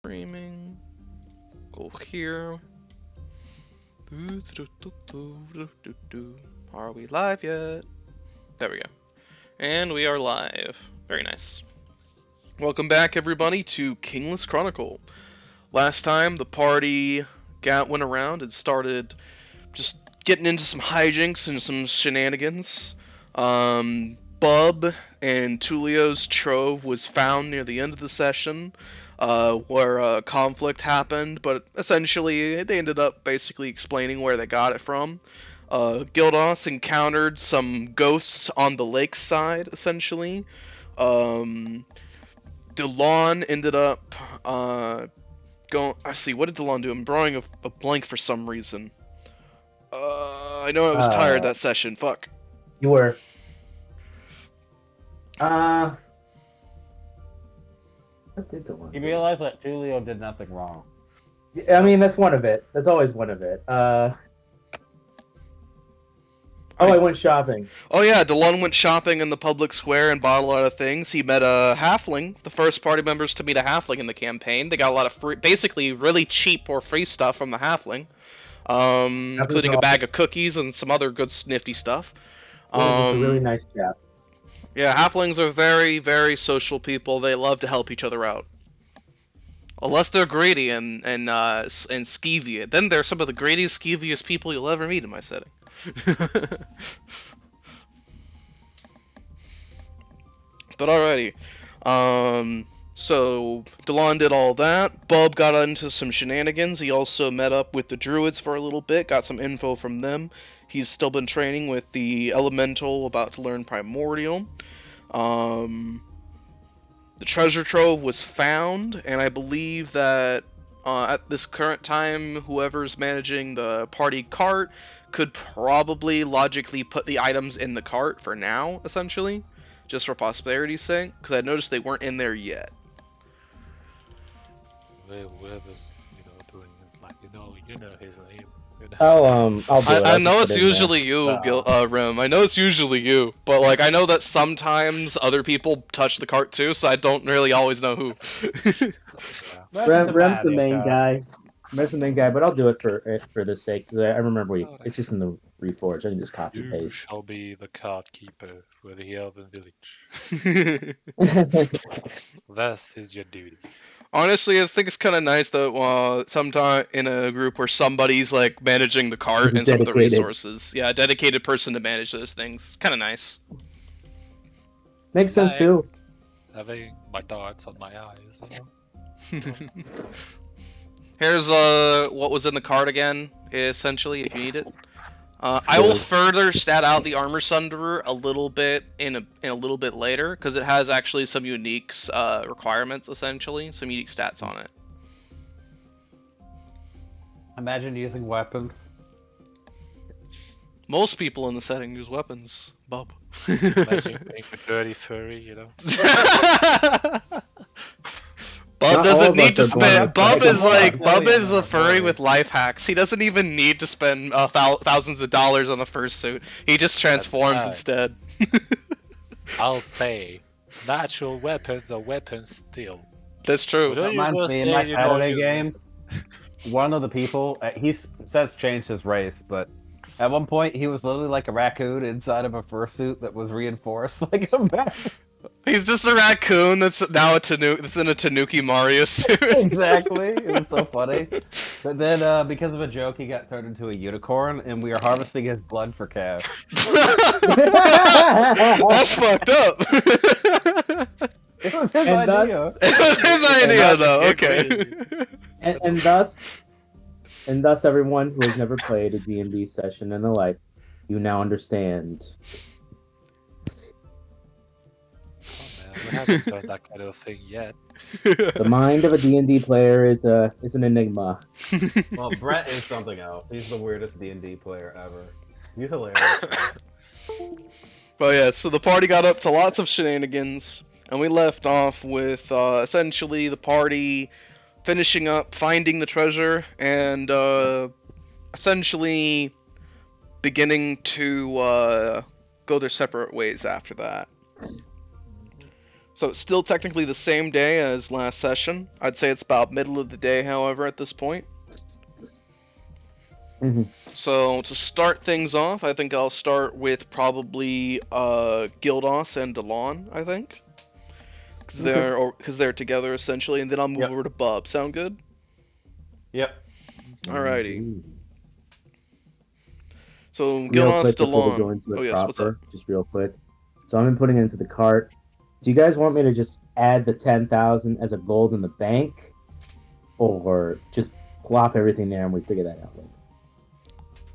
Streaming. Go here. Are we live yet? There we go. And we are live. Very nice. Welcome back, everybody, to Kingless Chronicle. Last time, the party went around and started just getting into some hijinks and some shenanigans. Bub and Tulio's trove was found near the end of the session, where a conflict happened, but essentially they ended up basically explaining where they got it from. Gildos encountered some ghosts on the lakeside, essentially. DeLon ended up going. I see. What did DeLon do? I'm drawing a blank for some reason. I know I was tired that session. Fuck. You were. What did DeLon do? You realize that Tulio did nothing wrong. I mean, that's one of it. That's always one of it. I went shopping. Oh yeah, DeLon went shopping in the public square and bought a lot of things. He met a halfling, the first party members to meet a halfling in the campaign. They got a lot of free, basically really cheap or free stuff from the halfling, including a bag of cookies and some other good nifty stuff. It was a really nice chap. Yeah, halflings are very, very social people. They love to help each other out. Unless they're greedy and skeevy. Then they're some of the greediest, skeeviest people you'll ever meet in my setting. But alrighty. So DeLon did all that. Bub got into some shenanigans. He also met up with the druids for a little bit, got some info from them. He's still been training with the elemental, about to learn primordial. The treasure trove was found, and I believe that at this current time, whoever's managing the party cart could probably logically put the items in the cart for now, essentially, just for posterity's sake, because I noticed they weren't in there yet. Whoever's, doing it, like, you know his name. I'll do it. I know it's usually you, Rim. I know it's usually you, but like I know that sometimes other people touch the cart too, so I don't really always know who. Rem's the main guy. Rem's the main guy, but I'll do it for the sake, because I remember it's just in the Reforge. I can just copy and You paste. shall be the card keeper for the Elven Village. This is your duty. Honestly, I think it's kind of nice that sometime in a group where somebody's like managing the cart and some of the resources. Yeah, a dedicated person to manage those things. Kind of nice. Makes sense too. Having my darts on my eyes. Here's what was in the cart again, essentially, if you need it. I will further stat out the Armor Sunderer a little bit in a little bit later, because it has actually some unique requirements, essentially, some unique stats on it. Imagine using weapons. Most people in the setting use weapons, Bub. Imagine being a dirty furry, Bub doesn't need to spend. Bub is a furry with life hacks. He doesn't even need to spend thousands of dollars on the fursuit. He just transforms instead. I'll say, natural weapons are weapons still. That's true. Reminds me in my Saturday game. One of the people, he says changed his race, but at one point he was literally like a raccoon inside of a fursuit that was reinforced like a bat. He's just a raccoon that's now that's in a Tanuki Mario suit. Exactly. It was so funny. But then, because of a joke, he got turned into a unicorn, and we are harvesting his blood for cash. That's fucked up. It was his idea. It was his idea, though. Okay. And thus, everyone who has never played a D&D session in their life, you now understand. We haven't done that kind of thing yet. The mind of a D&D player is an enigma. Well, Brett is something else. He's the weirdest D&D player ever. He's hilarious. But yeah, so the party got up to lots of shenanigans, and we left off with essentially the party finishing up finding the treasure and essentially beginning to go their separate ways after that. So it's still technically the same day as last session. I'd say it's about middle of the day, however, at this point. Mm-hmm. So to start things off, I think I'll start with probably Gildos and Delon, I think. Because they're together essentially, and then I'll move Yep. over to Bub. Sound good? Yep. Alrighty. So Real Gildos, quick before we go Delon. into it Oh yes, what's up? proper, just real quick. So I'm putting it into the cart. Do you guys want me to just add the 10,000 as a gold in the bank, or just plop everything there and we figure that out later?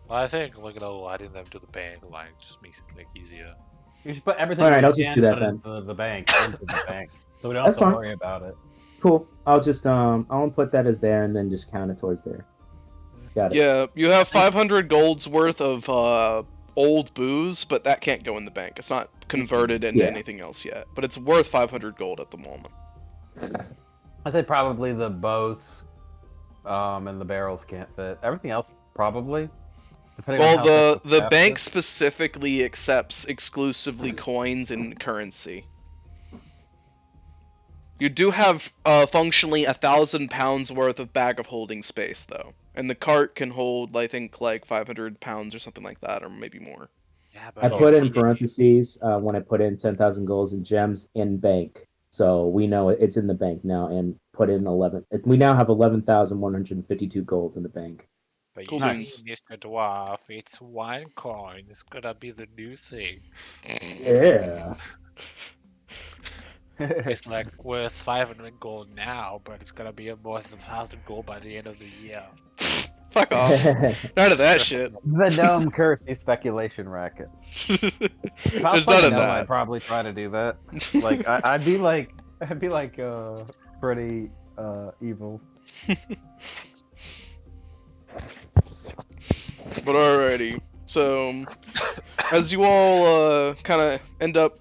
Well, I think adding them to the bank just makes it easier. You should put everything. Alright, you I'll just can do that put then. into the bank, so we don't That's have to fine. worry about it. Cool. I'll just I'll put that as there and then just count it towards there. Got it. Yeah, you have 500 gold's worth of old booze, but that can't go in the bank. It's not converted into Yeah. anything else yet, but it's worth 500 gold at the moment. I'd say probably the bows, and the barrels can't fit. Everything else probably. Depending on how Well, thick the shaft bank is. specifically accepts exclusively coins and currency. You do have functionally 1,000 pounds worth of bag of holding space though, and the cart can hold I think 500 pounds or something like that, or maybe more. Yeah, I but put you in see- parentheses when I put in 10,000 golds and gems in bank. So we know it's in the bank now and put in 11. We now have 11,152 gold in the bank. But Cool you beans. see, Mr. Dwarf, it's one coin. It's gonna be the new thing. Yeah. It's worth 500 gold now, but it's gonna be worth 1,000 gold by the end of the year. Fuck off. None of that shit. The gnome currency speculation racket. If I There's was none playing of a gnome, I'd that. probably try to do that. I'd be pretty evil. But alrighty. So, as you all kind of end up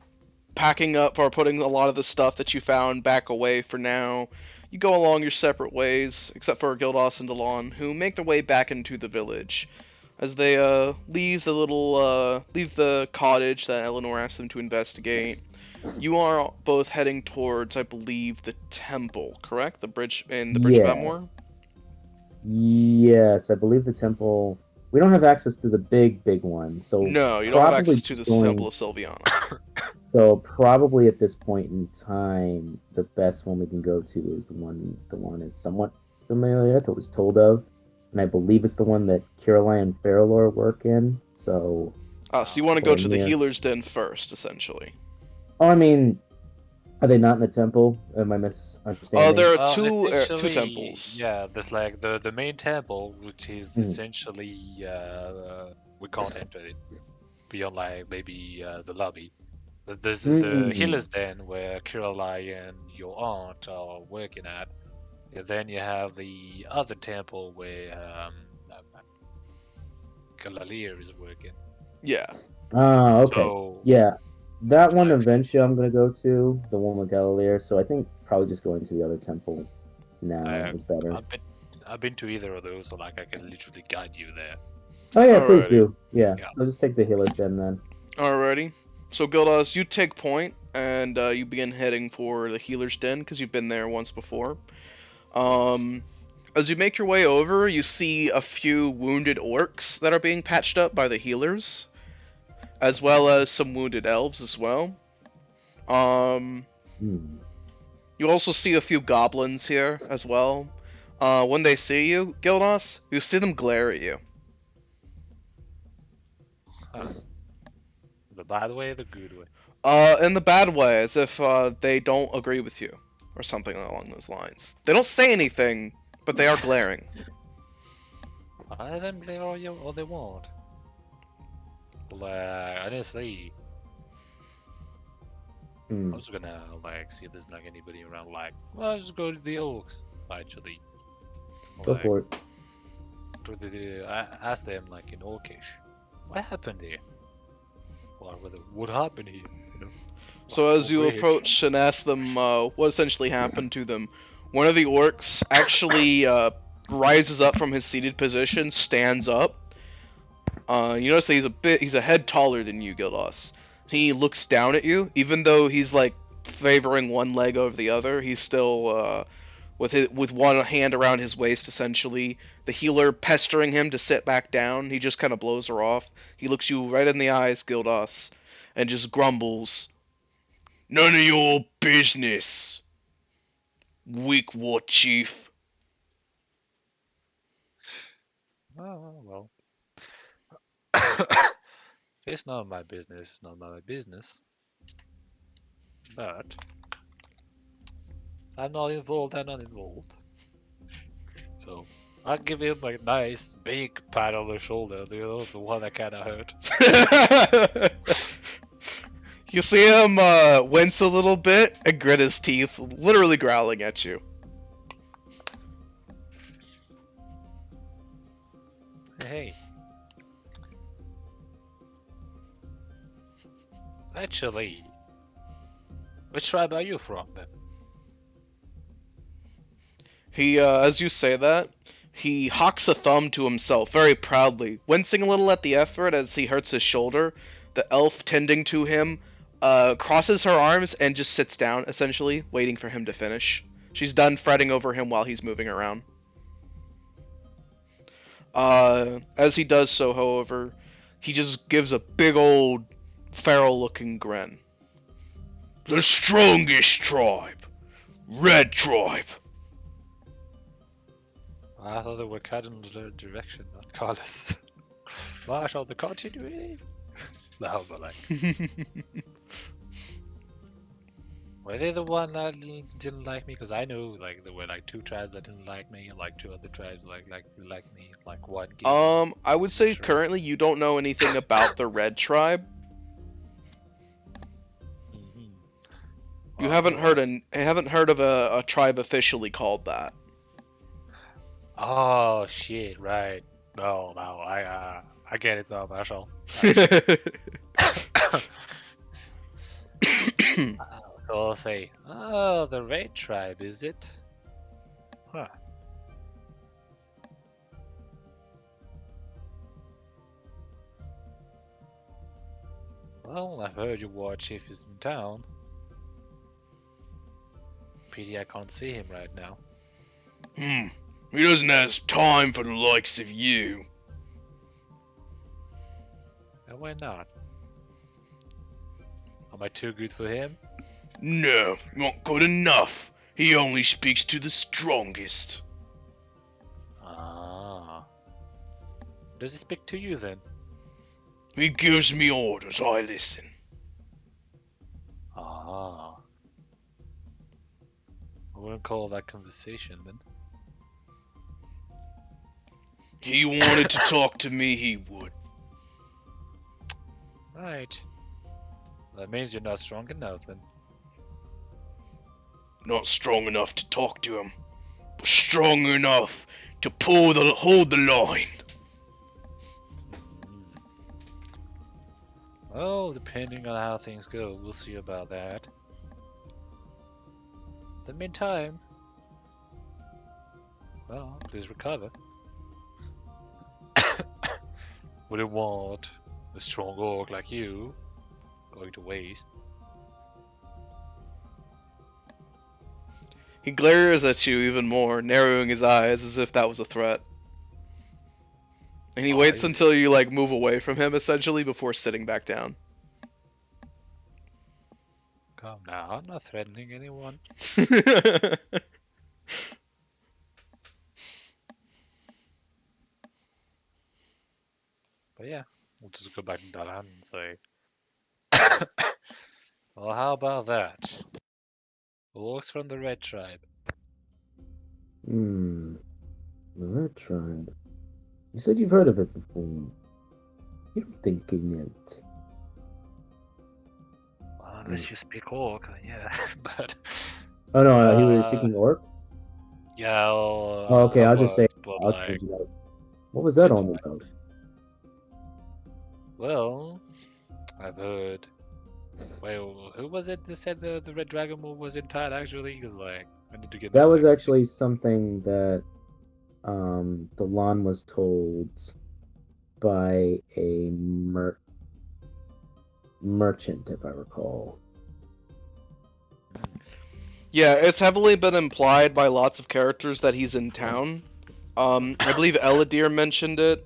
packing up or putting a lot of the stuff that you found back away for now, you go along your separate ways, except for Gildos and Delon, who make their way back into the village. As they leave the cottage that Eleanor asked them to investigate, you are both heading towards, I believe, the temple, correct? The bridge of Atmore? Yes, I believe the temple. We don't have access to the big one, so No, you don't have probably access to the just going- Temple of Sylviana. So probably at this point in time, the best one we can go to is the one is somewhat familiar that was told of, and I believe it's the one that Caroline and Farrellor work in. So, So you want to go to the Yeah. Healer's Den first, essentially. I mean, are they not in the temple? Am I misunderstanding? There are Well, two essentially, temples. Yeah, there's the main temple, which is Hmm. essentially we can't enter it beyond maybe the lobby. There's the Healer's Den where Caroline and your aunt are working at. And then you have the other temple where Galalier is working. Yeah. Okay. So, Yeah, that one Next. eventually I'm gonna go to, the one with Galileo. So I think probably just going to the other temple now is better. I've been to either of those, so I can literally guide you there. Oh yeah, please Alrighty. do. Yeah, Yeah. I'll just take the Healer's Den then. Alrighty. So Gildas, you take point, and you begin heading for the Healer's Den, because you've been there once before. As you make your way over, you see a few wounded orcs that are being patched up by the healers, as well as some wounded elves as well. Hmm. You also see a few goblins here as well. When they see you, Gildas, you see them glare at you. The bad way, the good way. In the bad way, as if they don't agree with you, or something along those lines. They don't say anything, but they are glaring. Let them play all they want. Honestly, I Hmm. was gonna see if there's anybody around. Well, just go to the orcs. Actually, Go for it. I asked them in Orcish, what happened here? Or what happened here? You know? So as you Weird. approach and ask them what essentially happened to them, one of the orcs actually rises up from his seated position, stands up. You notice that he's a head taller than you, Gildas. He looks down at you, even though he's favoring one leg over the other. He's still with one hand around his waist, essentially. The healer pestering him to sit back down. He just kind of blows her off. He looks you right in the eyes, Gildas, and just grumbles, "None of your business, weak-what chief." Oh, well. It's not my business. It's not my business. But I'm not involved. I'm not involved. So I'll give him a nice big pat on the shoulder. You know, the one that kind of hurt. You see him wince a little bit and grit his teeth, literally growling at you. Hey. Actually, which tribe are you from then? He, as you say that, he hocks a thumb to himself very proudly, wincing a little at the effort as he hurts his shoulder. The elf tending to him crosses her arms and just sits down, essentially, waiting for him to finish. She's done fretting over him while he's moving around. As he does so, however, he just gives a big old feral-looking grin. "The strongest tribe, Red Tribe." I thought they were cardinal direction, not colors. Marshal the continuity? No, but like, were they the one that didn't like me? Because I know like there were like 2 tribes that didn't like me, and like 2 other tribes like me. Like one. I would say currently you don't know anything about the Red Tribe. You haven't heard of a tribe officially called that. Oh shit! Right. No, I get it now, Marshall. So I'll say, oh, the Red Tribe, is it? Huh. Well, I've heard your war chief is in town. Pity I can't see him right now. He doesn't have time for the likes of you. And why not? Am I too good for him? No, not good enough. He only speaks to the strongest. Ah. Does he speak to you then? He gives me orders, I listen. Ah. I wouldn't call that conversation then. He wanted to talk to me, he would. Right. That means you're not strong enough then. Not strong enough to talk to him, but strong enough to hold the line. Well, depending on how things go, we'll see about that. In the meantime, well, please recover. Wouldn't want a strong orc like you going to waste. He glares at you even more, narrowing his eyes as if that was a threat. And he waits until you like move away from him essentially before sitting back down. Come now, I'm not threatening anyone. But yeah, we'll just go back to Dalan and say, well, how about that? Orcs from the Red Tribe. The Red Tribe. You said you've heard of it before. You're thinking it. Well, unless you speak Orc, yeah, but... Oh no, he was speaking Orc? Yeah, well, oh, okay, I'll just say, what was that all about? Well, I've heard. Well, who was it that said the Red Dragon move was in town actually? Because like, I need to get that was actually something that Delan was told by a merchant, if I recall. Yeah, it's heavily been implied by lots of characters that he's in town. I believe Eladir mentioned it.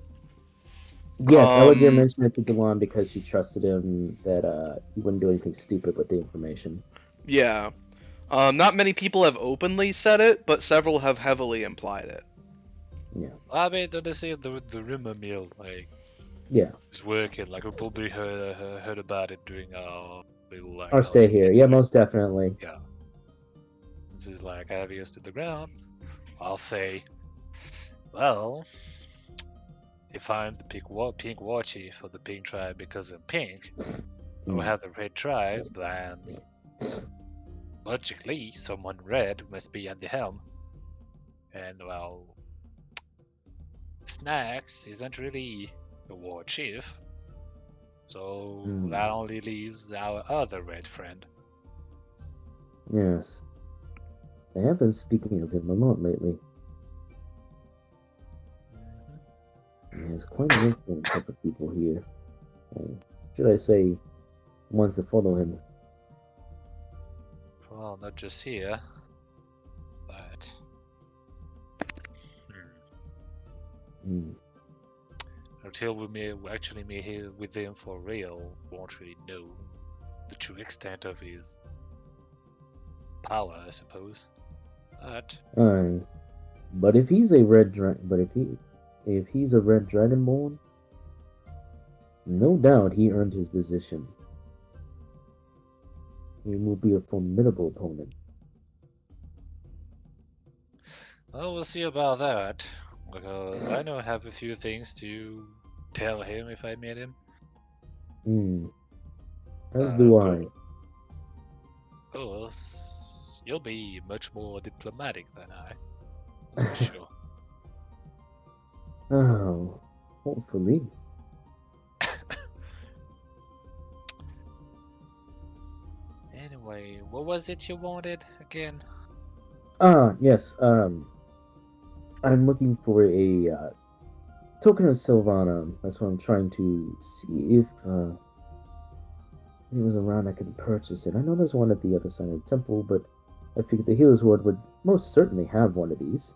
Yes, Eladir Um, mentioned it to Delon because she trusted him that he wouldn't do anything stupid with the information. yeah. Not many people have openly said it, but several have heavily implied it. Yeah. I mean, don't they say the rumor mill like Yeah. is working? Like we probably heard about it during our little like Or stay outing here. Yeah, anyway. most definitely. Yeah, this is like heaviest to the ground. I'll say, well, if I'm the pink war chief of the pink tribe because I'm pink, I will Mm. have the red tribe, and logically, someone red must be at the helm. And well, Snacks isn't really the war chief, so Mm. that only leaves our other red friend. Yes. They have been speaking of him a lot lately. He has quite an influence over people here. Or should I say, ones that follow him. Well, not just here, but Mm. until we actually meet with him for real, we won't really know the true extent of his power, I suppose. But Aye. But if he's a if he's a red dragonborn, no doubt he earned his position. He will be a formidable opponent. well, we'll see about that, because I know I have a few things to tell him if I meet him. Hmm. As do I. Of course, you'll be much more diplomatic than I, that's for sure. Oh, hopefully. Anyway, what was it you wanted again? Yes. I'm looking for a token of Sylvana. That's what I'm trying to see if it was around I could purchase it. I know there's one at the other side of the temple, but I figured the Healer's Ward would most certainly have one of these.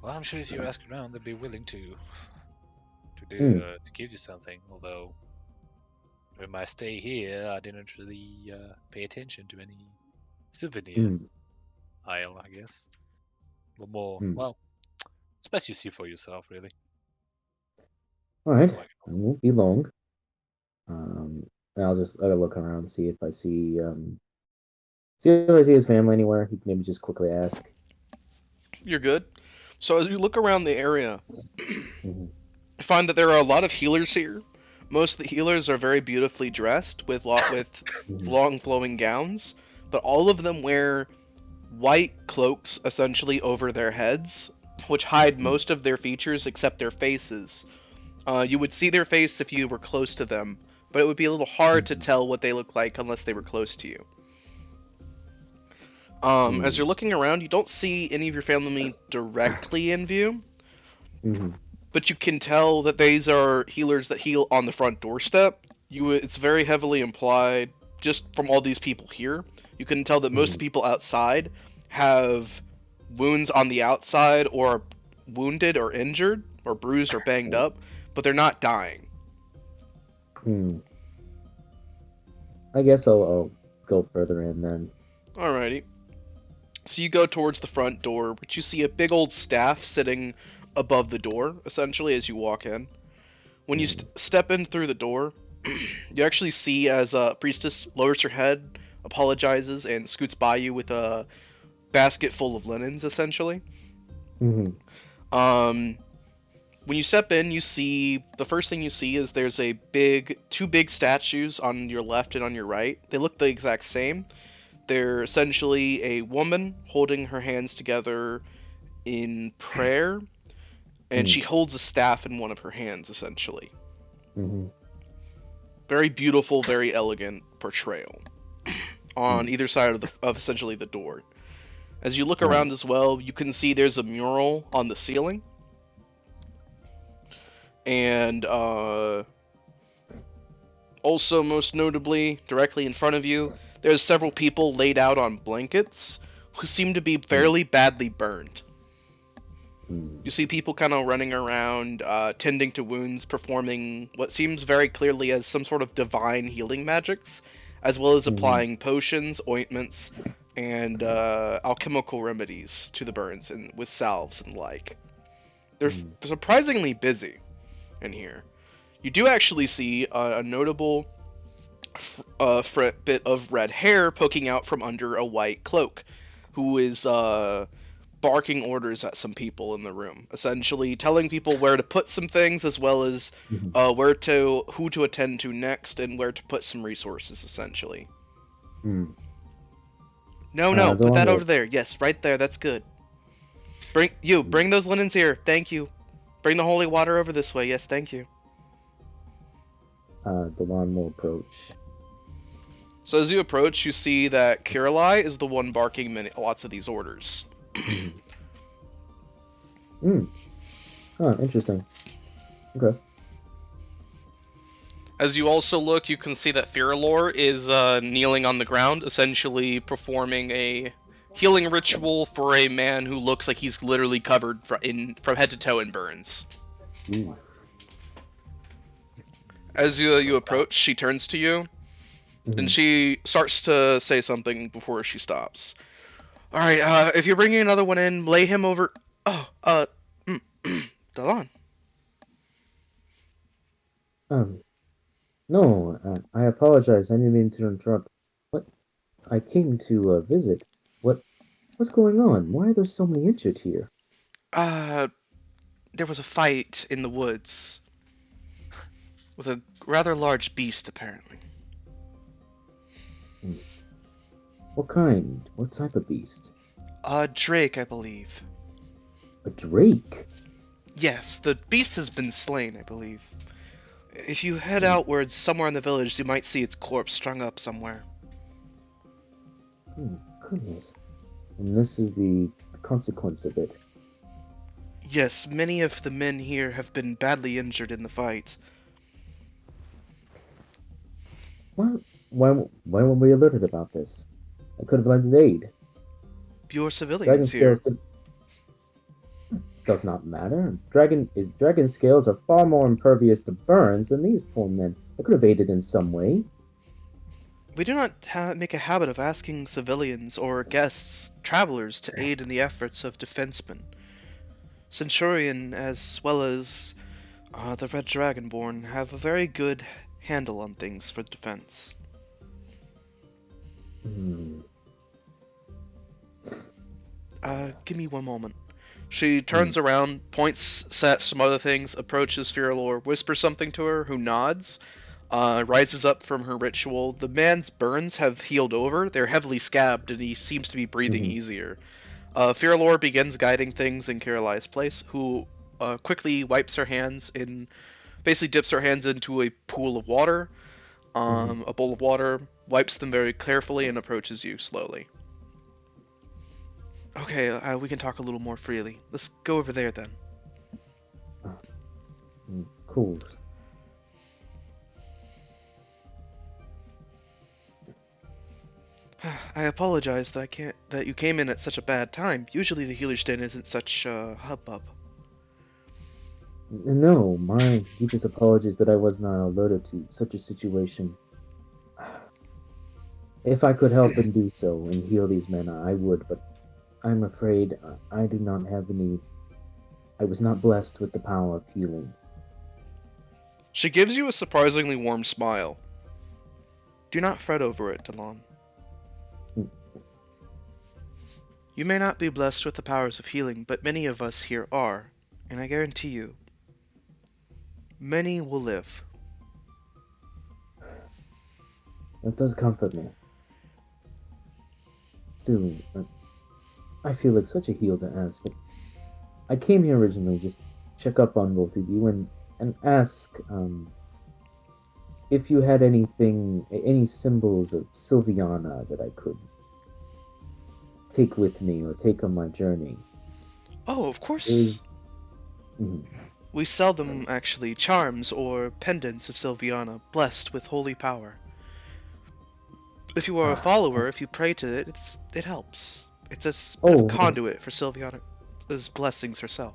Well, I'm sure if you ask around, they'd be willing to give you something. Although, in my stay here, I didn't really pay attention to any souvenir Hmm. aisle, I guess. But more, Hmm. well, it's best you see for yourself, really. All right, Like, it won't be long. And I'll look around, see if I see his family anywhere. He can maybe just quickly ask. You're good. So as you look around the area, Mhm. you find that there are a lot of healers here. Most of the healers are very beautifully dressed with Mhm. long flowing gowns, but all of them wear white cloaks essentially over their heads, which hide most of their features except their faces. You would see their face if you were close to them, but it would be a little hard to tell what they look like unless they were close to you. As you're looking around, you don't see any of your family directly in view, Mhm. but you can tell that these are healers that heal on the front doorstep. It's very heavily implied just from all these people here. You can tell that most Mhm. people outside have wounds on the outside or are wounded or injured or bruised or banged up, but they're not dying. Hmm. I guess I'll go further in then. Alrighty. So you go towards the front door, which you see a big old staff sitting above the door, essentially, as you walk in. When you step in through the door, you actually see as a priestess lowers her head, apologizes, and scoots by you with a basket full of linens, essentially. Mhm. When you step in, the first thing you see is there's two big statues on your left and on your right. They look the exact same. They're essentially a woman holding her hands together in prayer, and she holds a staff in one of her hands, essentially. Mhm. Very beautiful, very elegant portrayal on either side of essentially the door. As you look around as well, you can see there's a mural on the ceiling, and Also, most notably, directly in front of you, there's several people laid out on blankets who seem to be fairly badly burned. You see people kind of running around, tending to wounds, performing what seems very clearly as some sort of divine healing magics, as well as applying potions, ointments, and alchemical remedies to the burns and with salves and like. They're surprisingly busy in here. You do actually see a notable bit of red hair poking out from under a white cloak, who is barking orders at some people in the room, essentially telling people where to put some things, as well as who to attend to next, and where to put some resources, essentially. No, put that over there. Yes, right there. That's good. Bring those linens here. Thank you. Bring the holy water over this way. Yes, thank you. Delon will approach. So as you approach, you see that Kirillai is the one barking lots of these orders. Oh, interesting. Okay. As you also look, you can see that Firalor is kneeling on the ground, essentially performing a healing ritual for a man who looks like he's literally covered from head to toe in burns. As you approach, she turns to you, and she starts to say something before she stops. All right, if you're bringing another one in, lay him over. Delon. No, I apologize. I didn't mean to interrupt. What? I came to visit. What's going on? Why are there so many injured here? There was a fight in the woods with a rather large beast, apparently. What kind? What type of beast? A drake, I believe. A drake? Yes, the beast has been slain, I believe. If you head outwards somewhere in the village, you might see its corpse strung up somewhere. Goodness. And this is the consequence of it. Yes, many of the men here have been badly injured in the fight. Why weren't we alerted about this? I could have lent aid. Your civilians here. Does not matter. Dragon scales are far more impervious to burns than these poor men. I could have aided in some way. We do not make a habit of asking civilians or guests, travelers, to aid in the efforts of defensemen. Centurion, as well as the Red Dragonborn, have a very good handle on things for defense. Give me one moment. She turns around, points at some other things, approaches Firalor, whispers something to her, who nods, rises up from her ritual. The man's burns have healed over. They're heavily scabbed, and he seems to be breathing easier. Firalor begins guiding things in Kirillai's place, who quickly wipes her hands in, basically dips her hands into a pool of water, a bowl of water, wipes them very carefully, and approaches you slowly. Okay, we can talk a little more freely. Let's go over there then. Cool. I apologize that you came in at such a bad time. Usually the healer's den isn't such hubbub. No, my deepest apologies that I was not alerted to such a situation. If I could help and do so and heal these men, I would, but I'm afraid I do not have any. I was not blessed with the power of healing. She gives you a surprisingly warm smile. Do not fret over it, Delon. You may not be blessed with the powers of healing, but many of us here are, and I guarantee you, many will live. That does comfort me. Still, I feel like such a heel to ask, but I came here originally just to check up on both of you and ask if you had any symbols of Sylviana that I could take with me or take on my journey. Oh, of course. We sell them, actually, charms or pendants of Sylviana, blessed with holy power. If you are a follower, if you pray to it, it helps. It's a conduit for Sylviana's blessings herself.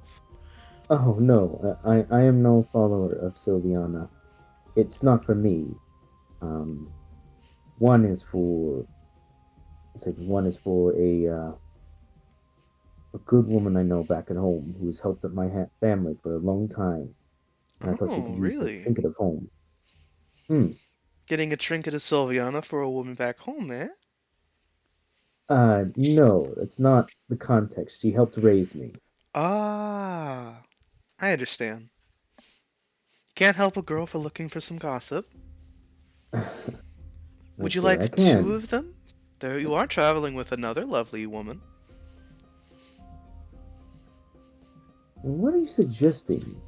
Oh no, I am no follower of Sylviana. It's not for me. One is for a good woman I know back at home who's helped up my family for a long time, and I thought she could use a trinket of home. Getting a trinket of Sylviana for a woman back home, eh? No, that's not the context. She helped raise me. Ah, I understand. Can't help a girl for looking for some gossip. Would you like 2 of them? There you are traveling with another lovely woman. What are you suggesting,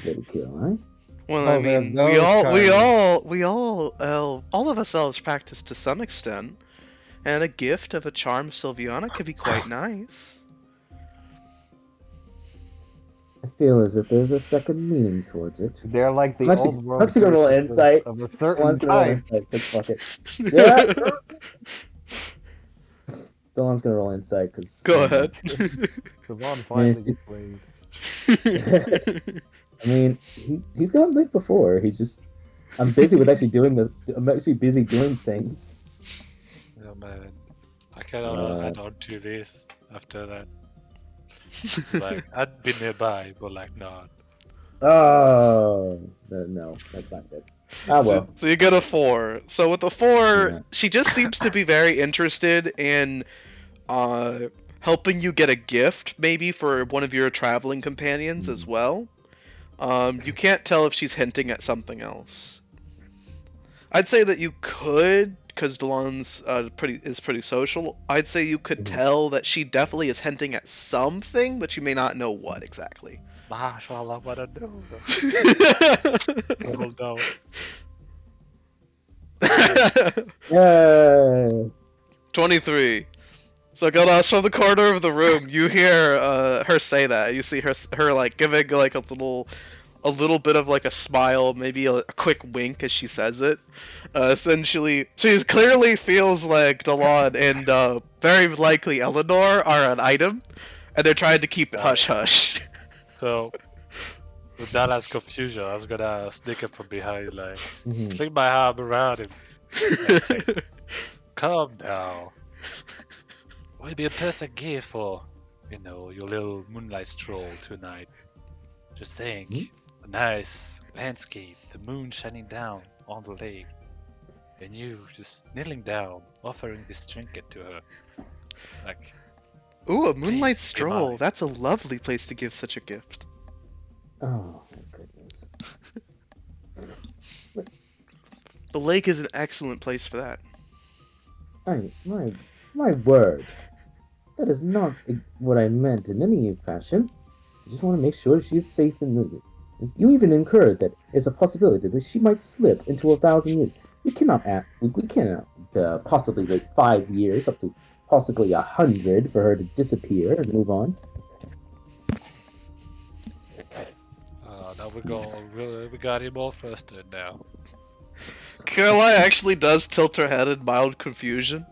Lady Caroline? Well, I mean, all of us elves practice to some extent, and a gift of a charm of Sylviana could be quite nice. I feel as if there's a second meaning towards it. They're like the old world. I'm actually gonna roll insight. Of a certain type. Fuck it. Yeah. Dylan's gonna roll insight because. Go ahead. I mean, he's gotten big before. I'm busy with I'm actually busy doing things. Oh man, I cannot add on to this after that. Like, I'd be nearby, but like not. Oh no, that's not good. Ah well. So you get a 4. So with the 4, she just seems to be very interested in helping you get a gift, maybe for one of your traveling companions as well. You can't tell if she's hinting at something else. I'd say that you could, because Delon's pretty social. I'd say you could tell that she definitely is hinting at something, but you may not know what exactly. Mashallah, what a no. Yay! 23. So Galas, from the corner of the room, you hear her say that. You see her like giving like a little bit of like a smile, maybe a quick wink as she says it. Essentially, she clearly feels like Delon and very likely Eleanor are an item, and they're trying to keep it hush hush. So, with that as confusion, I was gonna sneak up from behind, like, sling my arm around him and say, "Calm down. Would be a perfect gift for, your little moonlight stroll tonight. Just think, a nice landscape, the moon shining down on the lake, and you just kneeling down, offering this trinket to her. Like, ooh, a moonlight stroll. That's a lovely place to give such a gift. Oh my goodness. The lake is an excellent place for that. My word. That is not what I meant in any fashion. I just want to make sure she's safe in the... You even incurred that there's a possibility that she might slip into 1,000 years. We cannot possibly wait 5 years, up to possibly 100, for her to disappear and move on. Now we got him all frustrated now. Caroline actually does tilt her head in mild confusion.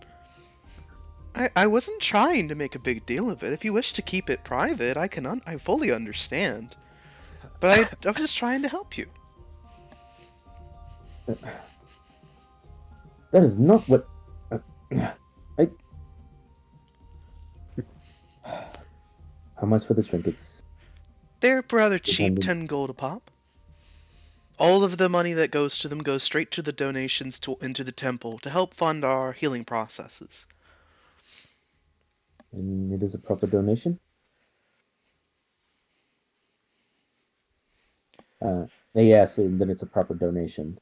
I wasn't trying to make a big deal of it. If you wish to keep it private, I fully understand. But I'm just trying to help you. That is not what... How much for the trinkets? They're rather cheap, 10 gold a pop. All of the money that goes to them goes straight to the donations into the temple to help fund our healing processes. And it is a proper donation? Yes, then it's a proper donation.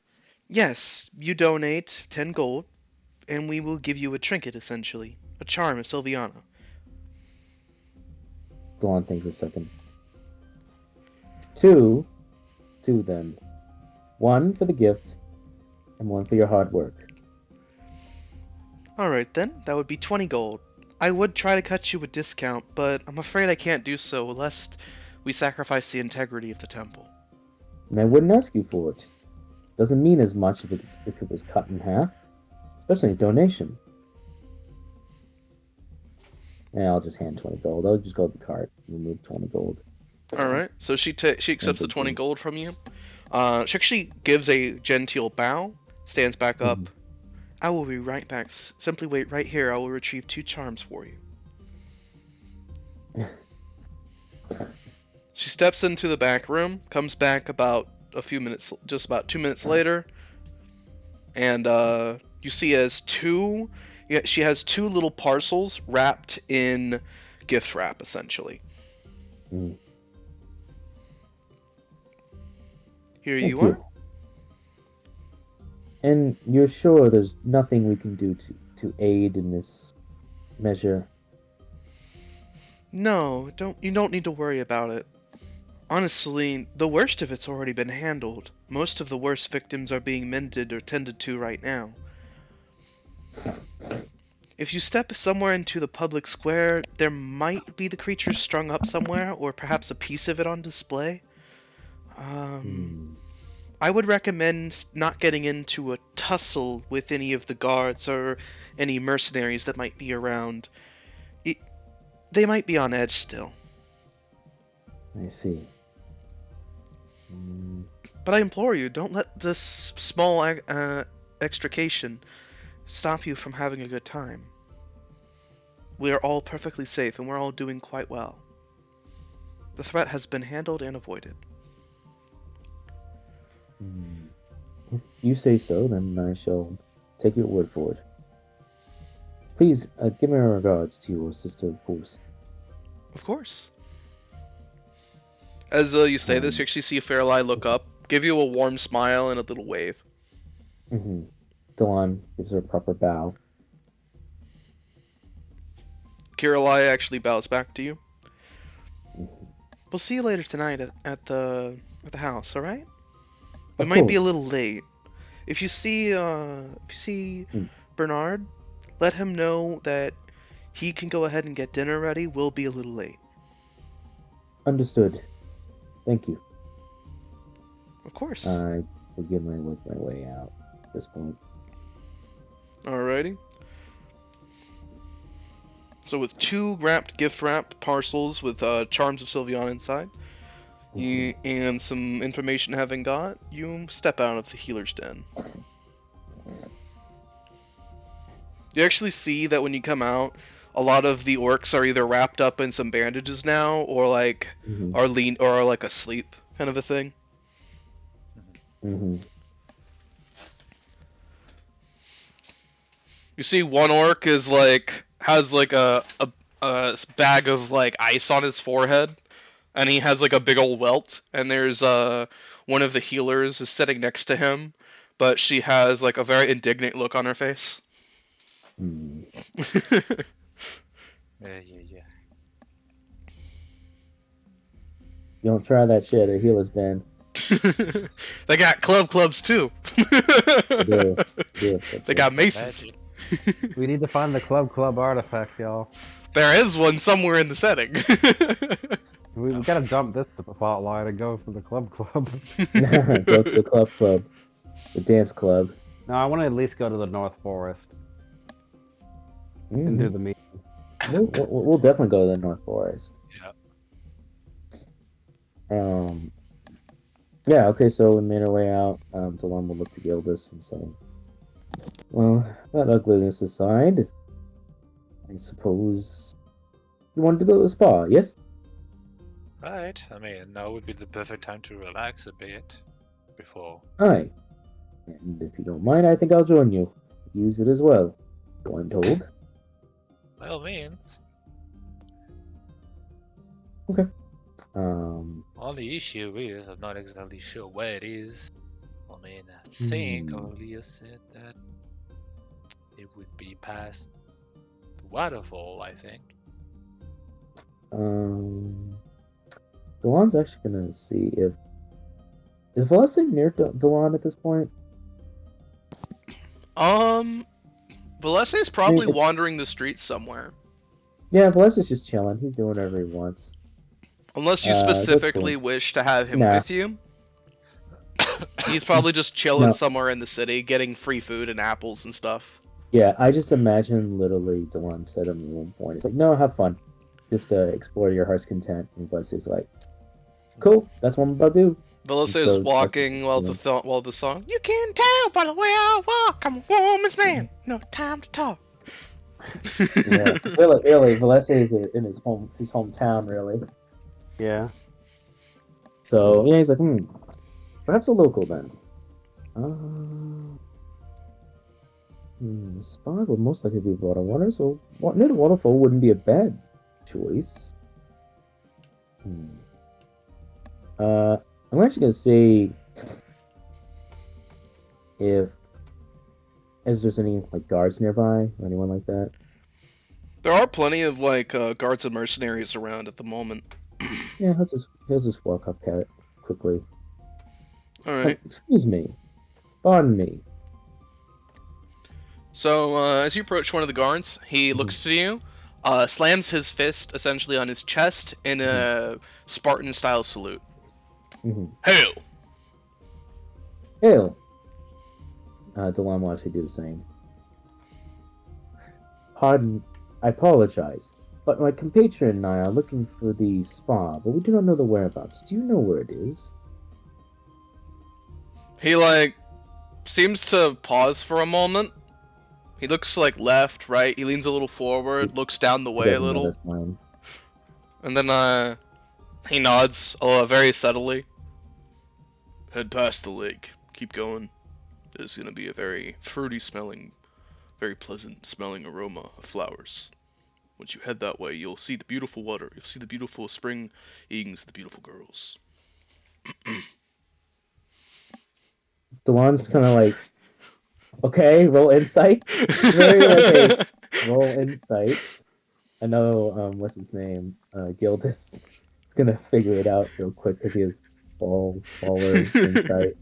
Yes, you donate 10 gold, and we will give you a trinket, essentially. A charm of Sylviana. Go on, think for a second. Two then. 1 for the gift, and 1 for your hard work. Alright then, that would be 20 gold. I would try to cut you a discount, but I'm afraid I can't do so, lest we sacrifice the integrity of the temple. And I wouldn't ask you for it. Doesn't mean as much if it was cut in half, especially a donation. Yeah, I'll just hand 20 gold. I'll just go to the cart and remove 20 gold. All right. So she accepts the 20 gold from you. She actually gives a genteel bow, stands back up. I will be right back. Simply wait right here. I will retrieve 2 charms for you. She steps into the back room, comes back about a few minutes, just about 2 minutes later, and you see she has 2 little parcels wrapped in gift wrap, essentially. Mm. Here Thank you are. And you're sure there's nothing we can do to aid in this measure? No, you don't need to worry about it. Honestly, the worst of it's already been handled. Most of the worst victims are being mended or tended to right now. If you step somewhere into the public square, there might be the creature strung up somewhere, or perhaps a piece of it on display. I would recommend not getting into a tussle with any of the guards or any mercenaries that might be around. They might be on edge still. I see. But I implore you, don't let this small extrication stop you from having a good time. We are all perfectly safe, and we're all doing quite well. The threat has been handled and avoided. If you say so, then I shall take your word for it. Please, give my regards to your sister, of course. Of course. As you say this, you actually see Fairlie look up, give you a warm smile and a little wave. Delon gives her a proper bow. Kirillai actually bows back to you. We'll see you later tonight at the house, all right? We might be a little late. If you see Bernard, let him know that he can go ahead and get dinner ready. We'll be a little late. Understood. Thank you. Of course. I will get my way out at this point. Alrighty. So with 2 gift wrapped parcels with charms of Sylveon inside, and some information having got, you step out of the healer's den. You actually see that when you come out, a lot of the orcs are either wrapped up in some bandages now, or like are like asleep, kind of a thing. You see one orc has like a bag of like ice on his forehead, and he has like a big old welt, and there's one of the healers is sitting next to him, but she has like a very indignant look on her face. Yeah. You don't try that shit at healer's den. They got clubs too. They got maces. We need to find the club artifact, y'all. There is one somewhere in the setting. We gotta dump this spotlight and go for the club. Go to the club, the dance club. No, I want to at least go to the North Forest and do the meeting. We'll definitely go to the North Forest. Yeah. Yeah, okay, so we made our way out. Delon will look to Gildas and say, well, that ugliness aside, I suppose you wanted to go to the spa, yes? Right. I mean, now would be the perfect time to relax a bit before. Aye. And if you don't mind, I think I'll join you. Use it as well, so I'm told. By all means. Okay. Only issue is I'm not exactly sure where it is. I mean, I think Alia said that it would be past the waterfall, I think. Delon's actually gonna see if... Is Velocity near Delon at this point? Valesse's probably wandering the streets somewhere. Yeah, Velocity's just chilling. He's doing whatever he wants. Unless you That's specifically cool. wish to have him Nah. with you. He's probably just chilling No. somewhere in the city, getting free food and apples and stuff. Yeah, I just imagine literally Delon said at one point, it's like, no, have fun. Just explore your heart's content. And Blessing's like, cool, that's what I'm about to do. Veloce So is that's what walking he's while doing. while the song. You can tell by the way I walk, I'm a woman's man. No time to talk. Yeah, really, Veloce is in his hometown, really. Yeah. So yeah, he's like, perhaps a local then. The spot would most likely be water. So near the waterfall wouldn't be a bad choice. I'm actually gonna say if there's any like guards nearby or anyone like that. There are plenty of like guards and mercenaries around at the moment. Yeah, he'll just walk up at it quickly. All right. Excuse me, pardon me. So as you approach one of the guards, he looks to you, slams his fist essentially on his chest in a Spartan-style salute. Hail! Hail! Delon will actually do the same. Pardon, I apologize, but my compatriot and I are looking for the spa, but we do not know the whereabouts. Do you know where it is? He like seems to pause for a moment. He looks like left, right. He leans a little forward, looks down the way a little, and then he nods very subtly. Head past the lake. Keep going. There's gonna be a very fruity smelling, very pleasant smelling aroma of flowers. Once you head that way, you'll see the beautiful water. You'll see the beautiful spring evenings, the beautiful girls. Delon's kind of like, okay, roll insight. Very like a roll insight. I know, what's his name? Gildis is gonna figure it out real quick because he has baller insight.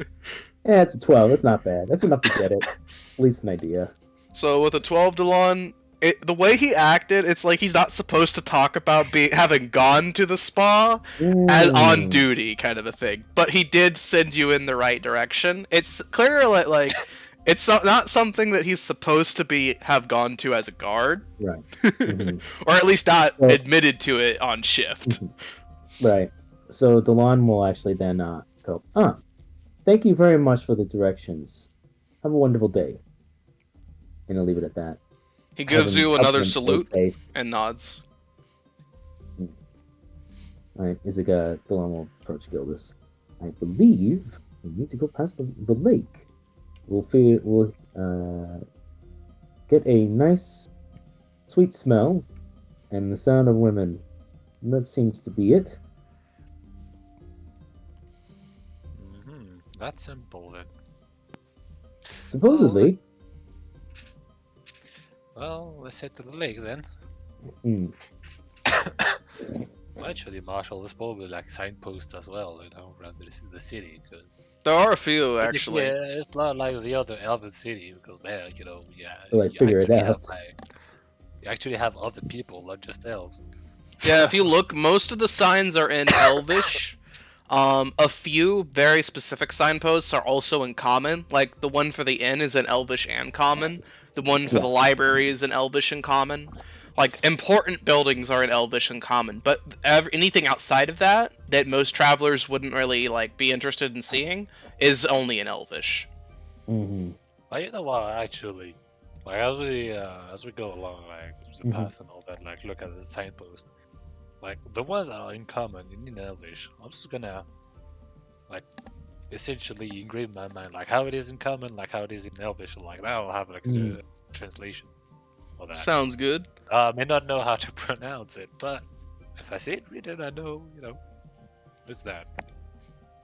Yeah, it's a 12. That's not bad. That's enough to get it. At least an idea. So with a 12, Delon, the way he acted, it's like he's not supposed to talk about having gone to the spa as on duty, kind of a thing. But he did send you in the right direction. It's clear like it's not something that he's supposed to have gone to as a guard, right? Or at least not admitted to it on shift. Right. So Delon will actually then go, thank you very much for the directions. Have a wonderful day. And I'll leave it at that. He gives you another salute and nods. Alright, Delon will approach Gildis. I believe we need to go past the lake. We'll get a nice sweet smell and the sound of women. And that seems to be it. That's simple then. Supposedly. Well, let's head to the lake then. Actually, Marshall, there's probably like signposts as well, around the city, because there are a few actually. Yeah, it's not like the other Elven city, because there, figure it out. You actually have other people, not just elves. Yeah, if you look, most of the signs are in Elvish. A few very specific signposts are also in Common, like the one for the inn is in Elvish and Common. The one for the library is in Elvish and Common. Like, important buildings are in Elvish and Common, but anything outside of that most travelers wouldn't really, be interested in seeing, is only in Elvish. Well, you know what, actually, as we go along, the path and all that, look at the signpost. The ones that are in Common and in Elvish, I'm just gonna, essentially engrave in my mind, how it is in Common, how it is in Elvish, that'll have, a translation for that. Sounds good. I may not know how to pronounce it, but if I see it written, I know, it's that.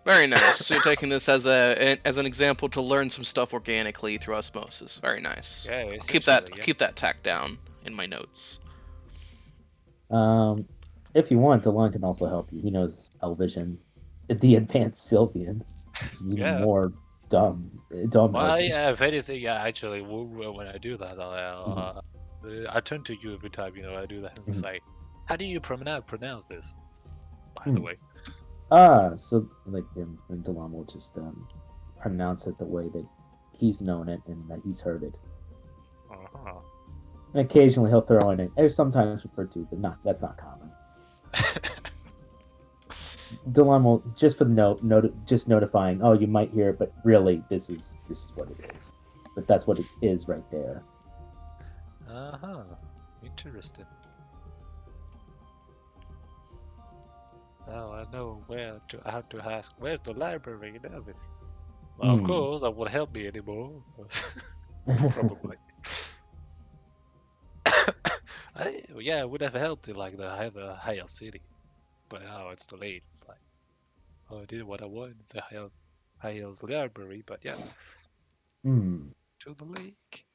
Very nice. So you're taking this as an example to learn some stuff organically through osmosis. Very nice. Yeah, keep that tacked down in my notes. If you want, Delon can also help you. He knows Elvish and the advanced Sylvian, which is even more dumb. Well, yeah, if anything, actually, when I do that, I turn to you every time, I do that, and it's how do you pronounce this? by the way. So like then Delam will just pronounce it the way that he's known it and that he's heard it. Uh-huh. And occasionally he'll throw in it. It's sometimes referred to, but that's not common. Delam will just for the just notifying. Oh, you might hear it, but really, this is what it is. But that's what it is right there. Uh-huh. Interesting. Now I know how to ask, where's the library and everything. Well, of course, that won't help me anymore. Probably. Yeah, it would have helped in like the higher city. But now it's too late. It's like, oh, I did what I wanted, the Hale's library, but yeah. To the lake.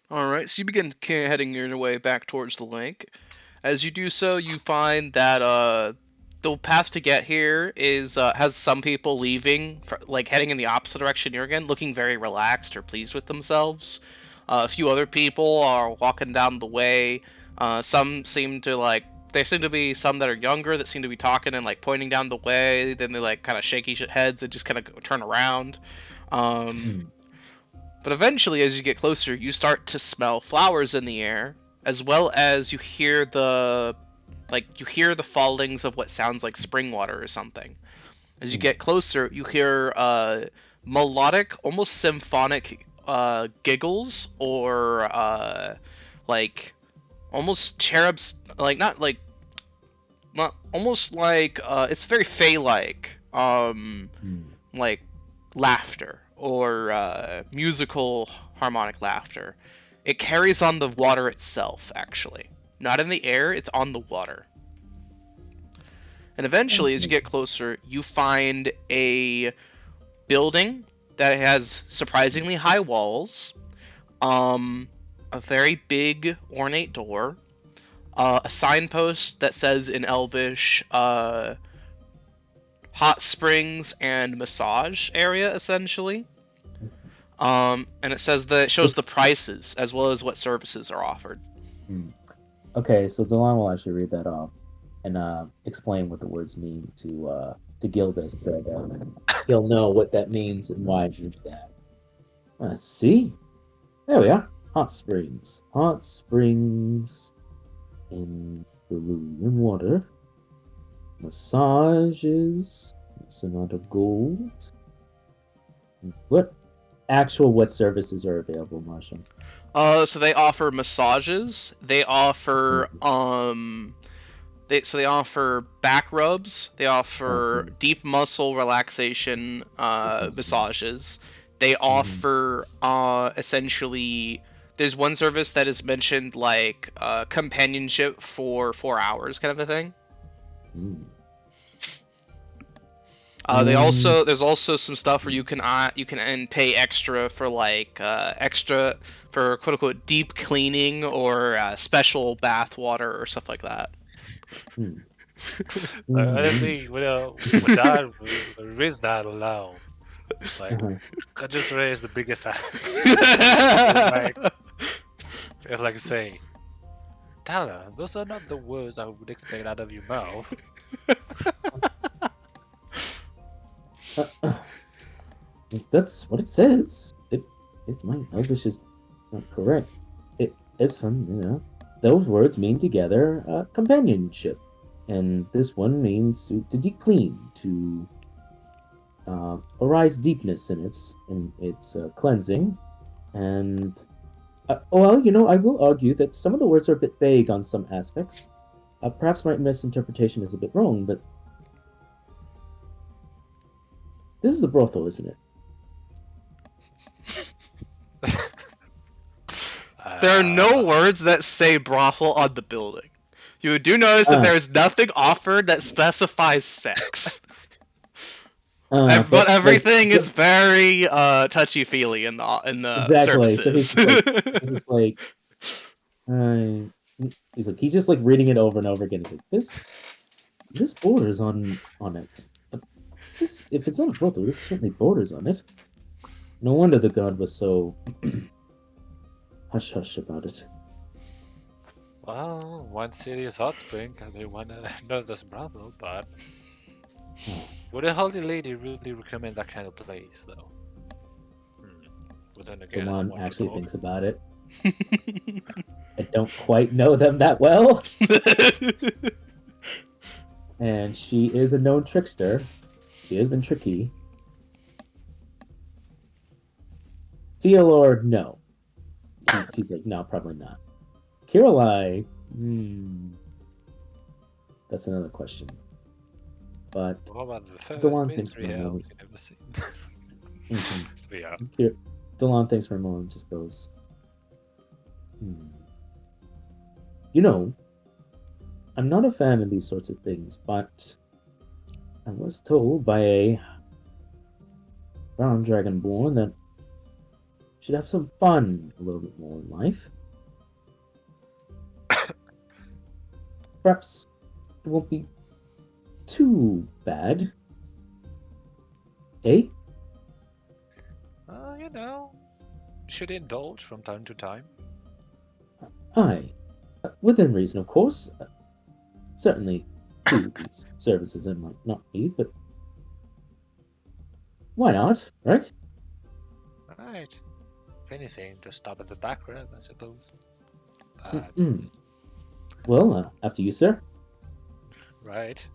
Alright, so you begin heading your way back towards the lake. As you do so, you find that the path to get here has some people leaving, like heading in the opposite direction you're in, looking very relaxed or pleased with themselves. A few other people are walking down the way. There seem to be some that are younger that seem to be talking and like pointing down the way. Then they like kind of shake each heads and just kind of turn around. But eventually, as you get closer, you start to smell flowers in the air, as well as you hear the fallings of what sounds like spring water or something. As you get closer, you hear melodic, almost symphonic giggles, or like almost cherubs, like not almost like it's very fey-like, like laughter or musical harmonic laughter. It carries on the water itself, actually. Not in the air, it's on the water. And eventually, as you get closer, you find a building that has surprisingly high walls, a very big, ornate door, a signpost that says in Elvish, hot springs and massage area, essentially. And it says that it shows the prices as well as what services are offered. Okay, so Delon will actually read that off and explain what the words mean to Gildas, so that he'll know what that means and why he did that. Let's see. There we are. Hot springs. Hot springs in Cerulean water. Massages. It's amount of gold. What services are available, Marshall? So they offer massages. They offer they offer back rubs. They offer deep muscle relaxation massages. They offer essentially. There's one service that is mentioned like companionship for 4 hours, kind of a thing. There's also some stuff where you can pay extra for quote unquote deep cleaning or special bath water or stuff like that. Honestly, without raise that alone, like I just raised the biggest it's like say, Tyler, those are not the words I would expect out of your mouth. That's what it says. If my Elvish is not correct, it's fun, Those words mean together companionship, and this one means to deep clean, to arise deepness in its cleansing, and I will argue that some of the words are a bit vague on some aspects. Perhaps my misinterpretation is a bit wrong, but this is a brothel, isn't it? There are no words that say brothel on the building. You do notice that there is nothing offered that specifies sex. But everything is very touchy-feely in the exactly. services. So he's just like reading it over and over again. He's like, this borders on it. If it's not a brothel, this certainly borders on it. No wonder the god was so hush hush about it. Well, one city is hot spring, and they want another's brothel, but would a holy lady really recommend that kind of place, though? But then again, I Delon want actually to thinks about it. I don't quite know them that well. And she is a known trickster. She has been tricky. Theolor, no. She's like, no, probably not. Kirillai, that's another question. But What about the third Delon thinks for mystery a house moment. you never seen? Mhm. Yeah. Delon thinks for a moment, just goes, You know, I'm not a fan of these sorts of things, but I was told by a brown dragonborn that should have some fun a little bit more in life. Perhaps it won't be too bad. Eh? You know, should indulge from time to time. Aye. Within reason, of course. Certainly, these services it might not be, but why not, right? Right. If anything, just stop at the back room, I suppose. Well, after you, sir. Right.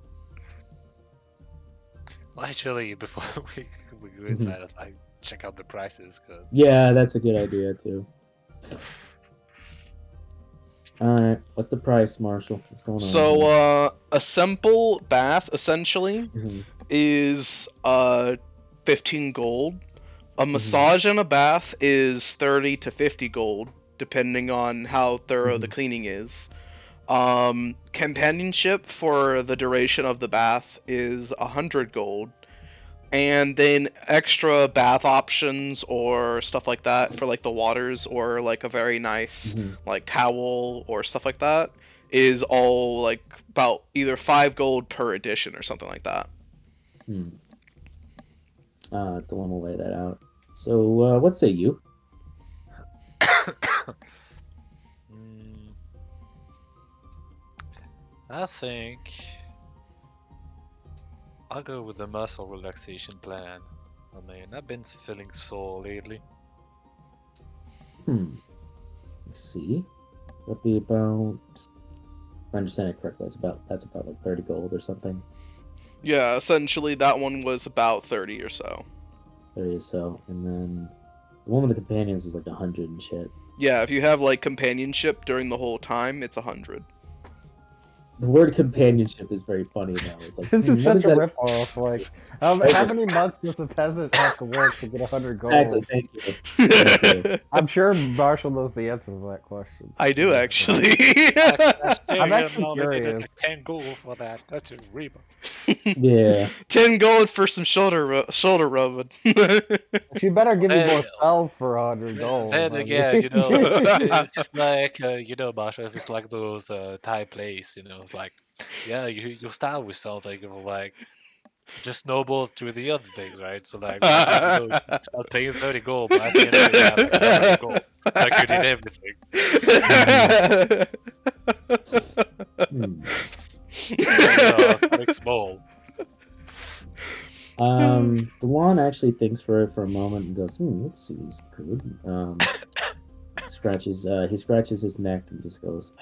Well, actually, before we go inside, I check out the prices, because... Yeah, that's a good idea, too. Alright, what's the price, Marshall? What's going on? So, a simple bath, essentially, is 15 gold. A massage and a bath is 30 to 50 gold, depending on how thorough the cleaning is. Companionship for the duration of the bath is 100 gold. And then extra bath options or stuff like that for like the waters or like a very nice like towel or stuff like that is all like about either 5 gold per edition or something like that. Don't want to lay that out. So, what say you? I think I'll go with the muscle relaxation plan. I mean, I've been feeling sore lately. Let's see. That'd be about, if I understand it correctly, that's about like 30 gold or something. Yeah, essentially that one was about 30 or so. 30 or so, and then the one with the companions is like 100 and shit. Yeah, if you have like companionship during the whole time, it's 100. The word companionship is very funny though. It's like, It's what is such a that? ripoff. Like, how many months does the peasant have to work to get 100 gold? Exactly, thank you. Thank you. I'm sure Marshall knows the answer to that question. I do actually. I'm actually curious. 10 gold for that. That's a ripoff. Yeah. 10 gold for some shoulder rubbing. She better give me more spells for 100 gold. Then again, you know, it's just like, you know, Masha, if it's like those Thai plays, you know, it's like, yeah, you start with something, you know, like, just snowballs to the other things, right? So, like, you know, you start paying 30 gold, but at the end of it, you have like 700 gold. Like, you did everything. Like small. Delon actually thinks for a moment and goes, that seems good. He scratches his neck and just goes,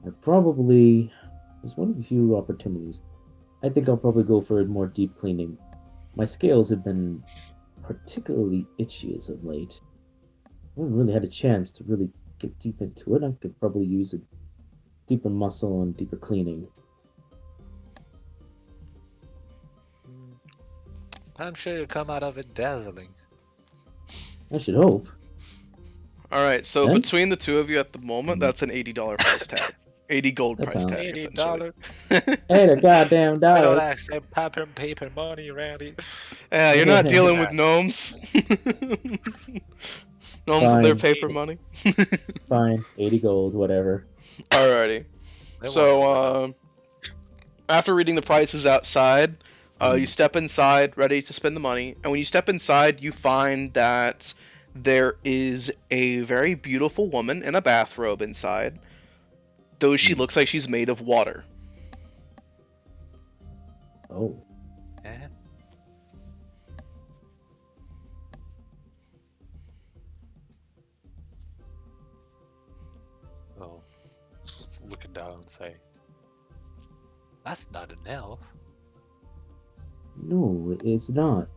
there's one of the few opportunities. I think I'll probably go for a more deep cleaning. My scales have been particularly itchy as of late. I haven't really had a chance to really get deep into it. I could probably use a deeper muscle and deeper cleaning. I'm sure you'll come out of it dazzling. I should hope. Alright, so Then? between the two of you at the moment, that's an $80 price tag. 80 gold That price sounds- tag, $80. essentially. Hey, the goddamn We don't dollars. accept paper money around here. Yeah, you're not dealing with gnomes. Gnomes and their Fine. paper money. Fine, 80 gold, whatever. Alrighty. They So, want after reading the prices outside, you step inside, ready to spend the money. And when you step inside, you find that there is a very beautiful woman in a bathrobe inside, though she looks like she's made of water. Oh. Eh? Oh, looking down and say, "That's not an elf." No, it's not.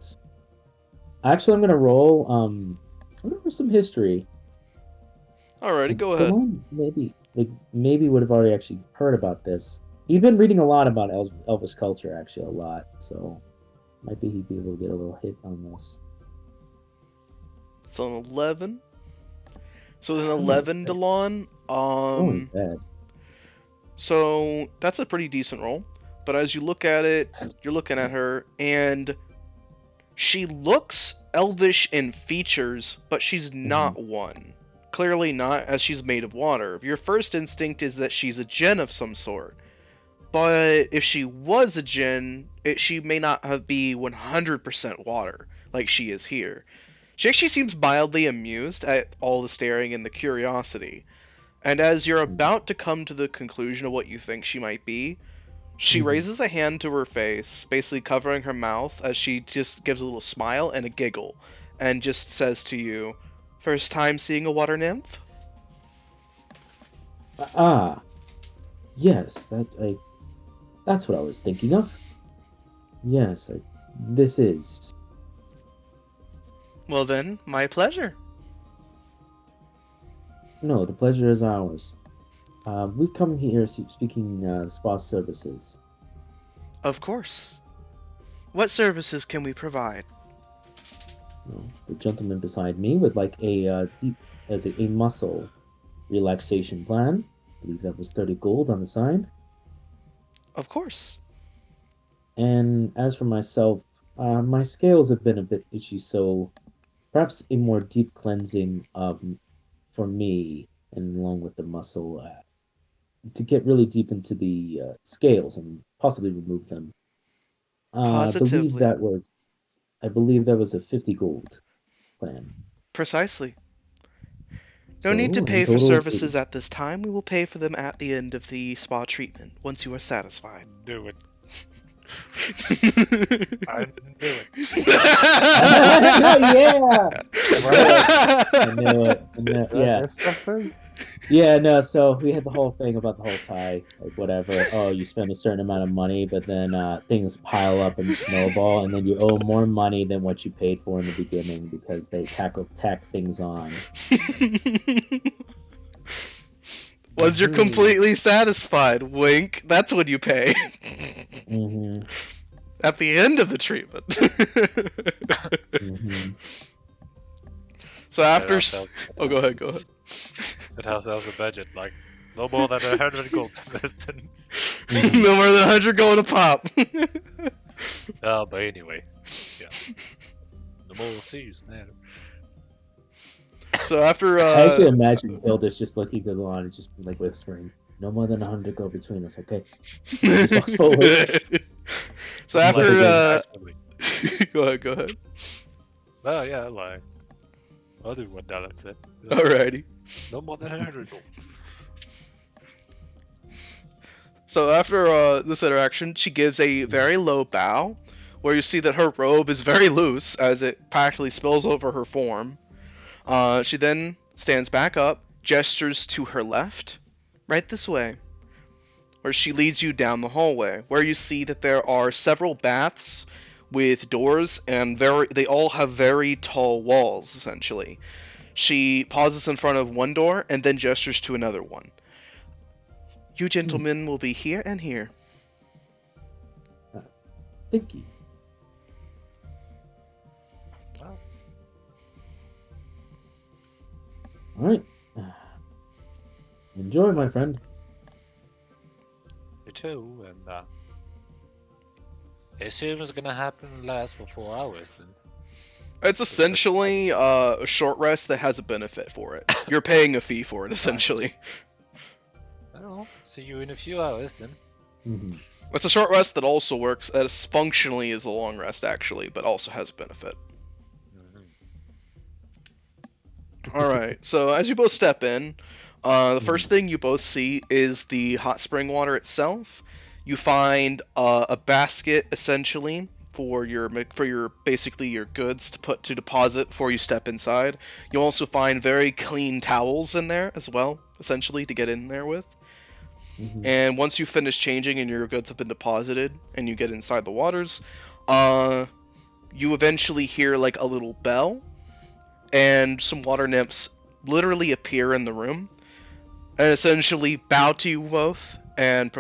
Actually, I'm gonna roll. I'm gonna roll some history. Alrighty, go ahead. Delon maybe would have already actually heard about this. You've been reading a lot about Elvis culture, actually, a lot. So might be he'd be able to get a little hit on this. It's an 11. So with an 11, okay. Delon, Oh, bad. so that's a pretty decent roll. But as you look at it, you're looking at her, and she looks elvish in features, but she's not one. Clearly not, as she's made of water. Your first instinct is that she's a djinn of some sort. But if she was a djinn, she may not be 100% water, like she is here. She actually seems mildly amused at all the staring and the curiosity. And as you're about to come to the conclusion of what you think she might be, she raises a hand to her face, basically covering her mouth, as she just gives a little smile and a giggle, and just says to you, "First time seeing a water nymph?" Yes, that's what I was thinking of. Yes, this is. Well then, my pleasure. No, the pleasure is ours. We've come here speaking spa services. Of course. What services can we provide? The gentleman beside me would like a muscle relaxation plan. I believe that was 30 gold on the sign. Of course. And as for myself, my scales have been a bit itchy, so perhaps a more deep cleansing for me, and along with the muscle, to get really deep into the scales and possibly remove them. Positively. I believe that was a 50 gold plan. Precisely. No So, need to in pay for total, services at this time. We will pay for them at the end of the spa treatment, once you are satisfied. Do it. I knew it. Yeah. I knew it. Yeah. Yeah, no, so we had the whole thing about the whole tie, like whatever. Oh, you spend a certain amount of money, but then things pile up and snowball, and then you owe more money than what you paid for in the beginning because they tack things on. Once you're completely satisfied, wink, that's when you pay. At the end of the treatment. So after... Oh, go ahead. Set ourselves a budget, like, no more than 100 gold per person. No more than 100 gold a pop. But anyway, yeah. The more seas now. So after... I actually imagine Hilda's just looking to the line and just like whispering, "No more than 100 go between us, okay?" Just walks forward. So after... Go ahead. Oh, yeah, like... I'll do what Dallas said. Alrighty. No more than 100 gold. So after this interaction, she gives a very low bow, where you see that her robe is very loose, as it practically spills over her form. She then stands back up, gestures to her left, right this way, where she leads you down the hallway, where you see that there are several baths with doors, and they all have very tall walls, essentially. She pauses in front of one door, and then gestures to another one. You gentlemen will be here and here. Thank you. Well. All right. Enjoy, my friend. You too, and I assume it's gonna last for 4 hours then. It's essentially a short rest that has a benefit for it. You're paying a fee for it, essentially. I don't know. See you in a few hours then. It's a short rest that also works as functionally as a long rest, actually, but also has a benefit. All right. So as you both step in, the first thing you both see is the hot spring water itself. You find a basket essentially for your basically your goods to put to deposit before you step inside. You also find very clean towels in there as well, essentially to get in there with. Mhm. And once you finish changing and your goods have been deposited and you get inside the waters, uh, you eventually hear like a little bell, and some water nymphs literally appear in the room and essentially bow to you both and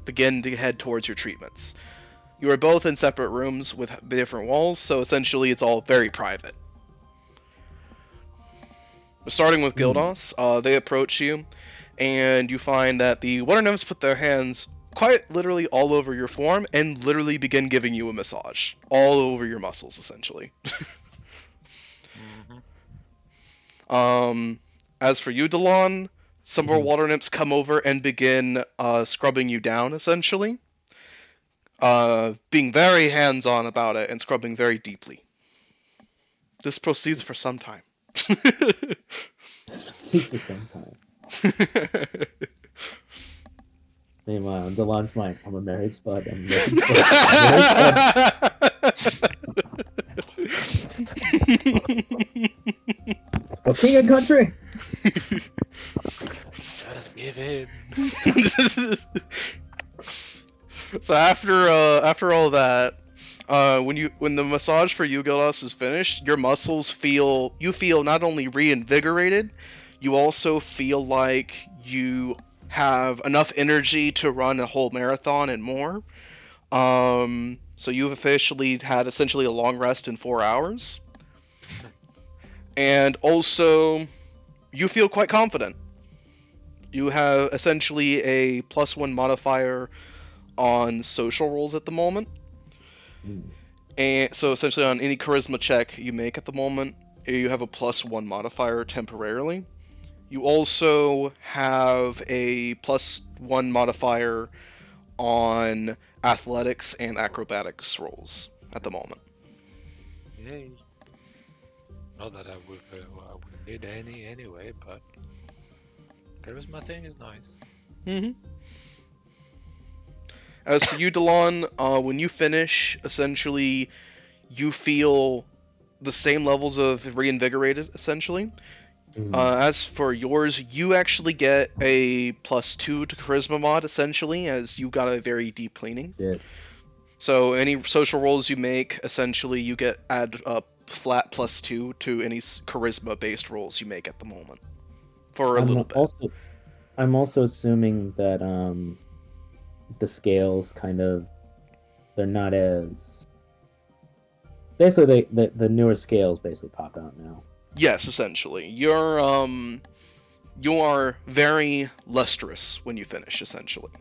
begin to head towards your treatments. You are both in separate rooms with different walls, so essentially it's all very private. Starting with Gildos, they approach you, and you find that the water nymphs put their hands quite literally all over your form and literally begin giving you a massage all over your muscles, essentially. As for you, Delon, some of our water nymphs come over and begin scrubbing you down, essentially. Being very hands-on about it and scrubbing very deeply. This proceeds for some time. This proceeds for some time. Meanwhile, in Delon's mind, I'm a married spud. I'm a married spud. Oh, king and country! Just give in. So after all that, when the massage for you, Gildas, is finished, your muscles feel not only reinvigorated, you also feel like you have enough energy to run a whole marathon and more. So you've officially had essentially a long rest in 4 hours. And also, you feel quite confident. You have essentially a +1 modifier on social rolls at the moment. And so essentially on any charisma check you make at the moment, you have a +1 modifier temporarily. You also have a +1 modifier on athletics and acrobatics rolls at the moment. Yay. Not that I would need any anyway, but charisma thing is nice. Mm-hmm. As for you, Delon, when you finish, essentially, you feel the same levels of reinvigorated, essentially. As for yours, you actually get a +2 to charisma mod, essentially, as you got a very deep cleaning. Yeah. So any social rolls you make, essentially, you add a flat +2 to any charisma-based rolls you make at the moment. For a little bit. I'm also assuming that the scales kind of, they're not as, basically the newer scales basically pop out now. Yes, essentially. You are very lustrous when you finish, essentially.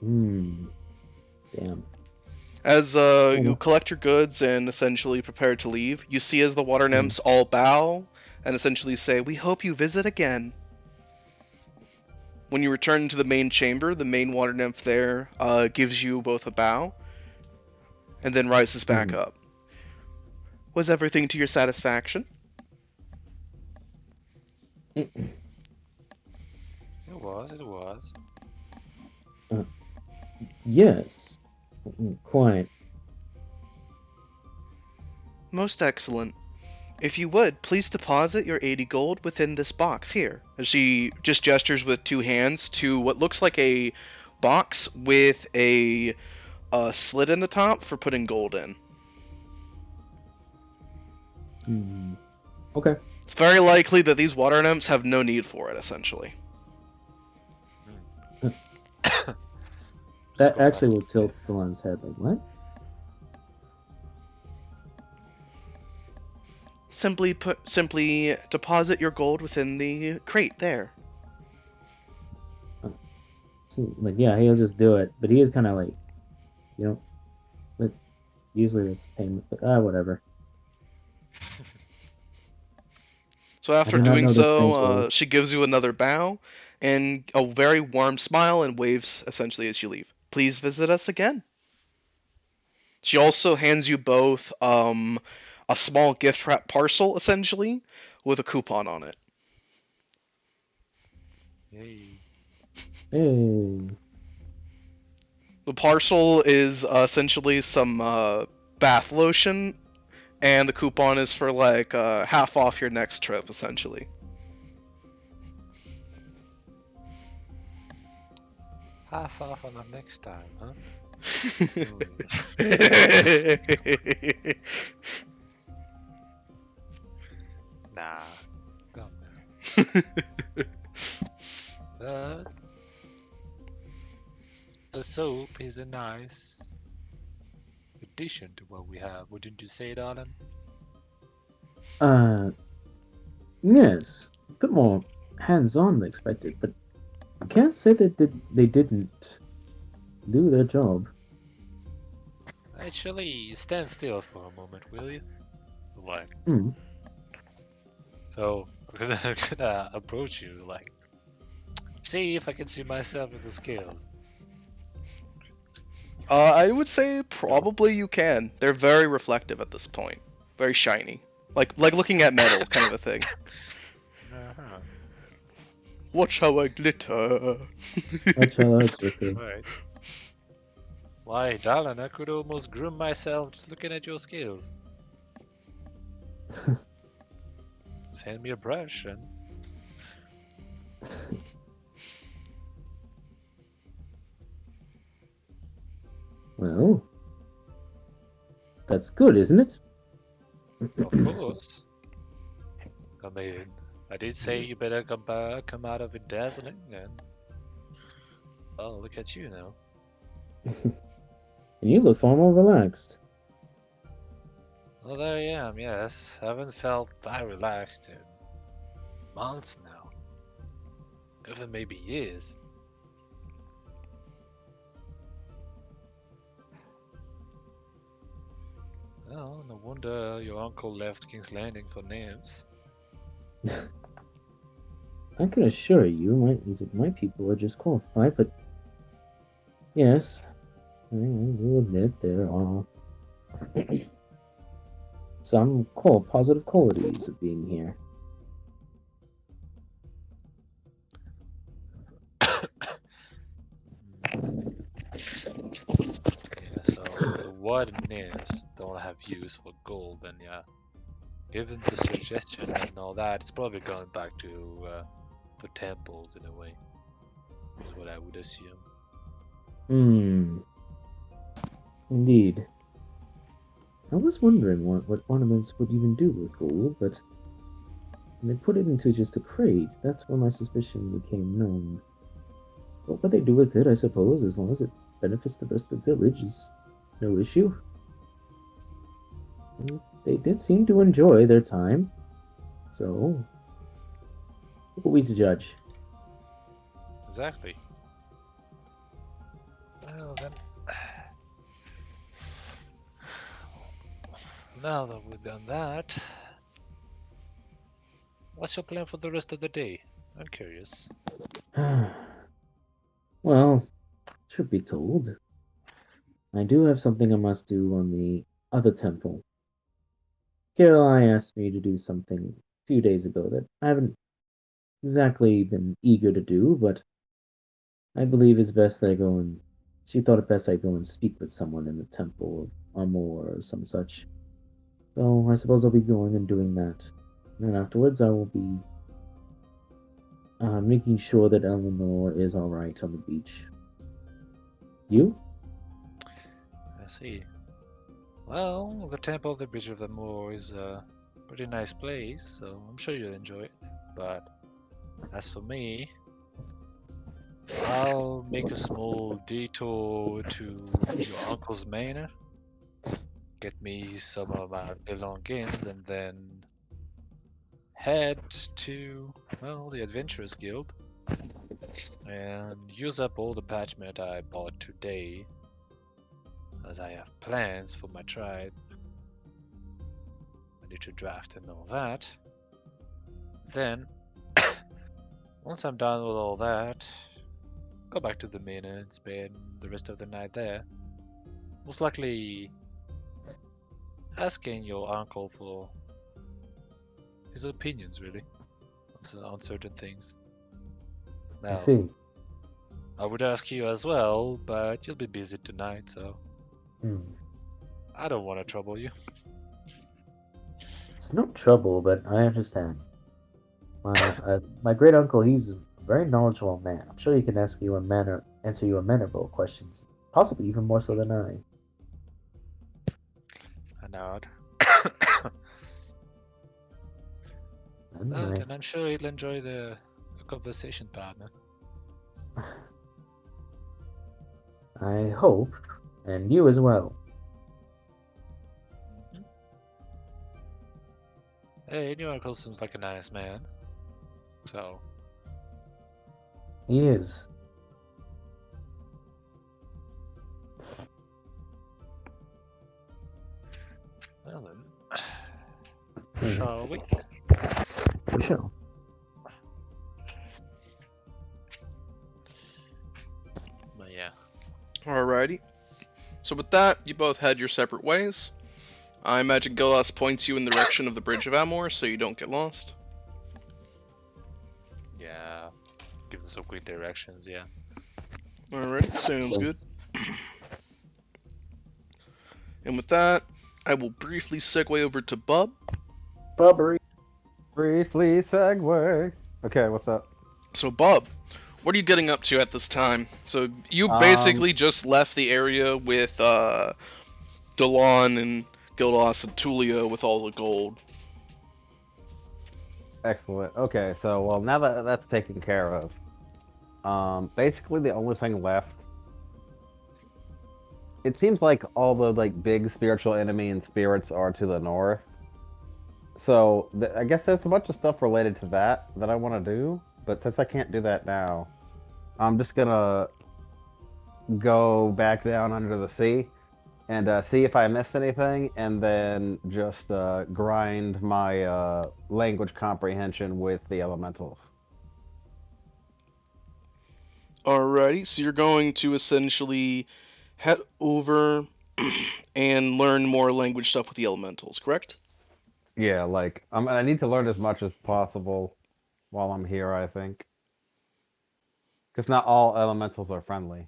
Damn. As you collect your goods and essentially prepare to leave, you see as the water nymphs all bow and essentially say, "We hope you visit again." When you return to the main chamber, the main water nymph there gives you both a bow and then rises back up. Was everything to your satisfaction? It was. Yes. Quite. Most excellent. If you would, please deposit your 80 gold within this box here. As she just gestures with 2 hands to what looks like a box with a slit in the top for putting gold in. Okay. It's very likely that these water nymphs have no need for it, essentially. That actually will tilt Delon's head. Like, what? Simply deposit your gold within the crate there. Like, yeah, he'll just do it, but he is kind of like, but usually that's payment, but whatever. So after doing so, she gives you another bow and a very warm smile and waves essentially as you leave. Please visit us again. She also hands you both a small gift wrap parcel, essentially, with a coupon on it. Hey. Hey. The parcel is essentially some bath lotion, and the coupon is for like half off your next trip, essentially. Half off on the next time, huh? Nah, come now. But the soap is a nice addition to what we have, wouldn't you say, darling? Yes, a bit more hands-on than expected, but I can't say that they didn't do their job. Actually, stand still for a moment, will you? Like, Hmm. so I'm gonna approach you, like, see if I can see myself in the scales. I would say You know? probably you can. They're very reflective at this point, very shiny, like looking at metal, kind of a thing. Uh-huh. Watch how I glitter. Much I like with it. Right. Why, darling, I could almost groom myself just looking at your scales. Just hand me a brush and Well, that's good, isn't it? of course. I mean, I did say you better come out of it dazzling, and well, look at you now. And you look far more relaxed. Well, there I am. Yes, haven't felt that relaxed in months now, even maybe years. Oh, no wonder your uncle left King's Landing for Nymphs. I can assure you, my people are just qualified, but yes, I will admit there are some positive qualities of being here. Yeah, so if the water nymphs don't have use for gold, then yeah, given the suggestion and all that, it's probably going back to the temples in a way. Is what I would assume. Hmm, indeed. I was wondering what ornaments would even do with gold, but when they put it into just a crate, that's where my suspicion became known. But what they do with it, I suppose, as long as it benefits the rest of the village, is no issue. And they did seem to enjoy their time, so who are we to judge? Exactly. Well then, now that we've done that, what's your plan for the rest of the day? I'm curious. Well, should be told. I do have something I must do on the other temple. Caroline asked me to do something a few days ago that I haven't exactly been eager to do, but I believe it's best that I go and. She thought it best I go and speak with someone in the temple of Amor or some such. So I suppose I'll be going and doing that. And then afterwards, I will be making sure that Eleanor is alright on the beach. You? I see. Well, the Temple of the Bridge of the Moor is a pretty nice place, so I'm sure you'll enjoy it. But as for me, I'll make a small detour to your uncle's manor, get me some of my belongings, and then head to, well, the Adventurers Guild and use up all the parchment I bought today, as I have plans for my tribe. I need to draft and all that. Then, once I'm done with all that, go back to the manor and spend the rest of the night there. Most likely asking your uncle for his opinions, really, on certain things. I Now, see. I would ask you as well, but you'll be busy tonight, so Hmm. I don't want to trouble you. It's no trouble, but I understand. My great uncle, he's a very knowledgeable man. I'm sure he can answer you amenable questions, possibly even more so than I. I nod. Anyway, And I'm sure he'll enjoy the conversation partner. I hope, and you as well. Mhm. Hey, your uncle seems like a nice man. So, He is. well then, shall we? For sure. But yeah. Alrighty. So with that, you both head your separate ways. I imagine Gilas points you in the direction of the Bridge of Amor so you don't get lost. Yeah. Give them some quick directions, yeah. Alright, sounds good. And with that, I will briefly segue over to Bub. Bubbery. Briefly segue. Okay, what's up? So Bub, what are you getting up to at this time? So you Um, basically just left the area with Delon and Gildas and Tulio with all the gold. Excellent. Okay, so well now that that's taken care of, basically the only thing left. It seems like all the like big spiritual enemy and spirits are to the north. So I guess there's a bunch of stuff related to that I want to do, but since I can't do that now, I'm just gonna go back down under the sea and see if I missed anything, and then just grind my language comprehension with the elementals. Alrighty, so you're going to essentially head over and learn more language stuff with the elementals, correct? Yeah, like I need to learn as much as possible while I'm here, I think. Because not all elementals are friendly,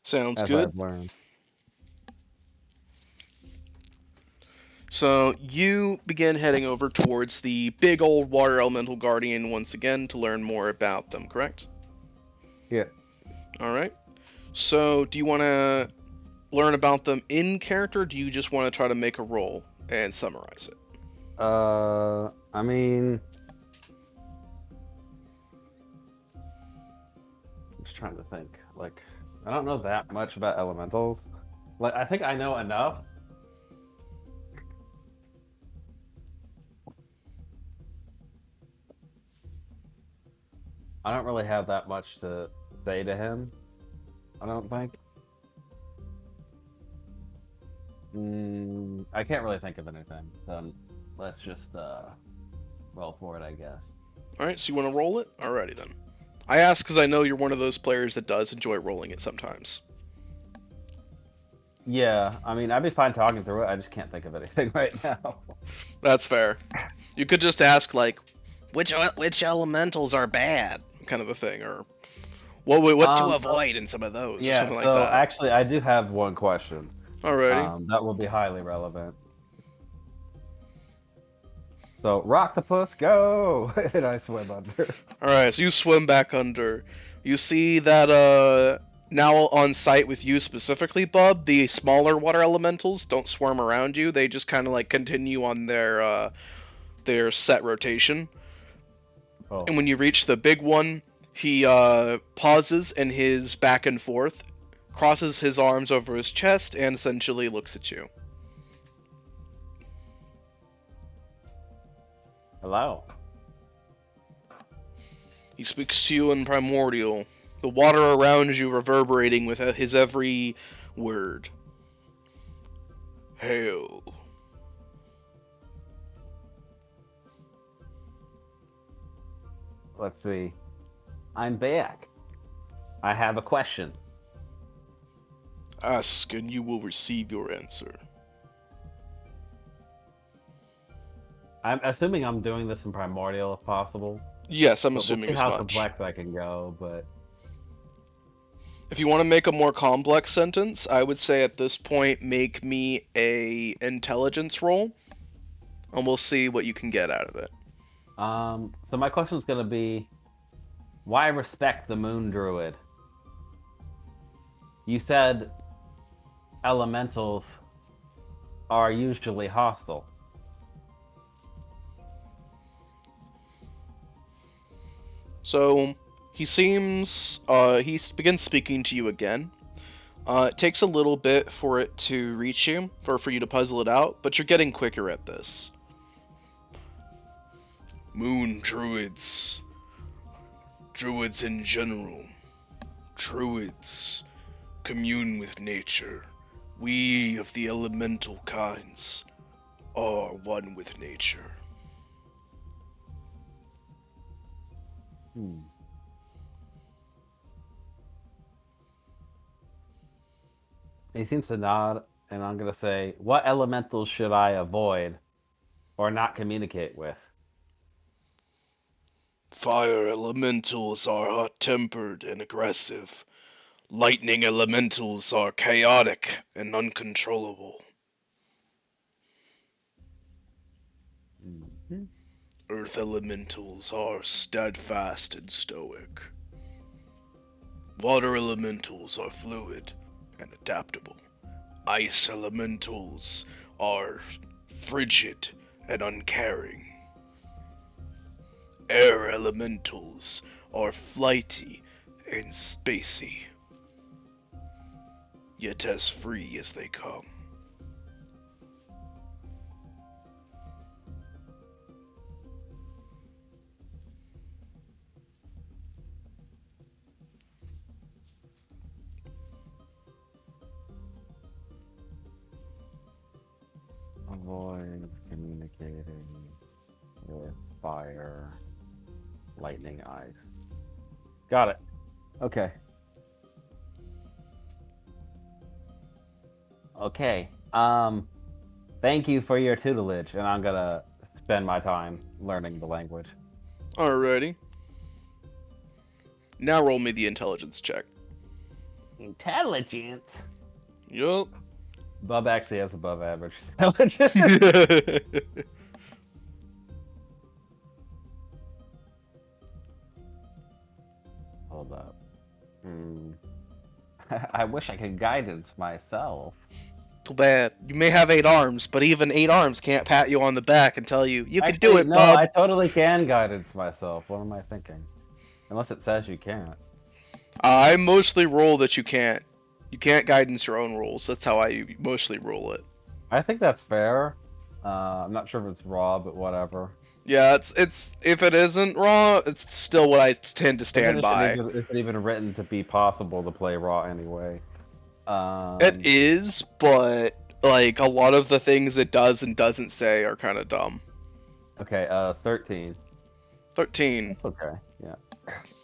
Sounds as good. I've learned. So you begin heading over towards the big old water elemental guardian once again to learn more about them, correct? Yeah. Alright. So do you want to learn about them in character, or do you just want to try to make a roll and summarize it? I mean, I'm just trying to think. Like, I don't know that much about elementals. Like, I think I know enough. I don't really have that much to say to him. I don't think. I can't really think of anything. So let's just roll for it, I guess. Alright, so you want to roll it? Alrighty then. I ask because I know you're one of those players that does enjoy rolling it sometimes. Yeah, I mean, I'd be fine talking through it. I just can't think of anything right now. That's fair. You could just ask, like, which elementals are bad, kind of a thing, or what to avoid in some of those, or Yeah, something like so that. actually, I do have one question. Alrighty. That will be highly relevant. So, Rocktopus, go! And I swim under. Alright, so you swim back under. You see that, now on site with you specifically, Bub, the smaller water elementals don't swarm around you. They just kind of, like, continue on their set rotation. Oh, And when you reach the big one, he pauses in his back and forth, crosses his arms over his chest, and essentially looks at you. hello. He speaks to you in primordial, the water around you reverberating with his every word. Hail. Let's see. I'm back. I have a question. Ask and you will receive your answer. I'm assuming I'm doing this in Primordial if possible. Yes, I'm But assuming we'll as see how much. complex I can go, but If you want to make a more complex sentence, I would say at this point make me a intelligence roll, and we'll see what you can get out of it. so my question is gonna be, why respect the Moon Druid? You said elementals are usually hostile. So he seems he begins speaking to you again. It takes a little bit for it to reach you, for you to puzzle it out, but you're getting quicker at this. Moon druids. Druids in general. Druids commune with nature. We of the elemental kinds are one with nature. He seems to nod, and I'm gonna say, what elementals should I avoid or not communicate with? Fire elementals are hot-tempered and aggressive. Lightning elementals are chaotic and uncontrollable. Mm-hmm. Earth elementals are steadfast and stoic. Water elementals are fluid and adaptable. Ice elementals are frigid and uncaring. Air elementals are flighty and spacey, yet as free as they come. Avoid communicating with fire, lightning, ice. Got it. Okay. Okay. Thank you for your tutelage, and I'm gonna spend my time learning the language. Alrighty. Now roll me the intelligence check. Intelligence. Yup. Bub actually has above average intelligence. Hold up. I wish I could guidance myself. Too bad. You may have 8 arms, but even 8 arms can't pat you on the back and tell you, you can do Actually, it, no, bub. I totally can guidance myself. What am I thinking? Unless it says you can't. I mostly roll that you can't. You can't guidance your own rolls. That's how I mostly roll it. I think that's fair. I'm not sure if it's raw, but whatever. Yeah, it's if it isn't raw, it's still what I tend to stand by. It's even written to be possible to play raw anyway. It is, but like a lot of the things it does and doesn't say are kind of dumb. Okay, 13. 13. That's okay, yeah.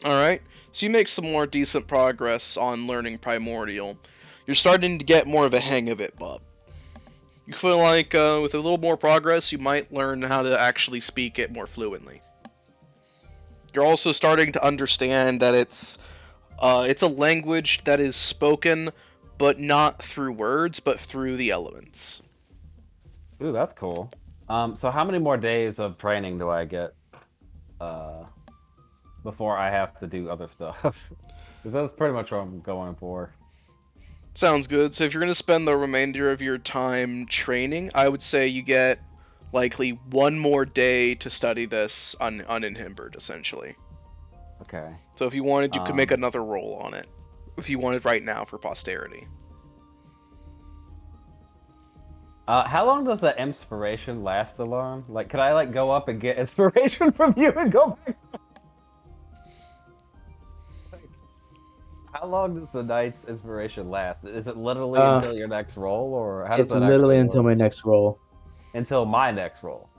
Alright, so you make some more decent progress on learning Primordial. You're starting to get more of a hang of it, bub. You feel like with a little more progress, you might learn how to actually speak it more fluently. You're also starting to understand that it's a language that is spoken, but not through words, but through the elements. Ooh, that's cool. So how many more days of training do I get before I have to do other stuff? Because that's pretty much what I'm going for. Sounds good. So if you're going to spend the remainder of your time training, I would say you get likely 1 more day to study this uninhibited, essentially. Okay. So if you wanted, you could make another roll on it. If you wanted right now for posterity. How long does the inspiration last alone? Like, could I like go up and get inspiration from you and go back? How long does the night's inspiration last? Is it literally until your next roll, or how does that literally actually until work? my next roll. Until my next roll.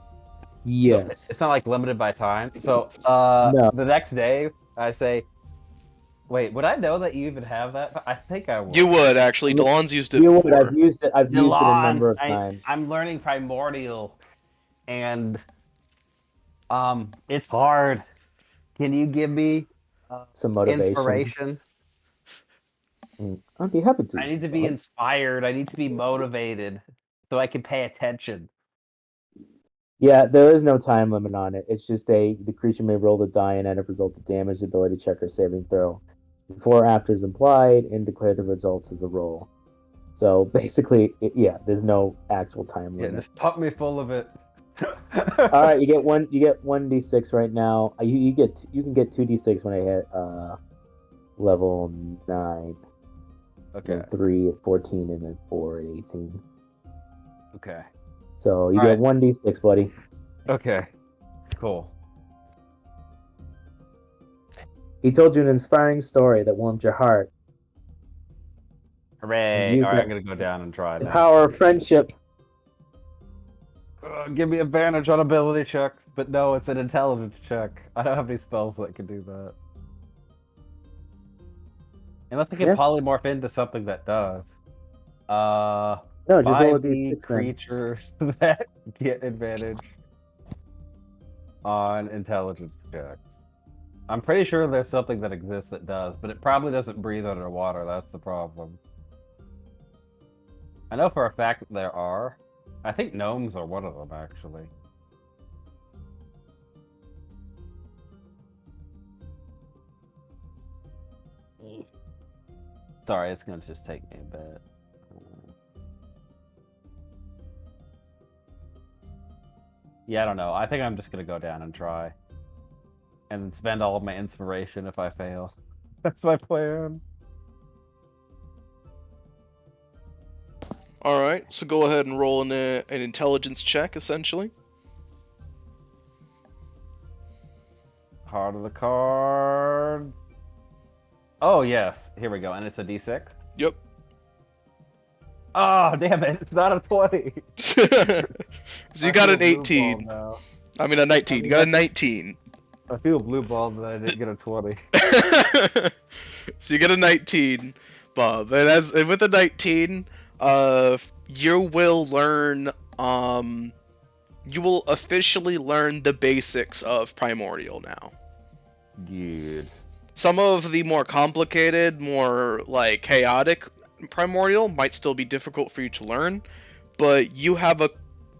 Yes. So it's not like limited by time. So No. the next day I say, wait, would I know that you even have that? I think I would. You would actually. Delon's used it You would. before. I've used it a number of Delon, times. I'm learning Primordial, and It's hard. Can you give me Some motivation. inspiration? I'd be happy to. I need to be inspired. I need to be motivated so I can pay attention. Yeah, there is no time limit on it. It's just the creature may roll the die and add a result to damage, ability check, or saving throw. Before or after is implied, and declare the results as a roll. So basically, there's no actual time limit. Yeah, just pump me full of it. All right, you get one d6 right now. You can get 2d6 when I hit level 9. Okay. 3 at 14 and then 4 at 18. Okay. So you get 1d6, buddy. Okay. Cool. He told you an inspiring story that warmed your heart. Hooray! All right, I'm gonna go down and try the now. Power of friendship. Give me advantage on ability checks, but no, it's an intelligence check. I don't have any spells that can do that. Unless I can polymorph into something that does. No, just roll a 5e d6 creatures that get advantage on intelligence checks. I'm pretty sure there's something that exists that does, but it probably doesn't breathe underwater. That's the problem. I know for a fact that there are. I think gnomes are one of them, actually. Sorry, it's gonna just take me a bit. Yeah, I don't know. I think I'm just gonna go down and try. And spend all of my inspiration if I fail. That's my plan. Alright, so go ahead and roll an intelligence check, essentially. Heart of the card. Oh, yes. Here we go. And it's a d6? Yep. Oh, damn it. It's not a 20. So you got an 18. I mean a 19. You got a 19. I feel blue balled that I didn't get a 20. So you get a 19, Bob. And with a 19, you will learn, you will officially learn the basics of Primordial now. Good. Some of the more complicated, more, like, chaotic Primordial might still be difficult for you to learn, but you have a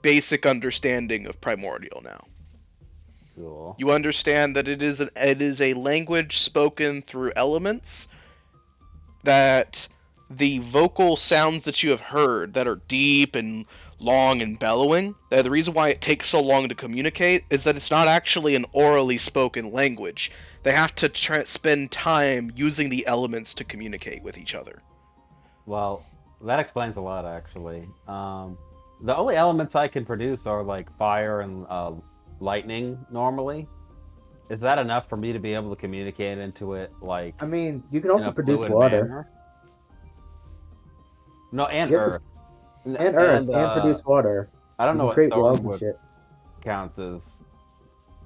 basic understanding of Primordial now. Cool. You understand that it is a language spoken through elements, that the vocal sounds that you have heard that are deep and long and bellowing, that the reason why it takes so long to communicate is that it's not actually an orally spoken language. They have to spend time using the elements to communicate with each other. Well, that explains a lot, actually. The only elements I can produce are, like, fire and lightning, normally. Is that enough for me to be able to communicate into it, like... I mean, you can also produce water. Manner? No, and earth. And earth, and produce water. I don't know what create wells and wood shit. counts as,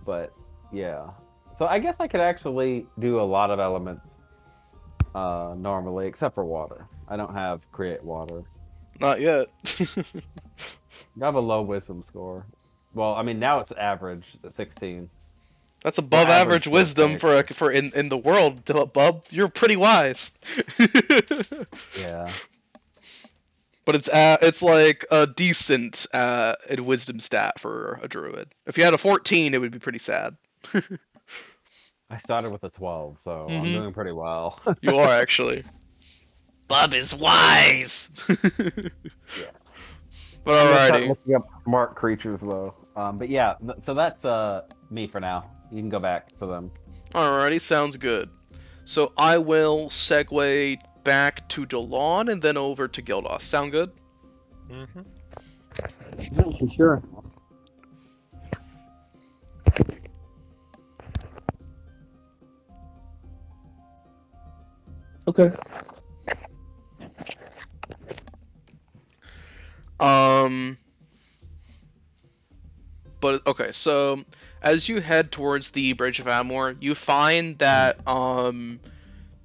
but yeah. So I guess I could actually do a lot of elements normally, except for water. I don't have create water. Not yet. I have a low wisdom score. Well, I mean now it's average, 16. That's above average wisdom for in the world, Bub. You're pretty wise. Yeah. But it's like a decent wisdom stat for a druid. If you had a 14, it would be pretty sad. I started with a 12, so I'm doing pretty well. You are actually. Bub is wise. Yeah. But alrighty. Looking up smart creatures though. But yeah, so that's me for now. You can go back to them. Alrighty, sounds good. So I will segue back to Delon and then over to Gildos. Sound good? Mm-hmm. Yeah, sure. Okay. But okay, so as you head towards the Bridge of Amor, you find that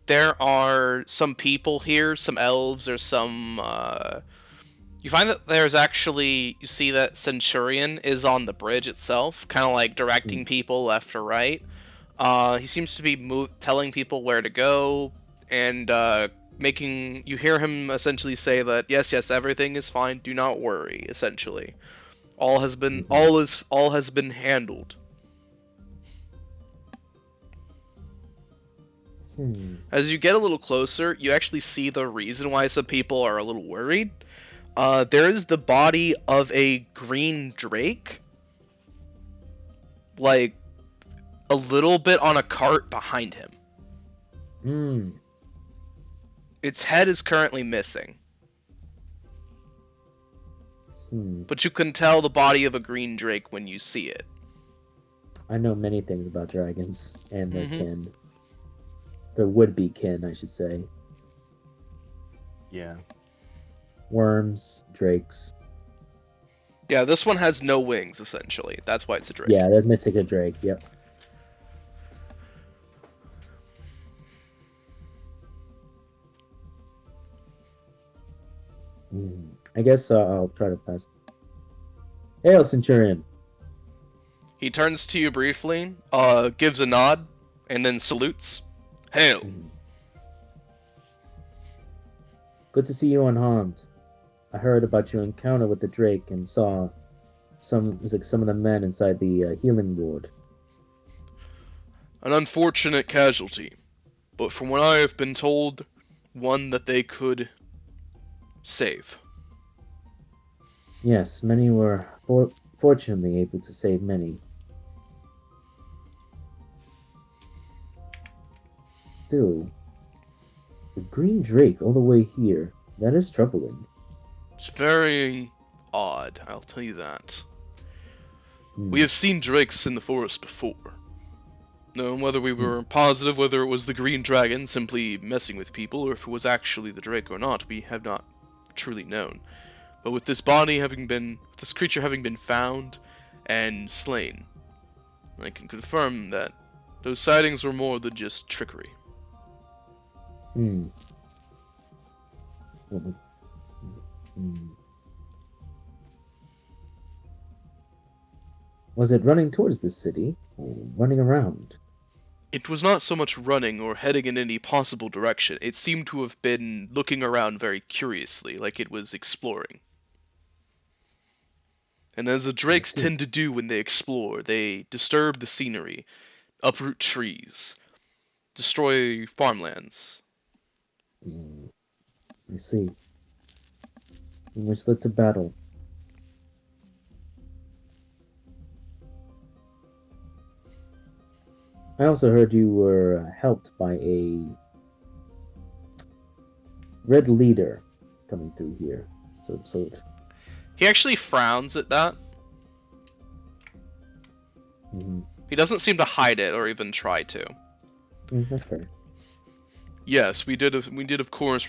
there are some people here, some elves or some You find that there's actually, you see that Centurion is on the bridge itself, kind of like directing people left or right. He seems to be telling people where to go, and you hear him essentially say that yes, everything is fine, do not worry. Essentially, all has been handled. As you get a little closer, you actually see the reason why some people are a little worried. There is the body of a green drake, like a little bit on a cart behind him. Its head is currently missing. But you can tell the body of a green drake when you see it. I know many things about dragons and their kin. Their would-be kin, I should say. Yeah. Worms, drakes. Yeah, this one has no wings, essentially. That's why it's a drake. Yeah, they're missing a drake, yep. I guess I'll try to pass. Hail, Centurion! He turns to you briefly, gives a nod, and then salutes. Hail! Good to see you unharmed. I heard about your encounter with the drake and saw some of the men inside the healing ward. An unfortunate casualty, but from what I have been told, one that they could save. Yes, many were fortunately able to save many. Still, the green drake all the way here, that is troubling. It's very odd, I'll tell you that. We have seen drakes in the forest before. No, whether we were positive whether it was the green dragon simply messing with people, or if it was actually the drake or not, we have not truly known. But with this creature having been found and slain, I can confirm that those sightings were more than just trickery. Was it running towards the city, or running around? It was not so much running or heading in any possible direction. It seemed to have been looking around very curiously, like it was exploring. And as the drakes tend to do when they explore, they disturb the scenery, uproot trees, destroy farmlands. I see. And which led to battle. I also heard you were helped by a red leader coming through here. So He actually frowns at that. He doesn't seem to hide it or even try to. That's fair. Yes, we did of course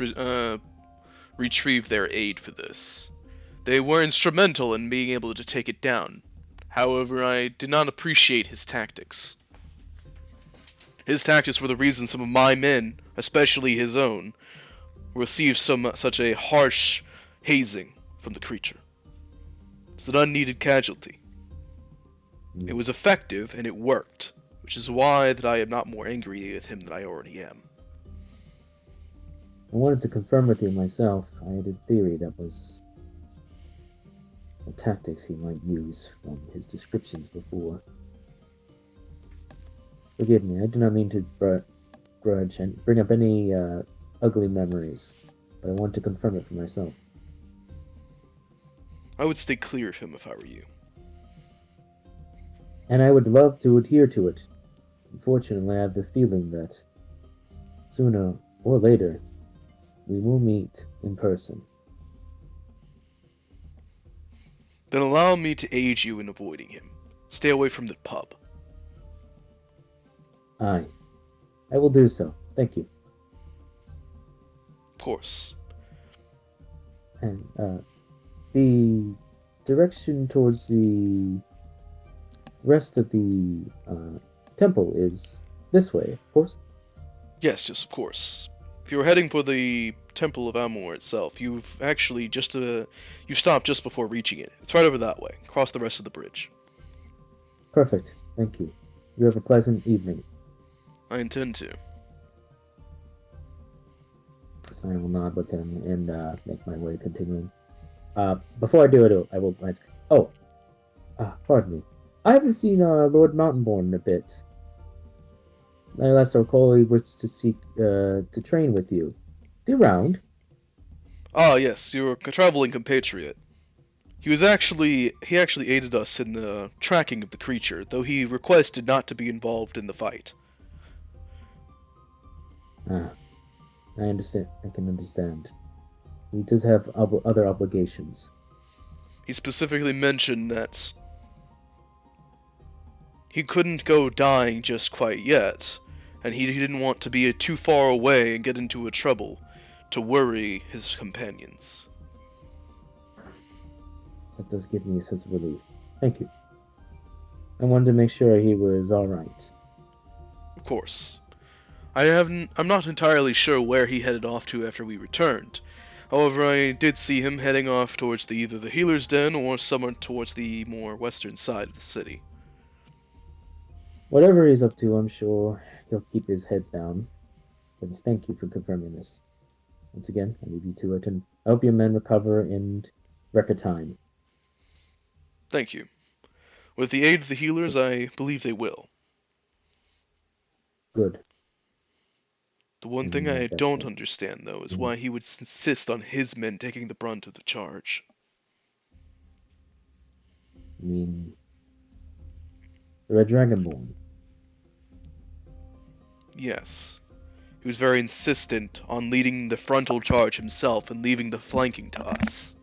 retrieve their aid for this. They were instrumental in being able to take it down. However, I did not appreciate his tactics. His tactics were the reason some of my men, especially his own, received such a harsh hazing from the creature. It's an unneeded casualty. It was effective and it worked, which is why that I am not more angry with him than I already am. I wanted to confirm with you myself. I had a theory that was the tactics he might use from his descriptions before. Forgive me, I do not mean to grudge and bring up any ugly memories, but I want to confirm it for myself. I would stay clear of him if I were you. And I would love to adhere to it. Unfortunately, I have the feeling that sooner or later, we will meet in person. Then allow me to aid you in avoiding him. Stay away from the pub. Aye. I will do so. Thank you. Of course. And, the direction towards the rest of the temple is this way, of course? Yes, of course. If you're heading for the Temple of Amor itself. You've actually you stopped just before reaching it. It's right over that way, across the rest of the bridge. Perfect. Thank you. You have a pleasant evening. I intend to. I will nod with him and make my way continuing. Before I do it, I will ask. Oh, pardon me. I haven't seen Lord Mountainborn in a bit. Last recall, he was to seek to train with you. Is he around? Ah, yes, your traveling compatriot. He actually aided us in the tracking of the creature, though he requested not to be involved in the fight. I understand. I can understand. He does have other obligations. He specifically mentioned that he couldn't go dying just quite yet, and he didn't want to be too far away and get into a trouble to worry his companions. That does give me a sense of relief. Thank you. I wanted to make sure he was all right. Of course. I'm not entirely sure where he headed off to after we returned. However, I did see him heading off towards either the Healer's Den or somewhere towards the more western side of the city. Whatever he's up to, I'm sure he'll keep his head down. But thank you for confirming this. Once again, I leave you to it, and I hope your men recover in record time. Thank you. With the aid of the healers, I believe they will. Good. The one thing I don't understand, though, is why he would insist on his men taking the brunt of the charge. I mean, the Red Dragonborn. Yes. He was very insistent on leading the frontal charge himself and leaving the flanking to us.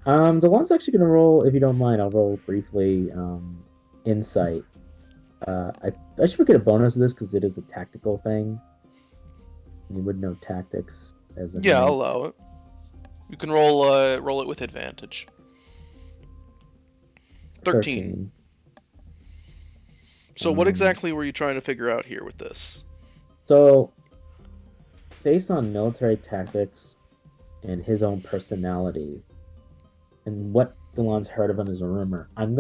The one's actually gonna roll, if you don't mind, I'll roll briefly, insight. I should get a bonus of this because it is a tactical thing. And you would know tactics as a Yeah, knight. I'll allow it. You can roll it with advantage. 13. So what exactly were you trying to figure out here with this? So, based on military tactics and his own personality, and what Delon's heard of him as a rumor, I'm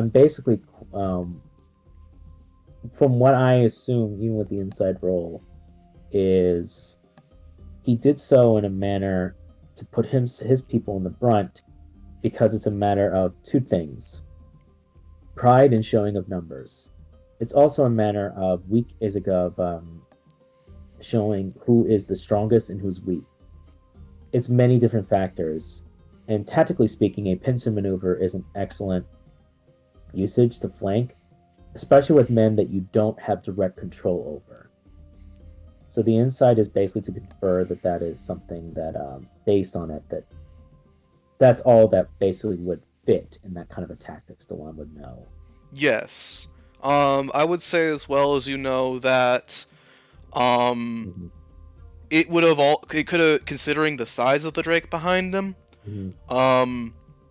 basically, from what I assume, even with the inside roll, is he did so in a manner to put his people in the brunt because it's a matter of two things: pride and showing of numbers. It's also a matter of showing who is the strongest and who's weak. It's many different factors, and tactically speaking, a pincer maneuver is an excellent usage to flank, especially with men that you don't have direct control over. So the insight is basically to confer that is something that, based on it, that's all that basically would fit in that kind of a tactics Delon would know. Yes. I would say as well as you know that, it could have, considering the size of the Drake behind them,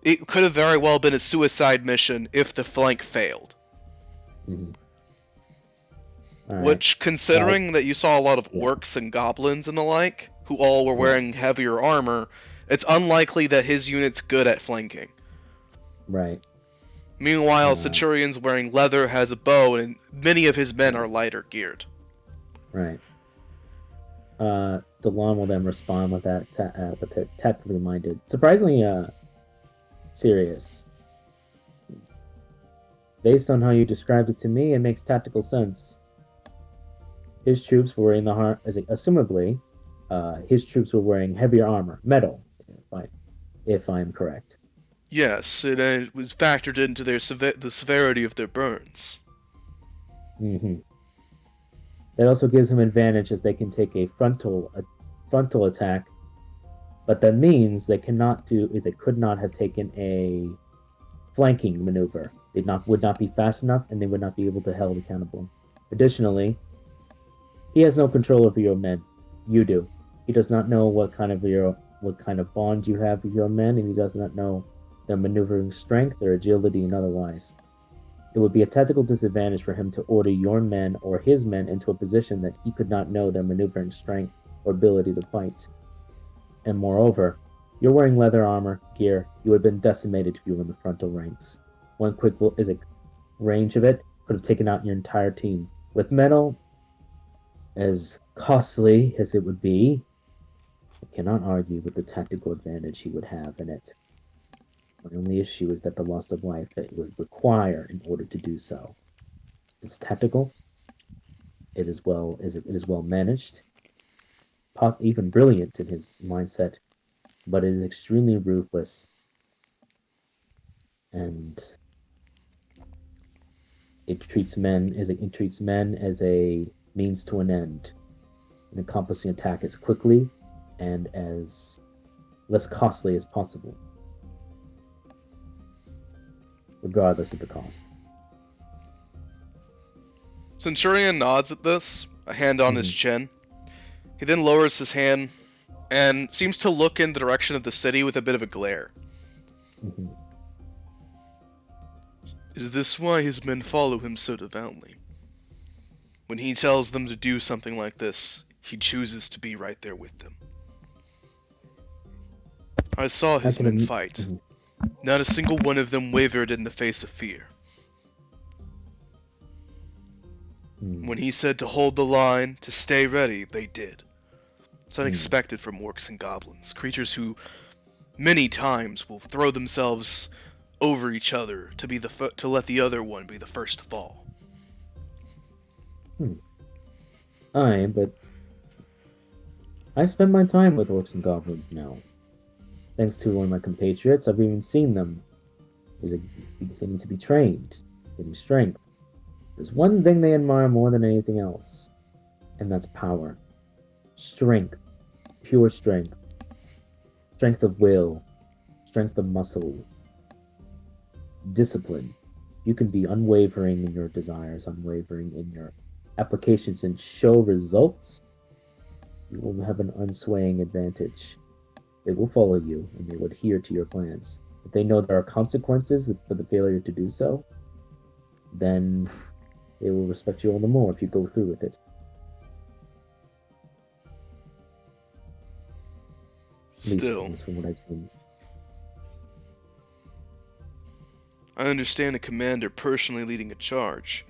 it could have very well been a suicide mission if the flank failed. Which, considering that you saw a lot of orcs and goblins and the like, who all were wearing heavier armor, it's unlikely that his unit's good at flanking. Right. Meanwhile, Centurion's wearing leather, has a bow, and many of his men are lighter geared. Right. Delon will then respond with that tactically minded. Surprisingly serious. Based on how you described it to me, it makes tactical sense. His troops were in the assumably, his troops were wearing heavier armor, metal, if I'm correct. Yes, it was factored into the severity of their burns. That also gives them advantage as they can take a frontal attack, but that means they could not have taken a flanking maneuver. They would not be fast enough, and they would not be able to be held accountable. Additionally, he has no control over your men. You do. He does not know what kind of bond you have with your men, and he does not know their maneuvering strength, their agility, and otherwise. It would be a tactical disadvantage for him to order your men or his men into a position that he could not know their maneuvering strength or ability to fight. And moreover, you're wearing leather armor, gear. You would have been decimated if you were in the frontal ranks. One quick range of it could have taken out your entire team. With metal, as costly as it would be, I cannot argue with the tactical advantage he would have in it. My only issue is that the loss of life that it would require in order to do so. It's tactical. It is well managed, even brilliant in his mindset, but it is extremely ruthless, and it treats men as a means to an end, and accomplishing attack as quickly and as less costly as possible, regardless of the cost. Centurion nods at this, a hand on his chin. He then lowers his hand and seems to look in the direction of the city with a bit of a glare. Mm-hmm. Is this why his men follow him so devoutly? When he tells them to do something like this, he chooses to be right there with them. I saw his men fight. Mm-hmm. Not a single one of them wavered in the face of fear. When he said to hold the line, to stay ready, they did. It's unexpected from orcs and goblins, creatures who many times will throw themselves over each other to let the other one be the first to fall. Aye, but I've spent my time with orcs and goblins now. Thanks to one of my compatriots, I've even seen them beginning to be trained, getting strength. There's one thing they admire more than anything else, and that's power. Strength. Pure strength. Strength of will. Strength of muscle. Discipline. You can be unwavering in your desires, unwavering in your applications, and show results. You will have an unswaying advantage. They will follow you, and they will adhere to your plans. If they know there are consequences for the failure to do so, then they will respect you all the more if you go through with it. Still, at least from what I've seen. I understand a commander personally leading a charge,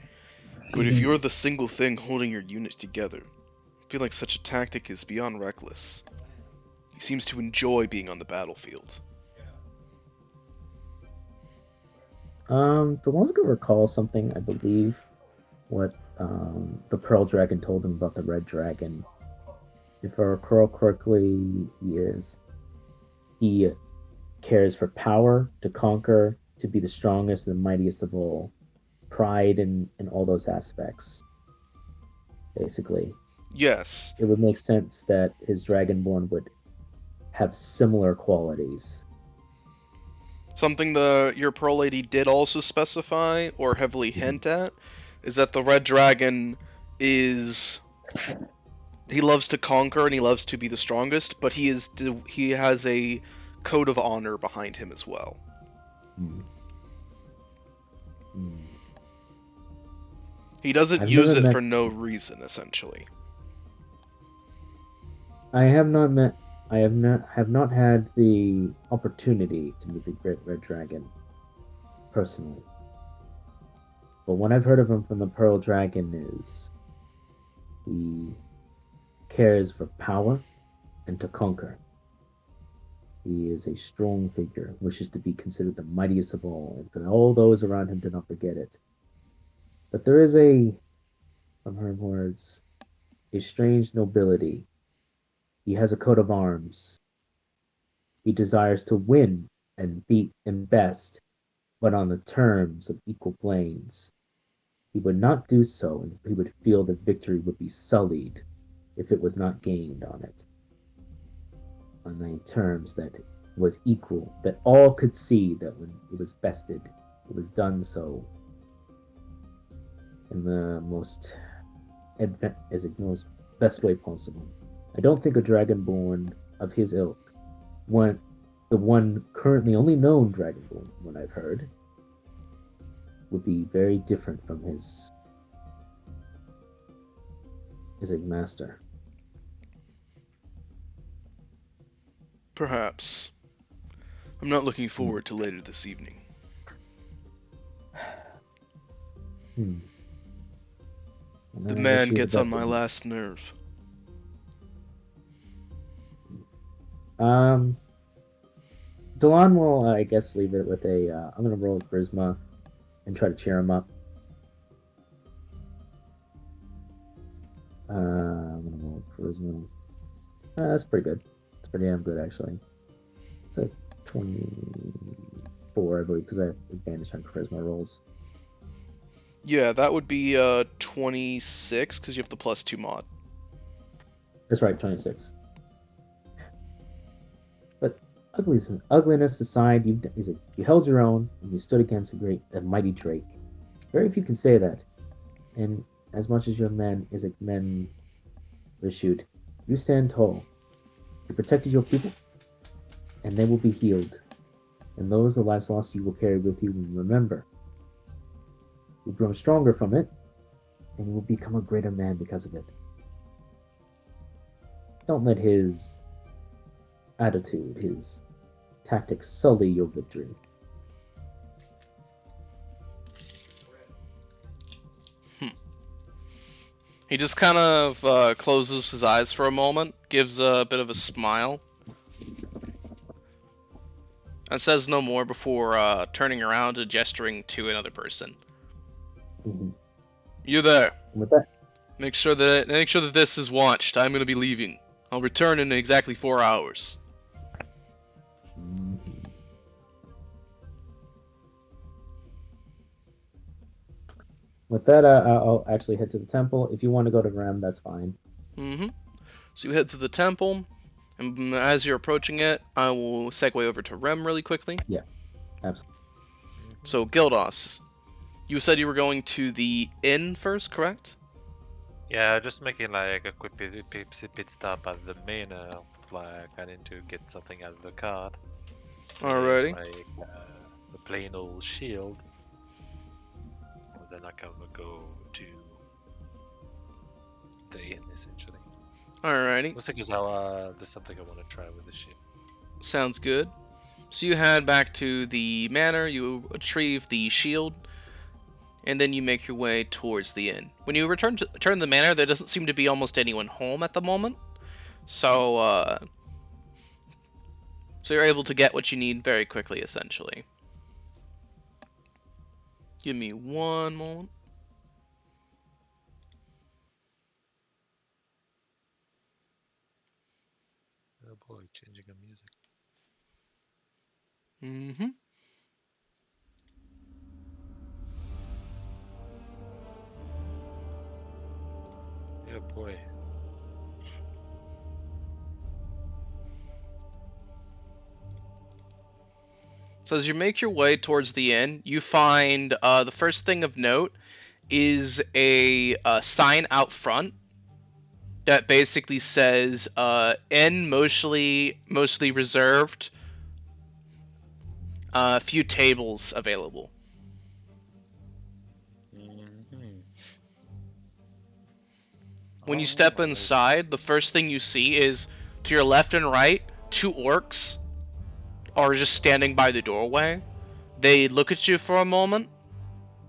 but if you're the single thing holding your unit together, I feel like such a tactic is beyond reckless. He seems to enjoy being on the battlefield. Delonska recalls something, I believe, what the Pearl Dragon told him about the Red Dragon. If I recall correctly, he cares for power, to conquer, to be the strongest and the mightiest of all. Pride in all those aspects, basically. Yes. It would make sense that his Dragonborn would have similar qualities. Something your Pearl Lady did also specify, or heavily hint at, is that the Red Dragon is... He loves to conquer and he loves to be the strongest, but he has a code of honor behind him as well. He doesn't use it for no reason, essentially. I have not had the opportunity to meet the Great Red Dragon personally. But what I've heard of him from the Pearl Dragon is he cares for power and to conquer. He is a strong figure, wishes to be considered the mightiest of all, and for all those around him do not forget it. But there is from her words, a strange nobility. He has a coat of arms. He desires to win and beat and best, but on the terms of equal planes. He would not do so, and he would feel that victory would be sullied if it was not gained on it. On the terms that was equal, that all could see that when it was bested, it was done so in the most best way possible. I don't think a Dragonborn of his ilk, the one currently only known Dragonborn, what I've heard, would be very different from his master. Perhaps. I'm not looking forward to later this evening. The man gets on my last nerve. Delon will, I guess, leave it with a. I'm gonna roll a charisma and try to cheer him up. I'm gonna roll charisma. That's pretty good. It's pretty damn good, actually. It's a 24, I believe, because I have advantage on charisma rolls. Yeah, that would be 26 because you have the +2 mod. That's right, 26. But ugliness aside, you held your own and you stood against a mighty Drake. Very few can say that. And as much as your men issued, you stand tall. You protected your people, and they will be healed. And those the lives lost you will carry with you. And remember, you've grown stronger from it, and you will become a greater man because of it. Don't let his attitude, his tactics sully your victory. He just kind of closes his eyes for a moment, gives a bit of a smile, and says no more before turning around and gesturing to another person. Mm-hmm. You there? With that, make sure that this is watched. I'm gonna be leaving. I'll return in exactly 4 hours. mm-hmm. With that, I'll actually head to the temple. If you want to go to Rem, that's fine. Mm-hmm. So you head to the temple, and as you're approaching it, I will segue over to Rem really quickly. Yeah, absolutely. So Gildos, you said you were going to the inn first, correct? Yeah, just making like a quick pit stop at the main flag. I need to get something out of the cart. Alrighty. Like a plain old shield. Then I can go to the inn essentially. Alrighty. Looks like there's something I want to try with the ship. Sounds good. So you head back to the manor, you retrieve the shield, and then you make your way towards the inn. When you return to the manor, there doesn't seem to be almost anyone home at the moment. So you're able to get what you need very quickly, essentially. Give me one moment. Oh boy, changing the music. Mm-hmm. Yeah, boy. So as you make your way towards the inn, you find the first thing of note is a sign out front that basically says inn mostly reserved, a few tables available. Mm-hmm. When you step inside, the first thing you see is to your left and right, 2 orcs are just standing by the doorway. They look at you for a moment.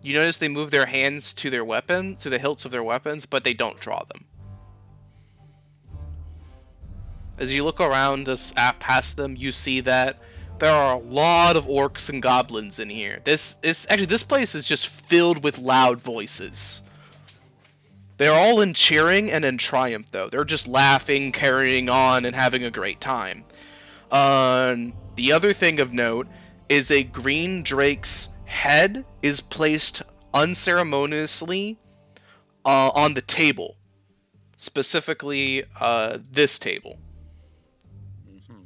You notice they move their hands to their weapons, to the hilts of their weapons, but they don't draw them. As you look around past them, you see that there are a lot of orcs and goblins in here. This place is just filled with loud voices. They're all in cheering and in triumph, though. They're just laughing, carrying on, and having a great time. The other thing of note is a green drake's head is placed unceremoniously on the table. Specifically, this table. Mm-hmm.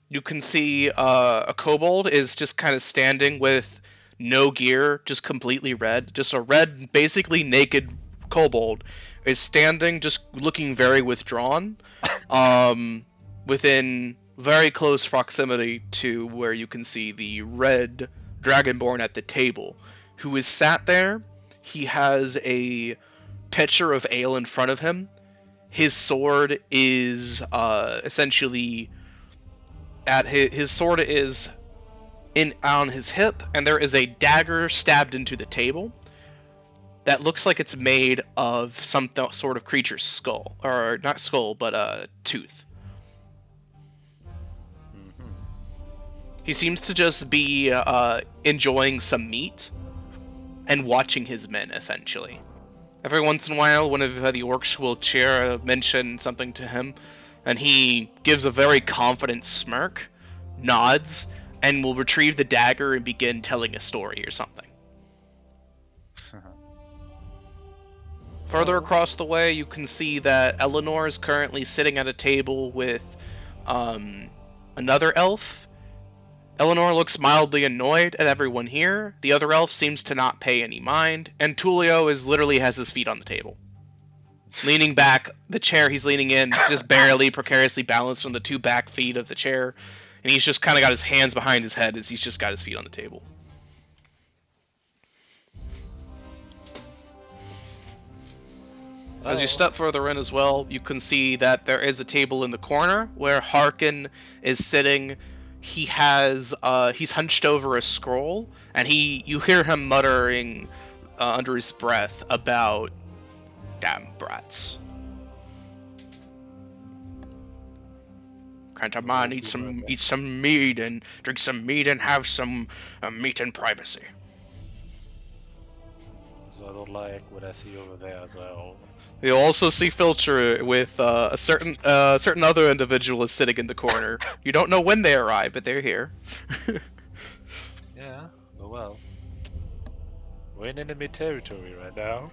You can see a kobold is just kind of standing with no gear, just completely red. Just a red, basically naked kobold is standing, just looking very withdrawn, within very close proximity to where you can see the red dragonborn at the table, who is sat there. He has a pitcher of ale in front of him. His sword is essentially at his sword is on his hip, and there is a dagger stabbed into the table that looks like it's made of some sort of creature's skull, or not skull, but tooth. He seems to just be enjoying some meat and watching his men, essentially. Every once in a while, one of the orcs will mention something to him, and he gives a very confident smirk, nods, and will retrieve the dagger and begin telling a story or something. Further across the way, you can see that Eleanor is currently sitting at a table with another elf. Eleanor looks mildly annoyed at everyone here. The other elf seems to not pay any mind, and Tulio literally has his feet on the table. Leaning back, the chair he's leaning in, just barely precariously balanced on the two back feet of the chair, and he's just kind of got his hands behind his head as he's just got his feet on the table. As you step further in as well, you can see that there is a table in the corner where Harkin is sitting. He has he's hunched over a scroll, and you hear him muttering under his breath about damn brats. Can't a man eat some mead and drink some mead and have some meat in privacy? So I don't like what I see over there as well. You'll also see Filcher with a certain other individual is sitting in the corner. You don't know when they arrive, but they're here. Yeah, well. We're in enemy territory right now.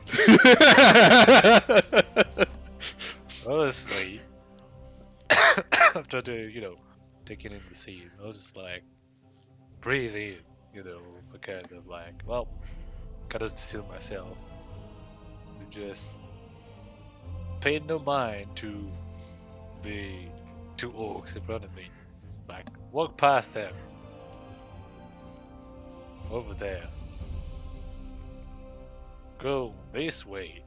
Honestly, after taking in the scene, I was just like, breathe in, for kind of like, well, gotta still myself. And just paid no mind to the two orcs in front of me. Like, walk past them. Over there. Go this way.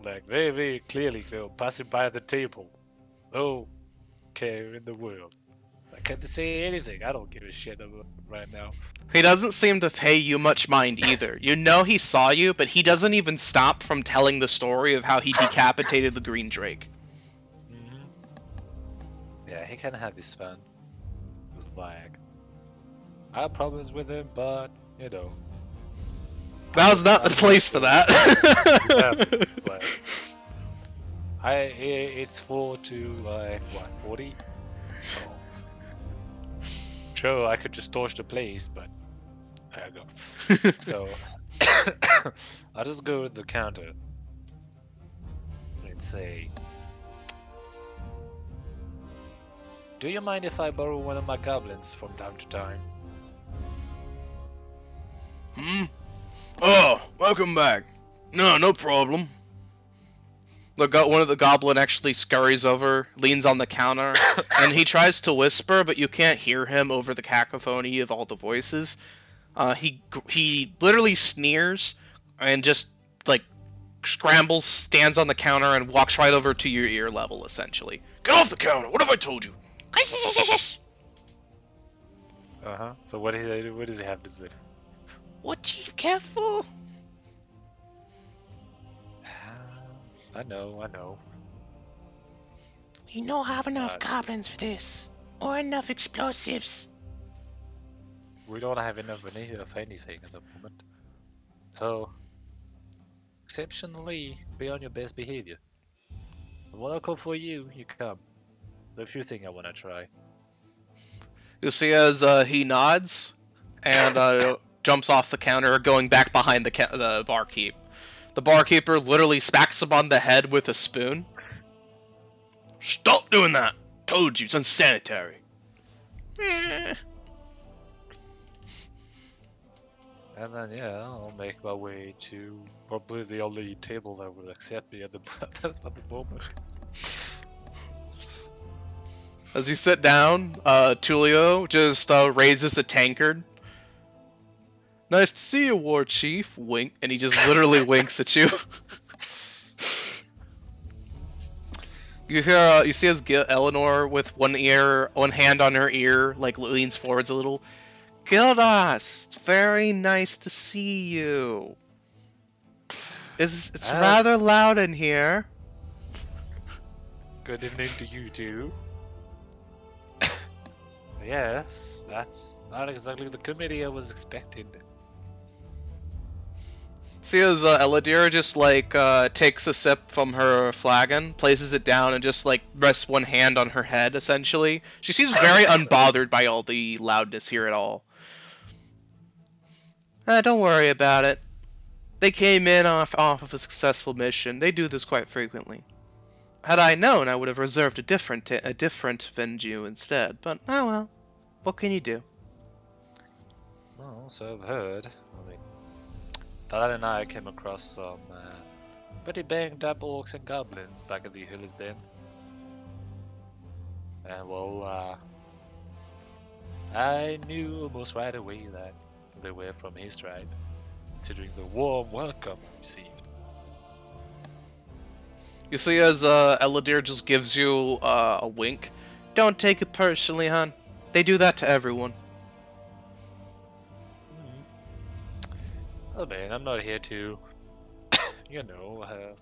Like, very, very clearly go passing by the table. No care in the world. I can't say anything. I don't give a shit about right now. He doesn't seem to pay you much mind either. You know he saw you, but he doesn't even stop from telling the story of how he decapitated the Green Drake. Mm-hmm. Yeah, he can have his fun. It's like, I have problems with him, but, Now's not the place for that. Yeah, it's like, it's 4 to, like, what, 40? Oh. Sure, I could just torch the place, but there I go. So, I'll just go with the counter and say, do you mind if I borrow one of my goblins from time to time? Oh, welcome back. No problem. One of the goblin actually scurries over, leans on the counter, and he tries to whisper, but you can't hear him over the cacophony of all the voices. He literally sneers and just like scrambles, stands on the counter, and walks right over to your ear level. Essentially, get off the counter! What have I told you? So what does he have to say? What, Chief? Careful! I know. We don't have enough goblins for this, or enough explosives. We don't have enough of anything at the moment. So, exceptionally, be on your best behavior. And when I call for you, you come. There's a few things I want to try. You see as he nods and jumps off the counter, going back behind the barkeep. The barkeeper literally smacks him on the head with a spoon. Stop doing that! Told you, it's unsanitary. And then, I'll make my way to probably the only table that will accept me at the moment. As you sit down, Tulio just raises a tankard Nice to see you, War Chief. Wink, and he just literally winks at you. You hear, you see as Eleanor with one hand on her ear, like leans forwards a little. Gildas, it's very nice to see you. It's rather loud in here. Good evening to you too. Yes, that's not exactly the committee I was expecting. See as Eladir just takes a sip from her flagon, places it down, and just rests one hand on her head. Essentially, she seems very unbothered by all the loudness here at all. Don't worry about it. They came in off of a successful mission. They do this quite frequently. Had I known, I would have reserved a different venue instead. But oh well, what can you do? Well, so I've heard. I mean, Dad and I came across some pretty banged up orcs and goblins back at the Hillis Den. And well, I knew almost right away that they were from his tribe, considering the warm welcome I received. You see as Eladir just gives you a wink. Don't take it personally, hon. They do that to everyone. I mean, I'm not here to, you know,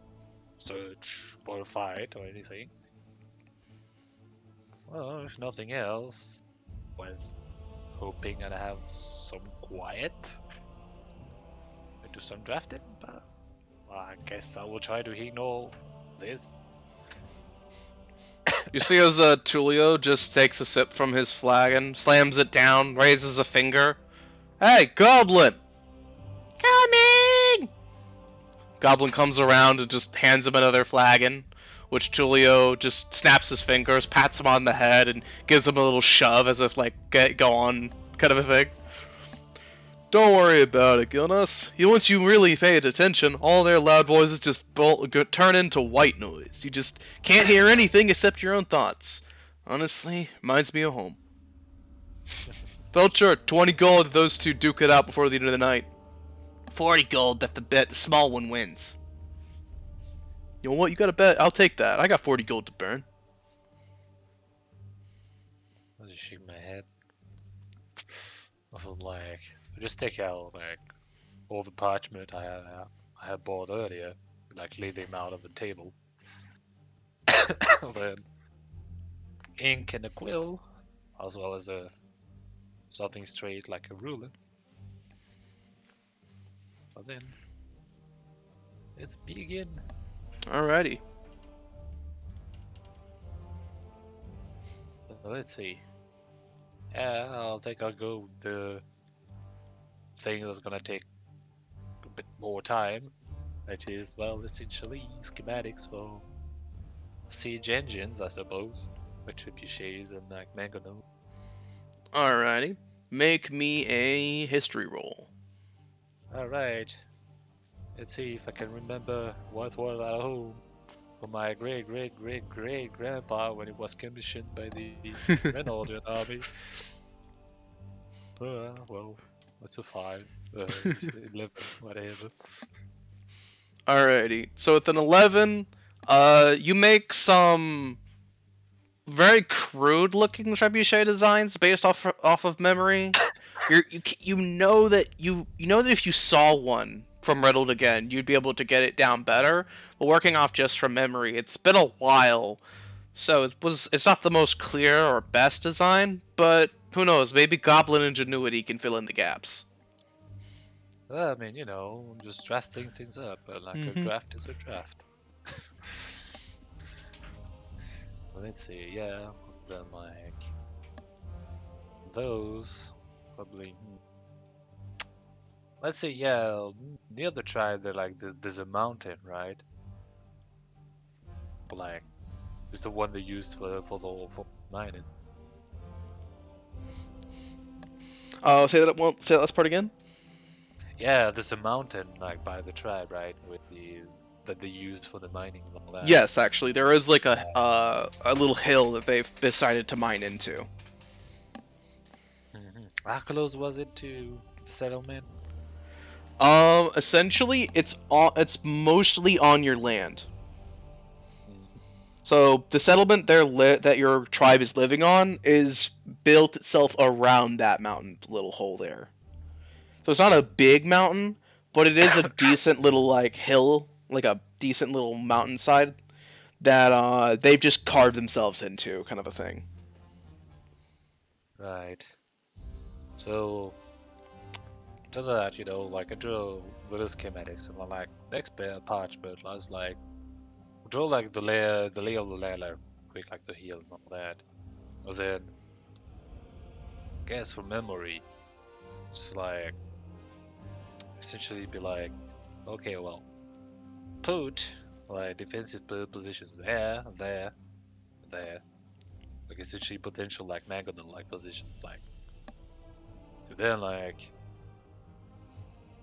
search for a fight or anything. Well, if nothing else, was hoping I'd have some quiet and do some drafting, but I guess I will try to ignore this. You see as Tulio just takes a sip from his flagon, slams it down, raises a finger. Hey, Goblin! Coming! Goblin comes around and just hands him another flagon, which Tulio just snaps his fingers, pats him on the head, and gives him a little shove as if go on kind of a thing. Don't worry about it, Gilnas. Once you really paid attention, all their loud voices just turn into white noise. You just can't hear anything except your own thoughts. Honestly, reminds me of home. Felcher, 20 gold if those two duke it out before the end of the night. 40 gold that the small one wins. You know what? You got to bet. I'll take that. I got 40 gold to burn. I just shake my head. I just take out all the parchment I had bought earlier, lay them out on the table. Then ink and a quill, as well as something straight like a ruler. But then let's begin. Alrighty. Let's see. Yeah, I think I'll go with the thing that's gonna take a bit more time. That is, well, essentially schematics for siege engines, I suppose. With trebuchets and mangonel. Alrighty. Make me a history roll. Alright. Let's see if I can remember what was at home for my great grandpa when he was commissioned by the Reynoldian army. Well, that's a 5. 11, whatever. Alrighty. So with an 11, you make some very crude looking trebuchet designs based off of memory. You know that if you saw one from Riddled again, you'd be able to get it down better. But working off just from memory, it's been a while, so it's not the most clear or best design. But who knows? Maybe Goblin ingenuity can fill in the gaps. Well, I mean, just drafting things up. But a draft is a draft. Let's see. Yeah, then those probably. Let's see. Yeah, near the tribe, there's a mountain, right? It's the one they used for mining. Say that last part again. Yeah, there's a mountain by the tribe, right? That they used for the mining and all that. Yes, actually, there is a little hill that they've decided to mine into. How close was it to the settlement? Essentially, it's mostly on your land. Mm. So the settlement that your tribe is living on is built itself around that mountain little hole there. So it's not a big mountain, but it is a decent little like hill, like a decent little mountainside that they've just carved themselves into, kind of a thing. Right. So, to that, like I drew little schematics, and then like next parchment, I was like, draw like the lay of the land, like quick, like the hill and all that. And then, guess from memory, it's like essentially be like, okay, well, put like defensive positions there, like essentially potential like mangonel like positions, like then like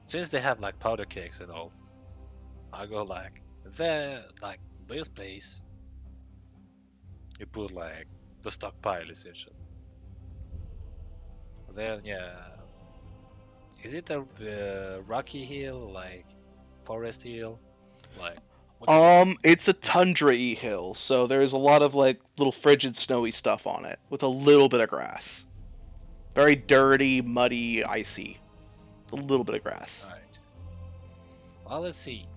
since they have like powder cakes and all, I go like there, like this place, you put like the stockpile essentially. Then yeah, is it a rocky hill like forest hill, like what kind of It's a is? tundra-y hill, so there's a lot of like little frigid, snowy stuff on it with a little bit of grass. Very dirty, muddy, icy. A little bit of grass. Right. Well, let's see.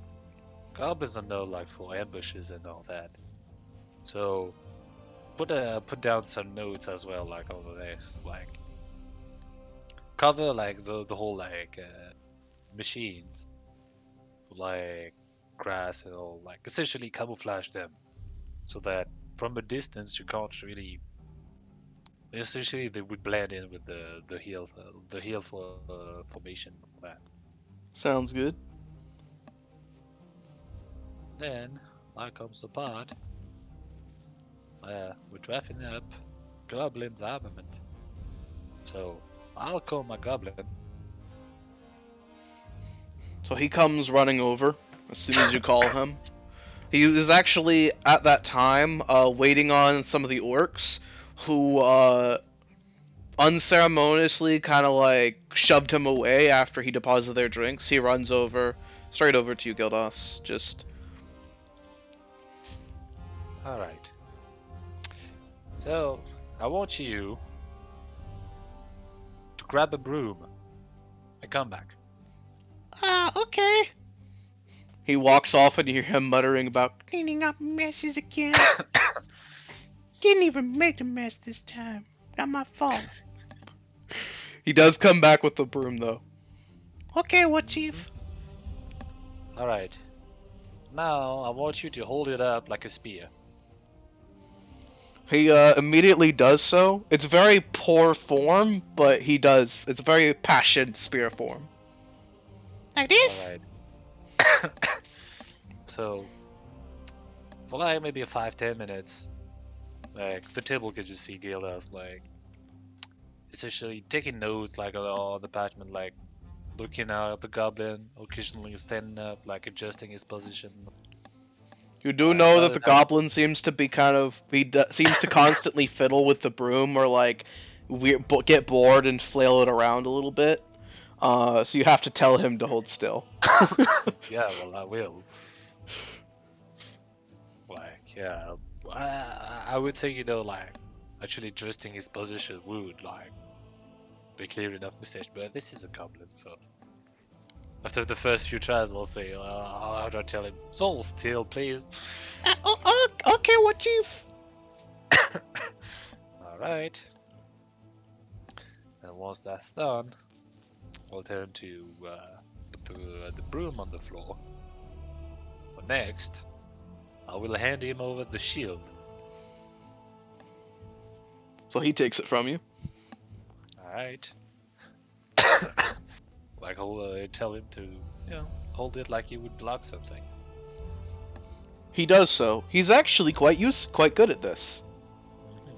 Goblins are known like for ambushes and all that. So put down some notes as well, like over there, like cover like the whole like machines, like grass and all, like essentially camouflage them so that from a distance you can't really. Essentially, they would blend in with the hill formation and all that. Sounds good. Then, here comes the part where we're drafting up Goblin's armament. So I'll call my goblin. So he comes running over as soon as you call him. He was actually at that time waiting on some of the orcs who unceremoniously kind of like shoved him away after he deposited their drinks. He runs over, straight over to you, Gildas. Just All right. So I want you to grab a broom and come back. Okay. he walks off, and you hear him muttering about. Cleaning up messes again. Didn't even make the mess this time. Not my fault. He does come back with the broom though. Okay, what, Chief? All right. Now I want you to hold it up like a spear. He immediately does so. It's very poor form, but he does. It's a very passionate spear form. Like All this? right. So for like maybe 5-10 minutes, like the table could just see Gildas like essentially taking notes like on the parchment, like looking out at the goblin, occasionally standing up, like adjusting his position. You do know By that the the time, goblin seems to be kind of seems to constantly fiddle with the broom or like get bored and flail it around a little bit. So you have to tell him to hold still. yeah, well, I will. Like, yeah, I would think like actually adjusting his position would like be clear enough message, but this is a goblin, so after the first few tries, I'll say, how do I tell him? Soul still, please. Okay, what, Chief? All right. And once that's done, I'll turn to put the broom on the floor. But next, I will hand him over the shield. So he takes it from you. All right. Like I'll tell him to, hold it like he would block something. He does so. He's actually quite good at this. Mhm.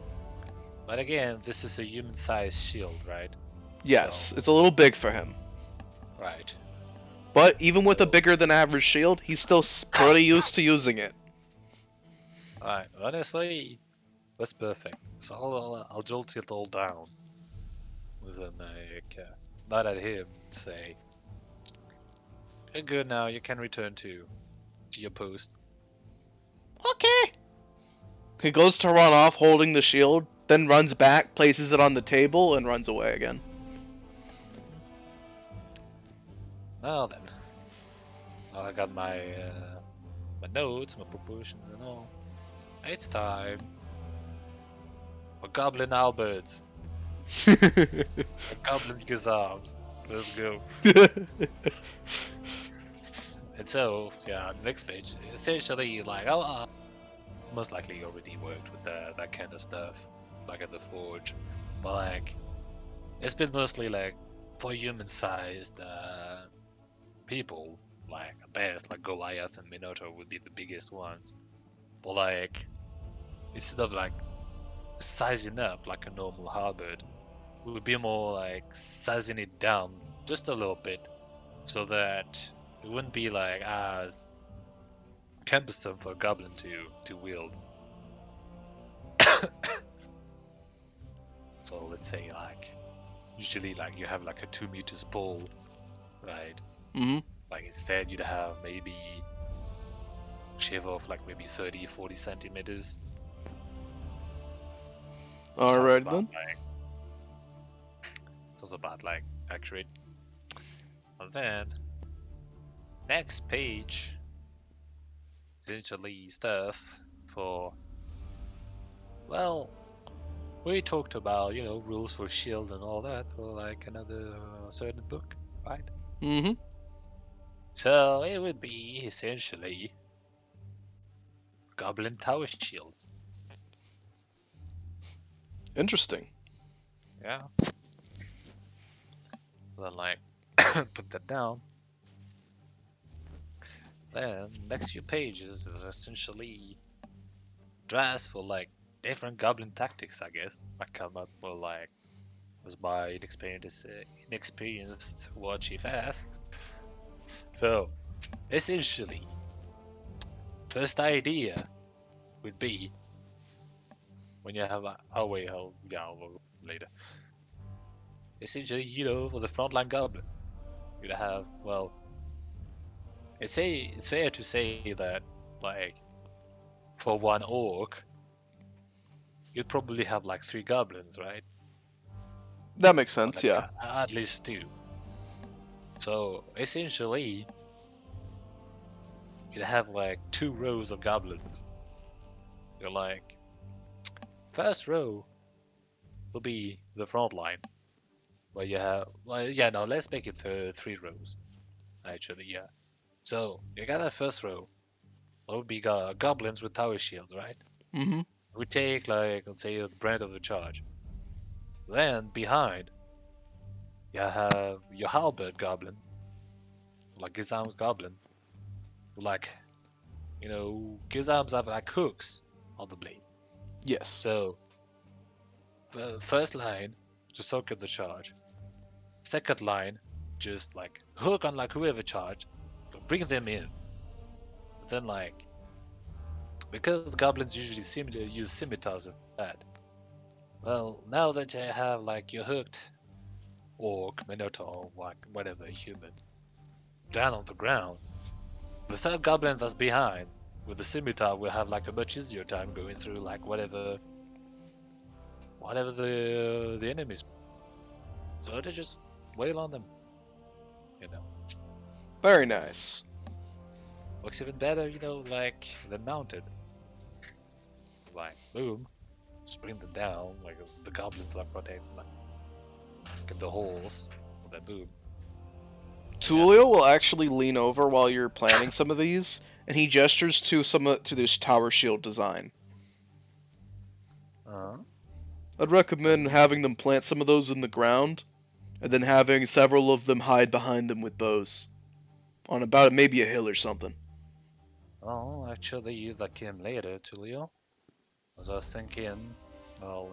But again, this is a human-sized shield, right? Yes, So, it's a little big for him. right. But even with a So, bigger than average shield, he's still pretty used to using it. alright. Honestly, that's perfect. So I'll jolt it all down with a like, not at him, say. You're good now. You can return to your post. Okay. He goes to run off holding the shield, then runs back, places it on the table, and runs away again. Now then, I got my my notes, my proportions, and all. It's time for Goblin Alberts, Goblin Gazabs. Let's go. And so, yeah, next page. Essentially, like, most likely already worked with that kind of stuff, like at the forge. But like, it's been mostly like for human-sized people. Like at best, like Goliath and Minotaur would be the biggest ones. But like, instead of like sizing up like a normal halberd, we would be more like sizing it down just a little bit, so that it wouldn't be like as cumbersome for a goblin to wield. So let's say like usually like you have like a 2 meters pole, right? hmm Like instead you'd have maybe shave off like maybe 30-40 centimeters. Sounds Alright about then. like sounds about like accurate. And then next page essentially stuff for, well, we talked about, rules for shield and all that for like another certain book, right? hmm So it would be essentially Goblin Tower Shields. Interesting. Yeah. Then like put that down. Then next few pages is essentially drafts for like different goblin tactics, I guess. I come up with like was my inexperienced war chief ass. So essentially, first idea would be when you have a oh wait, I'll later. Essentially, for the frontline goblins, you'd have, well, it's fair to say that like for one orc, you'd probably have like 3 goblins, right? That makes Or sense, like yeah. at least 2. So essentially, you'd have like 2 rows of goblins. You're like, first row will be the front line, where you have, well, yeah, no, let's make it 3 rows, actually, yeah. So you got that first row, that would be goblins with tower shields, right? hmm We take like, let's say, the brand of the charge. Then behind, you have your halberd goblin, like Gizam's goblin, like, Gizams have like hooks on the blades. Yes. So first line, just soak up the charge. Second line, just like hook on like whoever charged, but bring them in. But then like, because goblins usually use scimitars and that. Well, now that you have like your hooked orc, minotaur, like whatever human, down on the ground, the third goblin that's behind with the scimitar will have like a much easier time going through like whatever the enemies. So they just wail on them, you know. Very nice. Looks even better, like than mounted. Like boom, just bring them down, like the goblins like protect like get the holes, and then boom. Yeah. Tulio will actually lean over while you're planning some of these, and he gestures to this tower shield design. Uh-huh. I'd recommend Doesn't he? having them plant some of those in the ground, and then having several of them hide behind them with bows. On about maybe a hill or something. Oh, actually, that came later, Tulio. As I was thinking, well,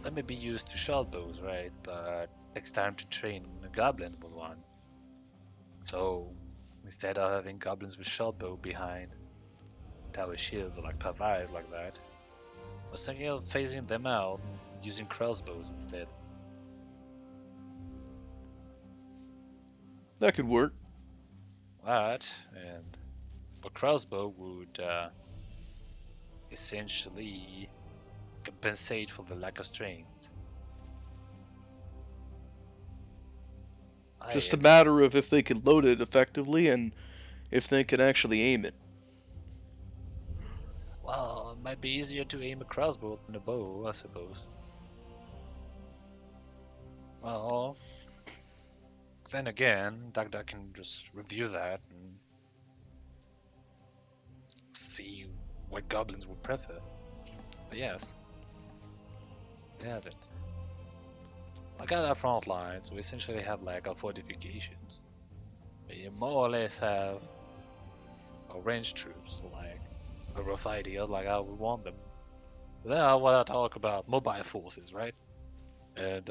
that may be used to shot bows, right? But it takes time to train a goblin with one. So instead of having goblins with shot bow behind tower shields or like pavais like that, I was thinking of phasing them out and using crossbows instead. That could work. That and a crossbow would essentially compensate for the lack of strength. Just a I matter of if they could load it effectively and if they could actually aim it. Well, it might be easier to aim a crossbow than a bow, I suppose. Well, then again, Dagda can just review that and see what goblins would prefer. But yes, they have it. Like at our front lines, we essentially have like our fortifications. We more or less have our ranged troops, so like a rough idea of like how we want them. But then I want to talk about mobile forces, right? And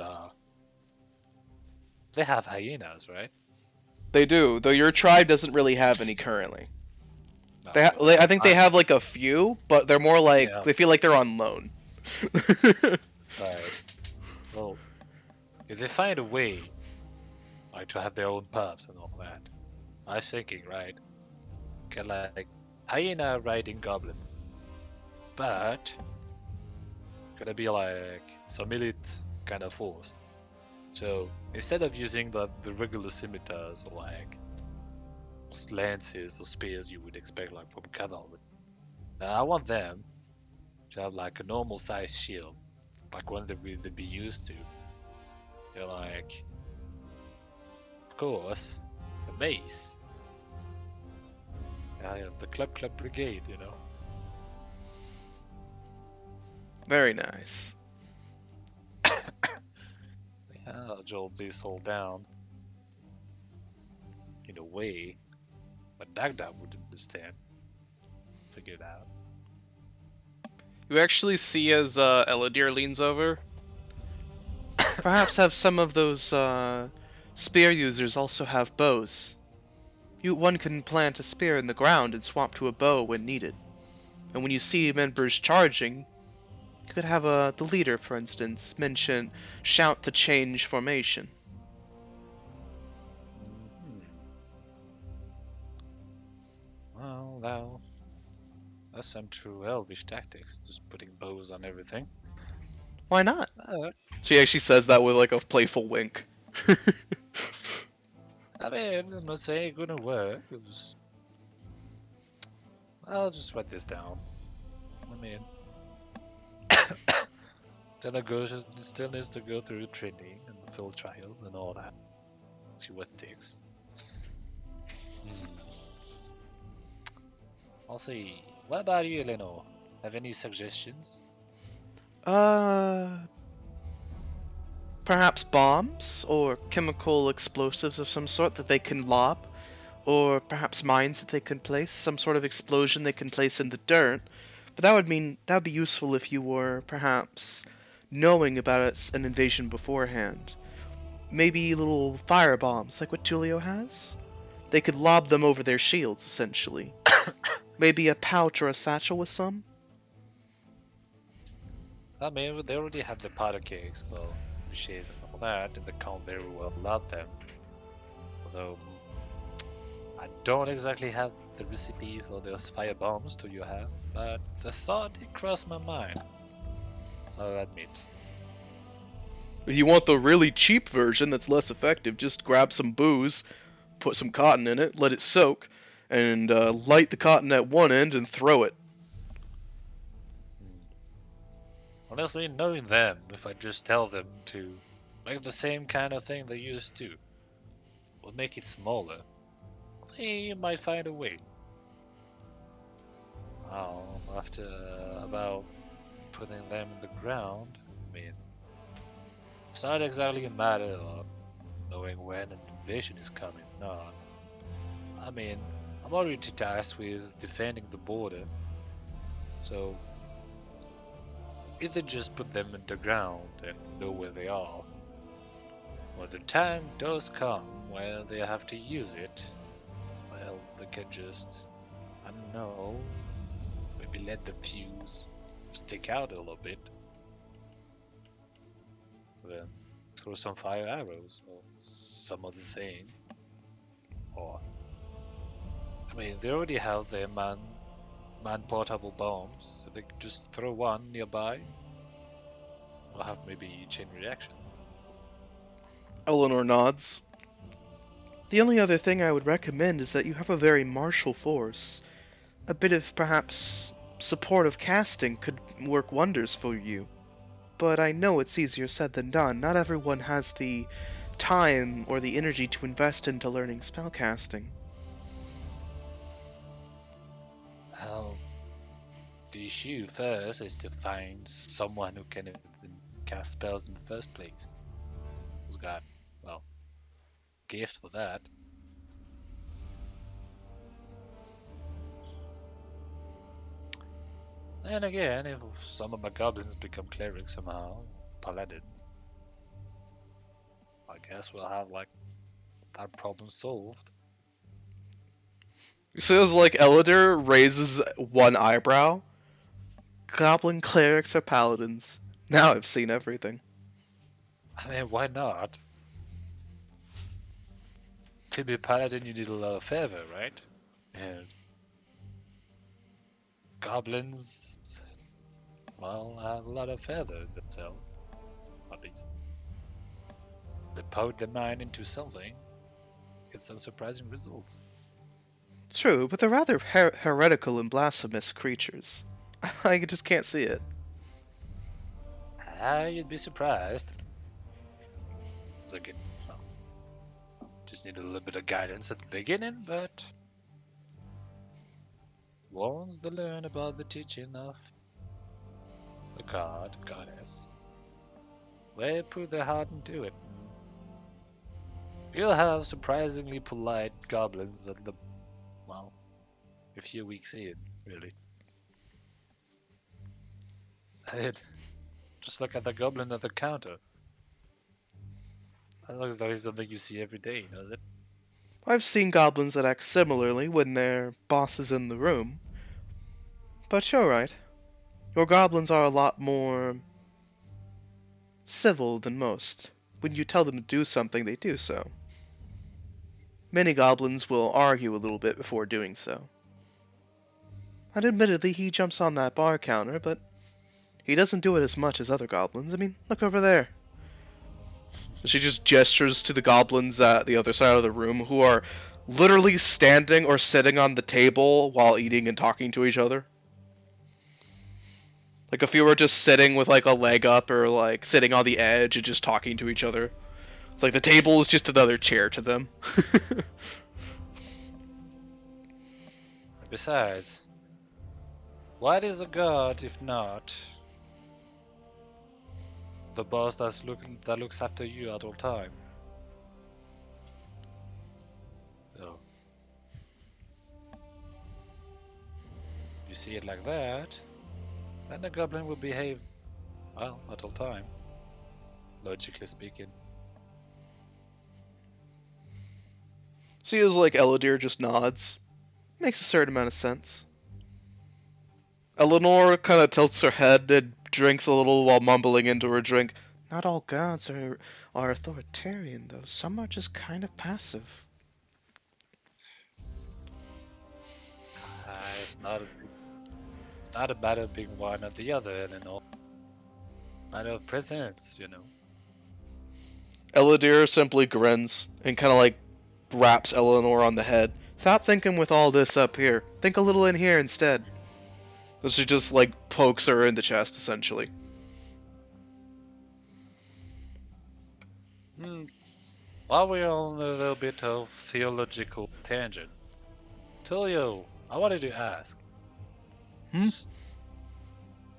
they have hyenas, right? They do, though your tribe doesn't really have any currently. No, but I I can think they find have them. like a few, but they're more like Yeah, they feel like they're on loan. right. Well, if they find a way, like to have their own pubs and all that, I was thinking, right, get like hyena riding goblins, but gonna be like some elite kind of force. So instead of using the regular scimitars or like lances or spears you would expect like from cavalry, I want them to have like a normal size shield, like one that they'd be used to. They're like, of course, a mace. I have the Club Brigade, you know. Very nice. Yeah, I'll jolt this all down in a way, but Dagda would understand. Figure it out. You actually see as Eladir leans over. Perhaps have some of those spear users also have bows. One can plant a spear in the ground and swap to a bow when needed. And when you see members charging, you could have the leader, for instance, shout to change formation. Hmm. Well, that's some true elvish tactics, just putting bows on everything. Why not? Uh, She actually says that with like a playful wink. I mean, I'm not saying it wouldn't work. I'll just write this down. I mean, still needs to go through training and the field trials and all that. See what sticks. Hmm. I'll see. What about you, Eleanor? Have any suggestions? uh, Perhaps bombs or chemical explosives of some sort that they can lob, or perhaps mines that they can place, some sort of explosion they can place in the dirt. But that would be useful if you were perhaps knowing about an invasion beforehand. Maybe little fire bombs like what Tulio has. They could lob them over their shields essentially. Maybe a pouch or a satchel with some. I mean, they already have the powder cakes, well, ricochets and all that, and they can't very well load them. Although, I don't exactly have the recipe for those fire bombs, do you have? But the thought did cross my mind, I'll admit. If you want the really cheap version that's less effective, just grab some booze, put some cotton in it, let it soak, and light the cotton at one end and throw it. Hmm. Honestly, knowing them, if I just tell them to make the same kind of thing they used to, or make it smaller, they might find a way. After about putting them in the ground, I mean, it's not exactly a matter of knowing when an invasion is coming. No, I mean, I'm already tasked with defending the border, so either just put them in the ground and know where they are, or the time does come where they have to use it, well, they can just, I don't know, maybe let the fuse stick out a little bit, then throw some fire arrows or some other thing. Or, I mean, they already have their man-portable bombs, so they could just throw one nearby, or have maybe chain reaction. Eleanor nods. The only other thing I would recommend is that you have a very martial force. A bit of, perhaps, supportive casting could work wonders for you. But I know it's easier said than done. Not everyone has the time or the energy to invest into learning spellcasting. Well, the issue first is to find someone who can even cast spells in the first place. Who's got, well, gift for that. And again, if some of my goblins become clerics somehow, paladins, I guess we'll have like that problem solved. So it's like Elder raises one eyebrow. Goblin clerics or paladins. Now I've seen everything. I mean, why not? To be a paladin, you need a lot of fervor, right? And goblins, well, have a lot of fervor themselves, at least. They poke their mind into something, get some surprising results. True, but they're rather heretical and blasphemous creatures. I just can't see it. Ah, you'd be surprised. It's like, well, just need a little bit of guidance at the beginning, but once they learn about the teaching of the goddess, they put their heart into it. You'll have surprisingly polite goblins at the, well, a few weeks in, really. And just look at the goblin at the counter. That looks like something you see every day, does it? I've seen goblins that act similarly when their boss is in the room. But you're right. Your goblins are a lot more civil than most. When you tell them to do something, they do so. Many goblins will argue a little bit before doing so. And admittedly, he jumps on that bar counter, but he doesn't do it as much as other goblins. I mean, look over there. She just gestures to the goblins at the other side of the room who are literally standing or sitting on the table while eating and talking to each other. Like if you were just sitting with like a leg up or like sitting on the edge and just talking to each other. It's like the table is just another chair to them. Besides, what is a god if not the boss that looks after you at all time? So, you see it like that, then the goblin will behave well at all time, logically speaking. See, as like Eladir just nods. Makes a certain amount of sense. Eleanor kind of tilts her head and drinks a little while mumbling into her drink. Not all gods are authoritarian, though. Some are just kind of passive. It's not a matter of being one or the other, and all matter of presence, you know. Eladir simply grins and kind of like raps Eleanor on the head. Stop thinking with all this up here. Think a little in here instead. And she just like pokes her in the chest, essentially. Hmm. While we're on a little bit of theological tangent, Tulio, I wanted to ask, Hmm? just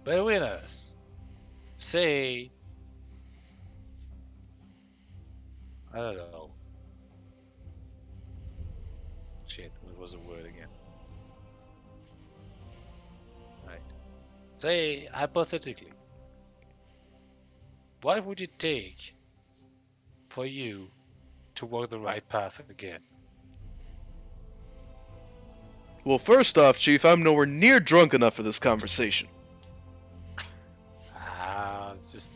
between us, say, I don't know, shit, what was the word again? Right. Say, hypothetically, what would it take for you to walk the right path again? Well, first off, Chief, I'm nowhere near drunk enough for this conversation. Ah, it's just.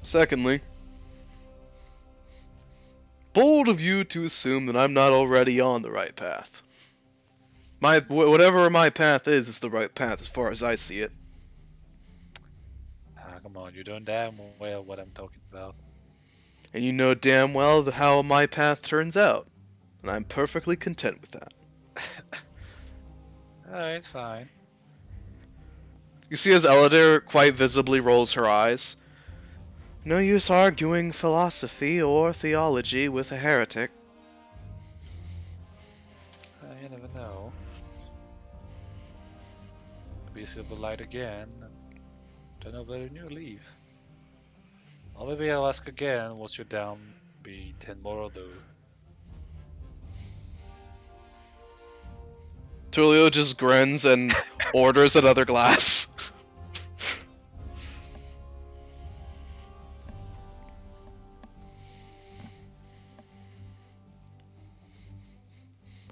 Secondly, bold of you to assume that I'm not already on the right path. Whatever my path is the right path as far as I see it. Ah, come on, you don't damn well what I'm talking about. And you know damn well how my path turns out. And I'm perfectly content with that. Alright, fine. You see as Elodie quite visibly rolls her eyes. No use arguing philosophy or theology with a heretic. You never know. Maybe see the light again. Don't know whether you leave. Or maybe I'll ask again, once you're down, be 10 more of those. Tulio just grins and orders another glass.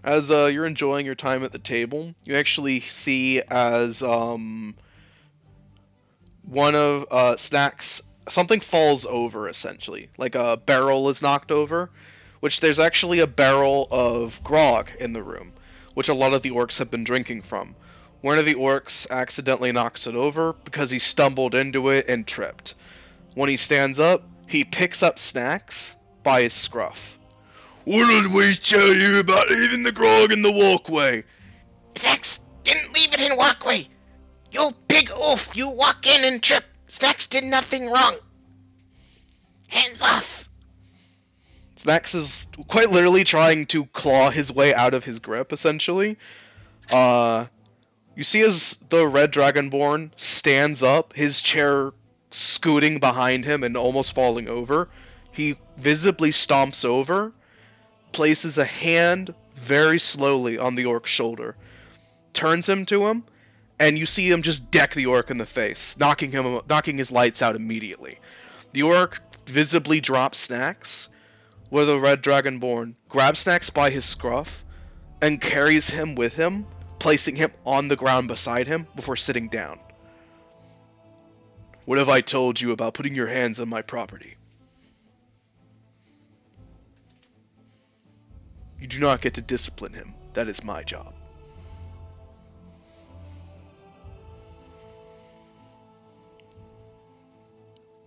As you're enjoying your time at the table, you actually see as one of Snacks, something falls over essentially, like a barrel is knocked over, which there's actually a barrel of grog in the room, which a lot of the orcs have been drinking from. One of the orcs accidentally knocks it over because he stumbled into it and tripped. When he stands up, he picks up Snacks by his scruff. What did we tell you about leaving the grog in the walkway? Snacks didn't leave it in walkway. You big oof, you walk in and trip. Snacks did nothing wrong. Hands off. Snacks is quite literally trying to claw his way out of his grip, essentially. You see as the Red Dragonborn stands up, his chair scooting behind him and almost falling over. He visibly stomps over, places a hand very slowly on the orc's shoulder, turns him to him, and you see him just deck the orc in the face, knocking his lights out immediately. The orc visibly drops Snacks, where the Red Dragonborn grabs Snacks by his scruff and carries him with him, placing him on the ground beside him before sitting down. What have I told you about putting your hands on my property? You do not get to discipline him. That is my job.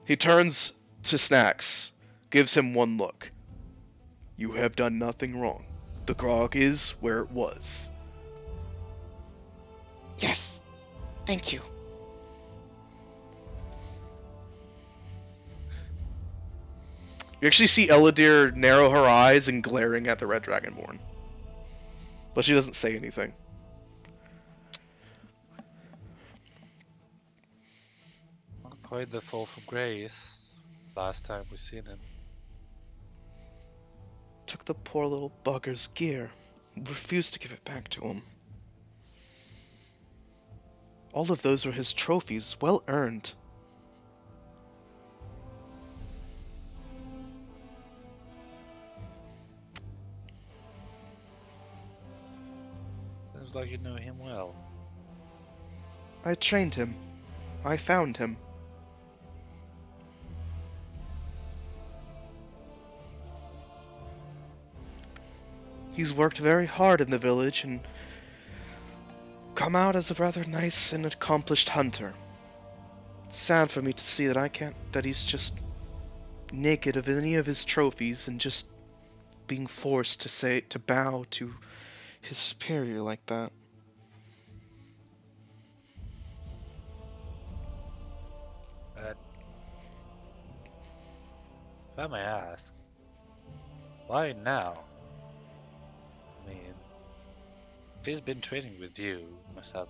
He turns to Snacks, gives him one look. You have done nothing wrong. The grog is where it was. Yes. Thank you. You actually see Elodie narrow her eyes and glaring at the Red Dragonborn. But she doesn't say anything. Not quite the fall from grace. Last time we seen him. Took the poor little bugger's gear. Refused to give it back to him. All of those were his trophies, well earned. Seems like you know him well. I trained him. I found him. He's worked very hard in the village and come out as a rather nice and accomplished hunter. It's sad for me to see that he's just naked of any of his trophies and just being forced to bow to his superior like that. If I may ask, why now? I mean, if he's been training with you, must have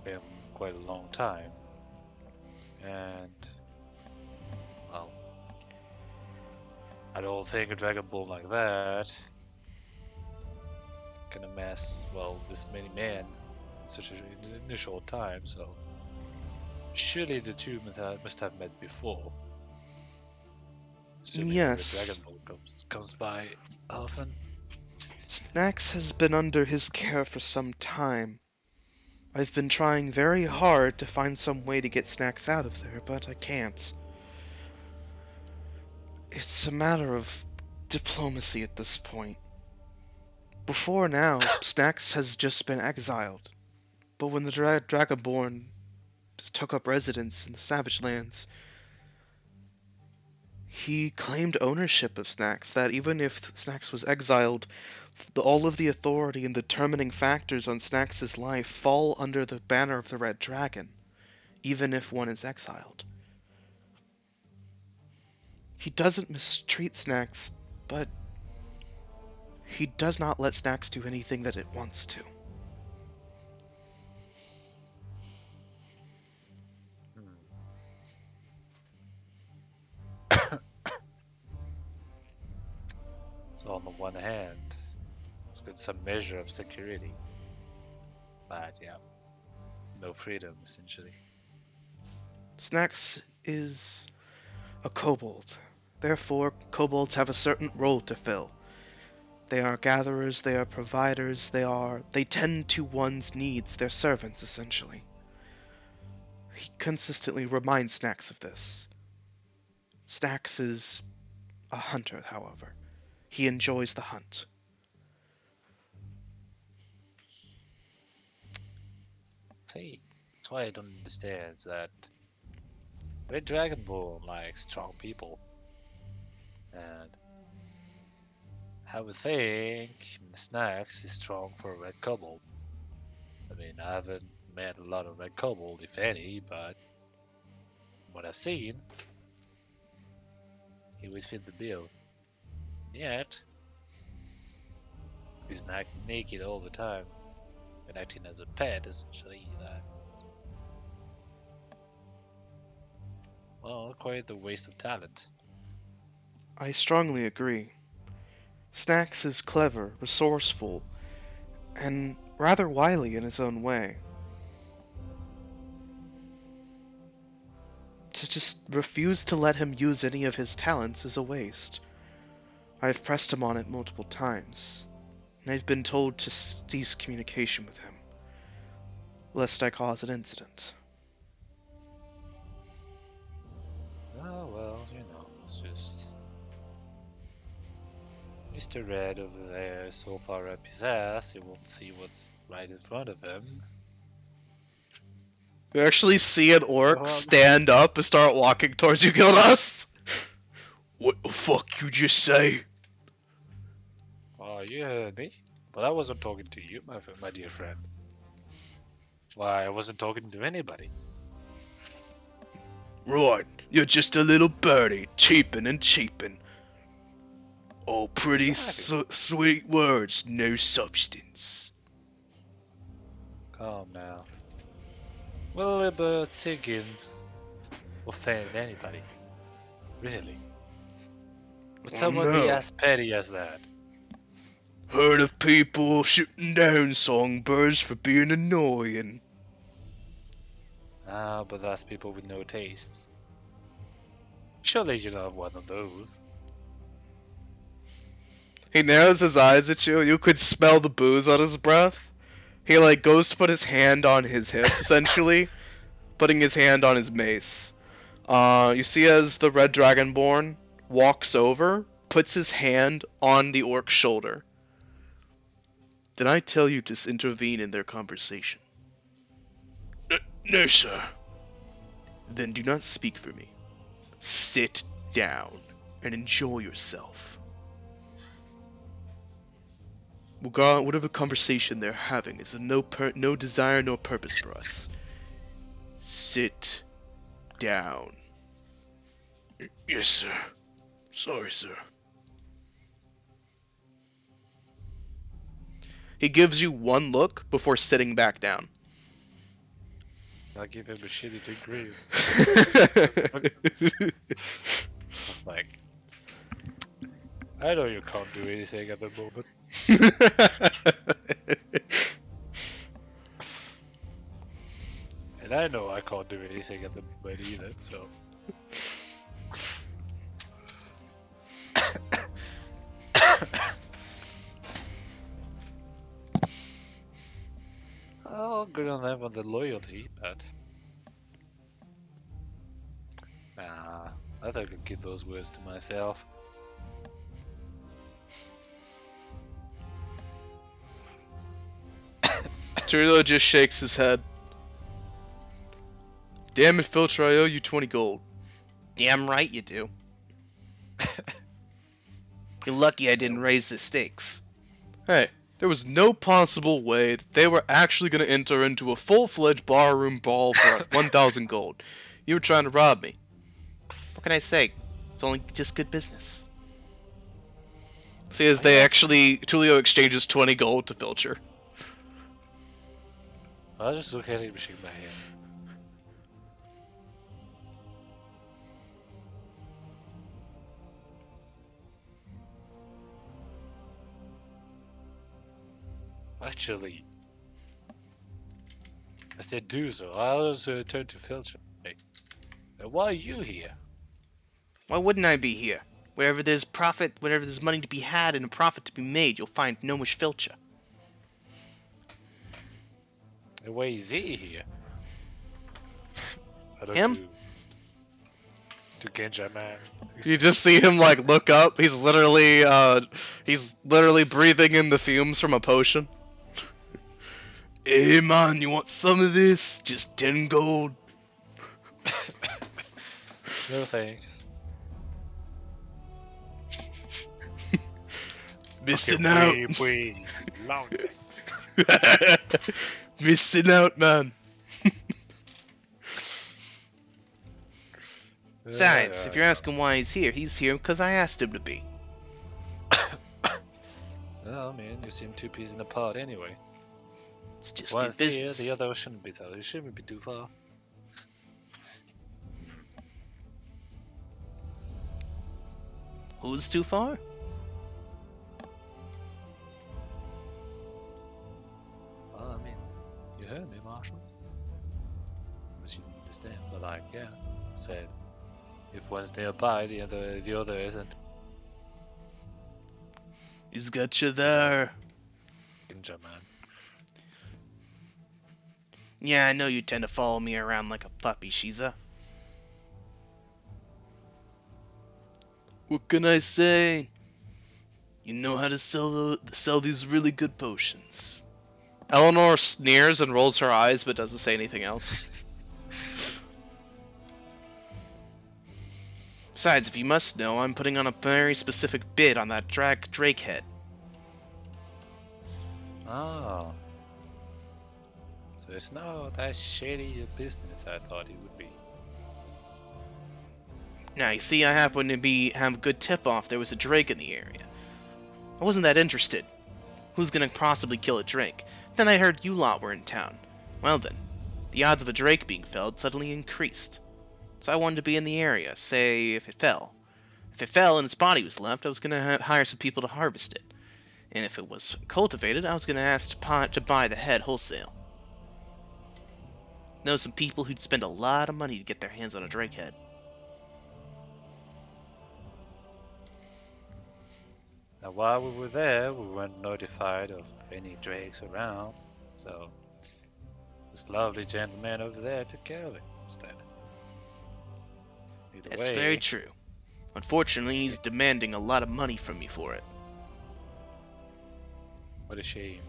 been quite a long time. And, well, I don't think a Dragon Ball like that can amass, well, this many men in in a short time, so surely the two must have met before. Assuming Yes. the Dragon Ball comes by often. Snacks has been under his care for some time. I've been trying very hard to find some way to get Snacks out of there, but I can't. It's a matter of diplomacy at this point. Before now, Snacks has just been exiled. But when the Dragonborn took up residence in the Savage Lands, he claimed ownership of Snacks, that even if Snacks was exiled, all of the authority and determining factors on Snacks' life fall under the banner of the Red Dragon, even if one is exiled. He doesn't mistreat Snacks, but he does not let Snacks do anything that it wants to. So on the one hand, it's got some measure of security, but yeah, no freedom essentially. Snacks is a kobold. Therefore, kobolds have a certain role to fill. They are gatherers, they are providers, they tend to one's needs, they're servants essentially. He consistently reminds Snacks of this. Snacks is a hunter, however. He enjoys the hunt. See, that's why I don't understand that Red Dragonborn likes strong people. And I would think Snacks is strong for a Red Kobold. I mean, I haven't met a lot of Red Kobold, if any, but what I've seen, he would fit the bill. Yet, he's not naked all the time and acting as a pet, essentially. Well, quite the waste of talent. I strongly agree. Snacks is clever, resourceful, and rather wily in his own way. To just refuse to let him use any of his talents is a waste. I've pressed him on it multiple times, and I've been told to cease communication with him, lest I cause an incident. Oh, well, it's just... Mr. Red over there is so far up his ass, he won't see what's right in front of him. You actually see an orc Well, stand up and start walking towards you, Gildas. What the fuck you just say? Oh, you heard me. But I wasn't talking to you, my dear friend. Why, I wasn't talking to anybody. Right, you're just a little birdie, cheeping and cheeping. Oh, pretty Exactly. sweet words, no substance. Calm now. Will a singing offend anybody? Really? Would Oh, someone be no. as petty as that? Heard of people shooting down songbirds for being annoying. Ah, but that's people with no taste. Surely you're not one of those. He narrows his eyes at you. You could smell the booze on his breath. He goes to put his hand on his hip, essentially, putting his hand on his mace. You see as the Red Dragonborn walks over, puts his hand on the orc's shoulder. Did I tell you to intervene in their conversation? No, sir. Then do not speak for me. Sit down and enjoy yourself. Whatever conversation they're having is of no desire, no purpose for us. Sit down. Yes, sir. Sorry, sir. He gives you one look before sitting back down. I'll give him a shitty degree. It's like, I know you can't do anything at the moment. And I know I can't do anything at the moment either, so. Oh, good on them on the loyalty, but. Nah, I think I could keep those words to myself. Turlo just shakes his head. Damn it, Filcher, I owe you 20 gold. Damn right you do. You're lucky I didn't raise the stakes. Hey, there was no possible way that they were actually going to enter into a full-fledged barroom brawl for 1,000 gold. You were trying to rob me. What can I say? It's only just good business. See, as they actually, Tulio exchanges 20 gold to Filcher. I'll just look at him and shake my head. Actually, I said do so. I'll just turn to Filcher. Hey, why are you here? Why wouldn't I be here? Wherever there's profit, wherever there's money to be had and a profit to be made, you'll find gnomish Filcher. Why is he here? I don't Him? To Genja, man. You just see him like look up. He's literally breathing in the fumes from a potion. Hey man, you want some of this? Just 10 gold. No thanks. Missing out. Way long. Missing out, man. Besides, if you're asking why he's here because I asked him to be. Well, man, you seem two peas in a pod anyway. It's just One's good here, business. the other shouldn't be too. It shouldn't be too far. Who's too far? Well, I mean, you heard me, Marshall. Unless you didn't understand, but like, yeah, said if one's nearby, the other isn't. He's got you there. Ninja man. Yeah, I know you tend to follow me around like a puppy, Shiza. What can I say? You know how to sell these really good potions. Eleanor sneers and rolls her eyes but doesn't say anything else. Besides, if you must know, I'm putting on a very specific bid on that Drake head. Oh. So it's not that shady a business I thought it would be. Now, you see, I happen to have a good tip-off there was a Drake in the area. I wasn't that interested. Who's gonna possibly kill a Drake? Then I heard you lot were in town. Well then, the odds of a Drake being felled suddenly increased. So I wanted to be in the area, say, if it fell. If it fell and its body was left, I was gonna hire some people to harvest it. And if it was cultivated, I was gonna ask to buy the head wholesale. Know some people who'd spend a lot of money to get their hands on a Drake head. Now while we were there, we weren't notified of any drakes around, so this lovely gentleman over there took care of it instead. Either That's way, very true. Unfortunately, he's demanding a lot of money from me for it. what a shame.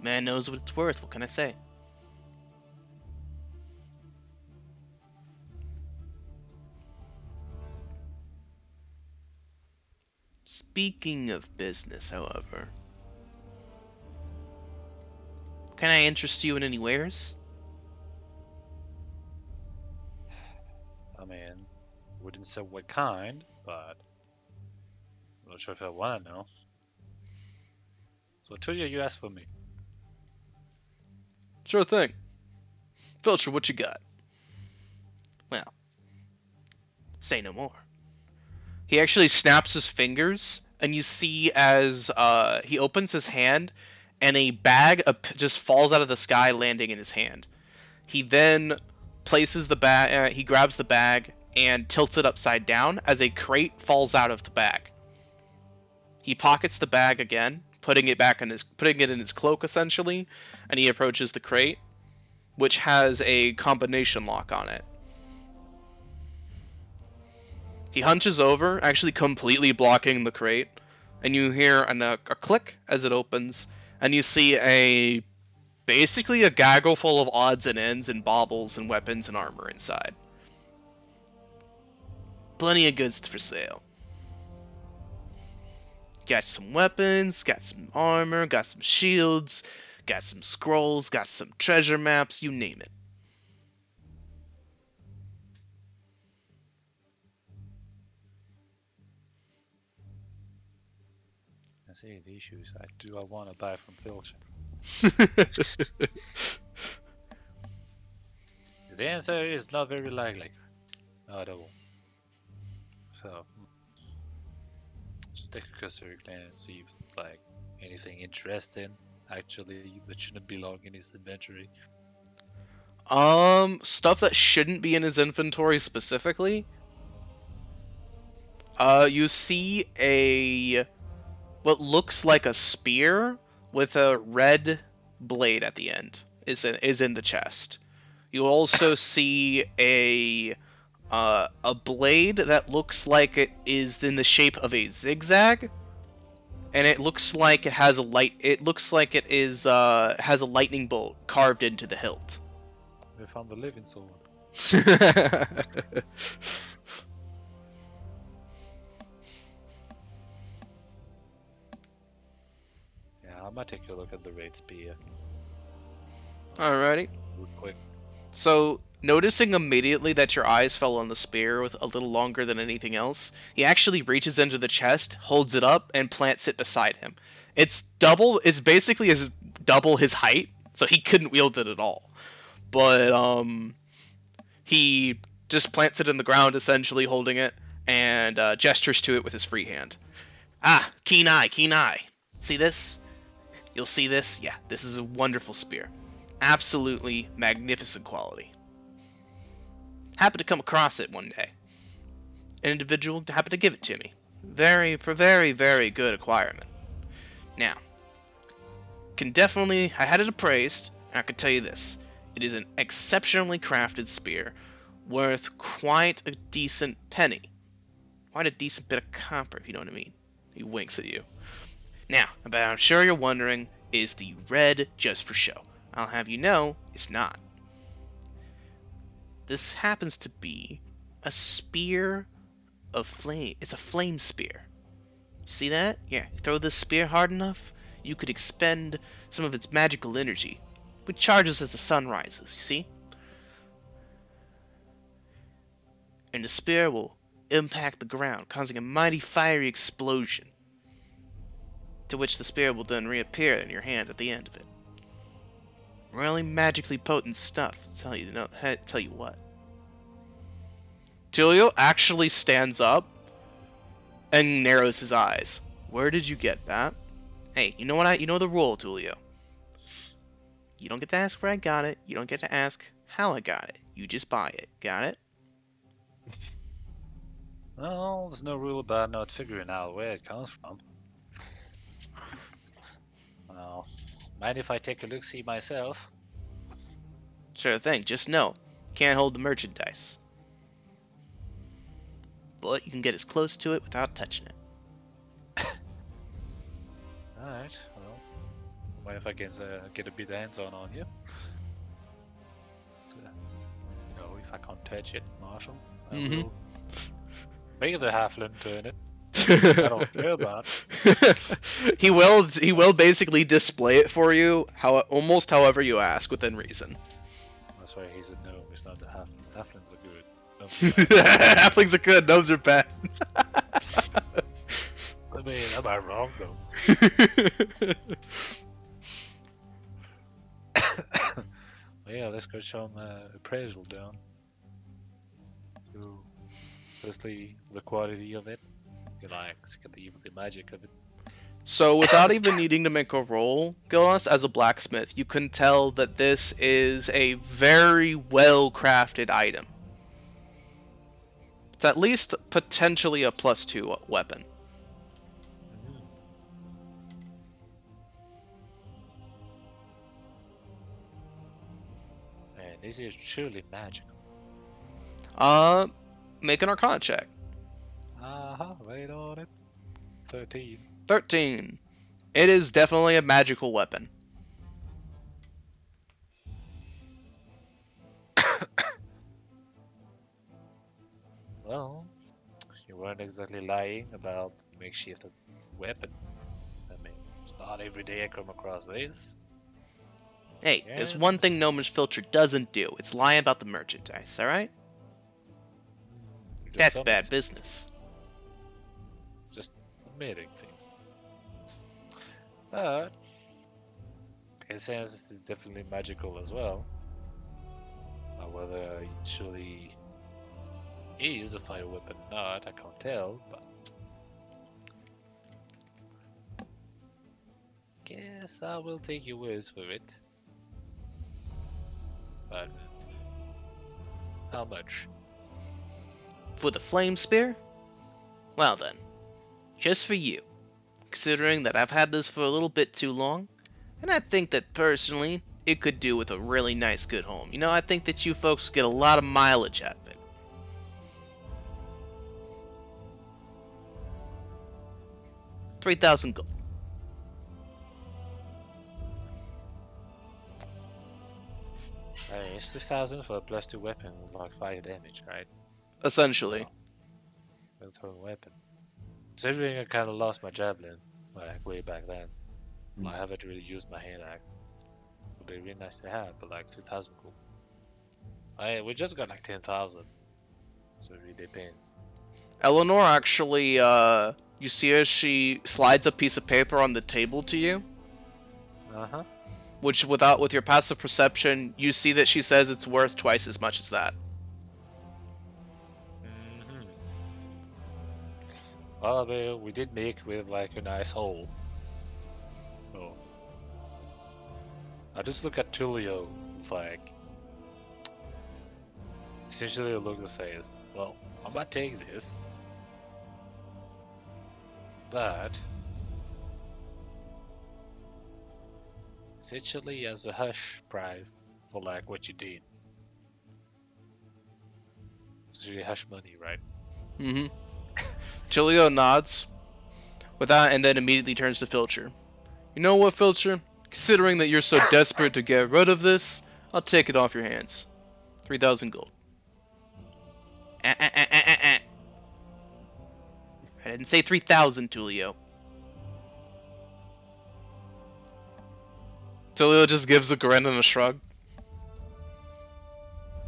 Man knows what it's worth, what can I say? Speaking of business, however, can I interest you in any wares? I mean, wouldn't say what kind, but I'm not sure if I want to know. So Tulia, you asked for me. Sure thing. Filcher, what you got? Well, say no more. He actually snaps his fingers, and you see as he opens his hand, and a bag just falls out of the sky, landing in his hand. He then places the bag. He grabs the bag and tilts it upside down as a crate falls out of the bag. He pockets the bag again, putting it in his cloak essentially, and he approaches the crate, which has a combination lock on it. He hunches over, actually completely blocking the crate, and you hear a click as it opens, and you see basically a gaggle full of odds and ends and baubles and weapons and armor inside. Plenty of goods for sale. Got some weapons, got some armor, got some shields, got some scrolls, got some treasure maps, you name it. I see the issue is, do I want to buy from Filch? The answer is not very likely. Not at all. So, just take a cursory glance, see if like anything interesting actually that shouldn't belong in his inventory. Stuff that shouldn't be in his inventory specifically. You see what looks like a spear with a red blade at the end is in the chest. You also see a blade that looks like it is in the shape of a zigzag, and it looks like it has a light. It looks like it is has a lightning bolt carved into the hilt. We found the living sword. Yeah, I might take a look at the raid spear. Alrighty. Real quick. So, noticing immediately that your eyes fell on the spear with a little longer than anything else, he actually reaches into the chest, holds it up, and plants it beside him. It's basically double his height, so he couldn't wield it at all. But, he just plants it in the ground, essentially holding it, and gestures to it with his free hand. Ah, keen eye, keen eye. See this? You'll see this? Yeah, this is a wonderful spear. Absolutely magnificent quality. Happened to come across it one day. An individual happened to give it to me. Very good acquirement. Now, I had it appraised, and I can tell you this. It is an exceptionally crafted spear, worth quite a decent penny. Quite a decent bit of copper, if you know what I mean. He winks at you. Now, but I'm sure you're wondering, is the red just for show? I'll have you know, it's not. This happens to be a spear of flame. It's a flame spear. See that? Yeah, throw this spear hard enough, you could expend some of its magical energy, which charges as the sun rises, you see? And the spear will impact the ground, causing a mighty fiery explosion, to which the spear will then reappear in your hand at the end of it. Really magically potent stuff, tell you what. Tulio actually stands up and narrows his eyes. Where did you get that? Hey, you know the rule, Tulio. You don't get to ask where I got it. You don't get to ask how I got it. You just buy it. Got it? Well, there's no rule about not figuring out where it comes from. Well, mind if I take a look-see myself? Sure thing. Just know, can't hold the merchandise. But you can get as close to it without touching it. Alright, well, mind if I can get a bit hands-on on you? If I can't touch it, Marshall, I will make the halfling turn it. I don't care about it. He will basically display it for you, almost however you ask, within reason. That's why he's a gnome, he's not the halfling. Halflings are good. Halflings are good, gnomes are bad. I mean, am I wrong though? Yeah, let's go show him appraisal down. So, firstly, the quality of it. You like, the magic of it. So, without even needing to make a roll, Gillas, as a blacksmith, you can tell that this is a very well crafted item. It's at least potentially a +2 weapon. And is it truly magical? Make an Arcana check. Wait on it. 13. 13. It is definitely a magical weapon. Well, you weren't exactly lying about makeshift weapon. I mean, it's not every day I come across this. Hey, there's And one thing Gnomish Filter doesn't do. It's lie about the merchandise, alright? just That's some bad it's business. just admitting things. But in a sense, this is definitely magical as well. Now, whether it truly is a fire weapon or not, I can't tell. But guess I will take your words for it. But how much? For the Flame Spear? Well then, just for you. Considering that I've had this for a little bit too long, and I think that personally, it could do with a really nice good home. You know, I think that you folks get a lot of mileage out of it. 3,000 gold. Hey, it's 2,000 for a +2 weapon with like fire damage, right? Essentially. With a weapon. Considering I kind of lost my javelin like way back then, I haven't really used my hand axe. Would be really nice to have, but like 2,000 gold. We just got like 10,000, so it really depends. Eleanor actually, you see as she slides a piece of paper on the table to you, Uh-huh. which with your passive perception, you see that she says it's worth twice as much as that. Mm-hmm. Well, we did make with like a nice hole. Oh. I just look at Tulio, it's like essentially a look that says, well, I might take this, but essentially as a hush prize for like what you did. It's really hush money, right? Mm-hmm. Chilio nods with that and then immediately turns to Filcher. You know what, Filcher? Considering that you're so desperate to get rid of this, I'll take it off your hands. 3,000 gold. I didn't say 3,000, Tulio. Tulio just gives a grin and a shrug.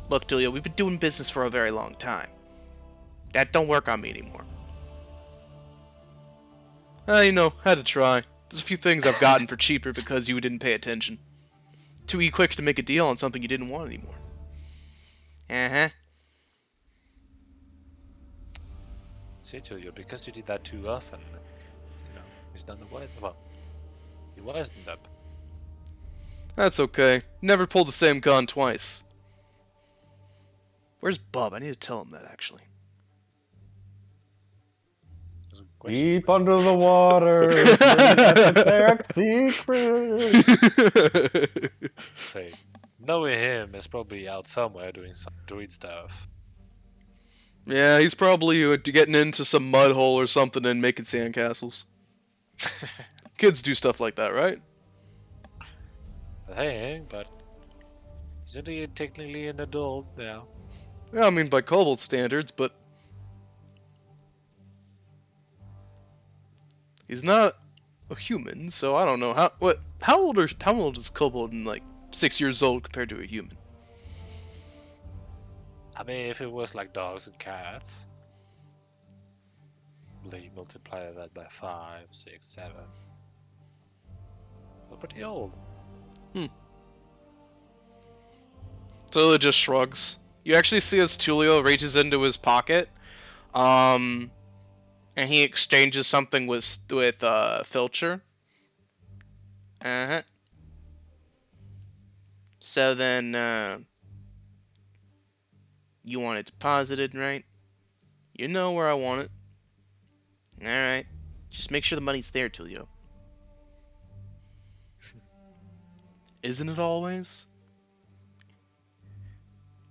Look, Tulio, we've been doing business for a very long time. That don't work on me anymore. You know, had to try. There's a few things I've gotten for cheaper because you didn't pay attention. Too quick to make a deal on something you didn't want anymore. Uh-huh. See, Julio, because you did that too often, you know, it's not the wise. Well, you wised up. That's okay. Never pulled the same gun twice. Where's Bub? I need to tell him that, actually. That's a good question. Deep under the water, esoteric secret. Say, knowing him is probably out somewhere doing some druid stuff. Yeah, he's probably getting into some mud hole or something and making sandcastles. Kids do stuff like that, right? But isn't he technically an adult now? Yeah, I mean by Kobold standards, but he's not a human, so I don't know how old is Kobold in like 6 years old compared to a human? I mean, if it was like dogs and cats, you multiply that by 5, 6, 7. They're pretty old. Tulio just shrugs. You actually see as Tulio reaches into his pocket, and he exchanges something with Filcher. Uh-huh. So then, you want it deposited, right? You know where I want it. Alright. Just make sure the money's there, Tulio. Isn't it always?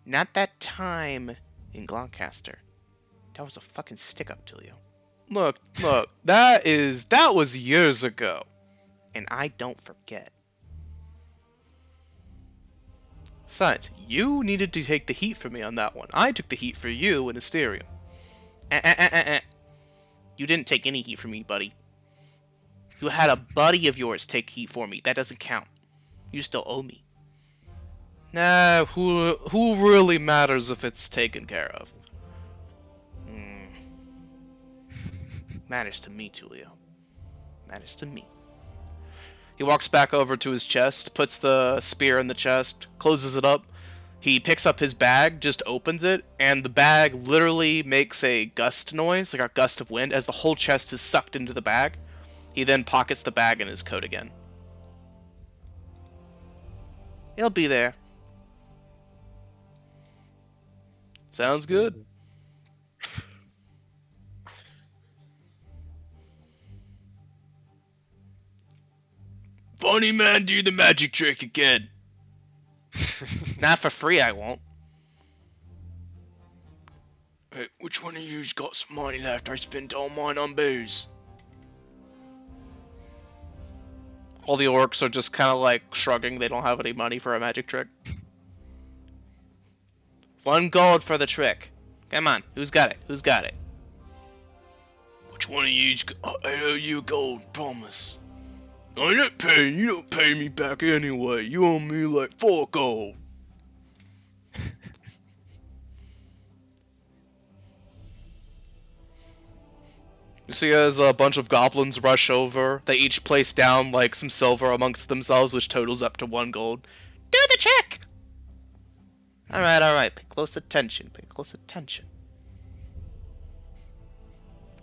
Not that time in Gloucester. That was a fucking stick-up, Tulio. Look. That was years ago, and I don't forget. Besides, you needed to take the heat for me on that one. I took the heat for you in Asterium. You didn't take any heat from me, buddy. You had a buddy of yours take heat for me. That doesn't count. You still owe me. Nah, who really matters if it's taken care of? Matters to me, Tulio. Matters to me. He walks back over to his chest, puts the spear in the chest, closes it up. He picks up his bag, just opens it, and the bag literally makes a gust noise, like a gust of wind, as the whole chest is sucked into the bag. He then pockets the bag in his coat again. He'll be there. Sounds good. Funny man, do the magic trick again. Not for free, I won't. Hey, which one of you's got some money left? I spent all mine on booze. All the orcs are just kind of like shrugging. They don't have any money for a magic trick. 1 gold for the trick. Come on, who's got it? Who's got it? Which one of you's got... I owe you a gold, promise. I'm not paying. You don't pay me back anyway. You owe me like 4 gold. You see as a bunch of goblins rush over, they each place down like some silver amongst themselves, which totals up to 1 gold. Do the check! Alright, pay close attention,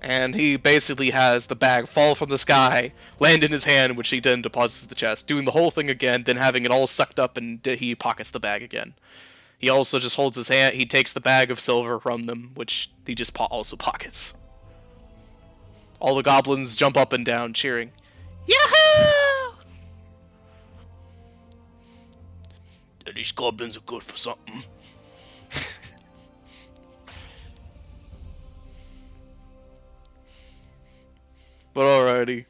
And he basically has the bag fall from the sky, land in his hand, which he then deposits in the chest, doing the whole thing again, then having it all sucked up, and he pockets the bag again. He also just holds his hand, he takes the bag of silver from them, which he just also pockets. All the goblins jump up and down, cheering. Yahoo! These goblins are good for something. But alrighty.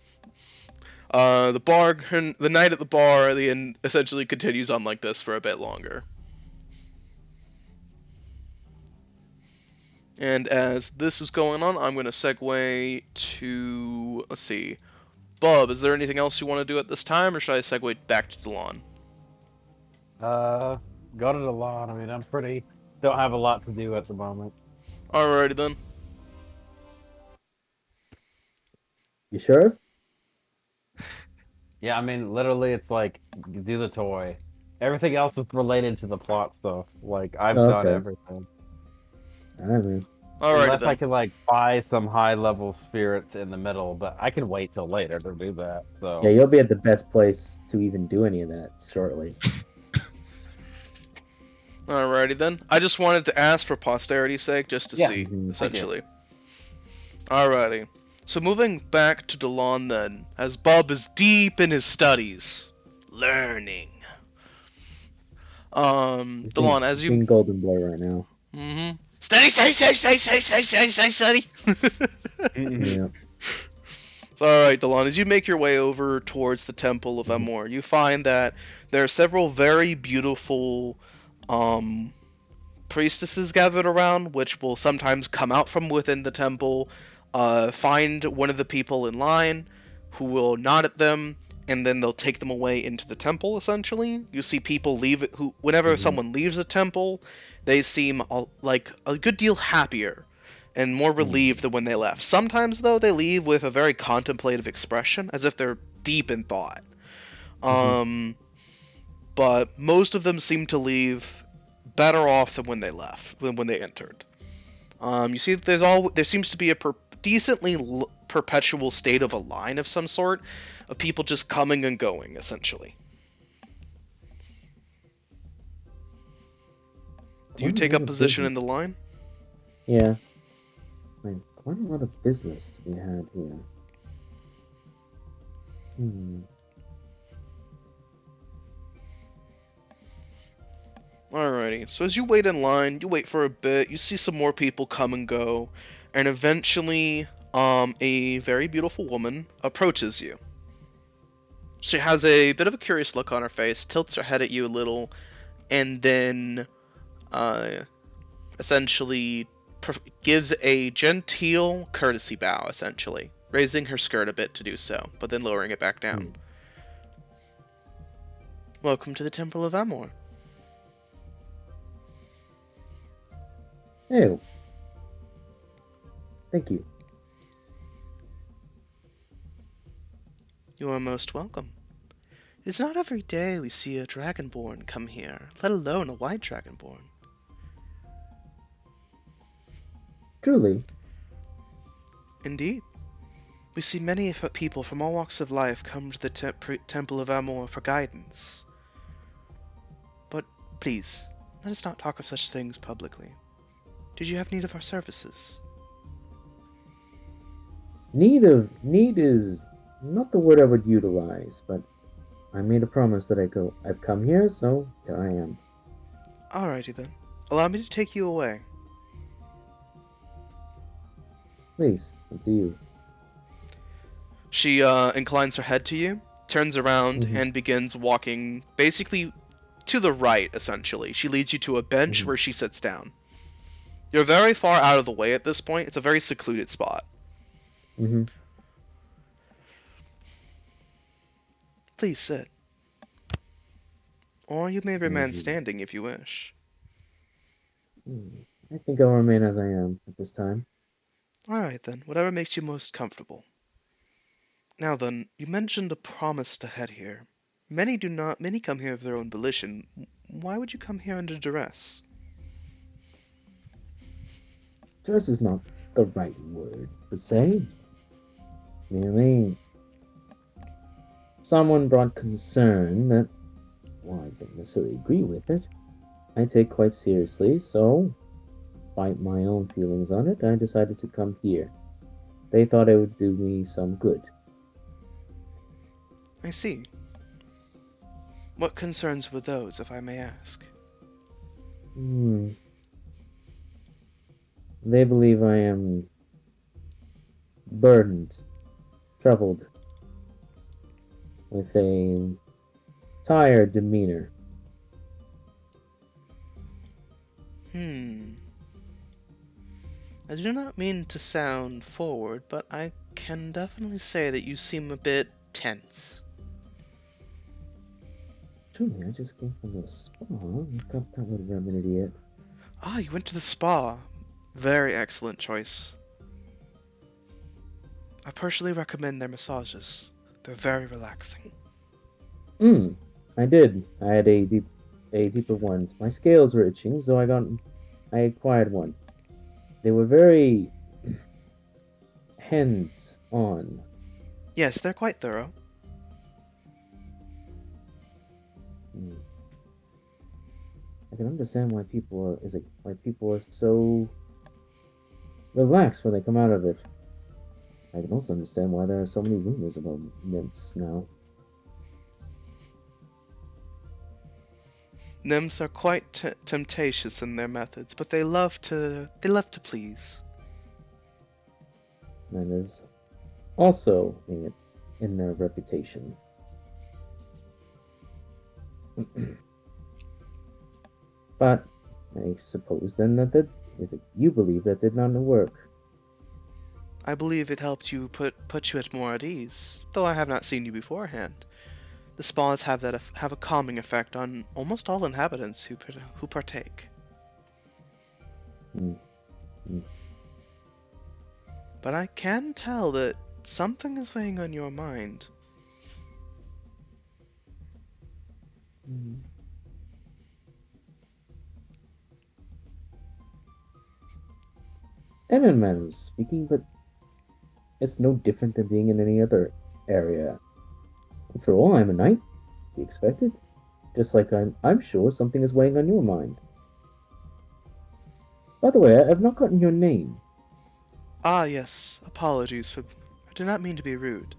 The night at the bar, essentially continues on like this for a bit longer. And as this is going on, I'm going to segue to, let's see, Bub, is there anything else you want to do at this time, or should I segue back to Delon? Go to Delon. I mean, don't have a lot to do at the moment. Alrighty then. You sure? Yeah, I mean, literally, it's like, do the toy. Everything else is related to the plot stuff. Like, I've done everything. Alright, man. Unless I can, like, buy some high-level spirits in the middle, but I can wait till later to do that, so... Yeah, you'll be at the best place to even do any of that shortly. Alrighty then. I just wanted to ask for posterity's sake, just to see, essentially. Alrighty. So moving back to Delon then, as Bub is deep in his studies, learning. Delon, as you... in Golden Blur right now. Mm-hmm. Study. Yeah. So, alright, Delon, as you make your way over towards the Temple of Amor, you find that there are several very beautiful priestesses gathered around, which will sometimes come out from within the temple, find one of the people in line, who will nod at them, and then they'll take them away into the temple, essentially. You see people leave it, whenever someone leaves a temple, they seem like a good deal happier and more relieved than when they left. Sometimes, though, they leave with a very contemplative expression, as if they're deep in thought. But most of them seem to leave better off than when they left, than when they entered. You see that there seems to be a decently perpetual state of a line of some sort, of people just coming and going, essentially. Do you take up position in the line? Yeah. Man, quite a lot of business we had here. Alrighty, so as you wait in line, you wait for a bit, you see some more people come and go, and eventually, a very beautiful woman approaches you. She has a bit of a curious look on her face, tilts her head at you a little, and then uh, essentially gives a genteel courtesy bow, essentially, raising her skirt a bit to do so, but then lowering it back down. Welcome to the Temple of Amor. Ew. Thank you. You are most welcome. It is not every day we see a dragonborn come here, let alone a white dragonborn. Truly. Indeed. We see many people from all walks of life come to the Temple of Amor for guidance. But please, let us not talk of such things publicly. Did you have need of our services? Need is not the word I would utilize, but I made a promise that I've come here, so here I am. Alrighty then. Allow me to take you away. Please, up to you. She inclines her head to you, turns around, and begins walking basically to the right, essentially. She leads you to a bench where she sits down. You're very far out of the way at this point. It's a very secluded spot. Please sit. Or you may remain standing if you wish. I think I'll remain as I am at this time. Alright then, whatever makes you most comfortable. Now then, you mentioned a promise to head here. Many come here of their own volition. Why would you come here under duress? Duress is not the right word to say. Merely, someone brought concern that, while I don't necessarily agree with it, I take quite seriously, so, despite my own feelings on it, I decided to come here. They thought it would do me some good. I see. What concerns were those, if I may ask? They believe I am burdened, troubled, with a tired demeanor. I do not mean to sound forward, but I can definitely say that you seem a bit tense. Truly, I just came from the spa. I thought that would have been an idiot. Ah, you went to the spa. Very excellent choice. I personally recommend their massages. They're very relaxing. I did. I had a deeper one. My scales were itching, so I acquired one. They were very hands-on. Yes, they're quite thorough. I can understand why people are so relaxed when they come out of it. I can also understand why there are so many rumors about nymphs now. Nymphs are quite temptatious in their methods, but they love to please. That is also in their reputation. But I suppose then you believe that did not work. I believe it helped you put you at more at ease, though I have not seen you beforehand. The spas have a calming effect on almost all inhabitants who partake. But I can tell that something is weighing on your mind. In a manner of speaking, but it's no different than being in any other area. After all, I'm a knight. Be expected. Just like I'm sure something is weighing on your mind. By the way, I've not gotten your name. Ah, yes. Apologies for... I did not mean to be rude.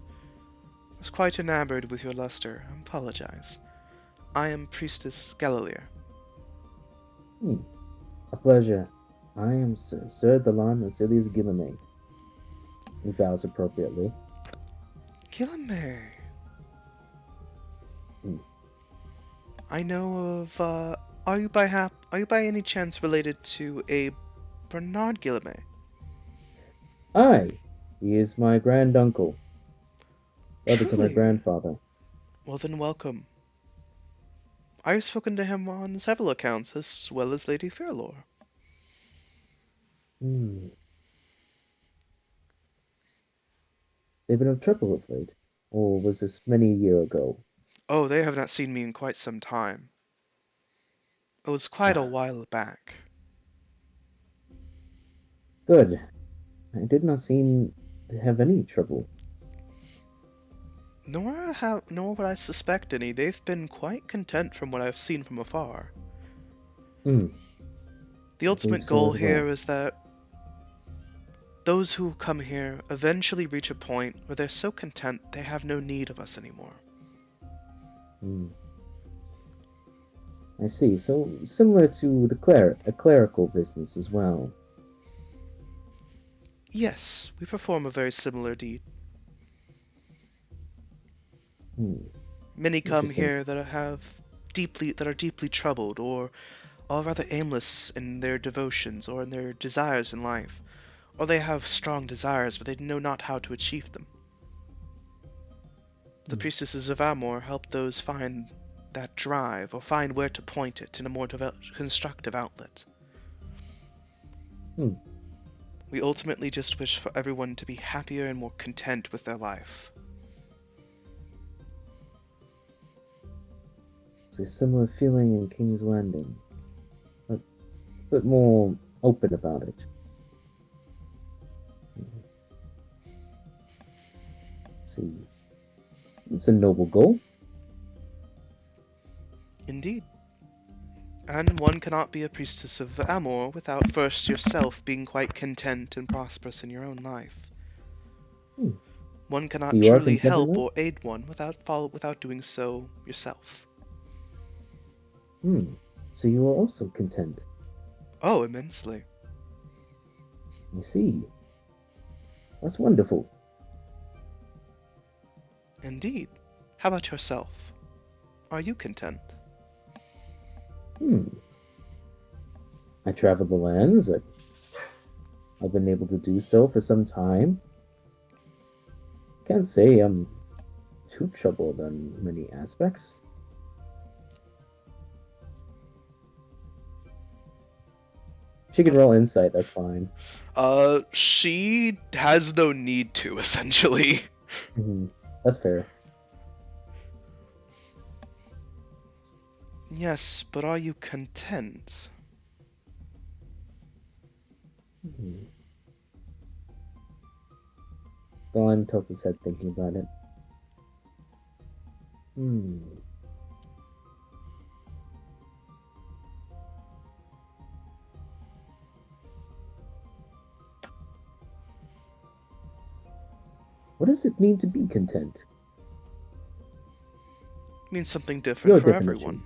I was quite enamored with your luster. I apologize. I am Priestess Galilea. A pleasure. I am Sir Delan Vasilius Guillemay. He bows appropriately. Gilame. Hmm. I know of, are you by any chance related to a Bernard Gilame? Aye, he is my granduncle, brother to my Truly? grandfather. Well then, welcome. I've spoken to him on several accounts, as well as Lady Fairlore. Hmm. They've been of trouble of late. Or was this many a year ago? Oh, they have not seen me in quite some time. It was quite a while back. Good. I did not seem to have any trouble. Nor would I suspect any. They've been quite content from what I've seen from afar. Hmm. The I ultimate believe so goal as well. here is that those who come here eventually reach a point where they're so content they have no need of us anymore. Hmm. I see. So similar to a clerical business as well. Yes, we perform a very similar deed. Hmm. Many come Interesting. here that are deeply troubled, or are rather aimless in their devotions or in their desires in life, or they have strong desires but they know not how to achieve them. The Hmm. priestesses of Amor help those find that drive, or find where to point it in a more constructive outlet. Hmm. We ultimately just wish for everyone to be happier and more content with their life. It's a similar feeling in King's Landing, but a bit more open about it. Let's see. It's a noble goal. Indeed. And one cannot be a priestess of Amor without first yourself being quite content and prosperous in your own life. Hmm. One So cannot you are truly content in help that? or aid one without doing so yourself. Hmm. So you are also content. Oh, immensely. I see. That's wonderful. Indeed. How about yourself? Are you content? Hmm. I travel the lands. I've been able to do so for some time. Can't say I'm too troubled on many aspects. She can roll insight, that's fine. She has no need to, essentially. Hmm. That's fair. Yes, but are you content? Hmm. Dawn tilts his head thinking about it. Hmm. What does it mean to be content? It means something different Your for definition. everyone.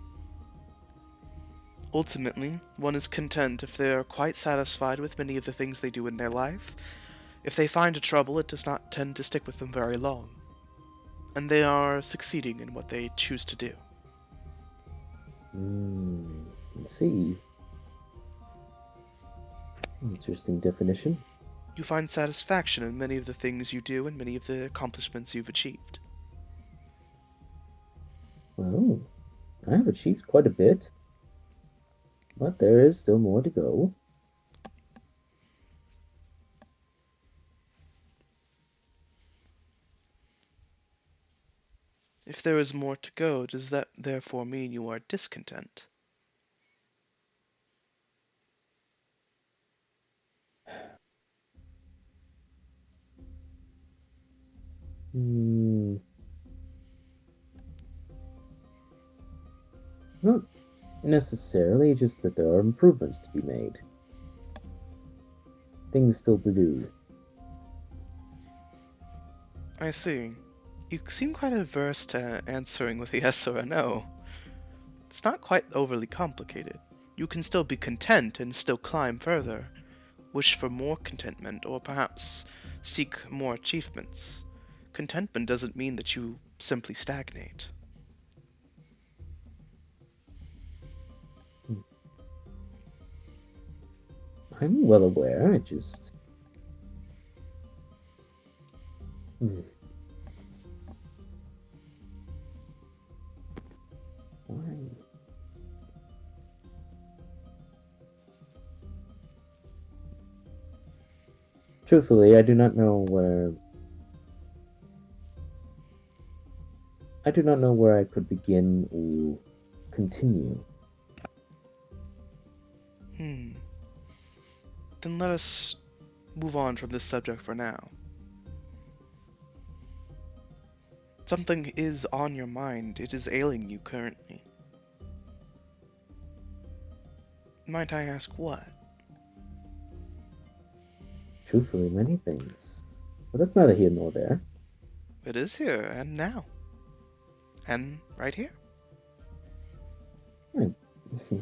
Ultimately, one is content if they are quite satisfied with many of the things they do in their life. If they find a trouble, it does not tend to stick with them very long. And they are succeeding in what they choose to do. Hmm. I see. Interesting definition. You find satisfaction in many of the things you do and many of the accomplishments you've achieved. Well, I have achieved quite a bit, but there is still more to go. If there is more to go, does that therefore mean you are discontent? Hmm. Not necessarily, just that there are improvements to be made. Things still to do. I see. You seem quite averse to answering with a yes or a no. It's not quite overly complicated. You can still be content and still climb further. wish for more contentment or perhaps seek more achievements. Contentment doesn't mean that you simply stagnate. I'm well aware. I just. Hmm. Why? Truthfully, I do not know where. I do not know where I could begin or continue. Then let us move on from this subject for now. Something is on your mind. It is ailing you currently. Might I ask what? Truthfully, many things. But that's neither here nor there. It is here and now. And right here. I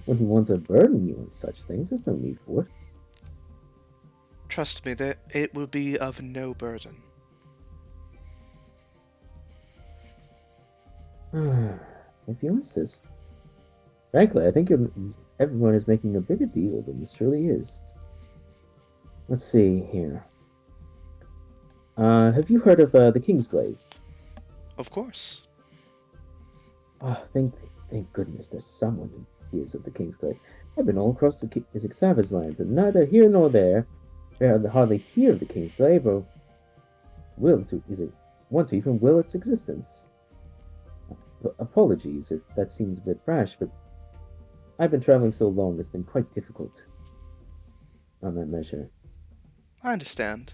wouldn't want to burden you on such things. There's no need for it. Trust me that it will be of no burden. If you insist. Frankly, I think everyone is making a bigger deal than this truly is. Let's see here. Have you heard of the Kingsglaive? Of course. Oh, thank goodness there's someone who hears of the Kingsglaive. I've been all across the Savage Lands, and neither here nor there hardly hear of the Kingsglaive or want to even will its existence. Apologies if that seems a bit rash, but I've been traveling so long it's been quite difficult on that measure. I understand.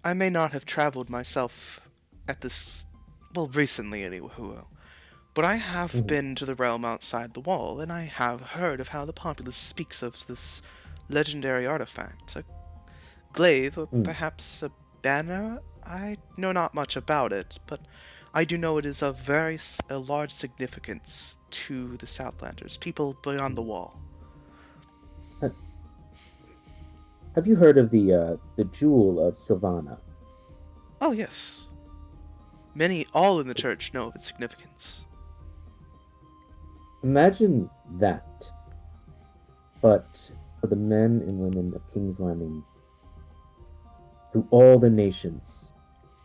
I may not have traveled myself recently anyway, but I have been to the realm outside the wall, and I have heard of how the populace speaks of this legendary artifact. A glaive, or perhaps a banner? I know not much about it, but I do know it is of a large significance to the Southlanders, people beyond the wall. Have you heard of the Jewel of Sylvana? Oh, yes. All in the church know of its significance. Imagine that, but for the men and women of King's Landing through all the nations.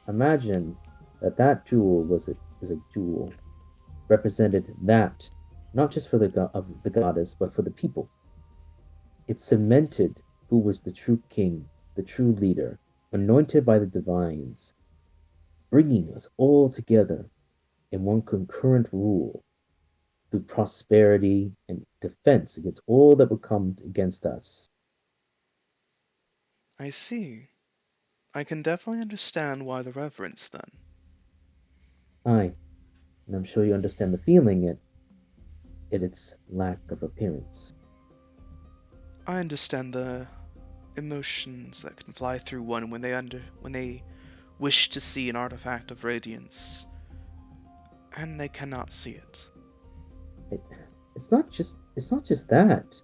Imagine that jewel is a jewel, represented that, not just for the goddess, but for the people. It cemented who was the true king, the true leader, anointed by the divines, bringing us all together in one concurrent rule through prosperity and defense against all that would come against us. I see. I can definitely understand why the reverence, then. Aye, and I'm sure you understand the feeling at its lack of appearance. I understand the emotions that can fly through one when they wish to see an artifact of radiance, and they cannot see it. It's not just that.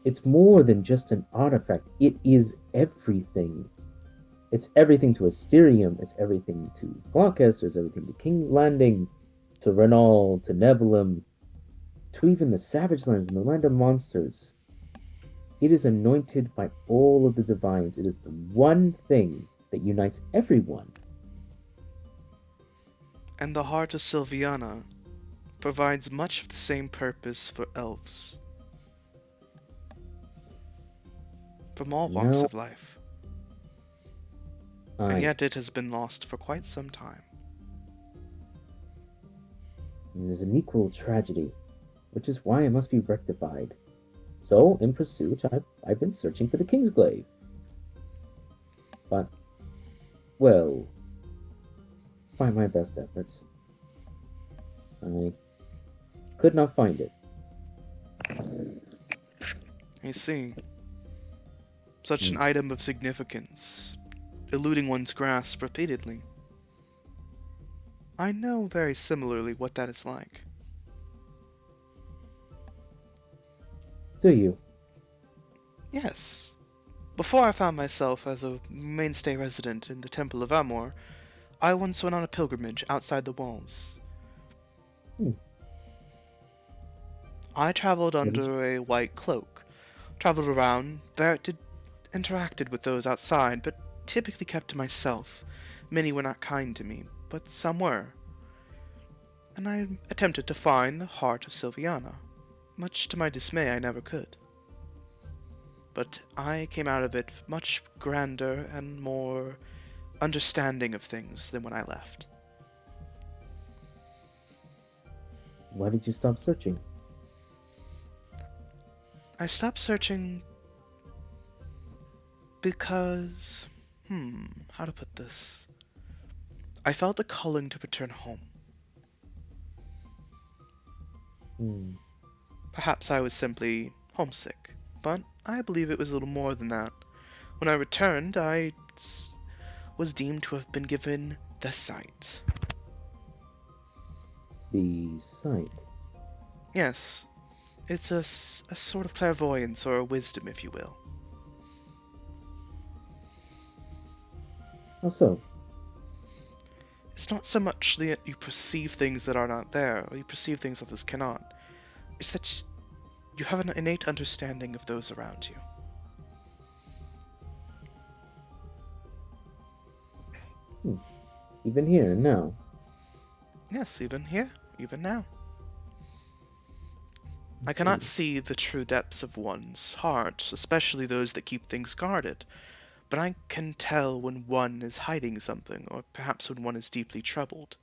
It's more than just an artifact. It is everything. It's everything to Asterium. It's everything to Gloucester. It's everything to King's Landing, to Renal, to Nebulum, to even the Savage Lands and the Land of Monsters. It is anointed by all of the divines. It is the one thing that unites everyone. And the heart of Sylviana provides much of the same purpose for elves. From all walks of life. And yet it has been lost for quite some time. It is an equal tragedy, which is why it must be rectified. So, in pursuit, I've been searching for the Kingsglaive. But, well, despite my best efforts, I could not find it. I see. Such an item of significance, eluding one's grasp repeatedly. I know very similarly what that is like. Do you? Yes. Before I found myself as a mainstay resident in the Temple of Amor, I once went on a pilgrimage outside the walls. Hmm. I traveled What did you- under a white cloak, traveled around, interacted with those outside, but typically kept to myself. Many were not kind to me, but some were. And I attempted to find the heart of Sylviana. Much to my dismay, I never could. But I came out of it much grander and more understanding of things than when I left. Why did you stop searching? I stopped searching because... how to put this? I felt a calling to return home. Hmm. Perhaps I was simply homesick, but I believe it was a little more than that. When I returned, I was deemed to have been given the sight. The sight. Yes, it's a sort of clairvoyance or a wisdom, if you will. How so? It's not so much that you perceive things that are not there, or you perceive things others cannot. It's that you have an innate understanding of those around you. Even here and now. Yes, even here, even now. I see. cannot see the true depths of one's heart, especially those that keep things guarded, but I can tell when one is hiding something, or perhaps when one is deeply troubled.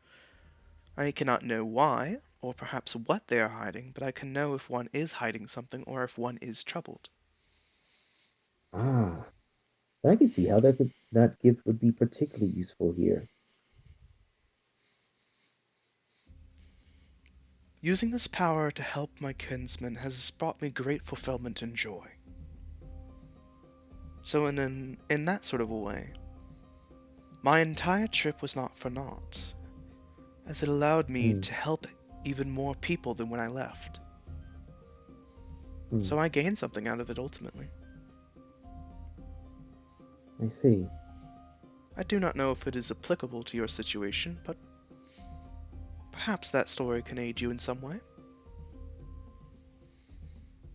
I cannot know why, or perhaps what they are hiding, but I can know if one is hiding something or if one is troubled. Ah, I can see how that gift would be particularly useful here. Using this power to help my kinsmen has brought me great fulfillment and joy. So in that sort of a way, my entire trip was not for naught, as it allowed me Hmm. to help even more people than when I left. Hmm. So I gained something out of it ultimately. I see. I do not know if it is applicable to your situation, but perhaps that story can aid you in some way.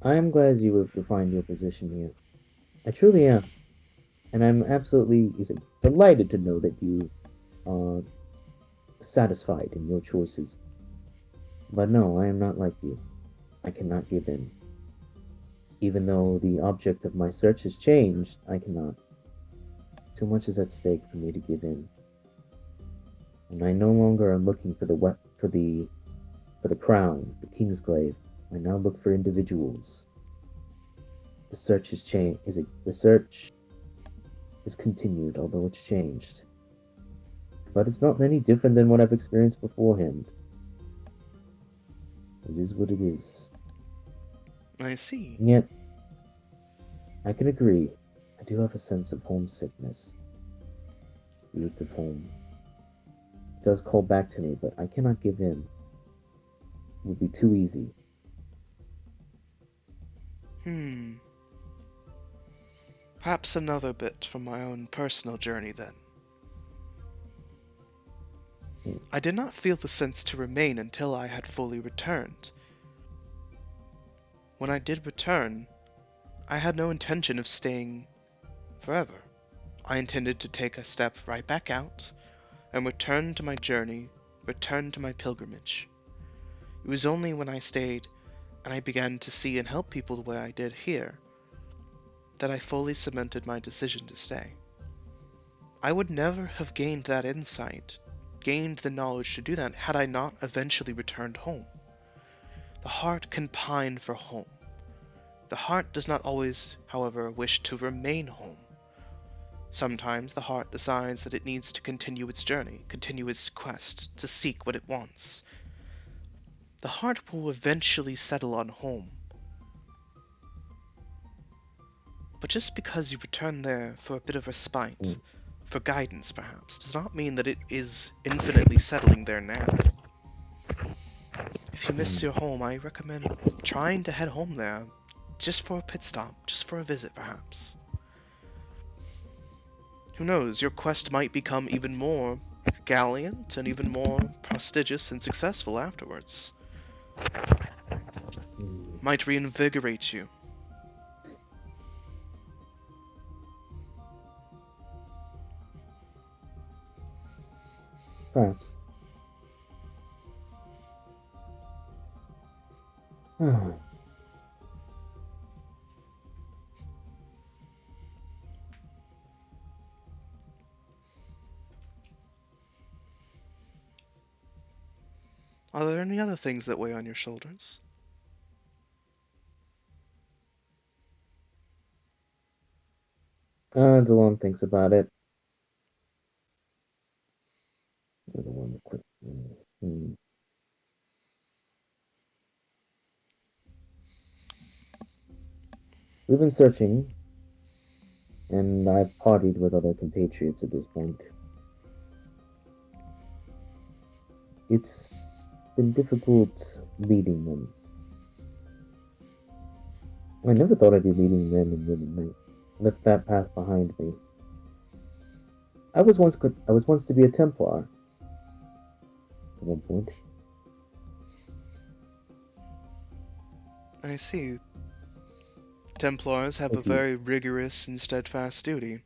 I am glad you have refined your position here. I truly am. And I'm absolutely delighted to know that you are satisfied in your choices. But no, I am not like you. I cannot give in. Even though the object of my search has changed, I cannot. Too much is at stake for me to give in. And I no longer am looking for the crown, the Kingsglaive. I now look for individuals. The search has changed. The search is continued, although it's changed. But it's not any different than what I've experienced beforehand. It is what it is. I see. And yet, I can agree. I do have a sense of homesickness. The youth of home. It does call back to me, but I cannot give in. It would be too easy. Perhaps another bit from my own personal journey then. I did not feel the sense to remain until I had fully returned. When I did return, I had no intention of staying forever. I intended to take a step right back out and return to my journey, return to my pilgrimage. It was only when I stayed and I began to see and help people the way I did here that I fully cemented my decision to stay. I would never have gained that insight, gained the knowledge to do that, had I not eventually returned home. The heart can pine for home. The heart does not always, however, wish to remain home. Sometimes the heart decides that it needs to continue its journey, continue its quest, to seek what it wants. The heart will eventually settle on home. But just because you return there for a bit of respite, for guidance perhaps, does not mean that it is infinitely settling there now. If you miss your home, I recommend trying to head home there. Just for a pit stop, just for a visit, perhaps. Who knows, your quest might become even more gallant and even more prestigious and successful afterwards. Might reinvigorate you. Perhaps. Are there any other things that weigh on your shoulders? Delon thinks about it. Another one quick. We've been searching, and I've partied with other compatriots at this point. It's been difficult leading them. I never thought I'd be leading men and women. I left that path behind me. I was once to be a Templar. At one point. I see. Templars have a very rigorous and steadfast duty.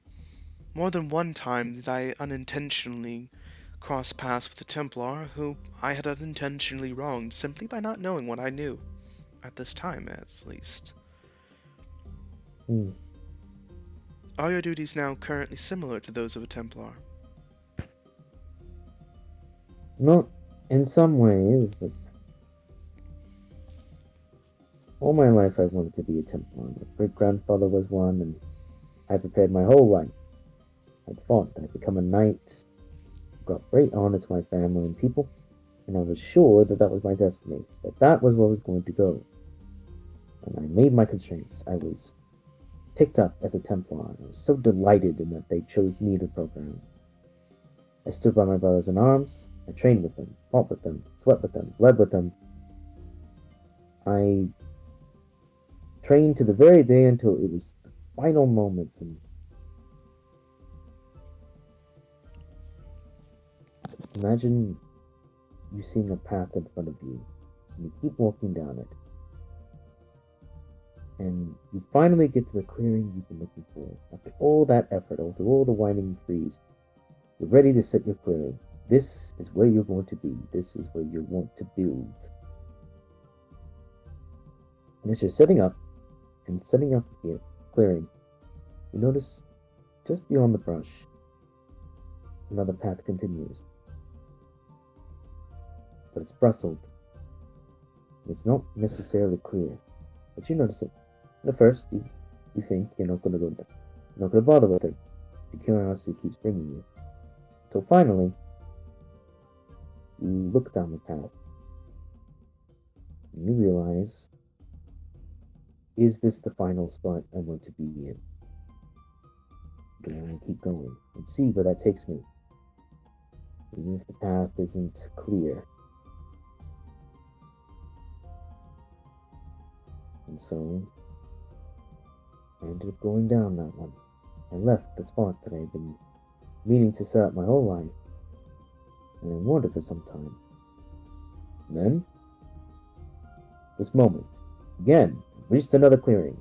More than one time did I unintentionally cross paths with a Templar who I had unintentionally wronged simply by not knowing what I knew. At this time, at least. Are your duties now currently similar to those of a Templar? Not in some ways, but all my life I wanted to be a Templar. My great-grandfather was one, and I prepared my whole life. I'd fought, I'd become a knight, brought great honor to my family and people, and I was sure that that was my destiny, that that was where I was going to go. And I made my constraints. I was picked up as a Templar. I was so delighted in that they chose me to program. I stood by my brothers in arms. I trained with them, fought with them, sweat with them, bled with them. I trained to the very day until it was the final moments, and imagine you seeing a path in front of you, and you keep walking down it, and you finally get to the clearing you've been looking for. After all that effort, after all the winding trees, you're ready to set your clearing. This is where you're going to be. This is where you want to build. And as you're setting up here, clearing, you notice just beyond the brush, another path continues. But it's bristled. It's not necessarily clear, but you notice it. At first, you think you're not going to go there. You're not going to bother with it. Your curiosity keeps bringing you. Till finally, you look down the path, and you realize, is this the final spot I want to be in? And I keep going and see where that takes me, even if the path isn't clear. And so, I ended up going down that one. I left the spot that I've been meaning to set up my whole life, and I wandered for some time. And then, this moment, again, I reached another clearing.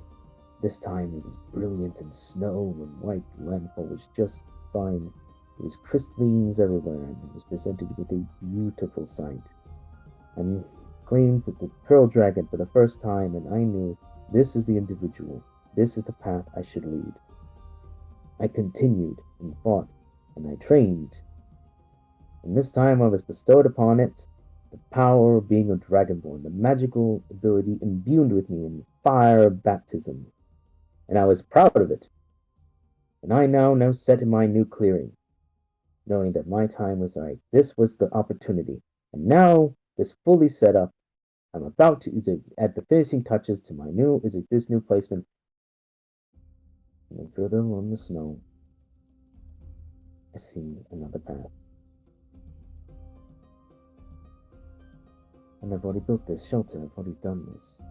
This time it was brilliant in snow and white. The landfall was just fine. There was crystallines everywhere, and I was presented with a beautiful sight. I'm claimed with the Pearl Dragon for the first time, and I knew this is the individual. This is the path I should lead. I continued and fought, and I trained. And this time I was bestowed upon it the power of being a Dragonborn, the magical ability imbued with me in fire baptism. And I was proud of it. And I now set in my new clearing, knowing that my time was right. This was the opportunity. And now, this fully set up, I'm about to add the finishing touches to my this new placement. And then further along the snow, I see another path. And I've already built this shelter, I've already done this.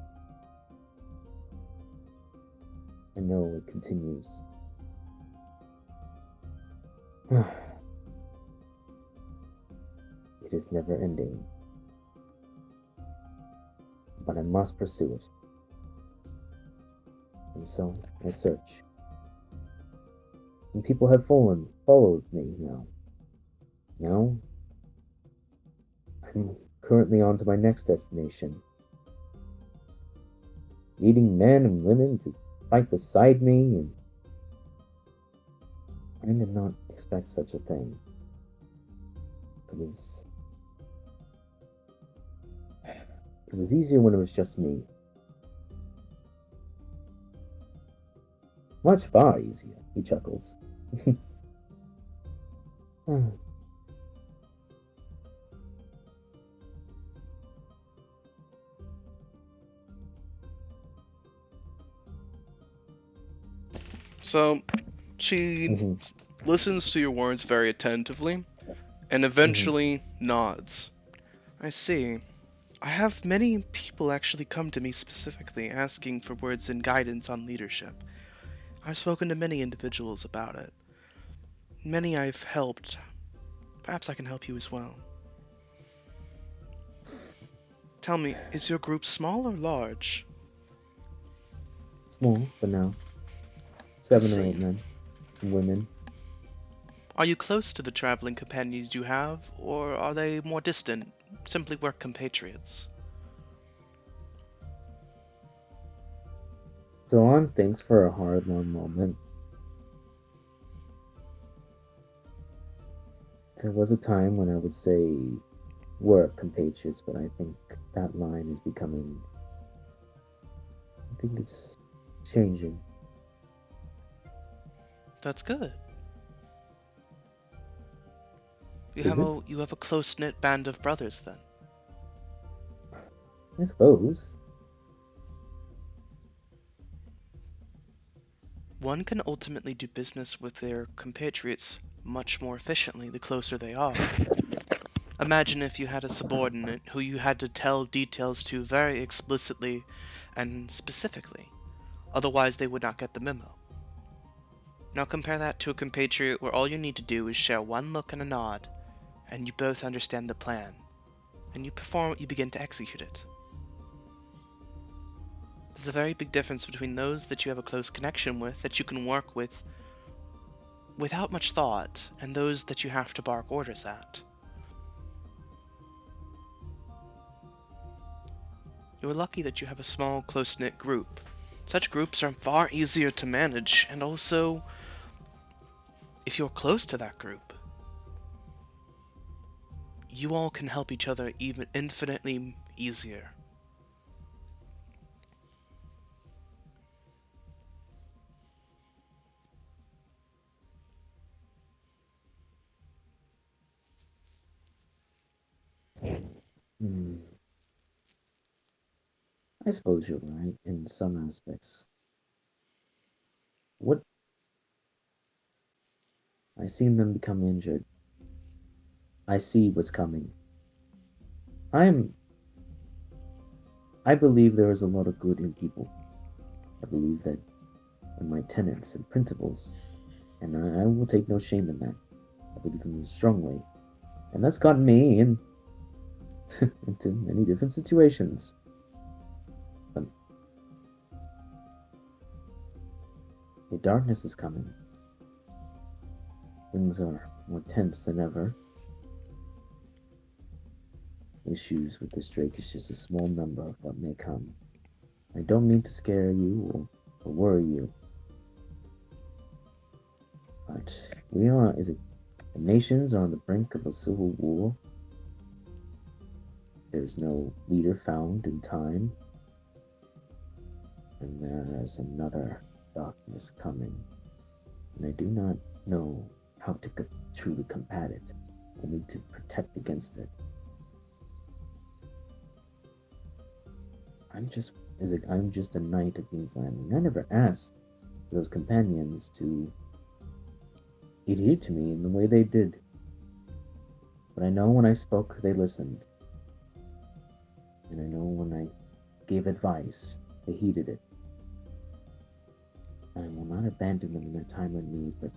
I know it continues. It is never ending. But I must pursue it. And so I search. And people have followed me now. Now, I'm currently on to my next destination. Meeting men and women to fight beside me, and I did not expect such a thing. It was easier when it was just me. Much far easier, he chuckles. So, she Mhm. listens to your words very attentively, and eventually nods. I see. I have many people actually come to me specifically asking for words and guidance on leadership. I've spoken to many individuals about it. Many I've helped. Perhaps I can help you as well. Tell me, is your group small or large? Small, for now. I 7 or see. 8 men and women. Are you close to the traveling companions you have, or are they more distant, simply work compatriots? Delon thinks for a hard, long moment. There was a time when I would say we're compatriots, but I think that line is becoming. I think it's changing. That's good. Is it? You have a close-knit band of brothers then. I suppose. One can ultimately do business with their compatriots much more efficiently the closer they are. Imagine if you had a subordinate who you had to tell details to very explicitly and specifically, otherwise they would not get the memo. Now compare that to a compatriot where all you need to do is share one look and a nod, and you both understand the plan, and you begin to execute it. There's a very big difference between those that you have a close connection with, that you can work with without much thought, and those that you have to bark orders at. You are lucky that you have a small, close-knit group. Such groups are far easier to manage, and also, if you're close to that group, you all can help each other even infinitely easier. Hmm. I suppose you're right in some aspects. What? I've seen them become injured. I see what's coming. I'm. I believe there is a lot of good in people. I believe that in my tenets and principles, and I will take no shame in that. I believe in them strongly, and that's gotten me into many different situations. But the darkness is coming. Things are more tense than ever. Issues with this Drake is just a small number of what may come. I don't mean to scare you or worry you, but the nations are on the brink of a civil war. There's no leader found in time, and there's another darkness coming, and I do not know how to truly combat it, only to protect against it. I'm just a knight of King's Landing. I never asked those companions to adhere to me in the way they did. But I know when I spoke, they listened. And I know when I gave advice, they heeded it. I will not abandon them in their time of need, but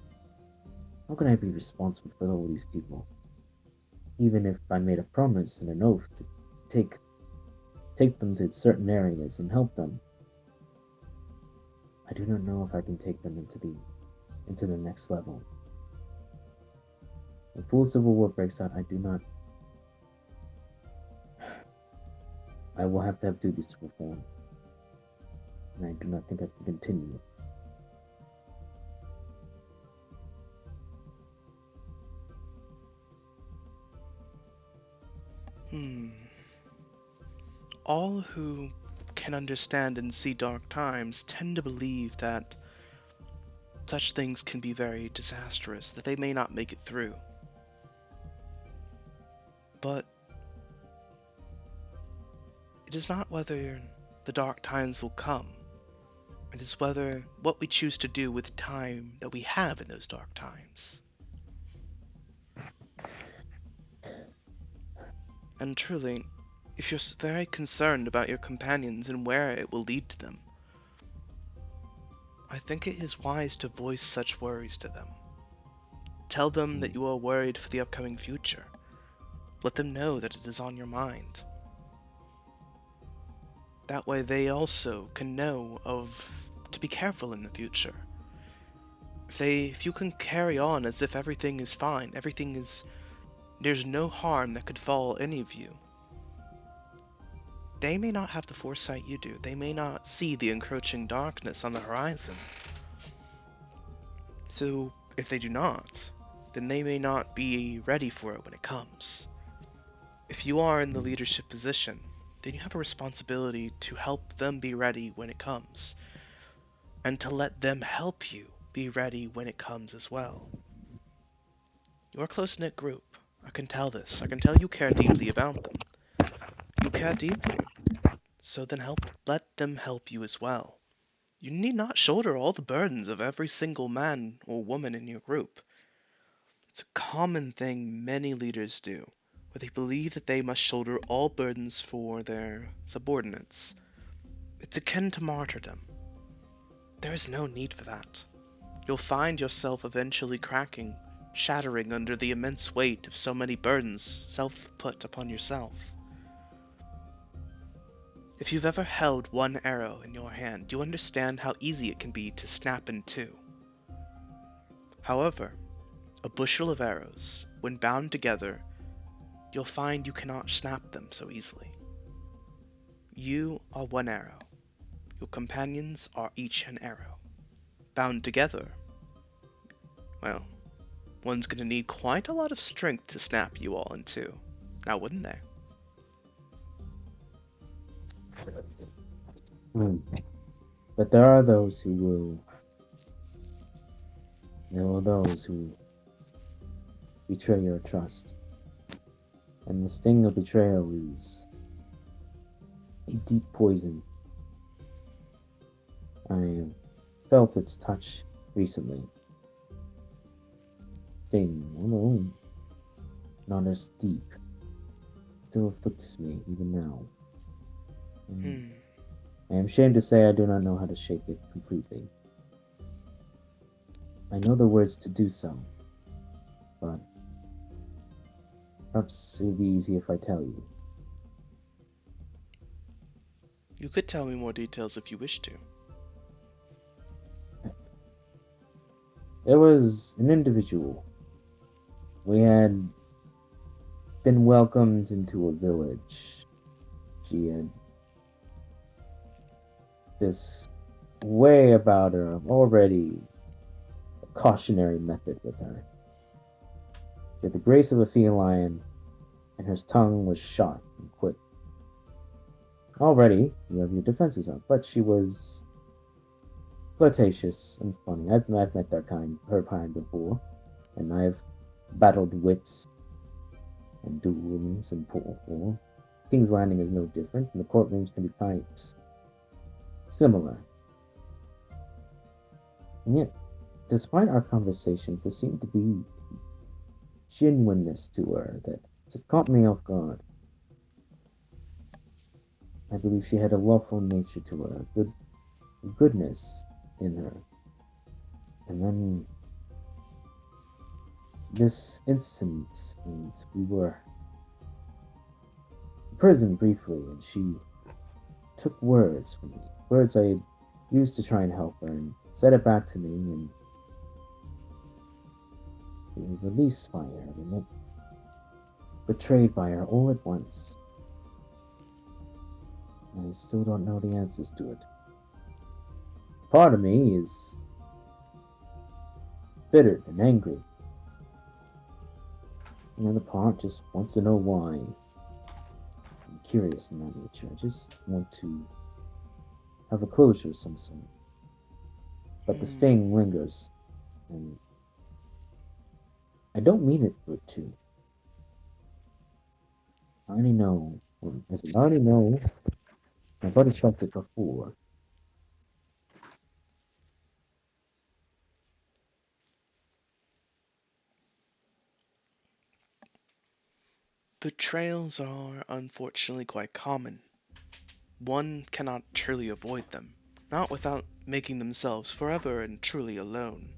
how can I be responsible for all these people? Even if I made a promise and an oath to take them to certain areas and help them, I do not know if I can take them into the next level. When full civil war breaks out, I will have to have duties to perform, and I do not think I can continue. All who can understand and see dark times tend to believe that such things can be very disastrous, that they may not make it through. But it is not whether the dark times will come. It is whether what we choose to do with the time that we have in those dark times. And truly, if you're very concerned about your companions and where it will lead to them, I think it is wise to voice such worries to them. Tell them that you are worried for the upcoming future. Let them know that it is on your mind. That way they also can know to be careful in the future. If you can carry on as if everything is fine, there's no harm that could fall any of you. They may not have the foresight you do. They may not see the encroaching darkness on the horizon. So, if they do not, then they may not be ready for it when it comes. If you are in the leadership position, then you have a responsibility to help them be ready when it comes, and to let them help you be ready when it comes as well. You're a close-knit group. I can tell this. I can tell you care deeply about them. You care deeply. So then let them help you as well. You need not shoulder all the burdens of every single man or woman in your group. It's a common thing many leaders do, where they believe that they must shoulder all burdens for their subordinates. It's akin to martyrdom. There is no need for that. You'll find yourself eventually cracking, shattering under the immense weight of so many burdens self-put upon yourself. If you've ever held one arrow in your hand, you understand how easy it can be to snap in two. However, a bushel of arrows, when bound together, you'll find you cannot snap them so easily. You are one arrow. Your companions are each an arrow. Bound together, well, one's gonna need quite a lot of strength to snap you all in two. Now wouldn't they? But there are those who will. There are those who betray your trust. And the sting of betrayal is a deep poison. I felt its touch recently. Sting, although not as deep, still afflicts me even now. I am ashamed to say I do not know how to shake it completely. I know the words to do so, but perhaps it would be easy if I tell you. You could tell me more details if you wish to. There was an individual. We had been welcomed into a village. She had this way about her, already a cautionary method with her. She had the grace of a feline, and her tongue was sharp and quick. Already, you have your defenses up, but she was flirtatious and funny. I've met her kind before, and I've battled wits and duels and pool. King's Landing is no different, and the courtrooms can be quite similar. And yet, despite our conversations, there seemed to be genuineness to her that caught me off guard. I believe she had a lawful nature to her, a goodness in her. And then this incident, and we were in prison briefly, and she took words from me, words I had used to try and help her, and said it back to me, and we were released by her, and then betrayed by her all at once. I still don't know the answers to it. Part of me is bitter and angry. The other part just wants to know why. I'm curious in that nature. I just want to have a closure of some sort. But the sting lingers, and I don't mean it for it to. I already know, or as I already know, my buddy felt it before. Betrayals are unfortunately quite common. One cannot truly avoid them, not without making themselves forever and truly alone.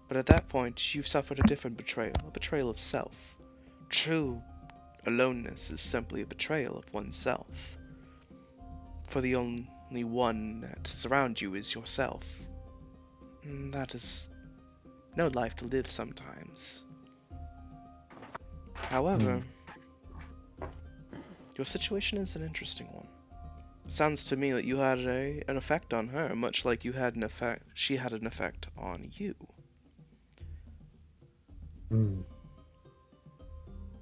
But at that point, you've suffered a different betrayal, a betrayal of self. True aloneness is simply a betrayal of oneself. For the only one that is around you is yourself. And that is no life to live sometimes. However, your situation is an interesting one. Sounds to me that you had an effect on her, much like she had an effect on you.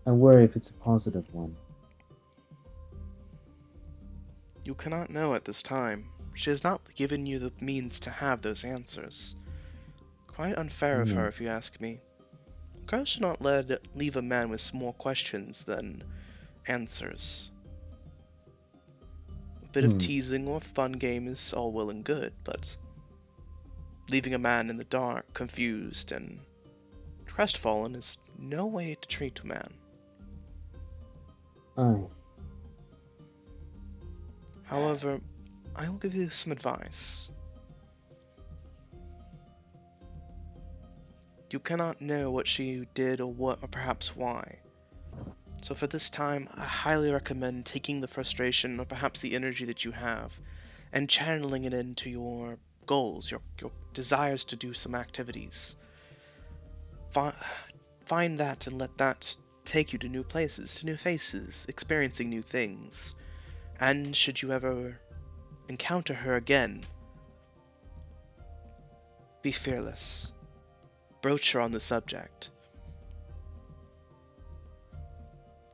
I worry if it's a positive one. You cannot know at this time. She has not given you the means to have those answers. Quite unfair of her, if you ask me. Girls should not leave a man with more questions than answers. A bit of teasing or fun game is all well and good, but leaving a man in the dark, confused, and crestfallen is no way to treat a man. Aye. However, I will give you some advice. You cannot know what she did or perhaps why. So for this time, I highly recommend taking the frustration or perhaps the energy that you have and channeling it into your goals, your desires to do some activities. Find that and let that take you to new places, to new faces, experiencing new things. And should you ever encounter her again, be fearless. Broach her on the subject.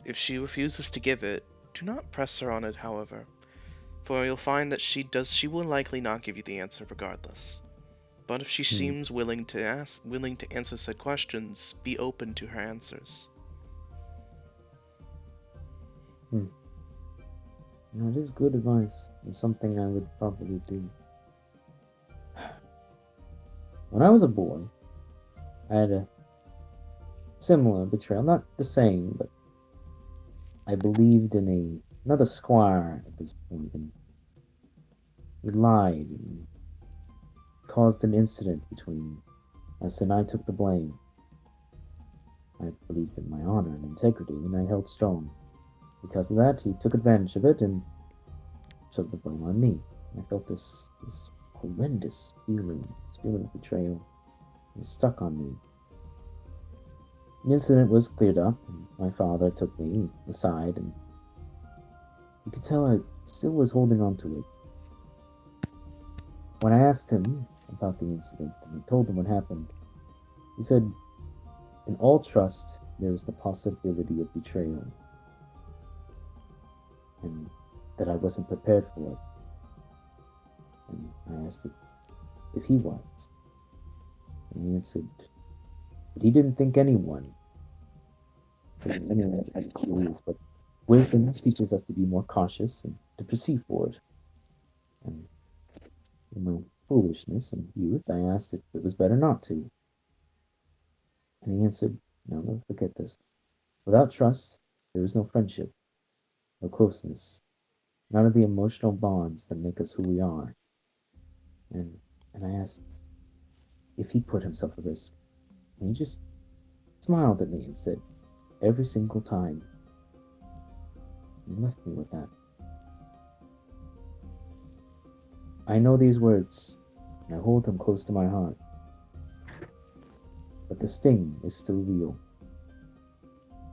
If she refuses to give it, do not press her on it, however, for you'll find that she will likely not give you the answer regardless. But if she seems willing to answer said questions, be open to her answers. That is good advice, and something I would probably do. When I was a boy, I had a similar betrayal, not the same, but I believed in another squire at this point, and he lied and caused an incident between us, and I took the blame. I believed in my honor and integrity, and I held strong. Because of that, he took advantage of it and took the blame on me. I felt this horrendous feeling, this feeling of betrayal, and stuck on me. The incident was cleared up, and my father took me aside, and you could tell I still was holding on to it. When I asked him about the incident and I told him what happened, he said, in all trust, there is the possibility of betrayal, and that I wasn't prepared for it. And I asked if he was, and he answered that he didn't think anyone had clues, but wisdom teaches us to be more cautious and to proceed forward. And in my foolishness and youth, I asked if it was better not to. And he answered, "No, don't forget this. Without trust, there is no friendship, no closeness, none of the emotional bonds that make us who we are." And I asked, if he put himself at risk. And he just smiled at me and said, every single time. He left me with that. I know these words, and I hold them close to my heart. But the sting is still real.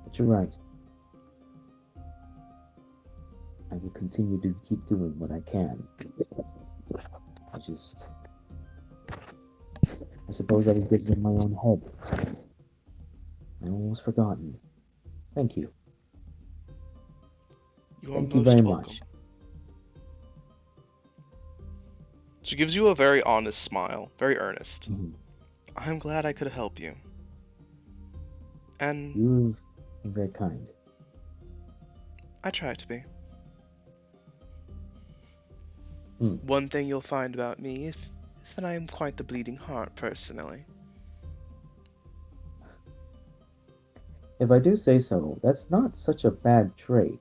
But you're right. I will continue to keep doing what I can. I suppose I was getting in my own head. I almost forgotten. Thank you. You are Thank you most very welcome. much. She gives you a very honest smile, very earnest. Mhm. I'm glad I could help you. And You've been very kind. I try to be. Mm. One thing you'll find about me is that I am quite the bleeding heart, personally. If I do say so, that's not such a bad trait.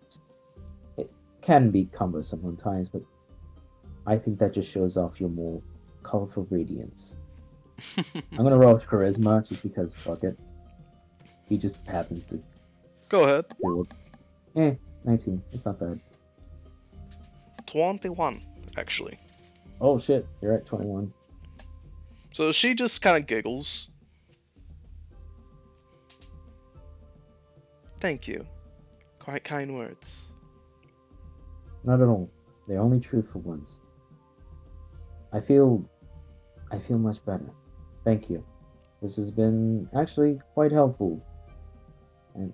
It can be cumbersome at times, but I think that just shows off your more colorful radiance. I'm gonna roll with charisma just because fuck it. He just happens to Go ahead. do it. 19. It's not bad. 21, actually. Oh shit, you're at 21. So she just kind of giggles. Thank you. Quite kind words. Not at all. They're only truthful ones. I feel much better. Thank you. This has been actually quite helpful. And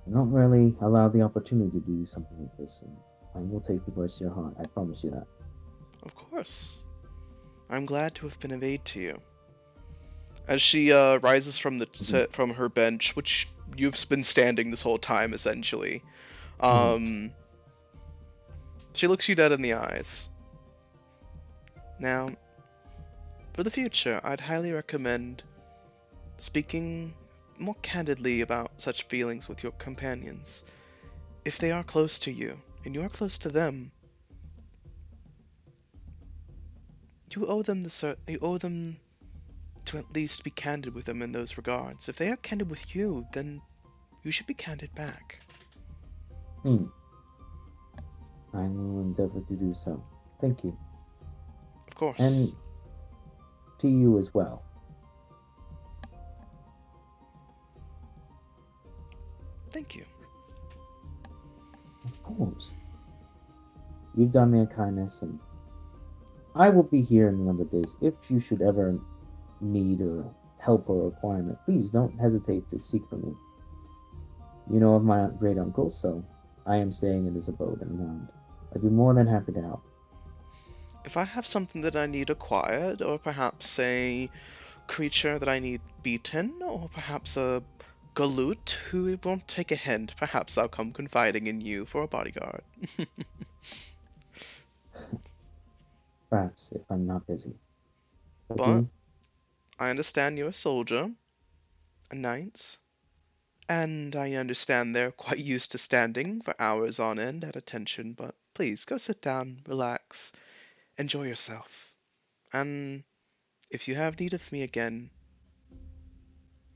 I'm not really allowed the opportunity to do something like this, and I will take the words to your heart. I promise you that. Of course. I'm glad to have been of aid to you. As she rises from from her bench, which you've been standing this whole time, essentially, she looks you dead in the eyes. Now, for the future, I'd highly recommend speaking more candidly about such feelings with your companions. If they are close to you, and you are close to them, you owe them to at least be candid with them in those regards. If they are candid with you, then you should be candid back. I will endeavor to do so. Thank you. Of course. And to you as well. Thank you. Of course. You've done me a kindness, and I will be here in a number of days. If you should ever need or help or requirement, please don't hesitate to seek for me. You know of my great uncle, so I am staying in his abode and around. I'd be more than happy to help. If I have something that I need acquired, or perhaps a creature that I need beaten, or perhaps a galoot who won't take a hint, perhaps I'll come confiding in you for a bodyguard. Perhaps, if I'm not busy. But I understand you're a soldier, a knight, and I understand they're quite used to standing for hours on end at attention, but please go sit down, relax, enjoy yourself. And if you have need of me again,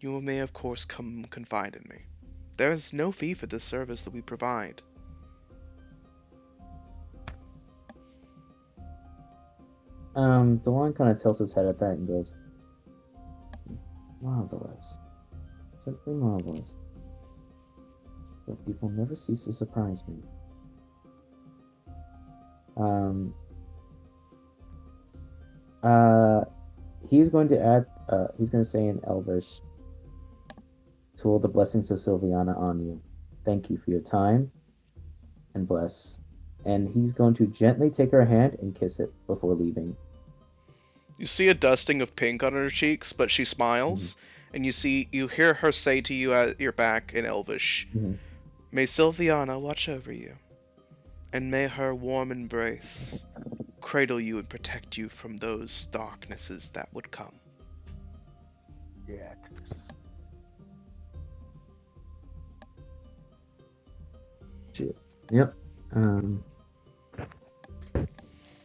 you may of course come confide in me. There is no fee for this service that we provide. DeLon kind of tilts his head at that and goes, marvelous. Simply marvelous. But people never cease to surprise me. He's going to add, he's going to say in Elvish, to all the blessings of Sylviana on you. Thank you for your time, and bless. And he's going to gently take her hand and kiss it before leaving. You see a dusting of pink on her cheeks, but she smiles, and you hear her say to you at your back in Elvish, May Sylviana watch over you, and may her warm embrace cradle you and protect you from those darknesses that would come. Yeah. Yep.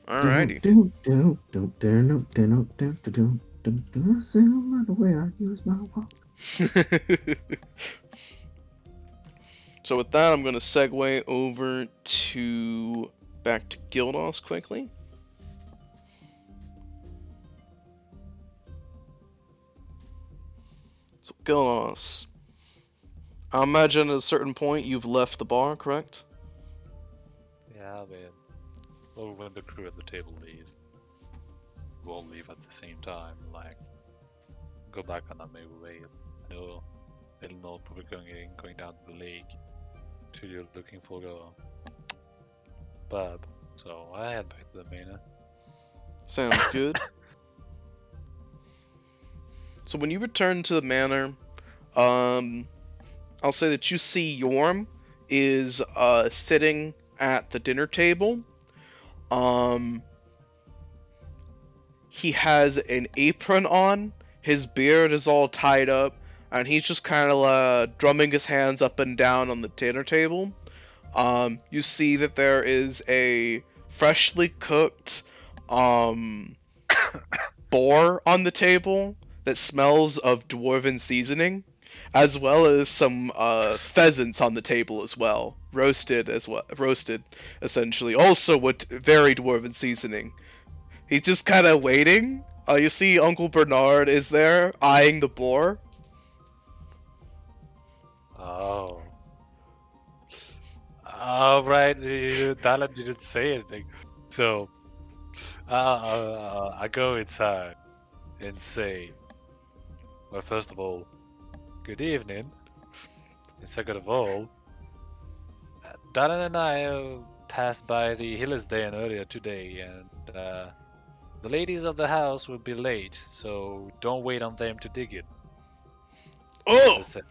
Alrighty. The way I use my walk. So with that, I'm going to segue over to back to Gildos quickly. So Gildos, I imagine at a certain point you've left the bar, correct? Yeah, man. Well, when the crew at the table leaves, we'll all leave at the same time. Like, go back on our merry ways. I know, I don't know, probably going down to the lake. To you looking for a pub. So I head back to the manor. Sounds good. So when you return to the manor, I'll say that you see Yorm is sitting at the dinner table. He has an apron on, his beard is all tied up, and he's just kind of drumming his hands up and down on the dinner table. You see that there is a freshly cooked boar on the table that smells of dwarven seasoning, as well as some pheasants on the table as well, roasted essentially, also with very dwarven seasoning. He's just kind of waiting. You see Uncle Bernard is there eyeing the boar. Oh. Alright, Dylan didn't say anything. So, I go inside and say, well, first of all, good evening. And second of all, Dylan and I passed by the Hillisden earlier today, and the ladies of the house will be late, so don't wait on them to dig it. Oh! Listen.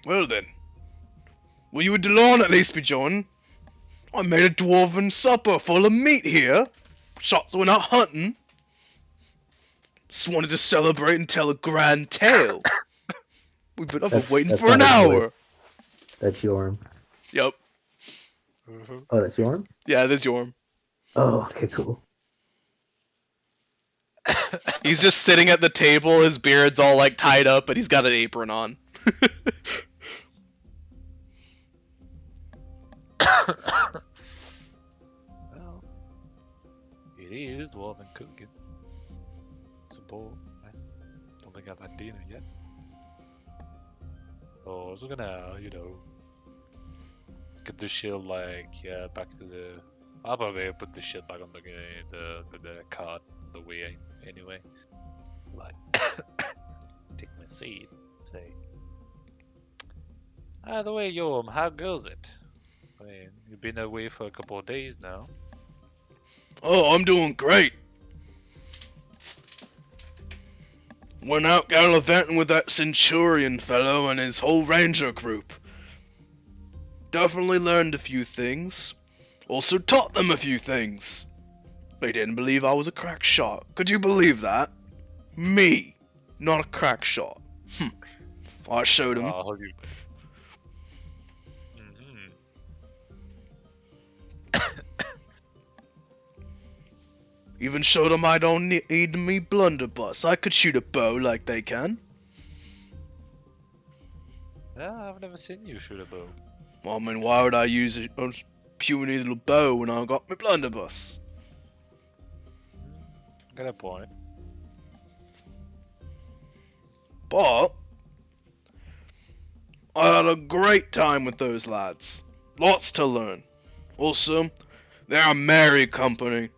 Well then. Will you and DeLon at least be joining? I made a dwarven supper full of meat here. Shots we're not hunting. Just wanted to celebrate and tell a grand tale. We've been up and waiting That's for an not his hour. voice. That's Yorm. Yep. Oh, that's Yorm? Yeah, it is Yorm. Oh, okay, cool. He's just sitting at the table, his beard's all like tied up, but he's got an apron on. Well, it is dwarven cooking. Support. I don't think I've had dinner yet. Oh, I was gonna, get the shield back to the. I'll probably put the shield back on the cart on the way anyway. Like, take my seat. Say. The way, Yorm, how goes it? I mean, you've been away for a couple of days now. Oh, I'm doing great. Went out gallivanting with that Centurion fellow and his whole ranger group. Definitely learned a few things. Also taught them a few things. They didn't believe I was a crack shot. Could you believe that? Me, not a crack shot. I showed them. I'll you. Even showed them I don't need me blunderbuss. I could shoot a bow like they can. Yeah, I've never seen you shoot a bow. I mean, why would I use a puny little bow when I got my blunderbuss? Got a point. But I had a great time with those lads. Lots to learn. Also, they're a merry company.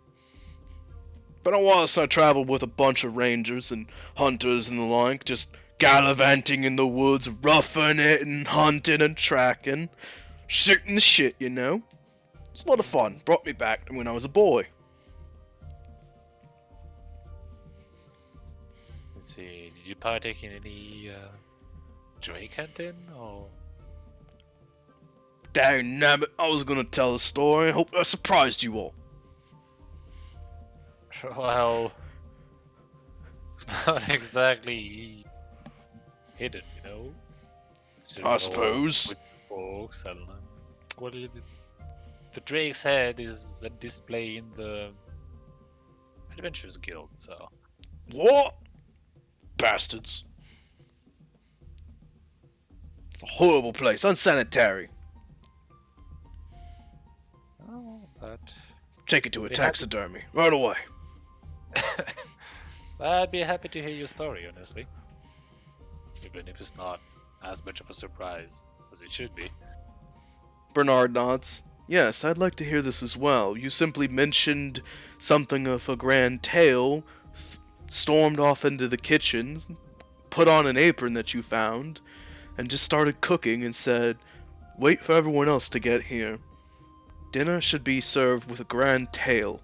But I traveled with a bunch of rangers and hunters and the like, just gallivanting in the woods, roughing it and hunting and tracking. Shooting the shit, you know. It's a lot of fun. Brought me back to when I was a boy. Let's see, did you partake in any drake hunting or? Dang nabbit, I was gonna tell a story. Hope I surprised you all. Well, it's not exactly hidden, It's I suppose. With folks, I don't know. What did The Drake's head is a display in the Adventurers Guild, so What? Bastards. It's a horrible place, unsanitary. but Take it to a Be happy. taxidermy, right away. I'd be happy to hear your story, honestly. Even if it's not as much of a surprise as it should be. Bernard nods. Yes, I'd like to hear this as well. You simply mentioned something of a grand tale, stormed off into the kitchen, put on an apron that you found, and just started cooking and said, wait for everyone else to get here. Dinner should be served with a grand tale.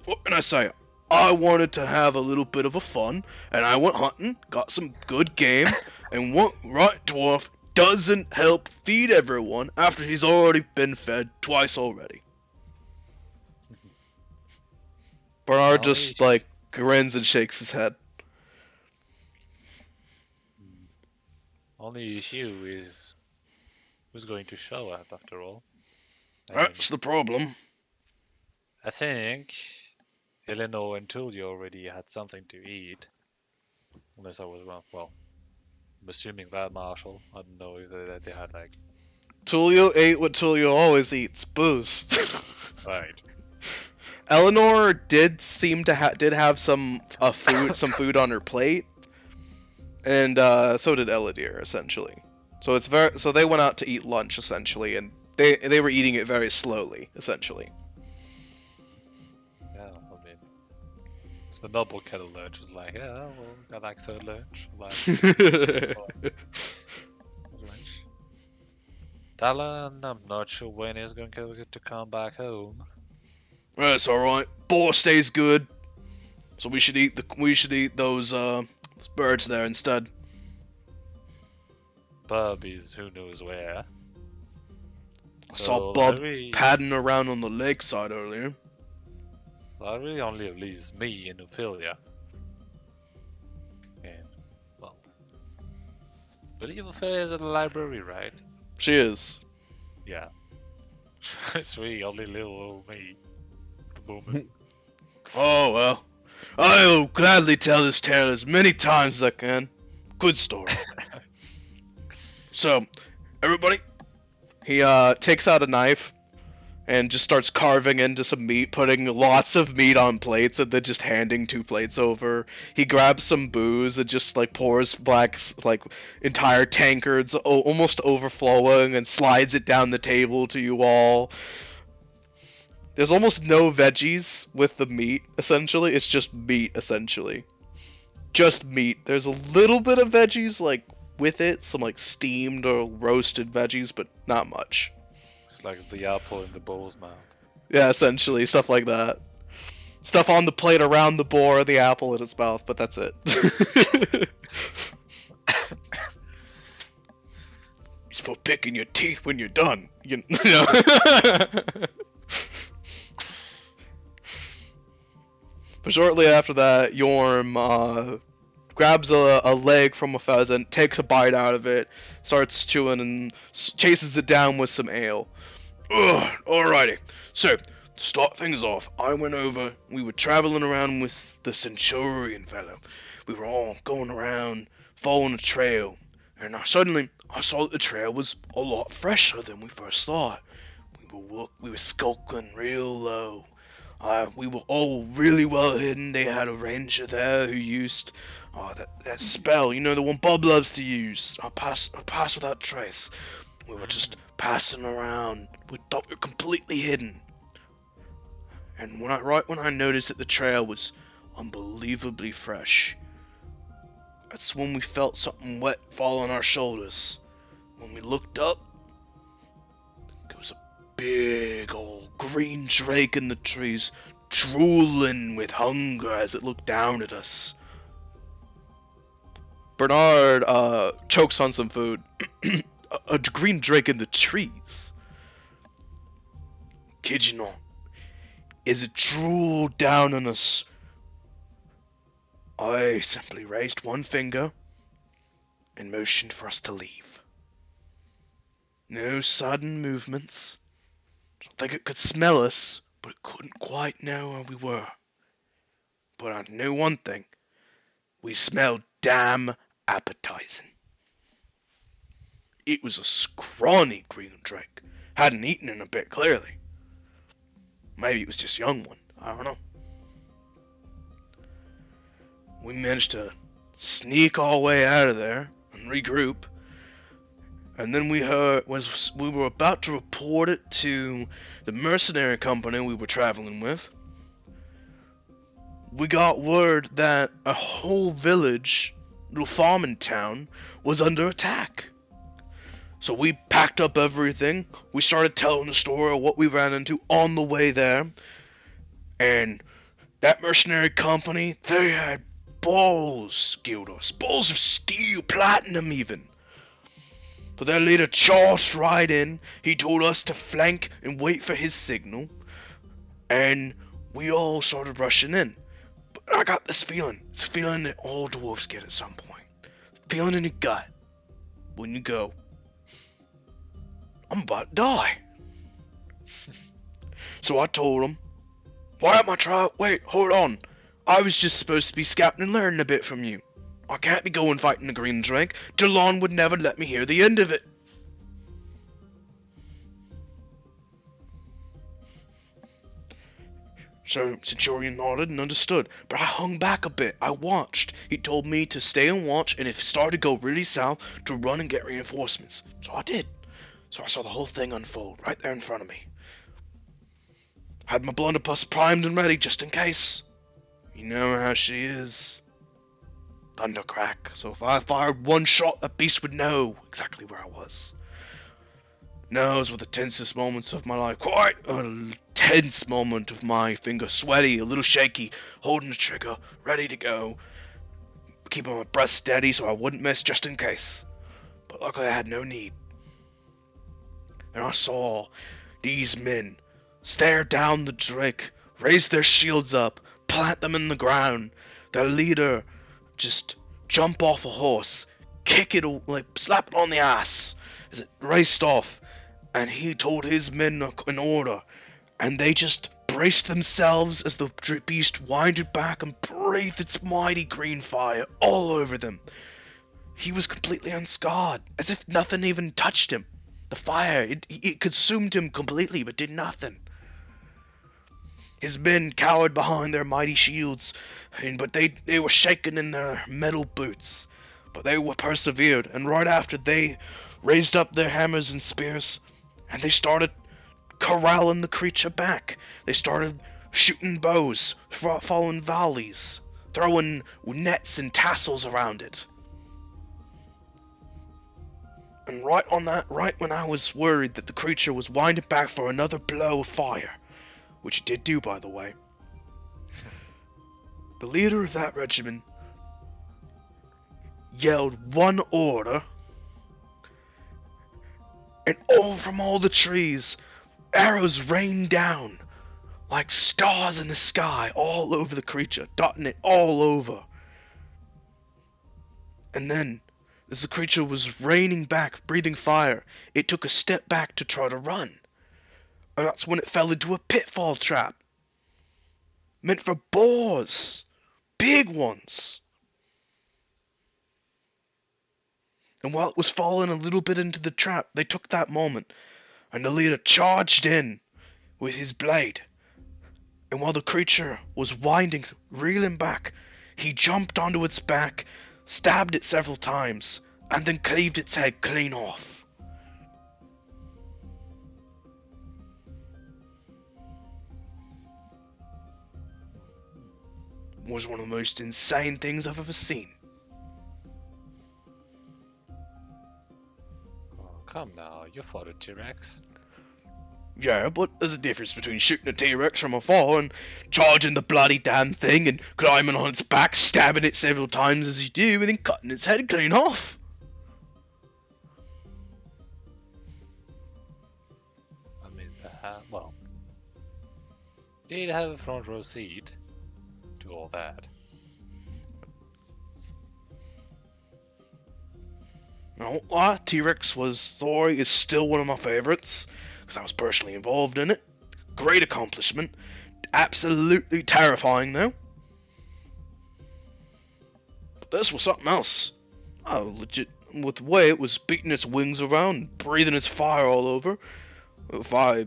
What can I say? I wanted to have a little bit of a fun, and I went hunting, got some good game, and what right dwarf doesn't help feed everyone after he's already been fed twice already? Bernard just, like, grins and shakes his head. Only issue is who's going to show up after all. That's the problem. I think Eleanor and Tulio already had something to eat. Unless I was wrong. Well, I'm assuming that, Marshall. I don't know if they had like. Tulio ate what Tulio always eats, booze. Right. Eleanor did seem to did have some food on her plate, and so did Eladir essentially. So they went out to eat lunch essentially, and they were eating it very slowly essentially. Yeah, I mean, it's the noble kettle lunch was like, yeah, well, I like third lunch. I like lunch. Talon, I'm not sure when he's going to come back home. That's all right. Boar stays good, so we should eat those birds there instead. Bub is who knows where. I saw Bub padding around on the lakeside earlier. That really only leaves me and Ophelia. And, well, I believe Ophelia's at the library, right? She is. Yeah. It's really only little old me at the moment. Oh well. I'll gladly tell this tale as many times as I can. Good story. So, everybody, he takes out a knife and just starts carving into some meat, putting lots of meat on plates, and then just handing 2 plates over. He grabs some booze and just like pours entire tankards, almost overflowing, and slides it down the table to you all. There's almost no veggies with the meat, essentially. It's just meat, essentially. Just meat. There's a little bit of veggies, like, with it. Some, like, steamed or roasted veggies, but not much. It's like the apple in the bull's mouth. Yeah, essentially. Stuff like that. Stuff on the plate around the boar, the apple in its mouth, but that's it. It's for picking your teeth when you're done. You know? But shortly after that, Yorm grabs a leg from a pheasant, takes a bite out of it, starts chewing, and chases it down with some ale. Ugh, alrighty. So, to start things off, I went over, we were traveling around with the Centurion fellow. We were all going around, following a trail, and suddenly I saw that the trail was a lot fresher than we first thought. We were skulking real low. We were all really well hidden. They had a ranger there who used that spell, you know, the one Bob loves to use. I pass without trace. We were just passing around. We thought we were completely hidden. And when I noticed that the trail was unbelievably fresh, that's when we felt something wet fall on our shoulders. When we looked up, there was a big old green drake in the trees, drooling with hunger as it looked down at us. Bernard chokes on some food. A green drake in the trees? Kid you not, as it drooled down on us, I simply raised one finger and motioned for us to leave. No sudden movements. Don't think it could smell us, but it couldn't quite know where we were. But I knew one thing. We smelled damn appetizing. It was a scrawny green drake. Hadn't eaten in a bit, clearly. Maybe it was just a young one. I don't know. We managed to sneak our way out of there and regroup. And then we were about to report it to the mercenary company we were traveling with. We got word that a whole village, little farming town, was under attack. So we packed up everything. We started telling the story of what we ran into on the way there. And that mercenary company, they had balls, Gildos. Balls of steel, platinum even. So their leader charged right in. He told us to flank and wait for his signal. And we all started rushing in. But I got this feeling. It's a feeling that all dwarves get at some point. Feeling in your gut. When you go, I'm about to die. So I told him, why am I trying? Wait, hold on. I was just supposed to be scouting and learning a bit from you. I can't be going fighting the green drake. Delon would never let me hear the end of it. So Centurion nodded and understood, but I hung back a bit. I watched. He told me to stay and watch, and if it started to go really south, to run and get reinforcements. So I did. So I saw the whole thing unfold right there in front of me. Had my blunderbuss primed and ready just in case. You know how she is. Thundercrack. So if I fired one shot, that beast would know exactly where I was. Those were the tensest moments of my life. Quite a tense moment of my finger sweaty, a little shaky, holding the trigger, ready to go. Keeping my breath steady so I wouldn't miss just in case. But luckily I had no need. And I saw these men stare down the drake, raise their shields up, plant them in the ground. Their leader just jump off a horse, kick it, like slap it on the ass as it raced off. And he told his men in order, and they just braced themselves as the beast winded back and breathed its mighty green fire all over them. He was completely unscarred, as if nothing even touched him. The fire, it consumed him completely, but did nothing. His men cowered behind their mighty shields, but they were shaken in their metal boots. But they were persevered, and right after they raised up their hammers and spears, and they started corralling the creature back. They started shooting bows, following volleys, throwing nets and tassels around it. And right when I was worried that the creature was winding back for another blow of fire, which it did do, by the way, the leader of that regiment yelled one order, and from all the trees, arrows rained down like stars in the sky all over the creature, dotting it all over. And then, as the creature was raining back, breathing fire, it took a step back to try to run. And that's when it fell into a pitfall trap. Meant for boars. Big ones. And while it was falling a little bit into the trap, they took that moment, and the leader charged in with his blade. And while the creature was winding, reeling back, he jumped onto its back, stabbed it several times, and then cleaved its head clean off. It was one of the most insane things I've ever seen. Oh, come now, you fought a T-Rex. Yeah, but there's a difference between shooting a T-Rex from afar and charging the bloody damn thing and climbing on its back, stabbing it several times as you do, and then cutting its head clean off. I mean, well, they'd have a front row seat to all that. I won't lie, T-Rex story is still one of my favorites, because I was personally involved in it. Great accomplishment. Absolutely terrifying, though. But this was something else. Legit, with the way it was beating its wings around, breathing its fire all over. If I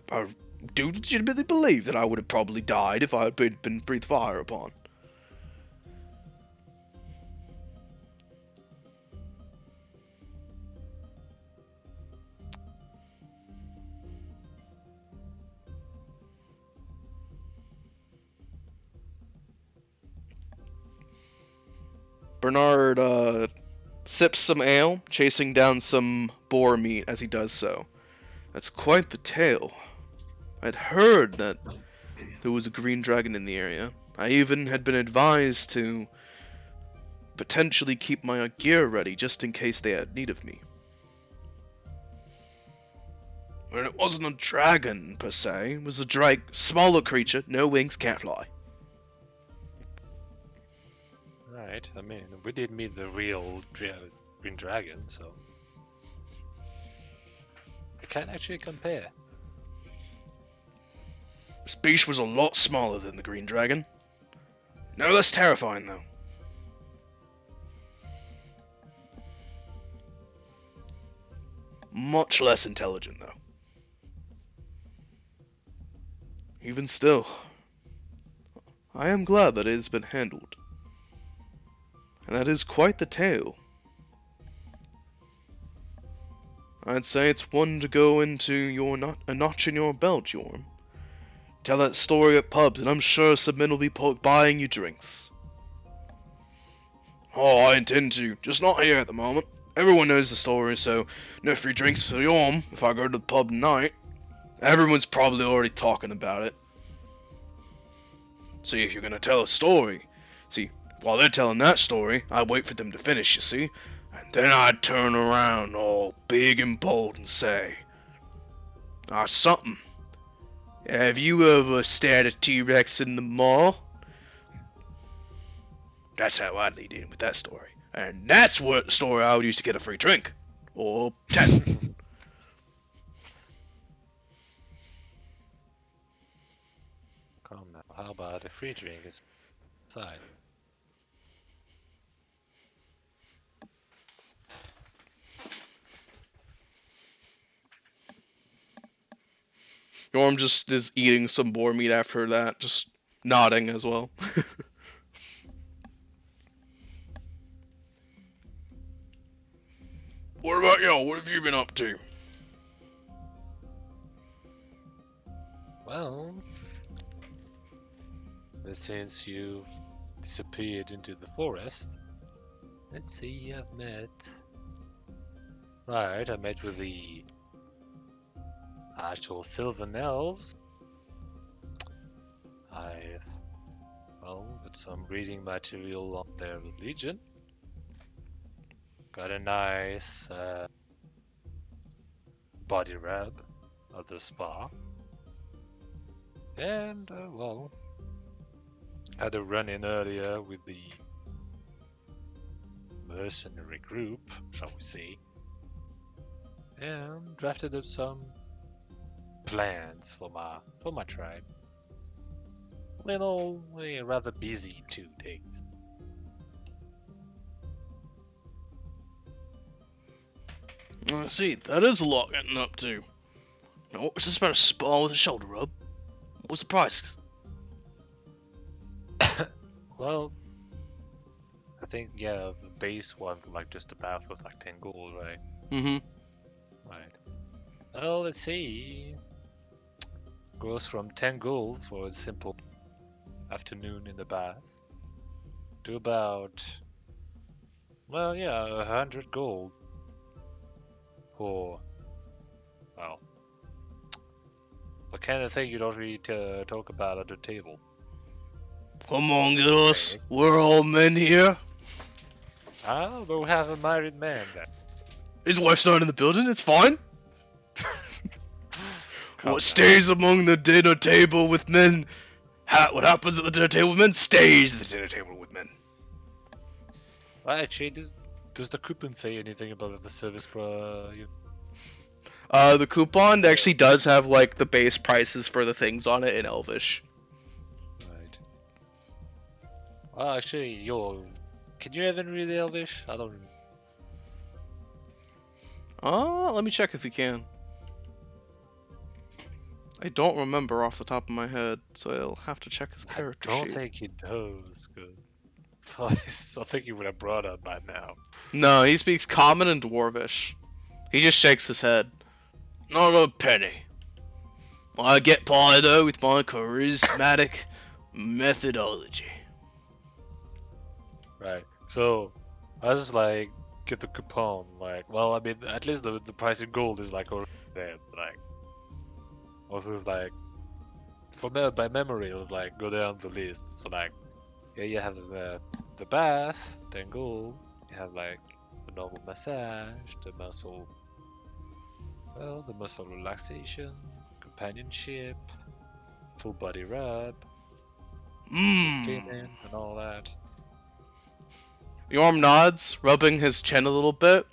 do legitimately believe that I would have probably died if I had been breathed fire upon. Bernard sips some ale, chasing down some boar meat as he does so. That's quite the tale. I'd heard that there was a green dragon in the area. I even had been advised to potentially keep my gear ready just in case they had need of me. But it wasn't a dragon per se, it was a smaller creature, no wings, can't fly. Right, I mean, we did meet the real Green Dragon, so we can't actually compare. This beast was a lot smaller than the green dragon. No less terrifying, though. Much less intelligent, though. Even still, I am glad that it has been handled. And that is quite the tale. I'd say it's one to go into a notch in your belt, Yorm. Tell that story at pubs, and I'm sure some men will be buying you drinks. Oh, I intend to, just not here at the moment. Everyone knows the story, so no free drinks for Yorm if I go to the pub tonight. Everyone's probably already talking about it. See, if you're gonna tell a story, while they're telling that story, I'd wait for them to finish, you see, and then I'd turn around all big and bold and say, something. Have you ever stared at T-Rex in the mall? That's how I'd lead in with that story. And that's what the story I would use to get a free drink. Or 10. Come now, how about a free drink inside? Yorm just is eating some boar meat after that, just nodding as well. What about y'all? What have you been up to? Well, since you disappeared into the forest, let's see, I've met... Right, I met with the actual Sylvan Elves. I've, got some reading material on their religion. Got a nice body rub at the spa. And, had a run-in earlier with the mercenary group, shall we say. And drafted up some plans for my tribe. Rather busy 2 days. I see, that is a lot getting up to. Now, what was this about a spa with a shoulder rub? What was the price? Well, I think, the base one, just about was 10 gold, right? Mm-hmm. Right. Well, let's see. Goes from 10 gold for a simple afternoon in the bath to about, 100 gold for, the kind of thing you don't really talk about at the table. Come on, us. We're all men here. Ah, but we have a married man then. His wife's not in the building, it's fine. What stays among the dinner table with men, what happens at the dinner table with men stays at the dinner table with men. Well, actually, Does the coupon say anything about the service The coupon actually does have like the base prices for the things on it in Elvish. Right. Well, actually, can you even read Elvish? I don't. Let me check if we can. I don't remember off the top of my head, so I'll have to check his character I don't sheet. think he knows. Good. I think he would have brought up by now. No, he speaks Common and Dwarvish. He just shakes his head. Not a penny. I get by though with my charismatic methodology. Right. So, I just like get the coupon. Like, well, I mean, at least the price in gold is like already there. Like, also it's like, by memory, it was like go down the list. So like, here you have the bath, 10 gold. You have like the normal massage, the muscle relaxation, companionship, full body rub, cleaning, and all that. Yorm nods, rubbing his chin a little bit.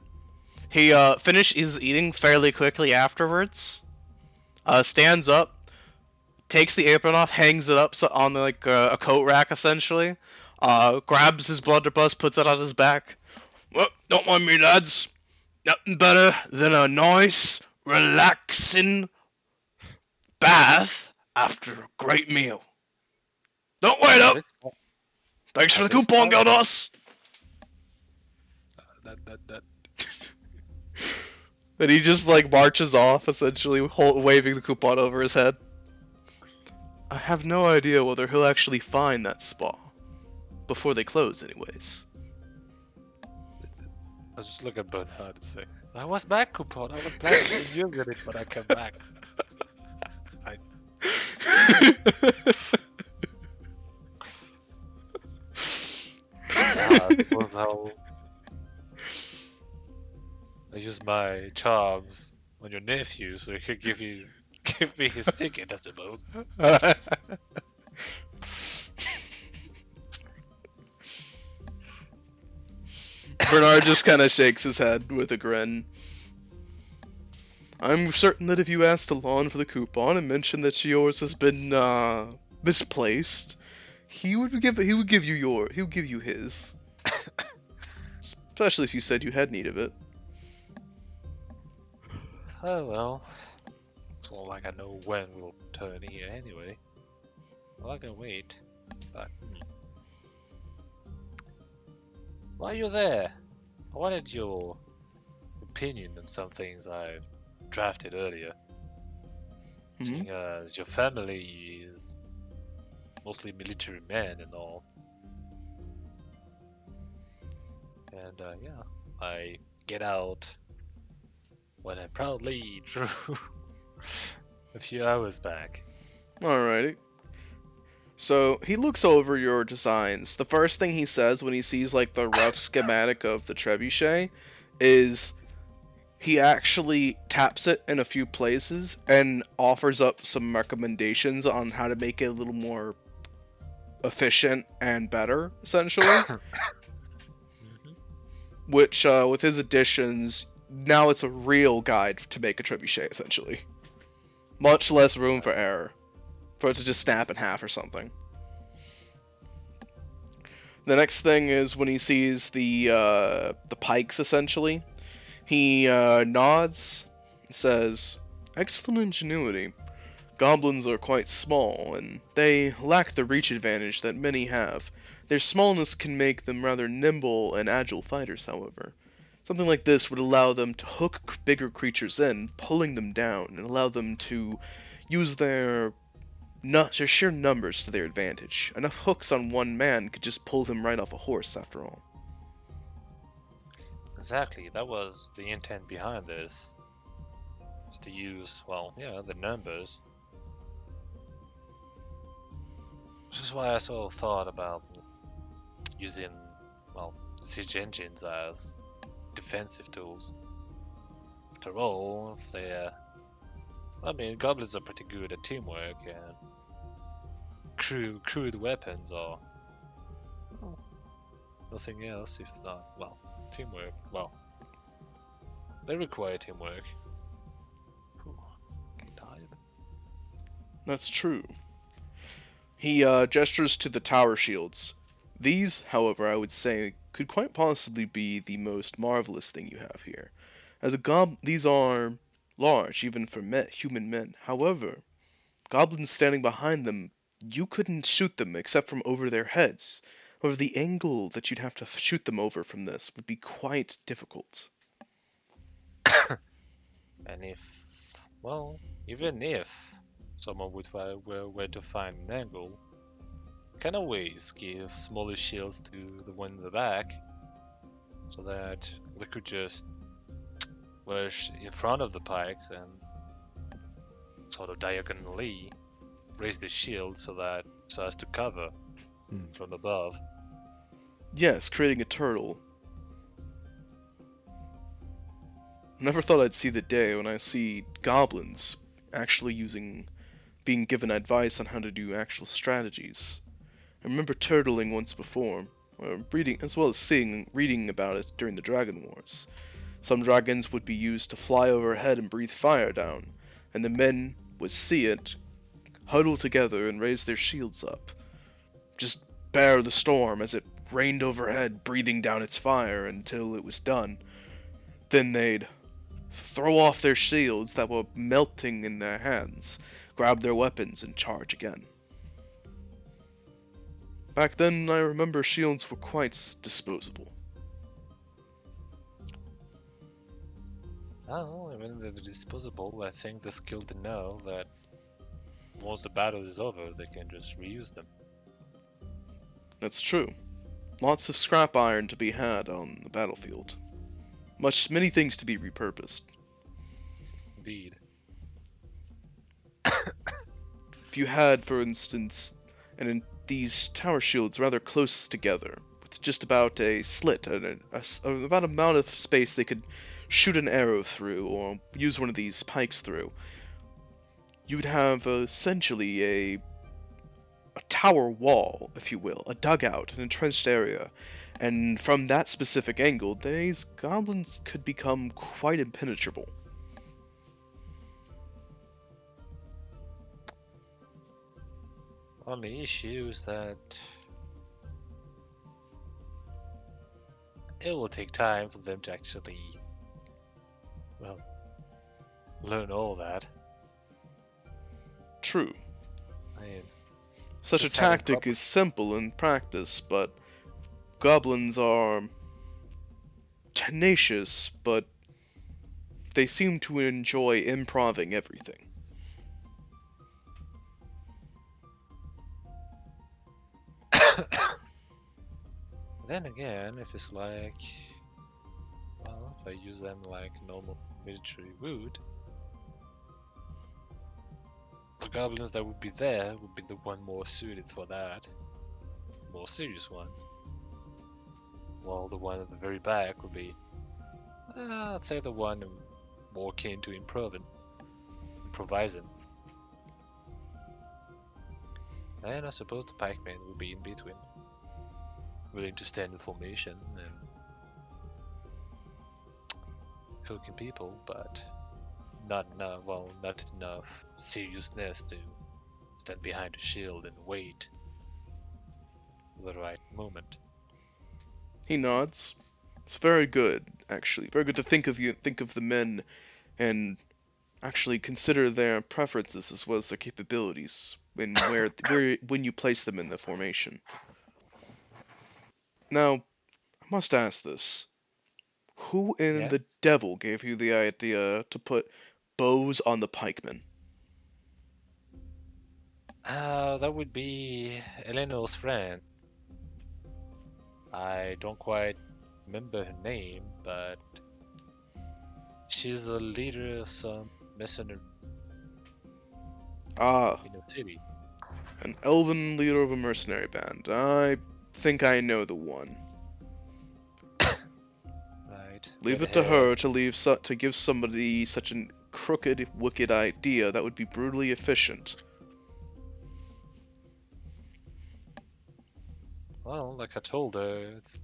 He finishes eating fairly quickly afterwards. Stands up, takes the apron off, hangs it up on like a coat rack essentially. Grabs his blunderbuss, puts it on his back. Well, don't mind me, lads. Nothing better than a nice, relaxing bath after a great meal. Don't wait up. Thanks for the coupon, Geldos. That. And he just like marches off, essentially waving the coupon over his head. I have no idea whether he'll actually find that spa before they close, anyways. I just look at Bernhard and say, "I was back, coupon. I was planning to use it, but I came back." I use my charms on your nephew so he could give me his ticket, I suppose. Bernard just kind of shakes his head with a grin. I'm certain that if you asked Alon for the coupon and mentioned that yours has been misplaced, he would give you his. Especially if you said you had need of it. Oh well. It's not like I know when we'll turn here anyway. Well, I can wait. But while you're there, I wanted your opinion on some things I drafted earlier. Seeing as your family is mostly military men and all. And yeah, I get out what I proudly drew a few hours back. Alrighty. So he looks over your designs. The first thing he says when he sees like the rough schematic of the trebuchet is he actually taps it in a few places and offers up some recommendations on how to make it a little more efficient and better, essentially. Which, with his additions, now it's a real guide to make a trebuchet, essentially. Much less room for error. For it to just snap in half or something. The next thing is when he sees the pikes, essentially. He nods and says, "Excellent ingenuity. Goblins are quite small, and they lack the reach advantage that many have. Their smallness can make them rather nimble and agile fighters, however. Something like this would allow them to hook bigger creatures in, pulling them down, and allow them to use their sheer numbers to their advantage. Enough hooks on one man could just pull him right off a horse, after all." Exactly, that was the intent behind this. Is to use, well, yeah, the numbers. Which is why I sort of thought about using, well, siege engines as defensive tools. After all, if they're... I mean, goblins are pretty good at teamwork, and crude weapons are nothing else if not, well, teamwork. Well, they require teamwork. Whew, tired. That's true. He gestures to the tower shields. These, however, I would say, could quite possibly be the most marvelous thing you have here. As a these are large, even for human men. However, goblins standing behind them, you couldn't shoot them except from over their heads. However, the angle that you'd have to shoot them over from this would be quite difficult. And if, well, even if someone were to find an angle, can always give smaller shields to the one in the back, so that they could just rush in front of the pikes and sort of diagonally raise the shield so as to cover from above. Yes, creating a turtle. Never thought I'd see the day when I see goblins actually being given advice on how to do actual strategies. I remember turtling once before, reading as well as reading about it during the Dragon Wars. Some dragons would be used to fly overhead and breathe fire down, and the men would see it, huddle together and raise their shields up. Just bear the storm as it rained overhead, breathing down its fire until it was done. Then they'd throw off their shields that were melting in their hands, grab their weapons, and charge again. Back then, I remember shields were quite disposable. Oh, even though they're disposable, I think the skill to know that once the battle is over, they can just reuse them. That's true. Lots of scrap iron to be had on the battlefield. Many things to be repurposed. Indeed. If you had, for instance, these tower shields rather close together, with just about a slit and about amount of space they could shoot an arrow through or use one of these pikes through, you'd have essentially a tower wall, if you will, a dugout, an entrenched area, and from that specific angle, these goblins could become quite impenetrable. Only issue is that it will take time for them to actually, well, learn all that. True. I mean, Such a just having tactic proper- is simple in practice, but goblins are tenacious, but they seem to enjoy improving everything. Then again, if it's like, well, if I use them like normal military would, the goblins that would be there would be the one more suited for that. More serious ones. While the one at the very back would be, I'd say the one more keen to improvising. And I suppose the pikemen would be in between, willing to stand in formation and cooking people, but not enough seriousness to stand behind a shield and wait for the right moment. He nods. It's very good, actually. Very good to think of the men, and actually consider their preferences as well as their capabilities when you place them in the formation. Now, I must ask this: who in the Yes. devil gave you the idea to put bows on the pikemen? That would be Eleanor's friend. I don't quite remember her name, but she's a leader of some mercenary Ah, in the city. an elven leader of a mercenary band. I think I know the one. Right. Leave Red it to hair. her to give somebody such a crooked, wicked idea that would be brutally efficient. Well, like I told her, it's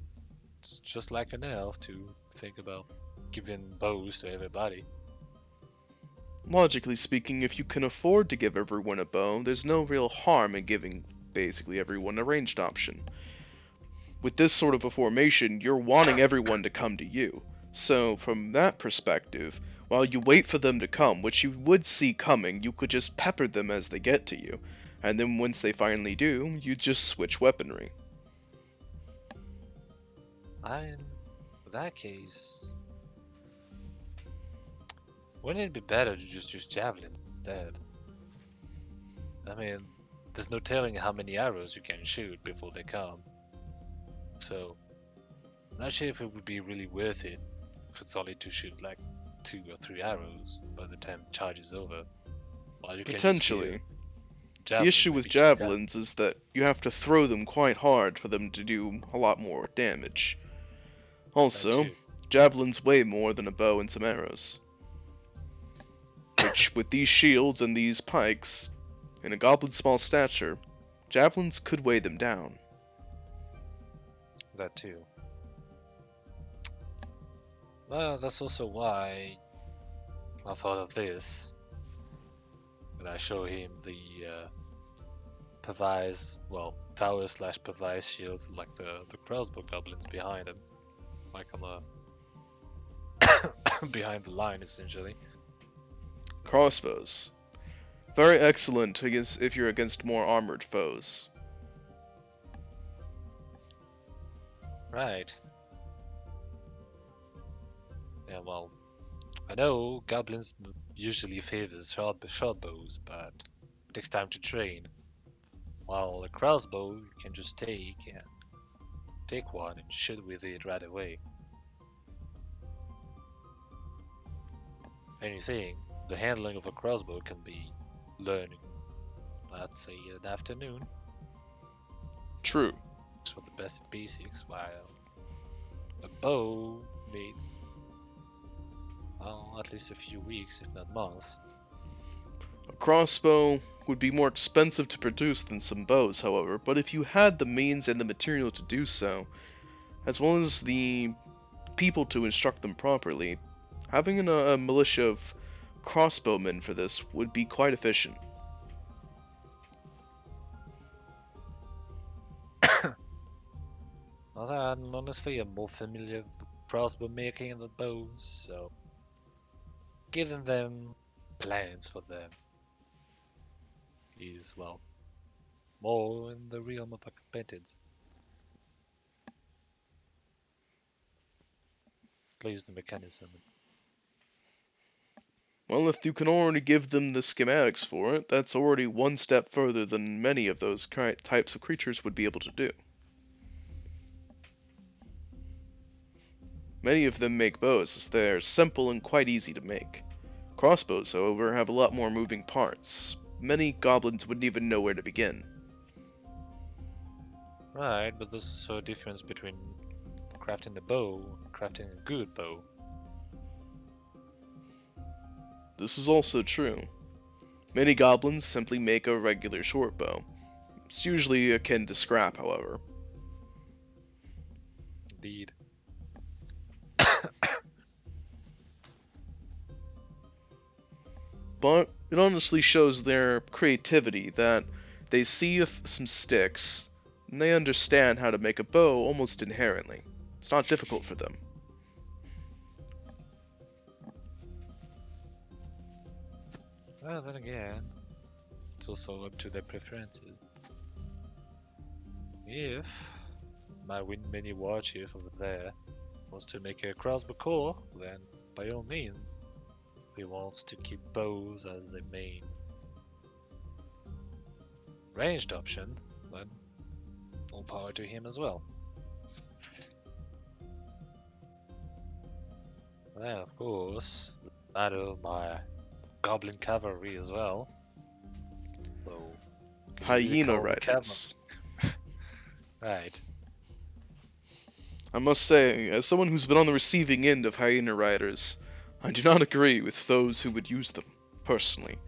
It's just like an elf to think about giving bows to everybody. Logically speaking, if you can afford to give everyone a bow, there's no real harm in giving basically everyone a ranged option. With this sort of a formation, you're wanting everyone to come to you. So, from that perspective, while you wait for them to come, which you would see coming, you could just pepper them as they get to you. And then once they finally do, you just switch weaponry. In that case, wouldn't it be better to just use javelin instead? I mean, there's no telling how many arrows you can shoot before they come. So, I'm not sure if it would be really worth it if it's only to shoot like 2 or 3 arrows by the time the charge is over. While you can just Potentially. The issue with javelins is that you have to throw them quite hard for them to do a lot more damage. Also, javelins weigh more than a bow and some arrows. Which, with these shields and these pikes, in a goblin's small stature, javelins could weigh them down. That too. Well, that's also why I thought of this. When I show him the tower/Pavise shields, like the crossbow goblins behind him, like on the behind the line, essentially. Crossbows. Very excellent if you're against more armored foes. Right. Yeah, well, I know goblins usually favors short bows, but it takes time to train. While a crossbow, you can just take one and shoot with it right away. If anything, the handling of a crossbow can be learned, let's say, in an afternoon. True. It's for the basic basics, while a bow needs, well, at least a few weeks, if not months. A crossbow would be more expensive to produce than some bows, however, but if you had the means and the material to do so, as well as the people to instruct them properly, having a militia of crossbowmen for this would be quite efficient. Well, I'm honestly more familiar with crossbow making than bows, so giving them plans for them is, well, more in the realm of a competence. At least the mechanism. Well, if you can already give them the schematics for it, that's already one step further than many of those types of creatures would be able to do. Many of them make bows as they're simple and quite easy to make. Crossbows, however, have a lot more moving parts. Many goblins wouldn't even know where to begin. Right, but there's also a difference between crafting a bow and crafting a good bow. This is also true. Many goblins simply make a regular short bow. It's usually akin to scrap, however. Indeed. But it honestly shows their creativity that they see some sticks, and they understand how to make a bow almost inherently. It's not difficult for them. Well, then again, it's also up to their preferences. If my mini war chief over there wants to make a crossbow core, then by all means. If he wants to keep bows as the main ranged option, then all power to him as well. Then, of course, the matter of my goblin cavalry as well. So, Hyena riders. Right. I must say, as someone who's been on the receiving end of hyena riders, I do not agree with those who would use them, personally.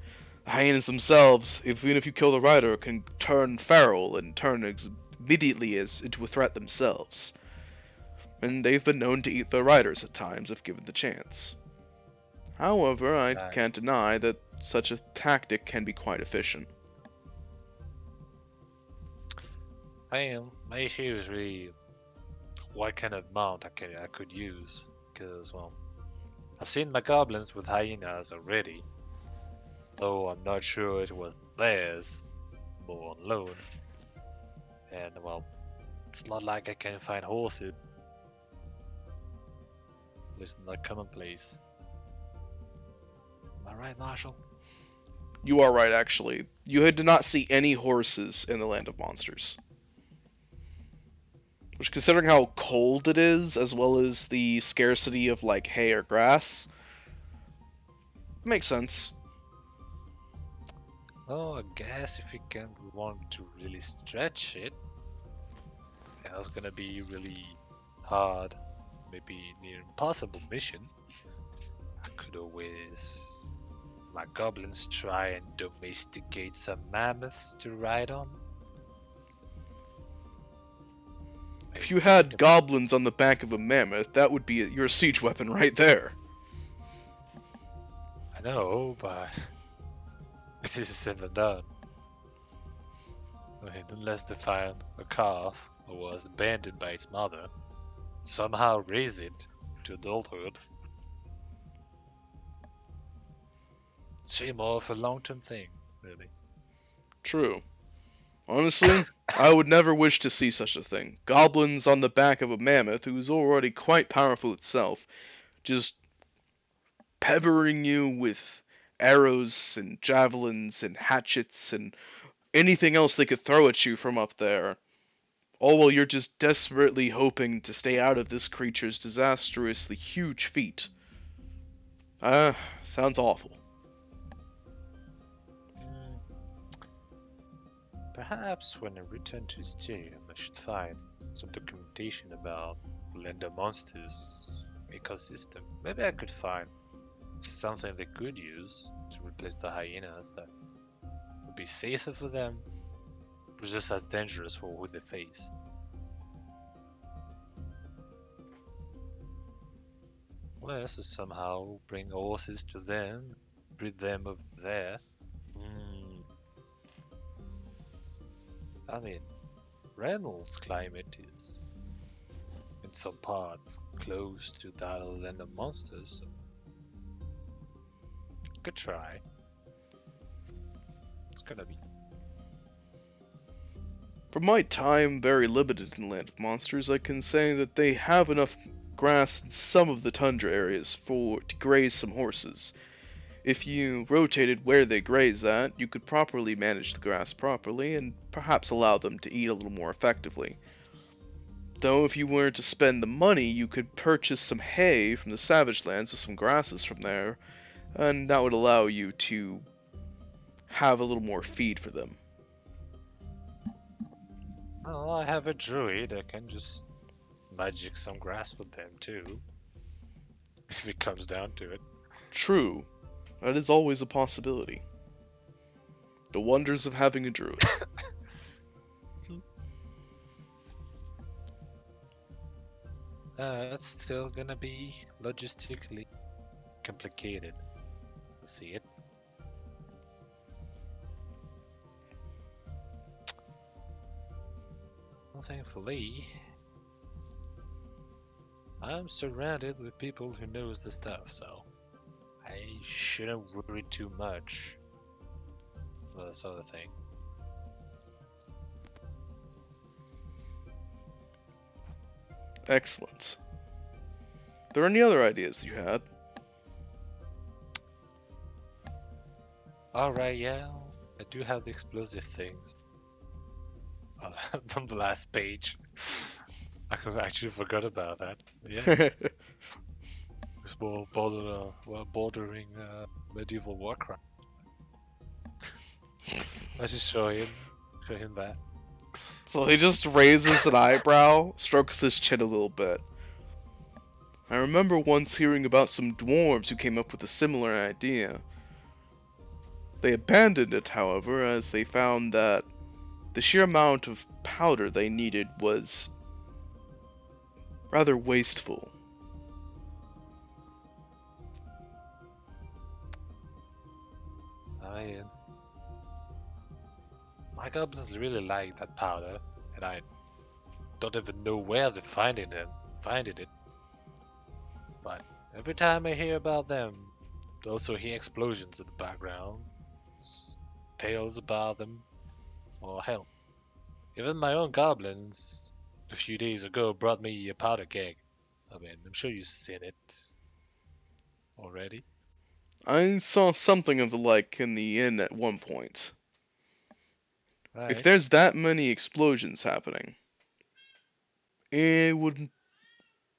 The hyenas themselves, even if you kill the rider, can turn feral and turn immediately into a threat themselves. and they've been known to eat their riders at times if given the chance. However, I Right. can't deny that such a tactic can be quite efficient. My issue is really what kind of mount I could use, because well, I've seen my goblins with hyenas already, though I'm not sure it was theirs, more on loan. And well, it's not like I can find horses. At least not commonplace. Am I right, Marshall? You are right, actually. You did not see any horses in the Land of Monsters. Which, considering how cold it is, as well as the scarcity of, like, hay or grass, makes sense. Oh, I guess if we want to really stretch it, that's gonna be really hard, maybe near impossible mission. I could always, my goblins, try and domesticate some mammoths to ride on. If you had goblins on the back of a mammoth, that would be your siege weapon right there. I know, but this is said and done. I mean, unless they find a calf or was abandoned by its mother, somehow raise it to adulthood. Seems more of a long-term thing, really. True. Honestly, I would never wish to see such a thing. Goblins on the back of a mammoth who is already quite powerful itself, just peppering you with arrows and javelins and hatchets and anything else they could throw at you from up there. All while you're just desperately hoping to stay out of this creature's disastrously huge feet. Sounds awful. Perhaps when I return to Styrium, I should find some documentation about the Land of Monsters ecosystem. Maybe I could find something they could use to replace the hyenas that would be safer for them, but just as dangerous for who they face. Well, so somehow bring horses to them, breed them over there. I mean, Reynolds' climate is, in some parts, close to that of Land of Monsters, so could try. It's gonna be. From my time very limited in Land of Monsters, I can say that they have enough grass in some of the tundra areas to graze some horses. If you rotated where they graze at, you could properly manage the grass properly and perhaps allow them to eat a little more effectively. Though if you were to spend the money, you could purchase some hay from the Savage Lands or some grasses from there, and that would allow you to have a little more feed for them. Oh, I have a druid. I can just magic some grass for them too, if it comes down to it. True. That is always a possibility. The wonders of having a druid. It's still gonna be logistically complicated. See it? Well, thankfully, I'm surrounded with people who knows the stuff, so I shouldn't worry too much for this sort of thing. Excellent. Are there any other ideas you had? Alright, yeah, I do have the explosive things. On the last page. I actually forgot about that. Yeah, it's more bordering medieval warcraft. I just show him that. So he just raises an eyebrow, strokes his chin a little bit. I remember once hearing about some dwarves who came up with a similar idea. They abandoned it, however, as they found that the sheer amount of powder they needed was rather wasteful. I mean, my goblins really like that powder, and I don't even know where they're finding it. But every time I hear about them, I also hear explosions in the background, tales about them, or hell, even my own goblins a few days ago brought me a powder keg. I mean, I'm sure you've seen it already. I saw something of the like in the inn at one point. If Right. there's that many explosions happening, it would.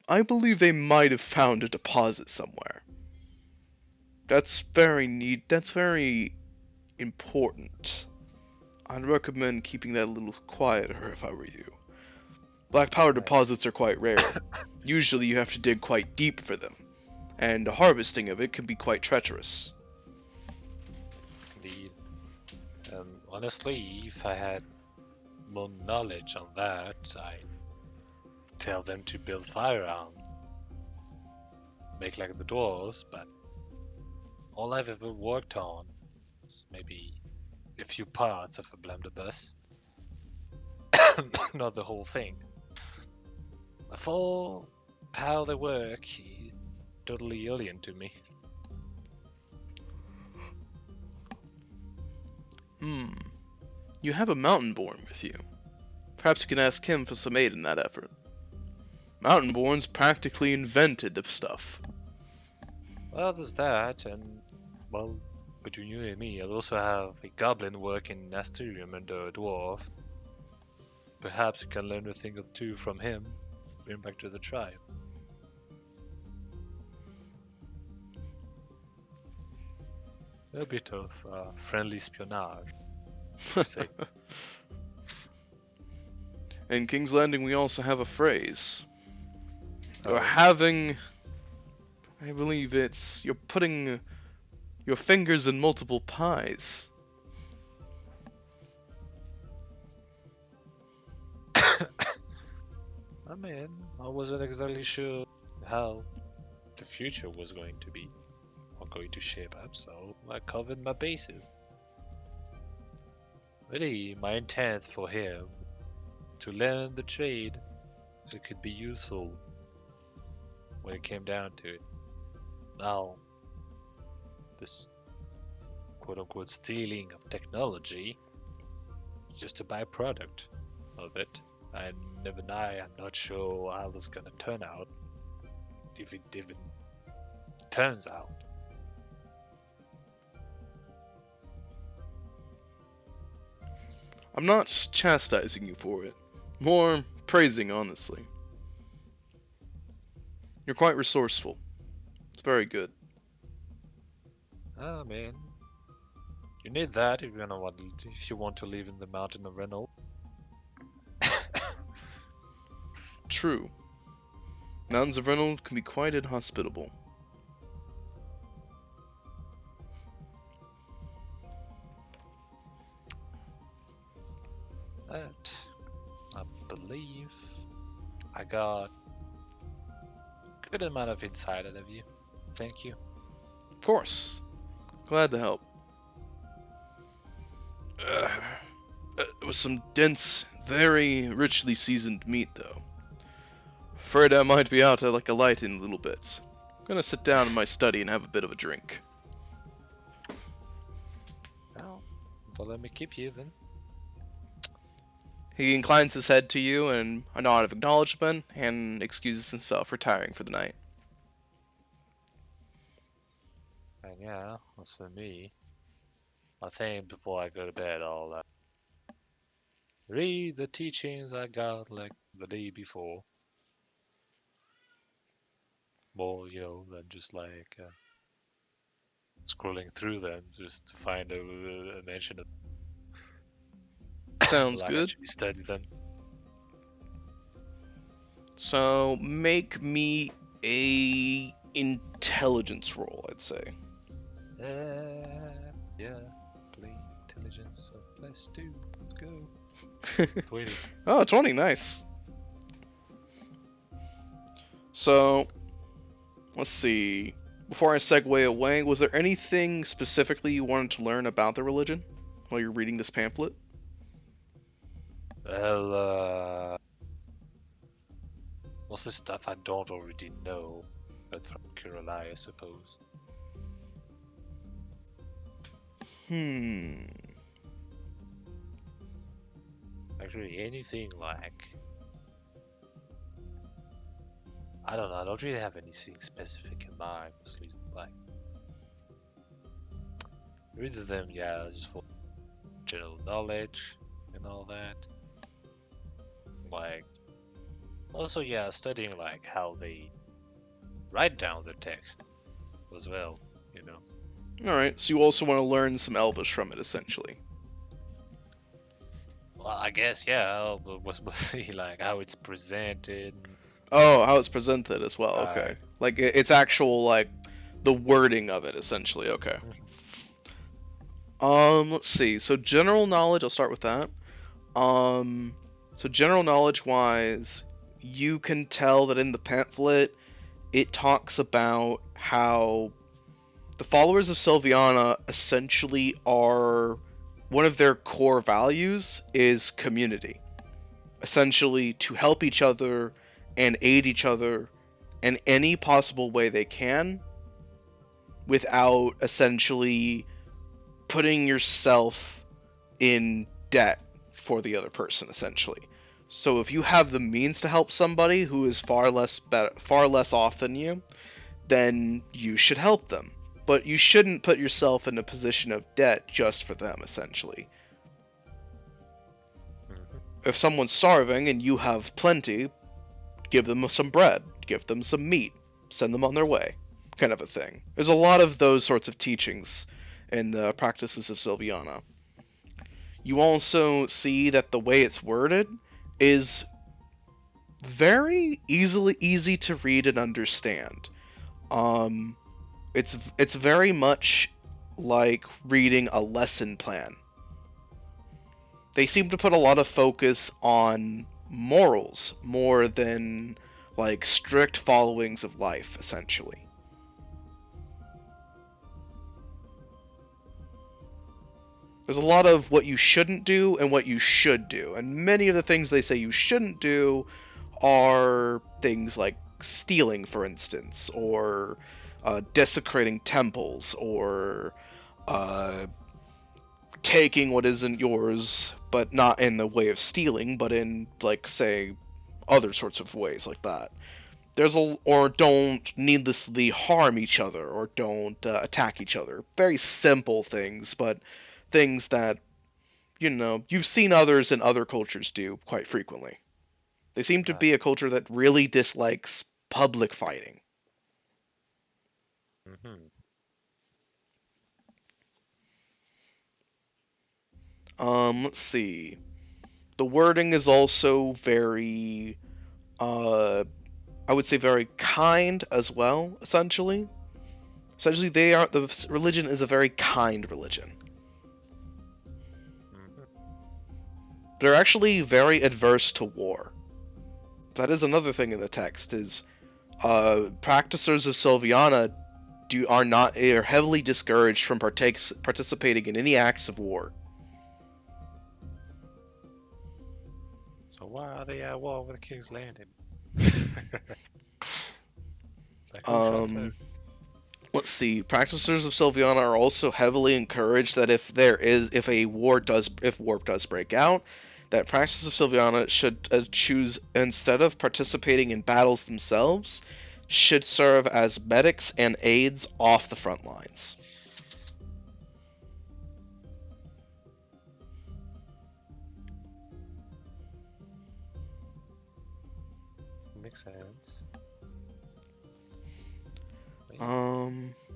I believe they might have found a deposit somewhere. That's very neat. That's very important. I'd recommend keeping that a little quieter if I were you. Black powder Right. deposits are quite rare. Usually you have to dig quite deep for them, and the harvesting of it can be quite treacherous. Indeed. Honestly, if I had more knowledge on that, I'd tell them to build fire around, make like the dwarves, but all I've ever worked on is maybe a few parts of a blunderbuss, not the whole thing. For how they work, is totally alien to me. You have a mountain-born with you. Perhaps you can ask him for some aid in that effort. Mountain-borns practically invented the stuff. Well, there's that, and well, between you and me, I'll also have a goblin working in Asterium under a dwarf. Perhaps you can learn a thing or two from him, bring back to the tribe. A bit of friendly espionage, per se. In King's Landing, we also have a phrase. You're Oh. having. I believe it's. You're putting your fingers in multiple pies. I mean, I wasn't exactly sure how the future was going to be or going to shape up, so I covered my bases. Really, my intent for him to learn the trade so it could be useful when it came down to it. Now, this quote unquote stealing of technology is just a byproduct of it. And even I'm not sure how this is gonna turn out, if it even turns out. I'm not chastising you for it. More praising, honestly. You're quite resourceful. It's very good. Oh man, you need that if you want to live in the mountain of Renault. True. Mountains of Reynolds can be quite inhospitable. But I believe I got a good amount of insight out of you. Thank you. Of course. Glad to help. It was some dense, very richly seasoned meat, though. Afraid I might be out like a light in a little bit. I'm gonna sit down in my study and have a bit of a drink. Well, so let me keep you then. He inclines his head to you and a nod of acknowledgement and excuses himself, retiring for the night. And yeah, as for me, I think before I go to bed, I'll read the teachings I got like the day before. More, than just like scrolling through them just to find a mention of Sounds like good. actually study them. So make me a intelligence roll, I'd say. Yeah, play intelligence of +2. Let's go. 20. Oh, 20, nice. So, let's see. Before I segue away, was there anything specifically you wanted to learn about the religion while you're reading this pamphlet? Well, most of the stuff I don't already know, but from Kirillai, I suppose. Actually, anything like... I don't know, I don't really have anything specific in mind, mostly like... Read them, yeah, just for general knowledge and all that. Like, also, yeah, studying like how they write down the text as well, you know. Alright, so you also want to learn some Elvish from it, essentially. Well, I guess, yeah, but was mostly like how it's presented. Oh, how it's presented as well, okay. Like, it's actual, like, the wording of it, essentially, okay. Let's see, so general knowledge, I'll start with that. So general knowledge-wise, you can tell that in the pamphlet, it talks about how the followers of Sylviana essentially are... One of their core values is community. Essentially, to help each other and aid each other in any possible way they can without essentially putting yourself in debt for the other person, essentially. So if you have the means to help somebody who is far less off than you, then you should help them. But you shouldn't put yourself in a position of debt just for them, essentially. If someone's starving and you have plenty, give them some bread, give them some meat, send them on their way, kind of a thing. There's a lot of those sorts of teachings in the practices of Sylviana. You also see that the way it's worded is very easy to read and understand. It's very much like reading a lesson plan. They seem to put a lot of focus on morals more than like strict followings of life, essentially. There's a lot of what you shouldn't do and what you should do, and many of the things they say you shouldn't do are things like stealing, for instance, or desecrating temples, or taking what isn't yours, but not in the way of stealing, but in, like, say, other sorts of ways like that. Or don't needlessly harm each other, or don't attack each other. Very simple things, but things that, you know, you've seen others in other cultures do quite frequently. They seem to be a culture that really dislikes public fighting. Let's see. The wording is also very, I would say very kind as well, essentially. Essentially, the religion is a very kind religion. They're actually very adverse to war. That is another thing in the text, is practicers of Sylviana are heavily discouraged from participating in any acts of war. So why are they at war with the King's Landing? Let's see. Practicers of Sylviana are also heavily encouraged that if war does break out, that practicers of Sylviana should choose, instead of participating in battles themselves, should serve as medics and aides off the front lines. Makes sense.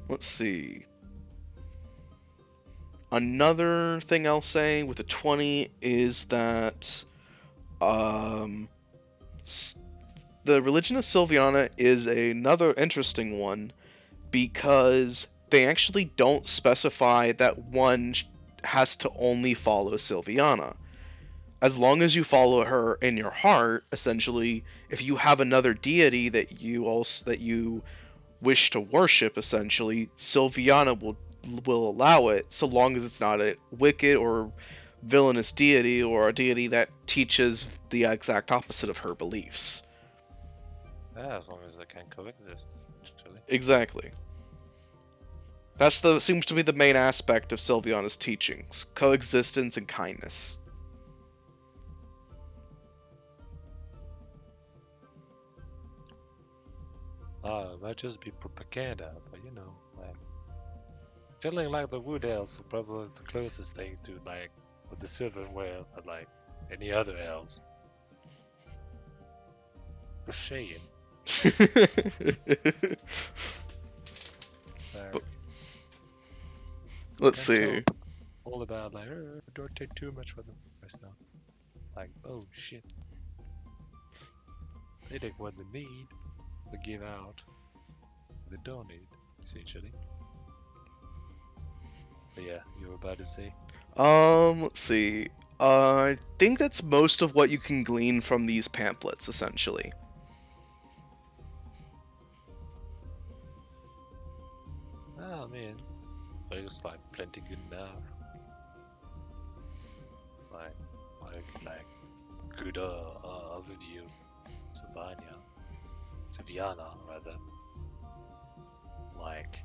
Let's see. Another thing I'll say with the 20 is that the religion of Sylviana is another interesting one, because they actually don't specify that one has to only follow Sylviana. as long as you follow her in your heart, essentially, if you have another deity that you wish to worship, essentially, Sylviana will allow it, so long as it's not a wicked or villainous deity or a deity that teaches the exact opposite of her beliefs. Yeah, as long as they can coexist, essentially. Exactly. Seems to be the main aspect of Sylviana's teachings: coexistence and kindness. It might just be propaganda, but like feeling like the Wood Elves are probably the closest thing to like with the Sylvan world and like any other elves. For shame. But, let's see. All about like, don't take too much for them myself. Like, oh shit. They take what they need, they give out. They don't need, essentially. But yeah, you were about to say? Let's see. I think that's most of what you can glean from these pamphlets, essentially. Oh man, looks like plenty good enough. Like good overview. Sylviana rather. Like,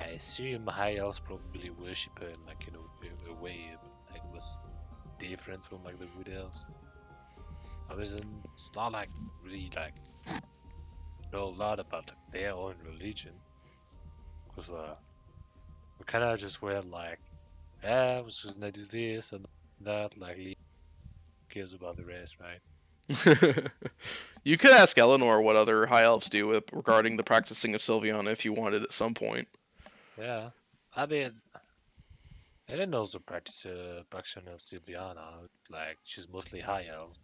I assume high elves probably worship her in like a way like was different from like the wood elves. I mean, it's not like really like know a lot about like their own religion, cause we kind of just were like, yeah, I was just gonna do this and that, like, who cares about the rest, right? You could ask Eleanor what other high elves do regarding the practicing of Sylviana if you wanted at some point. Yeah, I mean, Ellen knows the practitioner of Sylviana, like she's mostly high elves,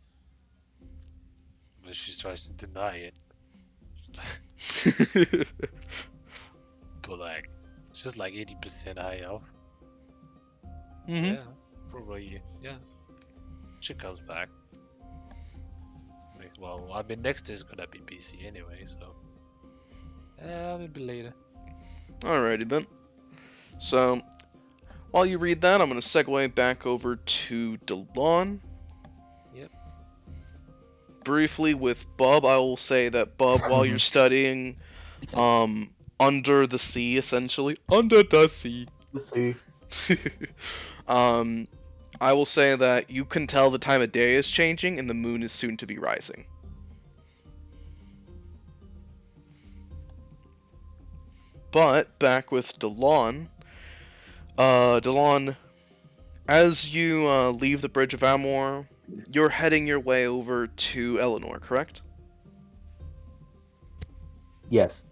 but she tries to deny it. But like, it's just like 80% high elf. Yeah, probably. Yeah, she comes back. Well, I mean, next is gonna be PC anyway, so yeah, maybe later. Alrighty then. So, while you read that, I'm going to segue back over to Delon. Yep. Briefly with Bub, I will say that Bub, while you're studying, under the sea, essentially, under the sea. The sea. I will say that you can tell the time of day is changing and the moon is soon to be rising. But back with Delon. Delon, as you leave the Bridge of Amor, you're heading your way over to Eleanor, correct? Yes.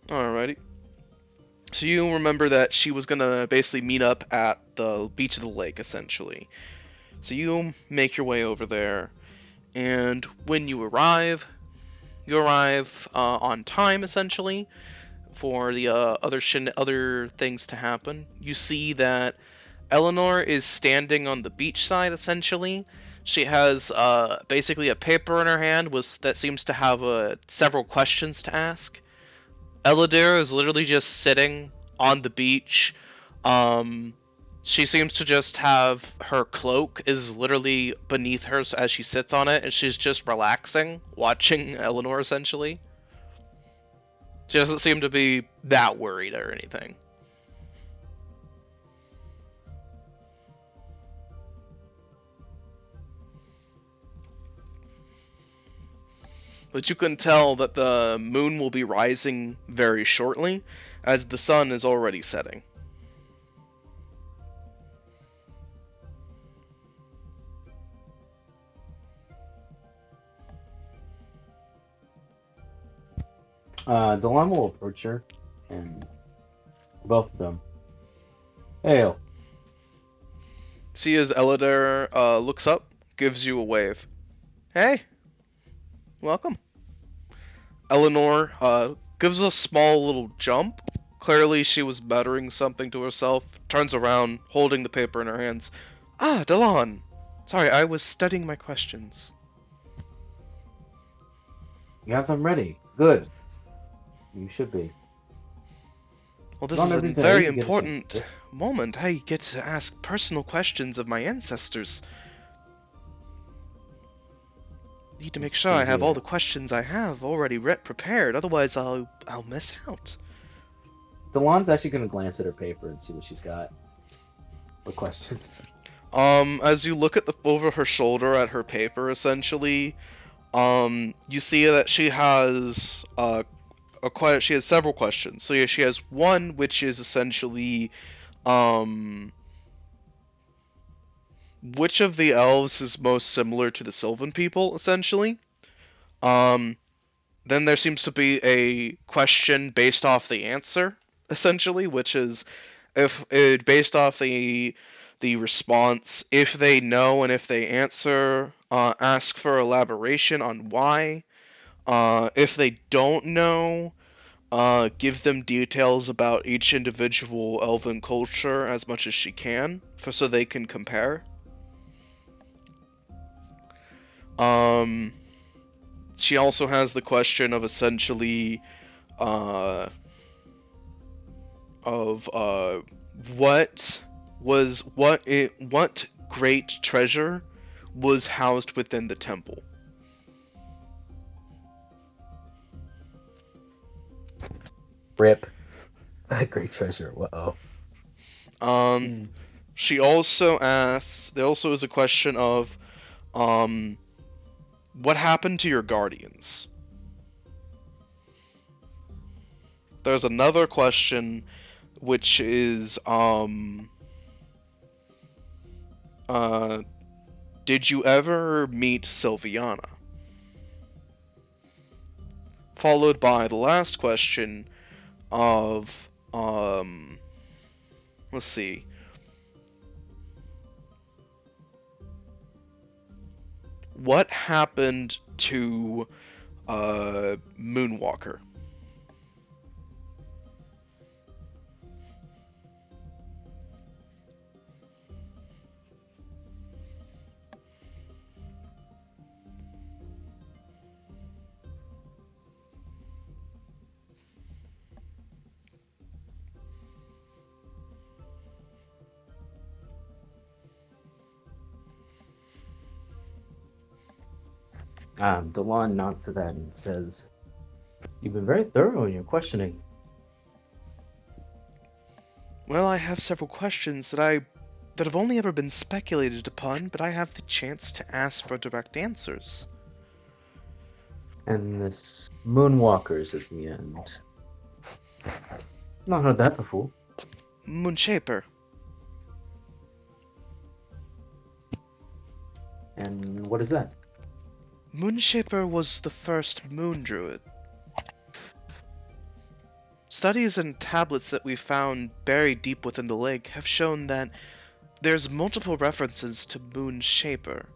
Alrighty. So you remember that she was gonna basically meet up at the beach of the lake, essentially. So you make your way over there, and when you arrive on time, essentially, for the other things to happen. You see that Eleanor is standing on the beach side, essentially. She has basically a paper in her hand that seems to have several questions to ask. Eladair is literally just sitting on the beach. She seems to just have her cloak is literally beneath her as she sits on it, and she's just relaxing, watching Eleanor, essentially. She doesn't seem to be that worried or anything. But you can tell that the moon will be rising very shortly, as the sun is already setting. Delon will approach her, and both of them. Hail. See as Eladair looks up, gives you a wave. Hey, welcome. Eleanor gives a small little jump. Clearly she was muttering something to herself, turns around, holding the paper in her hands. Ah, Delon, Sorry, I was studying my questions. You have them ready. Good. You should be. Well, this Not is a every day very you get a chance to important this. moment. I get to ask personal questions of my ancestors. Need to make Let's sure see I have all here. the questions I have already prepared. Otherwise, I'll miss out. Delon's actually going to glance at her paper and see what she's got. What questions? As you look at over her shoulder at her paper, essentially, you see that she has she has several questions. So yeah, she has one which is essentially, which of the elves is most similar to the Sylvan people, essentially. Um, then there seems to be a question based off the answer, essentially, which is if based off the response, if they know and if they answer, ask for elaboration on why. If they don't know, give them details about each individual elven culture as much as she can, so they can compare. Um, she also has the question of essentially, uh, what what great treasure was housed within the temple. Rip. Great treasure. Uh-oh. She also asks. There also is a question of, what happened to your guardians? There's another question, which is, did you ever meet Sylviana? Followed by the last question of, let's see. What happened to, Moonwalker? Delon nods to that and says, "You've been very thorough in your questioning." Well, I have several questions that have only ever been speculated upon, but I have the chance to ask for direct answers. And this Moonwalkers at the end. Not heard that before. Moonshaper. And what is that? Moonshaper was the first moon druid. Studies and tablets that we found buried deep within the lake have shown that there's multiple references to Moonshaper.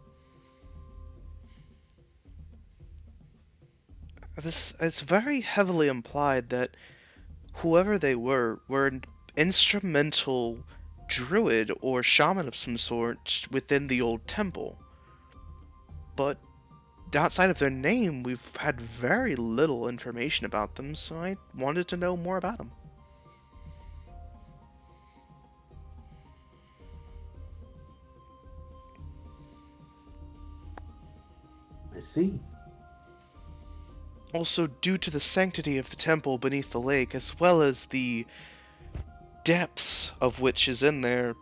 It's very heavily implied that whoever they were an instrumental druid or shaman of some sort within the old temple. But outside of their name, we've had very little information about them, so I wanted to know more about them. I see. Also, due to the sanctity of the temple beneath the lake, as well as the depths of which is in there,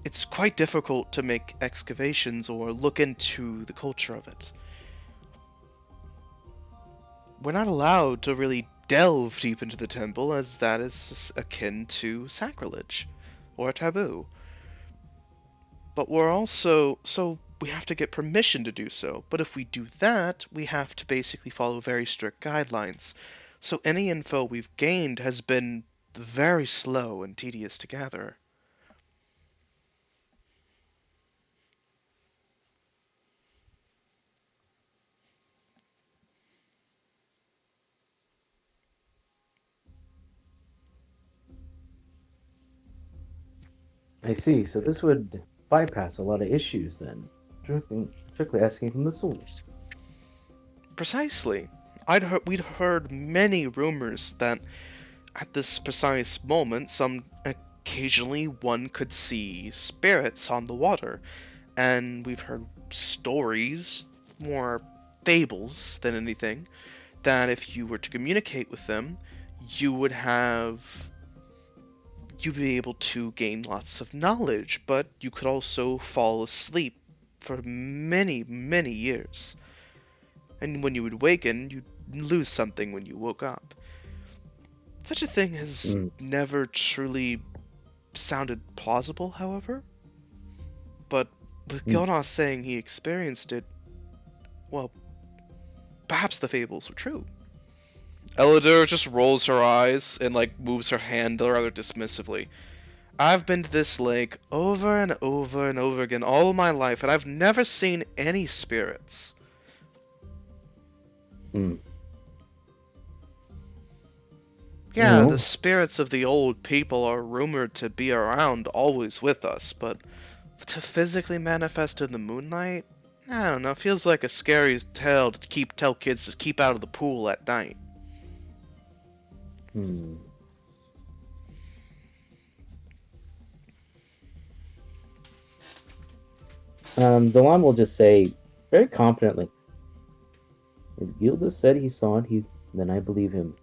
it's quite difficult to make excavations or look into the culture of it. We're not allowed to really delve deep into the temple, as that is akin to sacrilege or a taboo. But we have to get permission to do so. But if we do that, we have to basically follow very strict guidelines. So any info we've gained has been very slow and tedious to gather. I see. So this would bypass a lot of issues then. Strictly asking from the source. Precisely. We'd heard many rumors that at this precise moment, occasionally one could see spirits on the water, and we've heard stories, more fables than anything, that if you were to communicate with them, you'd be able to gain lots of knowledge, but you could also fall asleep for many, many years. And when you would waken, you'd lose something when you woke up. Such a thing has never truly sounded plausible, however. But with Gilnas saying he experienced it, well, perhaps the fables were true. Elidor just rolls her eyes and moves her hand rather dismissively. I've been to this lake over and over and over again all my life, and I've never seen any spirits. Yeah, the spirits of the old people are rumored to be around, always with us, but to physically manifest in the moonlight? I don't know, feels like a scary tale to tell kids to keep out of the pool at night. Delon will just say, very confidently, if Gilda said he saw it, then I believe him.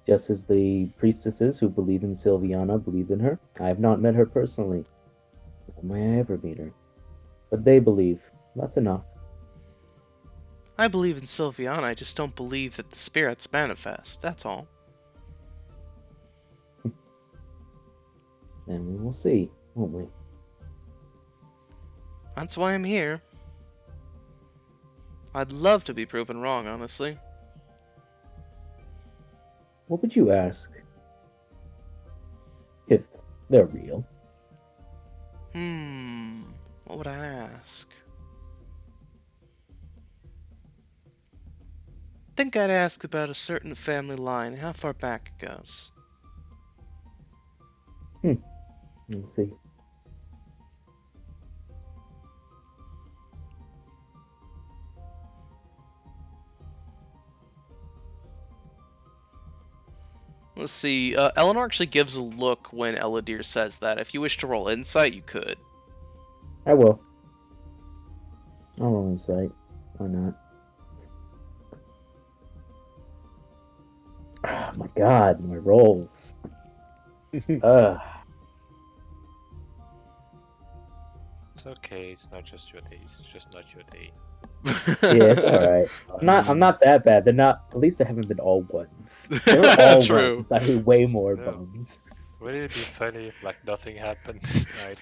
Just as the priestesses who believe in Sylviana believe in her. I have not met her personally. Nor may I ever meet her. But they believe. That's enough. I believe in Sylviana, I just don't believe that the spirits manifest, that's all. And we will see, won't we? That's why I'm here. I'd love to be proven wrong, honestly. What would you ask? If they're real. What would I ask? I think I'd ask about a certain family line, how far back it goes. Let's see. Let's see, Eleanor actually gives a look when Elidor says that. If you wish to roll insight, you could. I will. I'll roll insight. Why not? Oh my god, my rolls. It's okay. It's not just your day. It's just not your day. Yeah, it's alright. I'm not that bad. They're not. At least they haven't been all ones. They were all True. ones. I need way more No. bones. Would it be funny if nothing happened this night?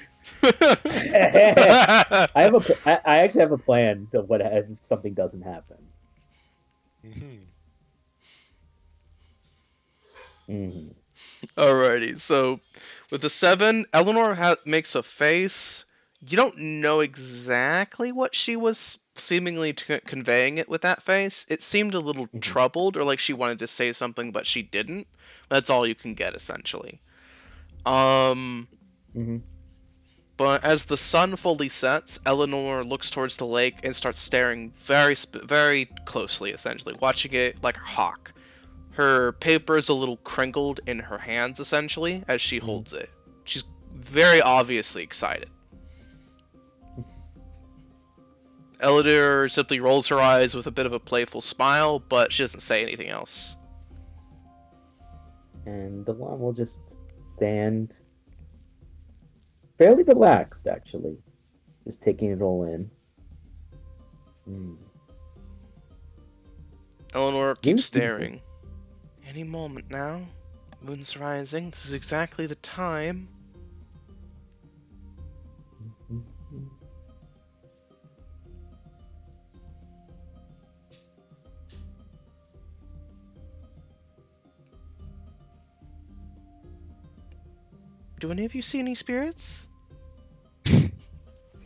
I actually have a plan to what if something doesn't happen. Alrighty, so with the 7, Eleanor makes a face. You don't know exactly what she was seemingly conveying it with that face. It seemed a little troubled, or like she wanted to say something, but she didn't. That's all you can get, essentially. But as the sun fully sets, Eleanor looks towards the lake and starts staring very closely, essentially, watching it like a hawk. Her paper is a little crinkled in her hands, essentially, as she holds it. She's very obviously excited. Elidor simply rolls her eyes with a bit of a playful smile, but she doesn't say anything else. And Delon will just stand fairly relaxed, actually. Just taking it all in. Eleanor keeps staring. Any moment now. Moon's rising. This is exactly the time. Do any of you see any spirits?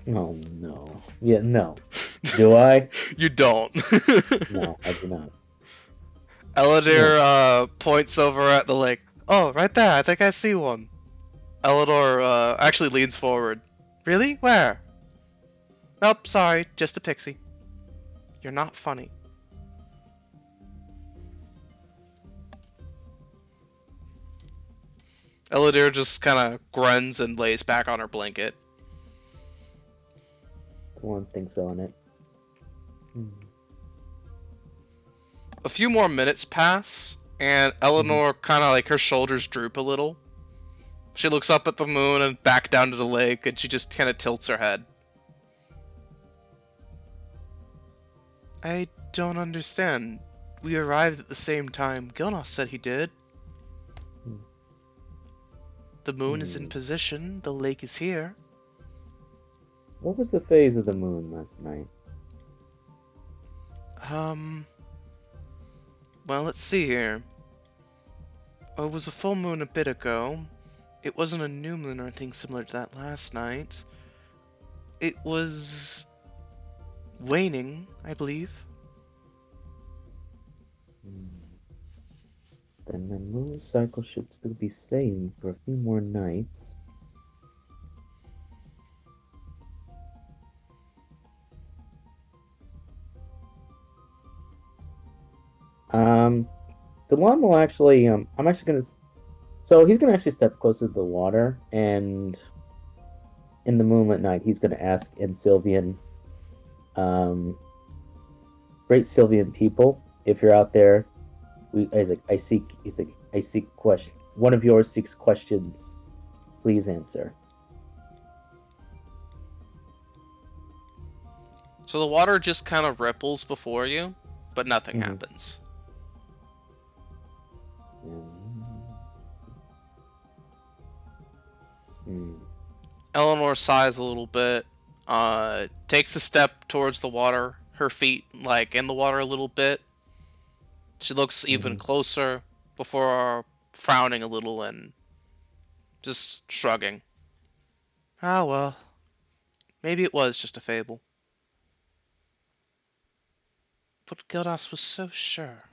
Oh, no. Yeah, no. Do I? You don't. No, I do not. Elidor points over at the lake. Oh, right there. I think I see one. Eleanor actually leans forward. Really? Where? Nope, sorry, just a pixie. You're not funny. Elodie just kind of grunts and lays back on her blanket. One thinks on it. A few more minutes pass, and Eleanor kind of like her shoulders droop a little. She looks up at the moon and back down to the lake, and she just kind of tilts her head. I don't understand. We arrived at the same time. Gilnos said he did. The moon is in position. The lake is here. What was the phase of the moon last night? Well, let's see here. Oh, it was a full moon a bit ago. It wasn't a new moon or anything similar to that last night. It was waning, I believe. Then the moon cycle should still be same for a few more nights. Delon will actually, I'm actually gonna, so he's gonna actually step closer to the water, and in the moonlit night, he's gonna ask in Sylvian, great Sylvian people, if you're out there, I seek question. One of yours seeks questions. Please answer. So the water just kind of ripples before you, but nothing happens. Eleanor sighs a little bit, takes a step towards the water, her feet like in the water a little bit. She looks even closer before frowning a little and just shrugging. Ah well, maybe it was just a fable. But Gildas was so sure.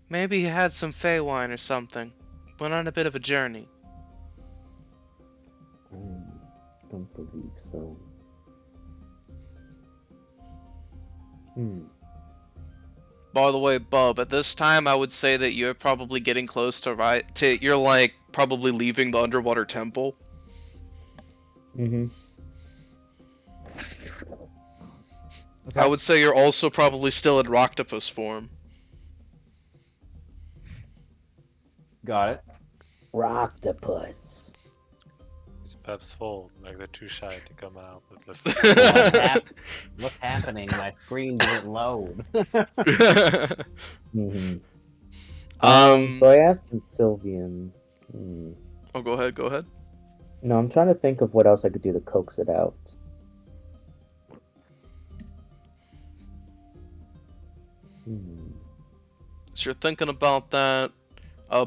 Maybe he had some Fey wine or something. Went on a bit of a journey. I don't believe so. By the way, Bub, at this time I would say that you're probably getting close to you're like probably leaving the underwater temple. Okay. I would say you're also probably still in Roctopus form. Got it. Roctopus. It's perhaps full, like they're too shy to come out. But let's What's happening? My screen didn't load. So I asked in Sylvian. Oh, go ahead. No, I'm trying to think of what else I could do to coax it out. So you're thinking about that.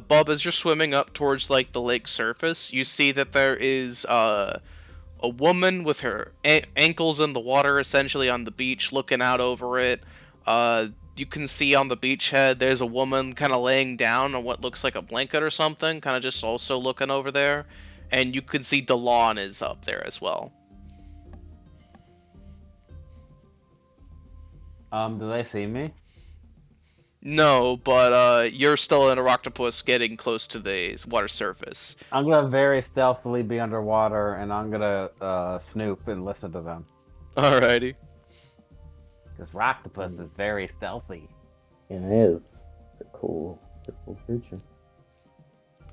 Bub, as you're swimming up towards like the lake surface, you see that there is a woman with her ankles in the water, essentially on the beach, looking out over it. You can see on the beachhead there's a woman kind of laying down on what looks like a blanket or something, kind of just also looking over there. And you can see DeLon is up there as well. Do they see me? No, but you're still in a Roctopus getting close to the water surface. I'm gonna very stealthily be underwater, and I'm gonna snoop and listen to them. Alrighty. Because Roctopus is very stealthy. Yeah, it is. It's a cool creature.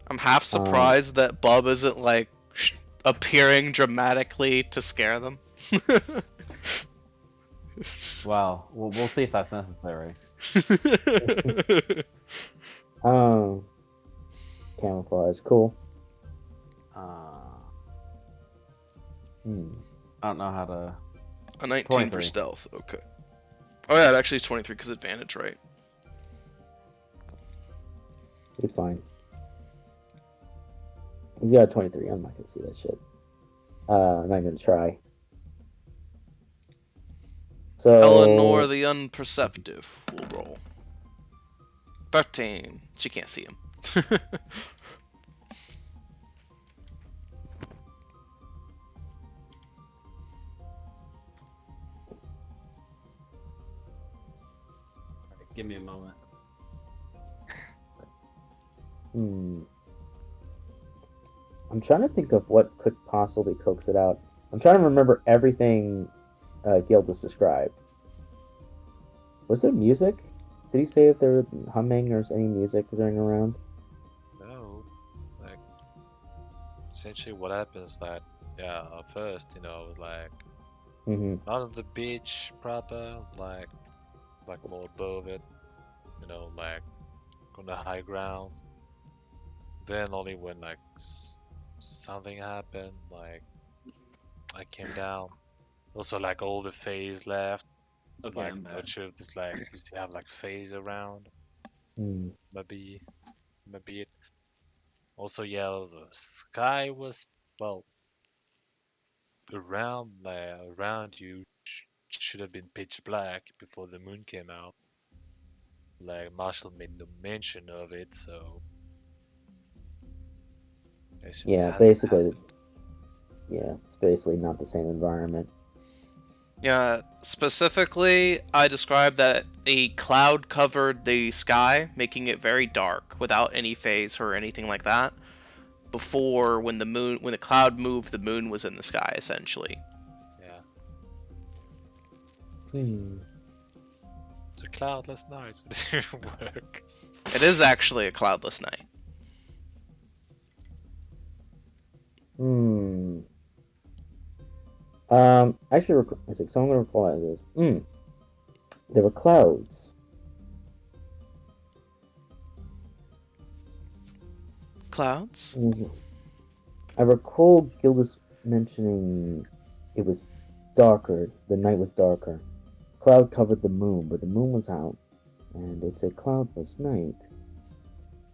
I'm half surprised that Bub isn't like appearing dramatically to scare them. Well, we'll see if that's necessary. Camouflage, cool. I don't know how to. A 19 for 23. stealth. Okay. Oh yeah, it actually is 23 because advantage, right? He's fine. He's got a 23. I'm not gonna see that shit. I'm not gonna try. Eleanor So the Unperceptive will roll. 13. She can't see him. Give me a moment. I'm trying to think of what could possibly coax it out. I'm trying to remember everything Gildas described. Was there music? Did he say if there was humming or any music going around? No, like essentially what happens that first it was like Mm-hmm. not on the beach proper, like more above it, like on the high ground. Then only when like something happened, like I came down. Also, like all the phase left. So, Okay, like, I'm back. not sure if this like used to have like phase around. Maybe it. Also, yeah, the sky was well around you should have been pitch black before the moon came out. Like Marshall made no mention of it, so I assume it Yeah, hasn't basically. happened. Yeah, it's basically not the same environment. Yeah, specifically, I described that a cloud covered the sky, making it very dark without any phase or anything like that. Before, when the cloud moved, the moon was in the sky, essentially. Yeah, Hmm. it's a cloudless night. So it didn't work. It is actually a cloudless night. Hmm. Actually, so I'm gonna reply to this. There were clouds. Clouds? I recall Gildas mentioning it was darker. The night was darker. Cloud covered the moon, but the moon was out, and it's a cloudless night.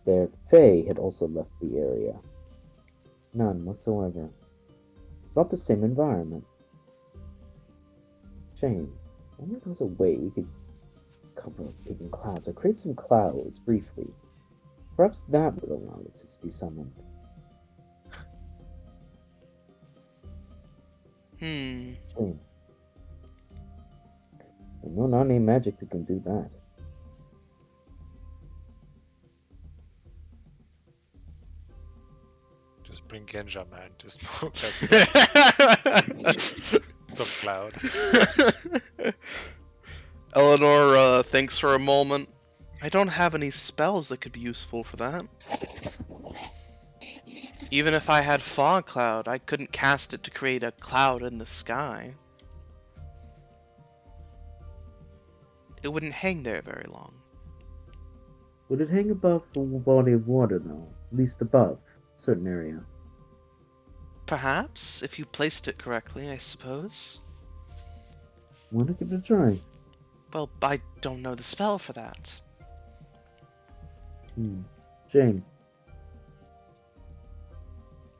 Their Fae had also left the area. None whatsoever. It's not the same environment. Shame. I wonder if there was a way we could cover even clouds, or create some clouds briefly. Perhaps that would allow it to be summoned. Hmm. Shame. And no non-name magic that can do that. Just bring Genja, man. Just smoke that some cloud. Eleanor thinks for a moment. I don't have any spells that could be useful for that. Even if I had Fog Cloud, I couldn't cast it to create a cloud in the sky. It wouldn't hang there very long. Would it hang above the body of water, though? At least above a certain area. Perhaps, if you placed it correctly, I suppose. Want to give it a try? Well, I don't know the spell for that. Jane.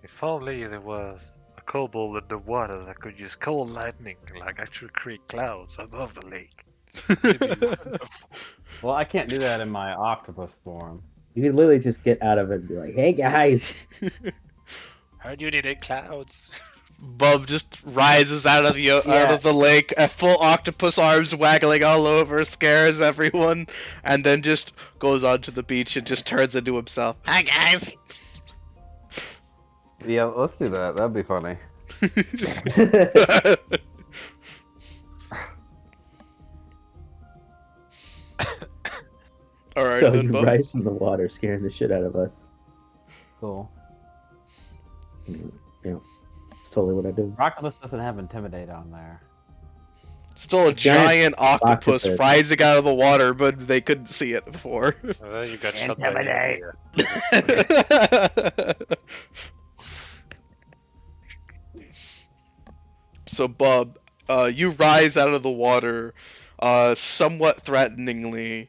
If only there was a kobold in the water that could use cold lightning to like actually create clouds above the lake. Well, I can't do that in my octopus form. You could literally just get out of it and be like, hey guys! Heard you needed clouds. Bub just rises out of the lake, full octopus arms waggling all over, scares everyone, and then just goes onto the beach and just turns into himself. Hi guys. Yeah, let's do that. That'd be funny. All right, So then, you Bub. rise from the water, scaring the shit out of us. Cool. Yeah, it's totally what I do. Octopus doesn't have Intimidate on there. Still a giant octopus octopus. rising out of the water, but they couldn't see it before. Well, you got shot by Intimidate. So, Bub, you rise out of the water, somewhat threateningly.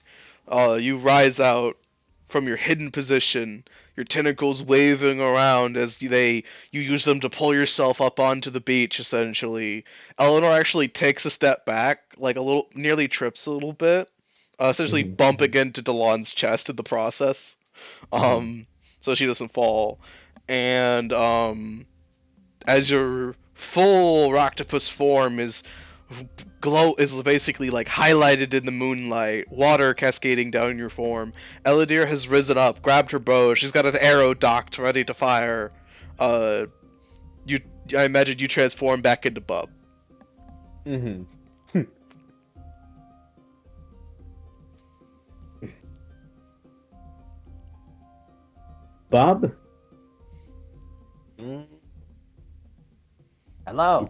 You rise out, from your hidden position, your tentacles waving around as you use them to pull yourself up onto the beach, essentially. Eleanor actually takes a step back, like a little, nearly trips a little bit, essentially bumping into Delon's chest in the process, so she doesn't fall. And as your full octopus form is basically like highlighted in the moonlight, water cascading down your form. Eladir has risen up, grabbed her bow. She's got an arrow docked, ready to fire. I imagine you transform back into Bub. Bob? Hello.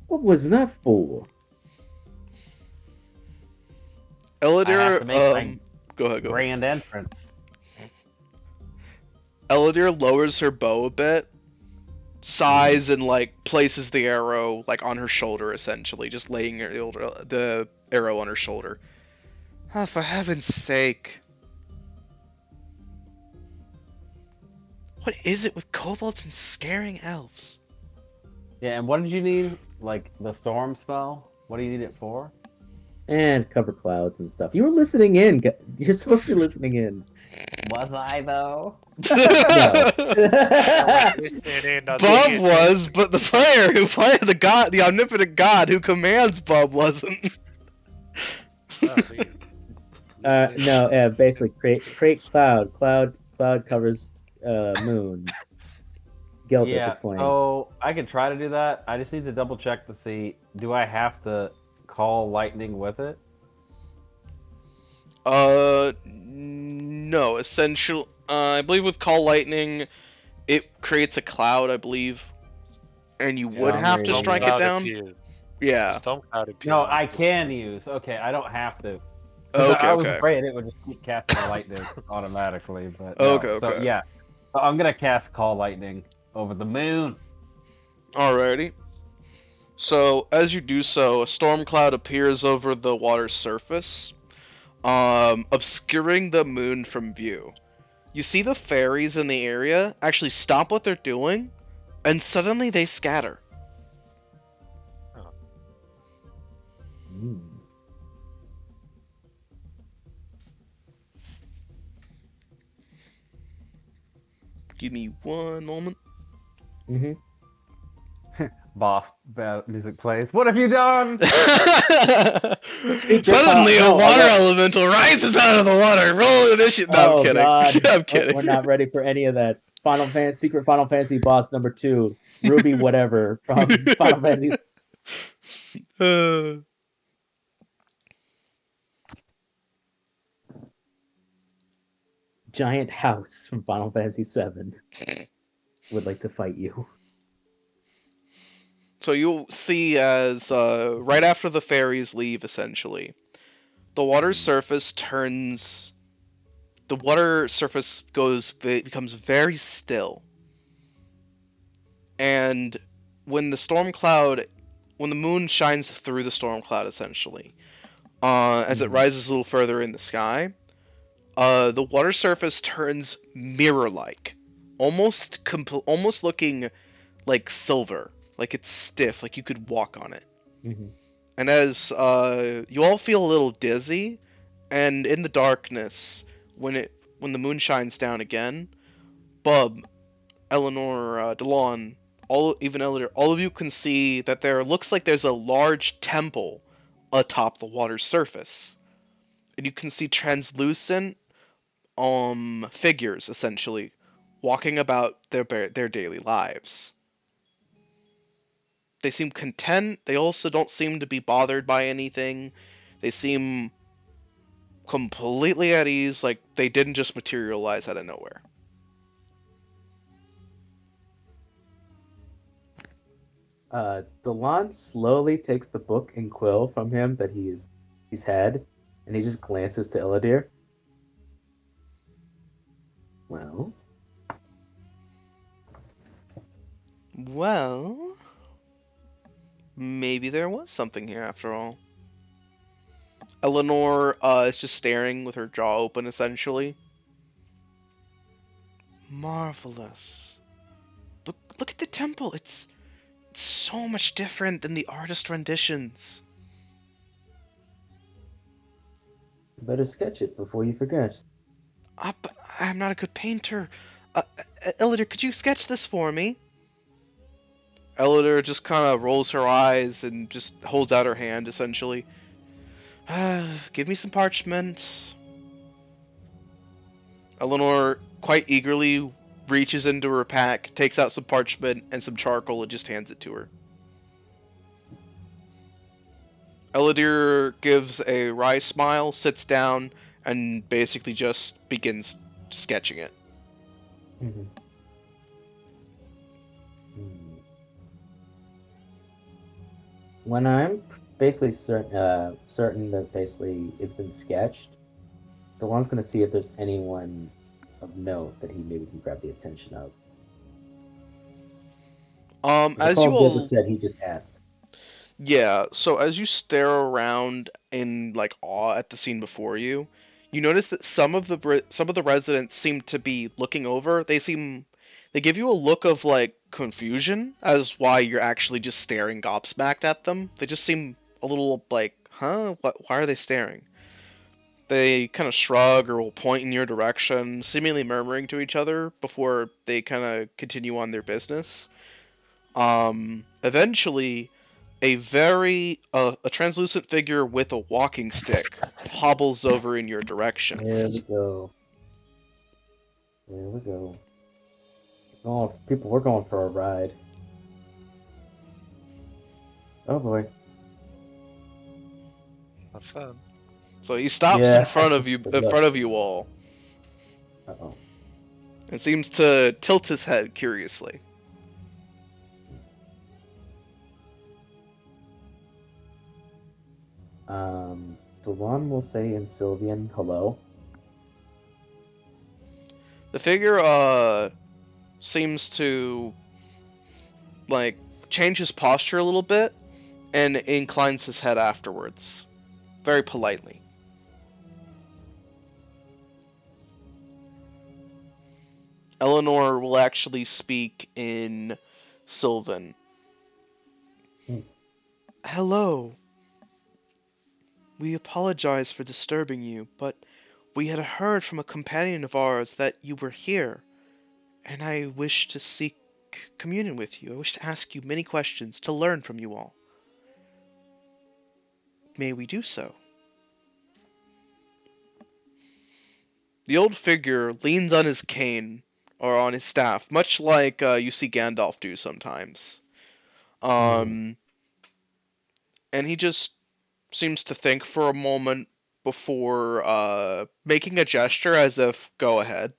What was that for? Eladir, go ahead. Grand entrance. Eladir lowers her bow a bit, sighs, and like places the arrow like on her shoulder, essentially, just laying the arrow on her shoulder. Ah, for heaven's sake. What is it with kobolds and scaring elves? Yeah, and what did you need? Like the storm spell? What do you need it for? And cover clouds and stuff. You were listening in. You're supposed to be listening in. Was I though? Bub was, but the player who played the omnipotent god who commands Bub wasn't. No, basically create cloud. Cloud covers moon. Gildas explained. So I could try to do that. I just need to double check to see, do I have to call lightning with it? No. Essential. I believe with Call Lightning, it creates a cloud, I believe, and you would have to strike it down. Yeah. Storm cloud appears. No, I can use. Okay, I don't have to. Okay. I was afraid it would just keep casting lightning automatically, but okay. So yeah, so I'm gonna cast Call Lightning over the moon. Alrighty. So as you do so, a storm cloud appears over the water's surface, obscuring the moon from view. You see the fairies in the area actually stop what they're doing, and suddenly they scatter. Give me one moment. Boss music plays. What have you done? Suddenly, a water elemental rises out of the water. Roll initiative. No, I'm kidding. God. I'm kidding. We're not ready for any of that. Secret Final Fantasy boss number 2, Ruby whatever from Final Fantasy. Giant house from Final Fantasy 7 would like to fight you. So you'll see as right after the fairies leave, essentially, the water's surface turns. The water surface becomes very still, and when the moon shines through the storm cloud, essentially, as it rises a little further in the sky, the water surface turns mirror-like, almost looking like silver. Like it's stiff, like you could walk on it. And as you all feel a little dizzy, and in the darkness, when the moon shines down again, Bub, Eleanor, Delon, all of you can see that looks like there's a large temple atop the water's surface, and you can see translucent figures essentially walking about their daily lives. They seem content. They also don't seem to be bothered by anything. They seem completely at ease, like they didn't just materialize out of nowhere. Delon slowly takes the book and quill from him that he's had, and he just glances to Eladir. Well, maybe there was something here after all. Eleanor is just staring with her jaw open, essentially. Marvelous. Look at the temple. It's so much different than the artist renditions. Better sketch it before you forget. But I'm not a good painter. Elodor, could you sketch this for me? Elodor just kind of rolls her eyes and just holds out her hand, essentially. Give me some parchment. Eleanor quite eagerly reaches into her pack, takes out some parchment and some charcoal, and just hands it to her. Elodor gives a wry smile, sits down, and basically just begins sketching it. Mm-hmm. When I'm basically certain that basically it's been sketched, Delon's gonna see if there's anyone of note that he maybe can grab the attention of. As you all said, he just asked. Yeah, so as you stare around in like awe at the scene before you, you notice that some of the residents seem to be looking over. They give you a look of like confusion as why you're actually just staring gobsmacked at them. They just seem a little like, huh? Why are they staring? They kind of shrug or will point in your direction, seemingly murmuring to each other before they kind of continue on their business. Eventually, a translucent figure with a walking stick hobbles over in your direction. There we go. There we go. Oh, people, we're going for a ride. Oh boy. Have fun. So he stops in front of you all. Uh-oh. And seems to tilt his head curiously. Delon will say in Sylvian, hello. The figure seems to like change his posture a little bit and inclines his head afterwards, very politely. Eleanor will actually speak in Sylvan. Hello. We apologize for disturbing you, but we had heard from a companion of ours that you were here, and I wish to seek communion with you. I wish to ask you many questions to learn from you all. May we do so? The old figure leans on his cane, or on his staff, much like you see Gandalf do sometimes. And he just seems to think for a moment before making a gesture as if, go ahead.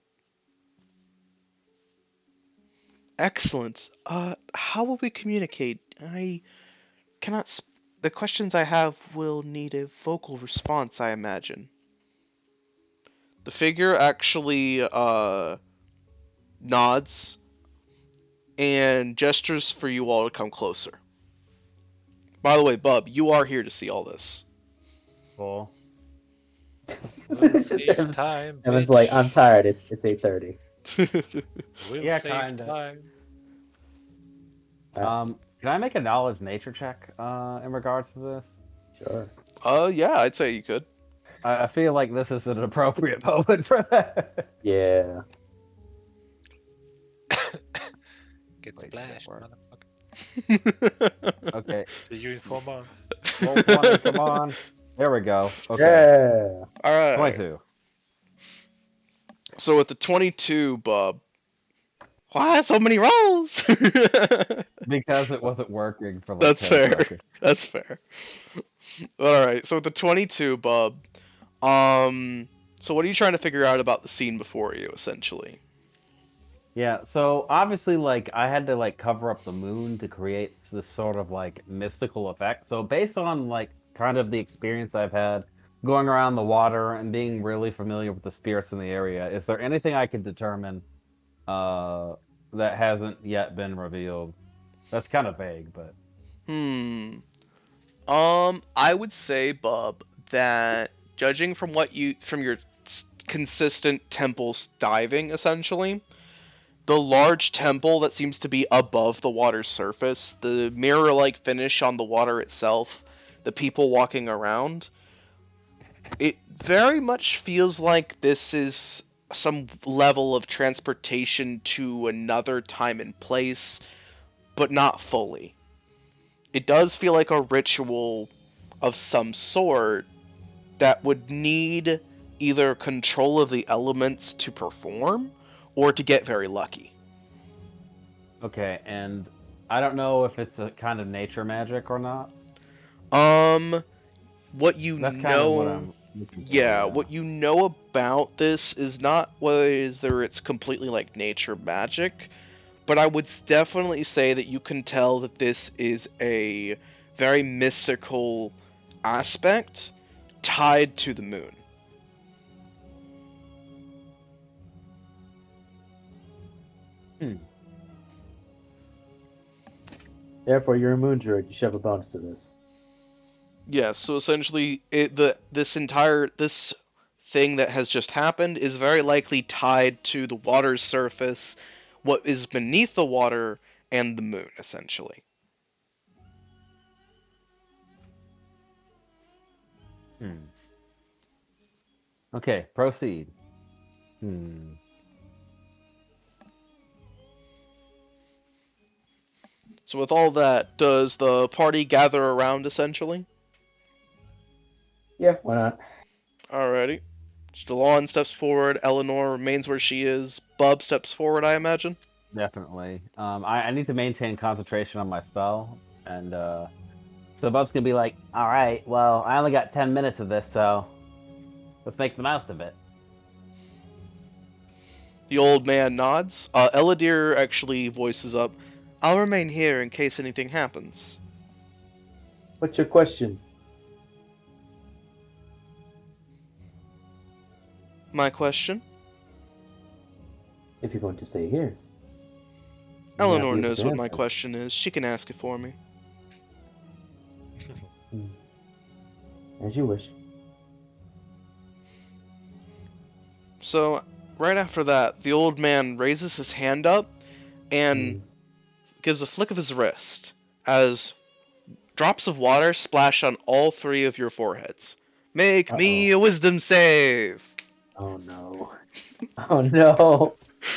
Excellent. How will we communicate? I cannot... The questions I have will need a vocal response, I imagine. The figure actually nods and gestures for you all to come closer. By the way, Bub, you are here to see all this. Cool. We'll save time. Evan's like, I'm tired. It's 8:30. We'll Yeah, save kinda. time. Can I make a knowledge nature check in regards to this? Sure. Yeah, I'd say you could. I feel like this is an appropriate moment for that. Yeah. Get Wait, splashed, that motherfucker. Okay. See you in 4 months. Roll 20, come on. There we go. Okay. Yeah. Alright. 22. So with the 22, Bub. Why so many rolls? Because it wasn't working for like That's 10 fair. seconds. That's fair. Alright, so with the 22, Bub. So what are you trying to figure out about the scene before you, essentially? Yeah, so obviously, like, I had to, like, cover up the moon to create this sort of, like, mystical effect. So based on, like, kind of the experience I've had going around the water and being really familiar with the spirits in the area, is there anything I could determine that hasn't yet been revealed? That's kind of vague, but... I would say, Bub, that judging from your consistent temples diving, essentially, the large temple that seems to be above the water's surface, the mirror-like finish on the water itself, the people walking around, it very much feels like this is some level of transportation to another time and place, but not fully. It does feel like a ritual of some sort that would need either control of the elements to perform or to get very lucky. Okay, and I don't know if it's a kind of nature magic or not. What you That's know, kind of what I'm looking for. yeah, what you know about this is not whether it's completely like nature magic, but I would definitely say that you can tell that this is a very mystical aspect tied to the moon. Therefore, you're a moon druid. You should have a bonus to this. Yeah, so essentially, this thing that has just happened is very likely tied to the water's surface, what is beneath the water, and the moon, essentially. Okay, proceed. So with all that, does the party gather around, essentially? Yeah, why not? Alrighty. Stalon steps forward, Eleanor remains where she is, Bub steps forward, I imagine? Definitely. I need to maintain concentration on my spell, and so Bub's gonna be like, "All right, well, I only got 10 minutes of this, so let's make the most of it." The old man nods. Eladir actually voices up, I'll remain here in case anything happens. What's your question? My question? If you're going to stay here. Eleanor knows what my question is. She can ask it for me. As you wish. So, right after that, the old man raises his hand up and gives a flick of his wrist as drops of water splash on all three of your foreheads. Make me a wisdom save! Oh no. Oh no.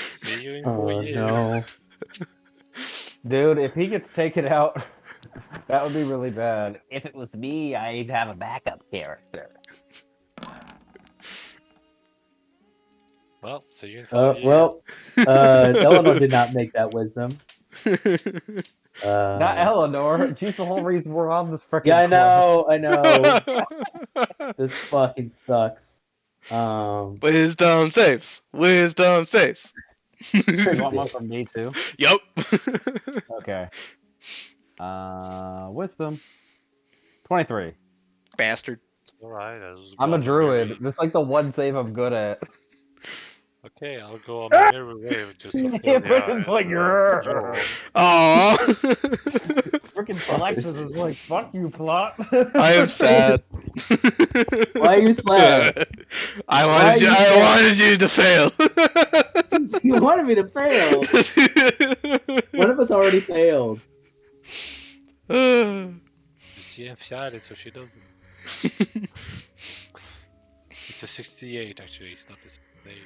See you in Oh 4 years. no. Dude, if he gets taken out, that would be really bad. If it was me, I'd have a backup character. Well, see you in 5 years. Well, Eleanor did not make that wisdom. Not Eleanor. She's the whole reason we're on this freaking. Yeah, I know. This fucking sucks. Wisdom saves. Wisdom saves. You want one from me too? Yup. Okay. Wisdom. 23. Bastard. Alright, I'm a druid. That's like the one save I'm good at. Okay, I'll go on the mirror wave just to fill the It's like you're. Aww. Freaking Flexus is like, fuck you, plot. I am sad. Why are you sad? I wanted you to fail. You wanted me to fail. One of us already failed. She enfiared so she doesn't. It's a 68 actually, it's not a 68.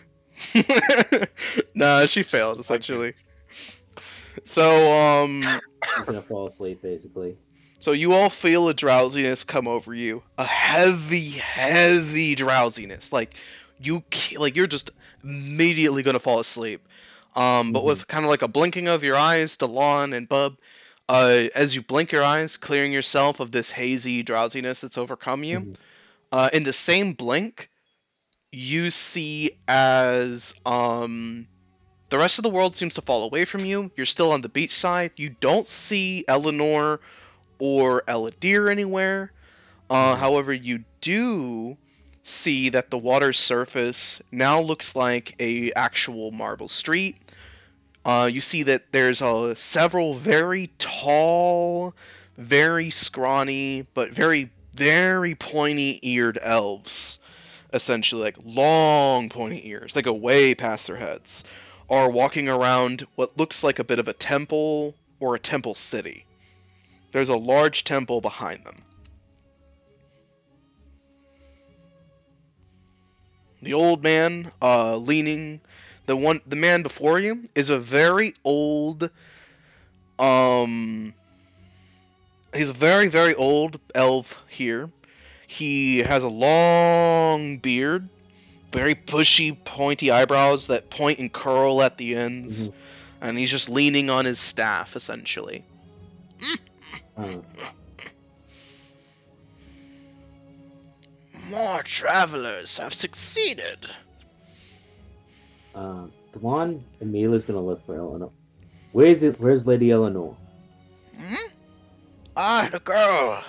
Nah, she failed essentially. So I'm gonna fall asleep basically. So you all feel a drowsiness come over you, a heavy drowsiness. Like you're just immediately gonna fall asleep. But with kind of like a blinking of your eyes, Delon and Bub, as you blink your eyes, clearing yourself of this hazy drowsiness that's overcome you, in the same blink, you see as the rest of the world seems to fall away from you. You're still on the beach side. You don't see Eleanor or Eladir anywhere. However, you do see that the water's surface now looks like a actual marble street. You see that there's several very tall, very scrawny, but very very pointy-eared elves, essentially, like long pointy ears that go way past their heads, are walking around what looks like a bit of a temple or a temple city. There's a large temple behind them. The old man, leaning, the man before you is a very old, he's a very, very old elf here. He has a long beard, very bushy, pointy eyebrows that point and curl at the ends, and he's just leaning on his staff, essentially. More travelers have succeeded. Delon immediately gonna look for Eleanor. Where's Lady Eleanor? Ah, the girl.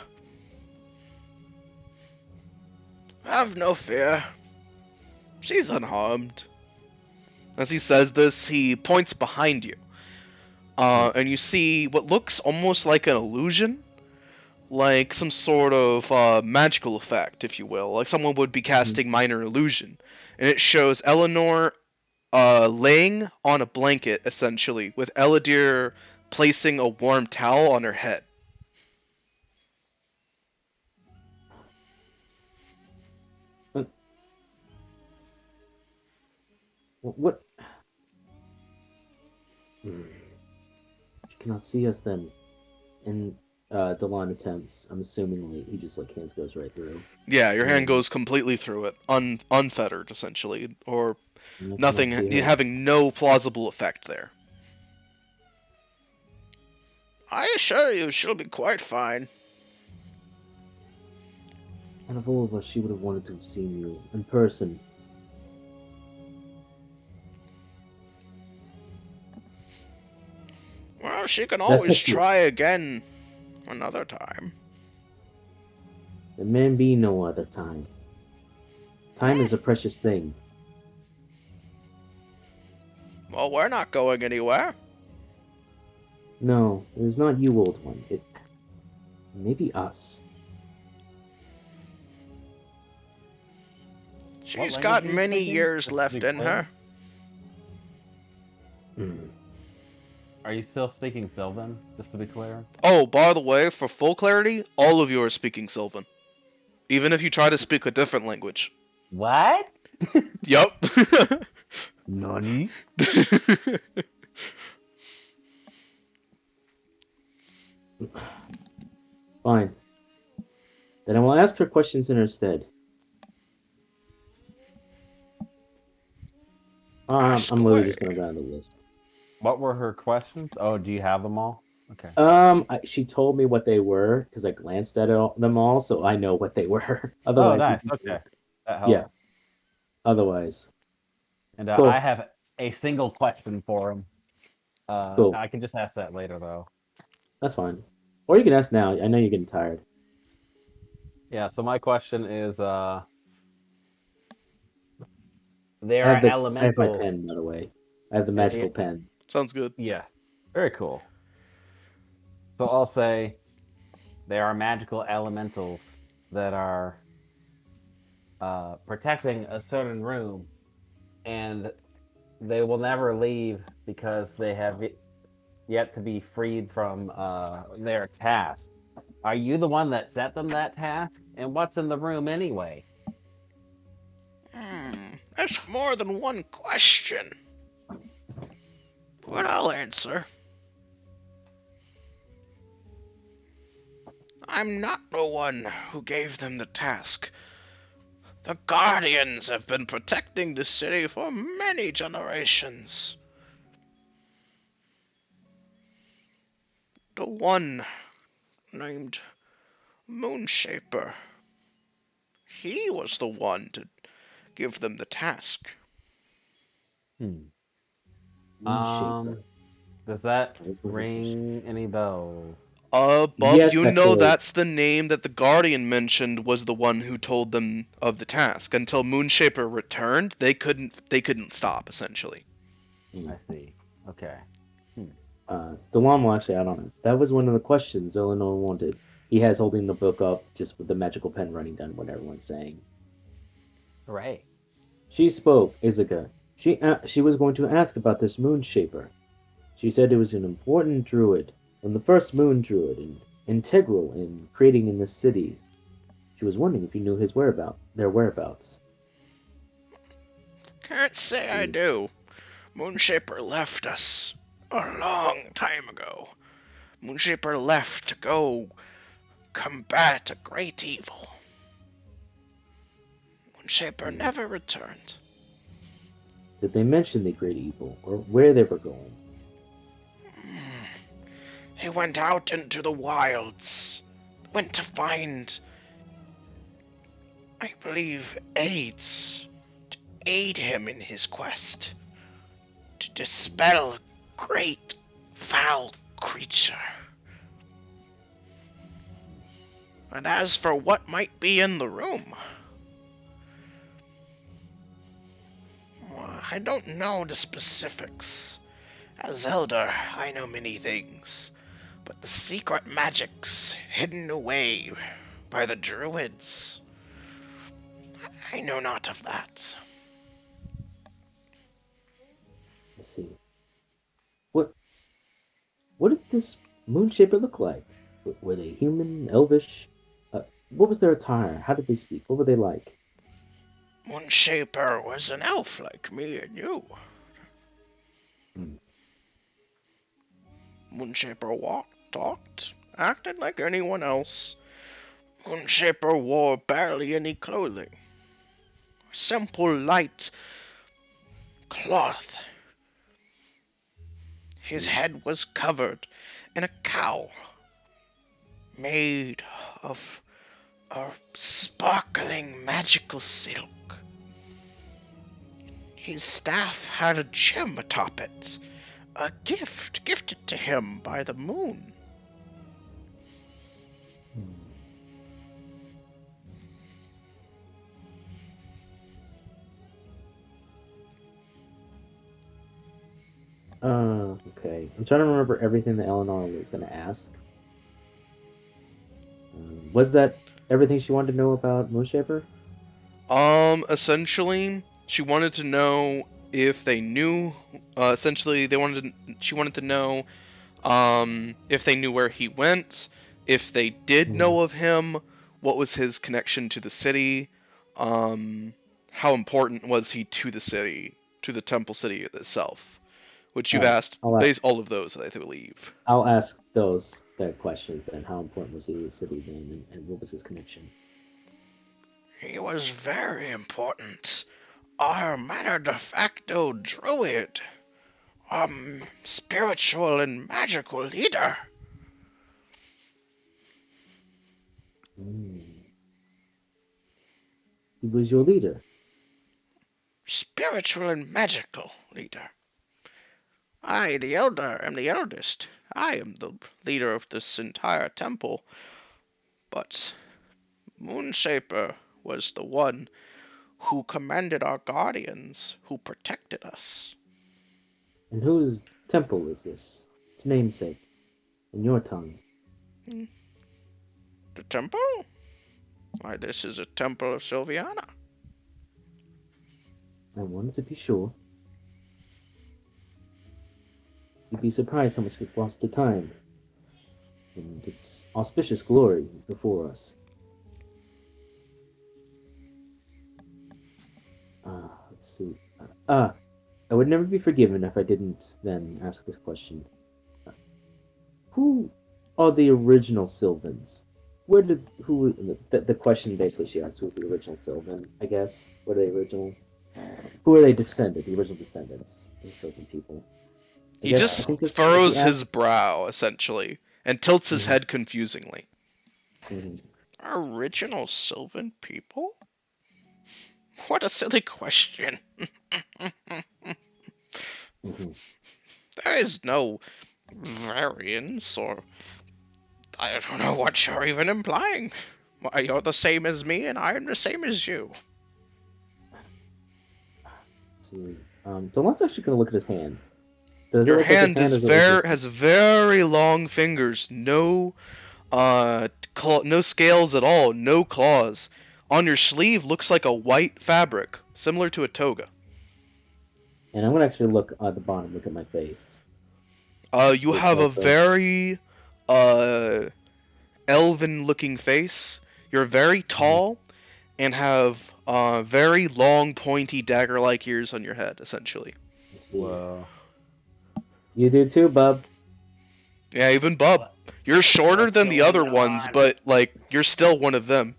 Have no fear. She's unharmed. As he says this, he points behind you. And you see what looks almost like an illusion. Like some sort of magical effect, if you will. Like someone would be casting minor illusion. And it shows Eleanor laying on a blanket, essentially, with Eladir placing a warm towel on her head. What? She cannot see us then. And Delon attempts. I'm assuming he just like hands goes right through. Yeah, your hand goes completely through it, unfettered, essentially, or nothing, having no plausible effect there. I assure you, she'll be quite fine. Out of all of us, she would have wanted to have seen you in person. Well, she can always try again another time. There may be no other time. Time is a precious thing. Well, we're not going anywhere. No, it is not you, old one. It may be us. She's got many years left in her. Are you still speaking Sylvan, just to be clear? Oh, by the way, for full clarity, all of you are speaking Sylvan. Even if you try to speak a different language. What? Yup. Nani? Fine. Then I will ask her questions in her stead. I'm literally just gonna go down the list. What were her questions? Oh, do you have them all? Okay. She told me what they were because I glanced at them all, so I know what they were. Otherwise, oh, nice. Okay, that helps. Yeah. Otherwise, and cool. I have a single question for him. Cool. I can just ask that later, though. That's fine. Or you can ask now. I know you're getting tired. Yeah. So my question is, there are elementals. I have my pen, by the way. I have the magical pen. Sounds good. Yeah. Very cool. So I'll say there are magical elementals that are protecting a certain room, and they will never leave because they have yet to be freed from their task. Are you the one that set them that task? And what's in the room anyway? That's more than one question. But I'll answer. I'm not the one who gave them the task. The Guardians have been protecting the city for many generations. The one named Moonshaper. He was the one to give them the task. Does that ring any bells? Bub, yes, you know that's the name that the Guardian mentioned was the one who told them of the task. Until Moonshaper returned, they couldn't stop, essentially. I see. Okay. Delon will actually add on it. That was one of the questions Eleanor wanted. he has holding the book up, just with the magical pen running down what everyone's saying. Hooray. She spoke, Izuka. She was going to ask about this moon shaper. She said it was an important druid, and the first moon druid, and integral in creating in this city. She was wondering if you knew their whereabouts. Can't say I do. Moonshaper left us a long time ago. Moonshaper left to go combat a great evil. Moonshaper never returned. Did they mention the great evil, or where they were going? They went out into the wilds. Went to find, I believe, aids. To aid him in his quest. To dispel a great, foul creature. And as for what might be in the room, I don't know the specifics. As Elder, I know many things, but the secret magics hidden away by the druids, I know not of that. I see. What did this moonshaper look like? Were they human, elvish? What was their attire? How did they speak? What were they like? Moonshaper was an elf like me and you. Moonshaper walked, talked, acted like anyone else. Moonshaper wore barely any clothing. Simple, light cloth. His head was covered in a cowl made of a sparkling magical silk. His staff had a gem atop it, a gift gifted to him by the moon. Okay. I'm trying to remember everything that Eleanor was going to ask. Was that everything she wanted to know about Moonshaper? Essentially, she wanted to know if they knew. She wanted to know, if they knew where he went, if they did know of him, what was his connection to the city, how important was he to the city, to the temple city itself. Which you've asked, all of those, I believe. I'll ask that questions then. How important was he to the city then, and what was his connection? He was very important. Our manor de facto druid. Spiritual and magical leader. He was your leader? Spiritual and magical leader. I, the elder, am the eldest. I am the leader of this entire temple. But Moonshaper was the one who commanded our guardians, who protected us. And whose temple is this? Its namesake, in your tongue. The temple? Why, this is a temple of Sylviana. I wanted to be sure. You'd be surprised how much gets lost to time. And its auspicious glory before us. Let's see. I would never be forgiven if I didn't then ask this question. Who are the original Sylvans? The question basically she asked was the original Sylvan, I guess. What are the original? Who are they descended? The original descendants of the Sylvan people. He just furrows his brow, essentially, and tilts his head confusingly. Original Sylvan people? What a silly question. There is no variance, or I don't know what you're even implying. Why, you're the same as me, and I am the same as you. So let's actually going to look at his hand. Your hand has very long fingers, no no scales at all, no claws. On your sleeve looks like a white fabric, similar to a toga. And I'm gonna actually look at the bottom. Look at my face. You It's have a like very elven-looking face. You're very tall and have very long, pointy, dagger-like ears on your head, essentially. Whoa. You do too, bub. Yeah, even Bub. You're shorter What's than the going other ones, on? but like you're still one of them.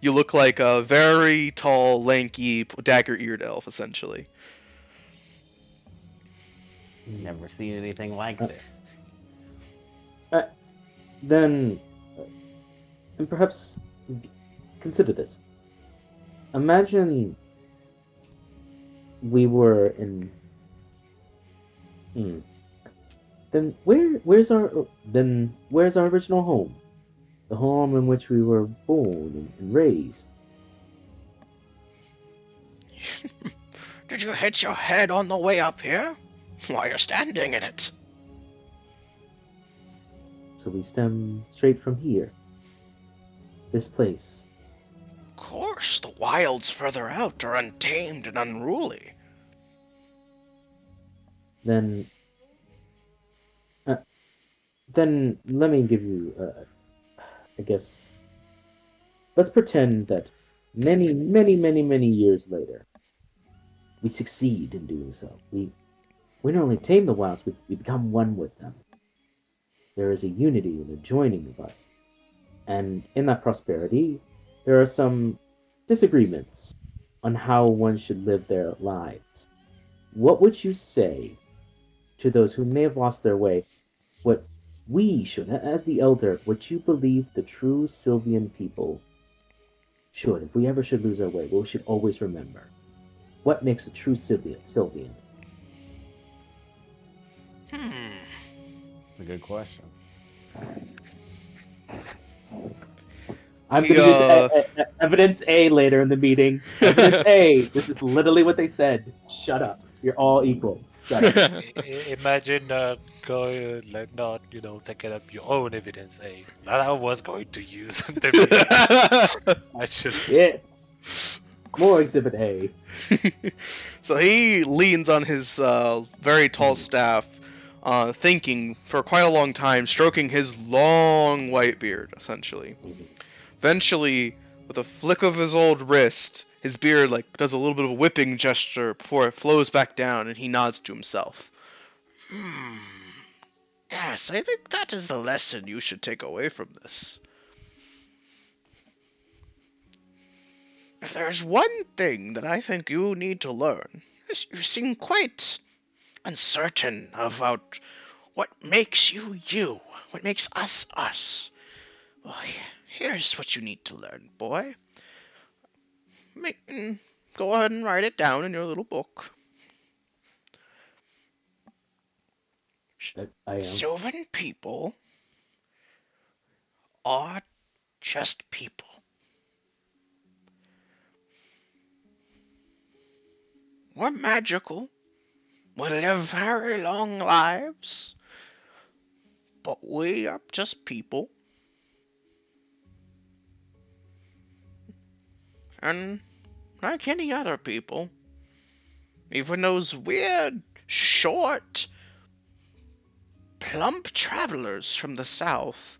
You look like a very tall, lanky, dagger-eared elf, essentially. Never seen anything like this. Then, and perhaps consider this. Imagine we were in. Then where's our original home? The home in which we were born and raised. Did you hit your head on the way up here? Why, you're standing in it. So we stem straight from here. This place. Of course, the wilds further out are untamed and unruly. Then let me give you, I guess, let's pretend that many, many, many, many years later, we succeed in doing so. We not only tame the wilds, we become one with them. There is a unity and a joining of us. And in that prosperity, there are some disagreements on how one should live their lives. What would you say to those who may have lost their way? What we should, as the elder, what you believe the true Sylvian people should, if we ever should lose our way, what we should always remember. What makes a true Sylvian? That's a good question. I'm going to use evidence A later in the meeting. Evidence A. This is literally what they said. Shut up. You're all equal. Shut up. Imagine going not taking up your own evidence. That I was going to use. I should. Yeah. More exhibit A. So he leans on his very tall staff, thinking for quite a long time, stroking his long white beard, essentially. Eventually, with a flick of his old wrist, his beard does a little bit of a whipping gesture before it flows back down, and he nods to himself. Yes, I think that is the lesson you should take away from this. If there's one thing that I think you need to learn, is you seem quite uncertain about what makes you you, what makes us us. Well, here's what you need to learn, boy. Go ahead and write it down in your little book. I am. Sylvan people are just people. We're magical. We live very long lives. But we are just people. And like any other people, even those weird, short, plump travelers from the south,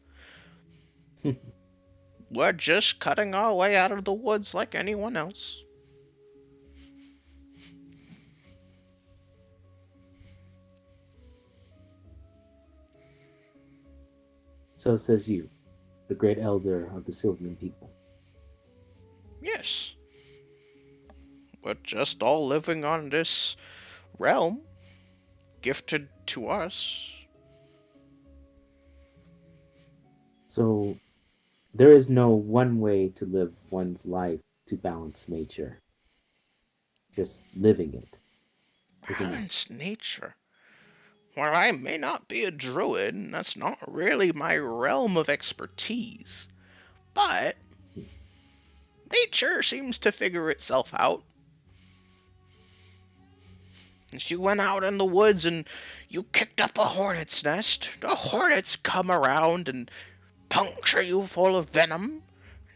we're just cutting our way out of the woods like anyone else. So says you, the great elder of the Sylvian people. Yes. We're just all living on this realm, gifted to us. So there is no one way to live one's life to balance nature. Just living it. Balance nature. While I may not be a druid, and that's not really my realm of expertise, but nature seems to figure itself out. If you went out in the woods and you kicked up a hornet's nest, the hornets come around and puncture you full of venom,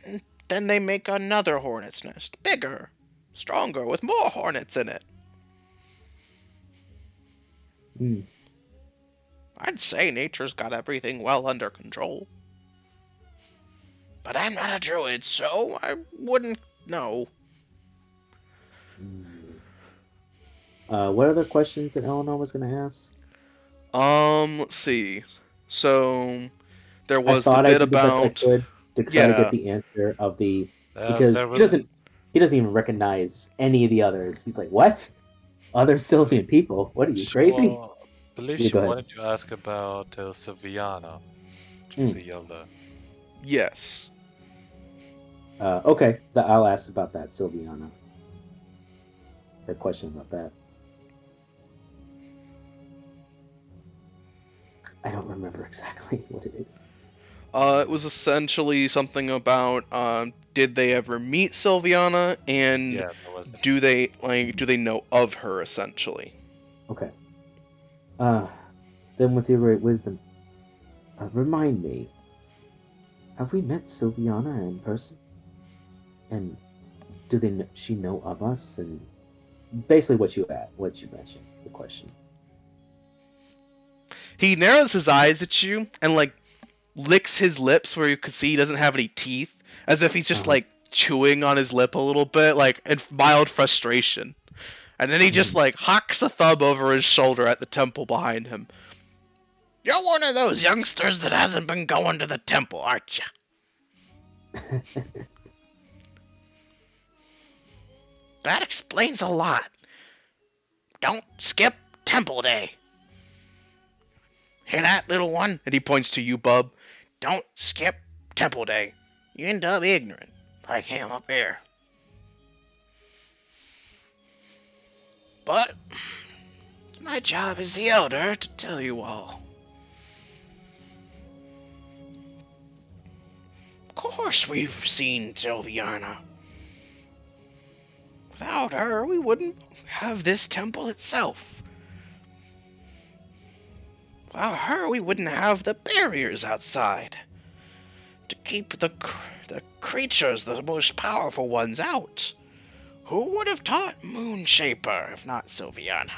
and then they make another hornet's nest, bigger, stronger, with more hornets in it. Hmm. I'd say nature's got everything well under control. But I'm not a druid, so I wouldn't know. What other questions that Eleanor was going to ask? Let's see. So there I was the thought I bit did the best I about could to try to get the answer of the because there he doesn't even recognize any of the others. He's like, what? Other Sylvian people? What are you crazy? I believe Yeah, she go ahead. wanted to ask about Sylviana to Hmm. the elder. yes. Okay, I'll ask about that, Sylviana. The question about that. I don't remember exactly what it is. It was essentially something about did they ever meet Sylviana, and Yeah, that was it. do they know of her essentially? Okay. Then with your great wisdom, remind me, have we met Sylviana in person? And do she know of us? And basically what you mentioned, the question. He narrows his eyes at you and like licks his lips where you can see he doesn't have any teeth, as if he's just like chewing on his lip a little bit, like in mild frustration. And then he just like hawks a thumb over his shoulder at the temple behind him. You're one of those youngsters that hasn't been going to the temple, aren't you? That explains a lot. Don't skip temple day. Hear that, little one? And he points to you, bub. Don't skip temple day. You end up ignorant, like him up here. But it's my job as the elder to tell you all. Of course we've seen Sylviana. Without her, we wouldn't have this temple itself. Without her, we wouldn't have the barriers outside to keep the creatures, the most powerful ones, out. Who would have taught Moonshaper if not Sylviana?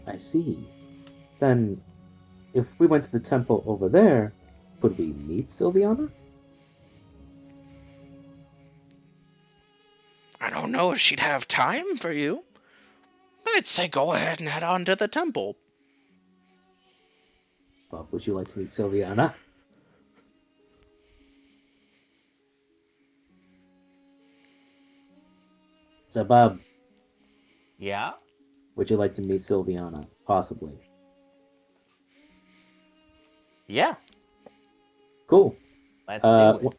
I see. Then, if we went to the temple over there, would we meet Sylviana? I don't know if she'd have time for you, but I'd say go ahead and head on to the temple. Bob, would you like to meet Sylviana? So, Bob, Yeah? would you like to meet Sylviana? Possibly. Yeah. Cool. Let's do it.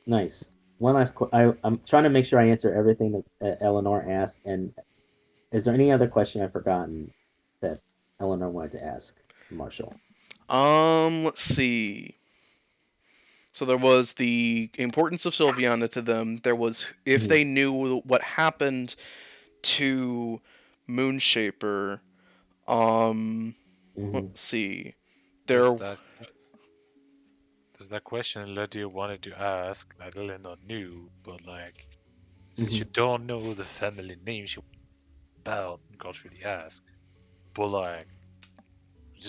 Nice. One last I'm trying to make sure I answer everything that Eleanor asked. And is there any other question I've forgotten that Eleanor wanted to ask Marshall? Let's see. So there was the importance of Sylviana to them. There was if they knew what happened to Moonshaper. Let's see. Does that question Lydia wanted to ask that Eleanor knew, but like since you don't know the family name she about, can't really ask. But like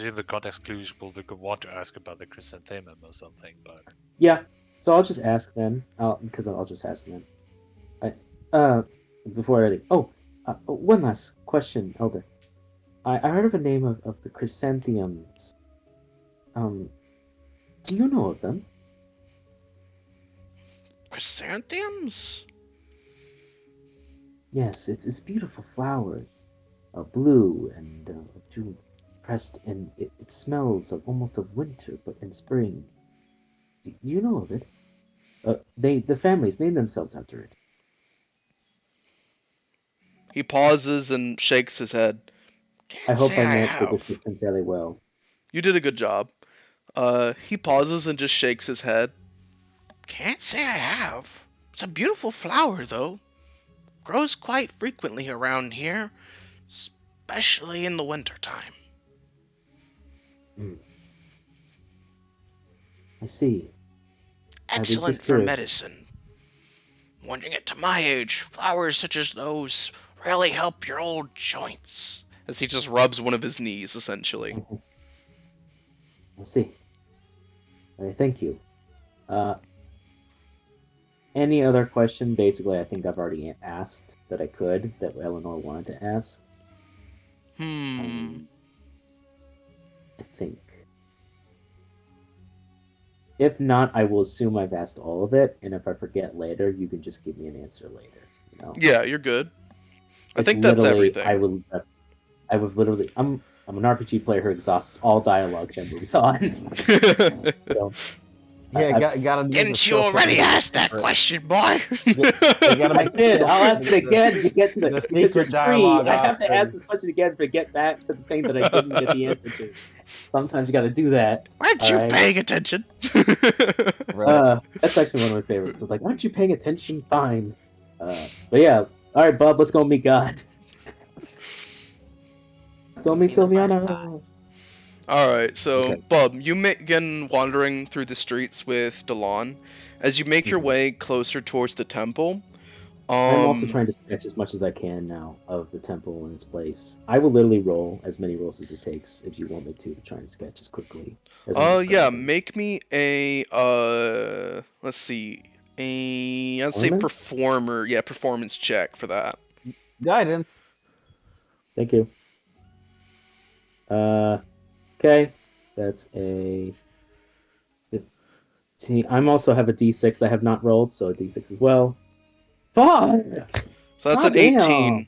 in the context clues will want to ask about the chrysanthemum or something, but Yeah. So I'll just ask then. I'll just ask then. Before I one last question, Elder. I heard of a name of the chrysanthemums. Do you know of them? Chrysanthemums? Yes, it's beautiful flowers, blue and June pressed, and it smells of almost of winter, but in spring. Do you know of it? The families name themselves after it. He pauses and shakes his head. I hope I I met the have. description fairly well. You did a good job. He pauses and just shakes his head. Can't say I have. It's a beautiful flower, though. Grows quite frequently around here, especially in the wintertime. I see. I was Excellent just for curious. medicine. When you get to my age, flowers such as those really help your old joints. As he just rubs one of his knees, essentially. I see. Thank you. Any other question? Basically, I think I've already asked that I could, that Eleanor wanted to ask. I think. If not, I will assume I've asked all of it, and if I forget later, you can just give me an answer later. You know? Yeah, you're good. I It's think that's literally- everything. I was literally. I'm an RPG player who exhausts all dialogue that moves on. So, Yeah, gotta do the Didn't you skill already tree ask that secret. question, boy? You gotta I make did. I'll ask it again to get to the because you're secret free. dialogue I have to option. ask this question again to get back to the thing that I didn't get the answer to. Sometimes you got to do that. Aren't you Alright? paying attention? Right. That's actually one of my favorites. It's like, aren't you paying attention? Fine. But yeah, all right, Bub, let's go meet God. Let's go meet Sylviana. Alright, so, Okay. Bub, you begin wandering through the streets with Delon. As you make your Mhm. way closer towards the temple, I'm also trying to sketch as much as I can now of the temple and its place. I will literally roll as many rolls as it takes if you want me to try and sketch as quickly as I'm yeah, describing. make me a, let's see, I'd say Performance? performance check for that. Guidance. Thank you. Okay. That's a 15. I'm also have a D6 that I have not rolled, so a D6 as well. 5! So that's Oh, an damn. 18.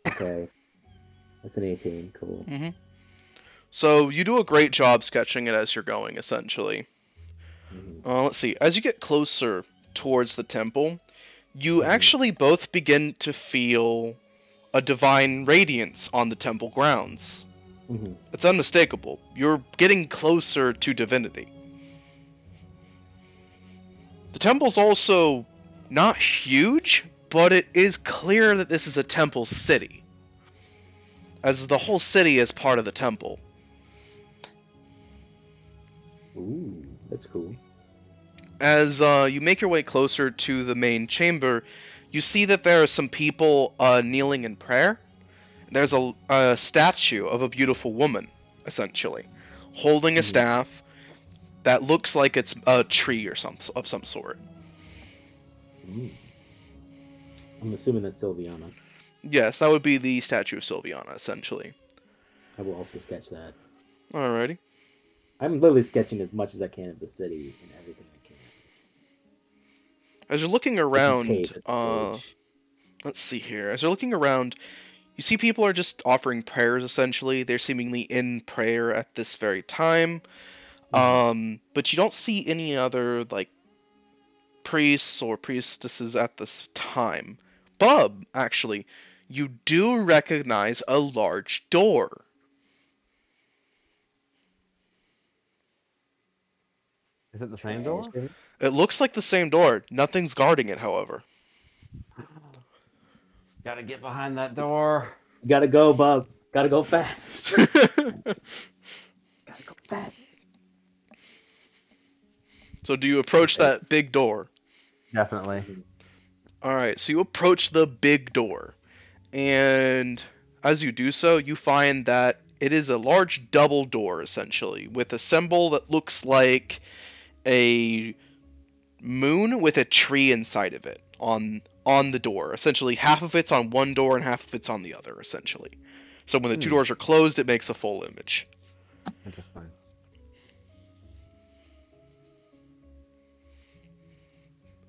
Okay. That's an 18. Cool. Mm-hmm. So you do a great job sketching it as you're going, essentially. Mm-hmm. Let's see. As you get closer towards the temple, you Mhm. actually both begin to feel a divine radiance on the temple grounds. Mm-hmm. It's unmistakable. You're getting closer to divinity. The temple's also not huge, but it is clear that this is a temple city, as the whole city is part of the temple. Ooh, that's cool. As you make your way closer to the main chamber, you see that there are some people kneeling in prayer. There's a statue of a beautiful woman, essentially, holding a staff that looks like it's a tree or of some sort. Ooh. I'm assuming that's Sylviana. Yes, that would be the statue of Sylviana, essentially. I will also sketch that. Alrighty. I'm literally sketching as much as I can of the city and everything I can. As you're looking It's like a around, page, it's a page. let's see here. As you're looking around, you see people are just offering prayers, essentially. They're seemingly in prayer at this very time. But you don't see any other, like, priests or priestesses at this time. Bub, actually, you do recognize a large door. Is it the same door? It looks like the same door. Nothing's guarding it, however. Gotta get behind that door. Gotta go, Bub. Gotta go fast. Gotta go fast. So do you approach that big door? Definitely. Alright, so you approach the big door. And as you do so, you find that it is a large double door, essentially, with a symbol that looks like a moon with a tree inside of it on the door. Essentially, half of it's on one door and half of it's on the other, essentially. So when the two doors are closed, it makes a full image. Interesting.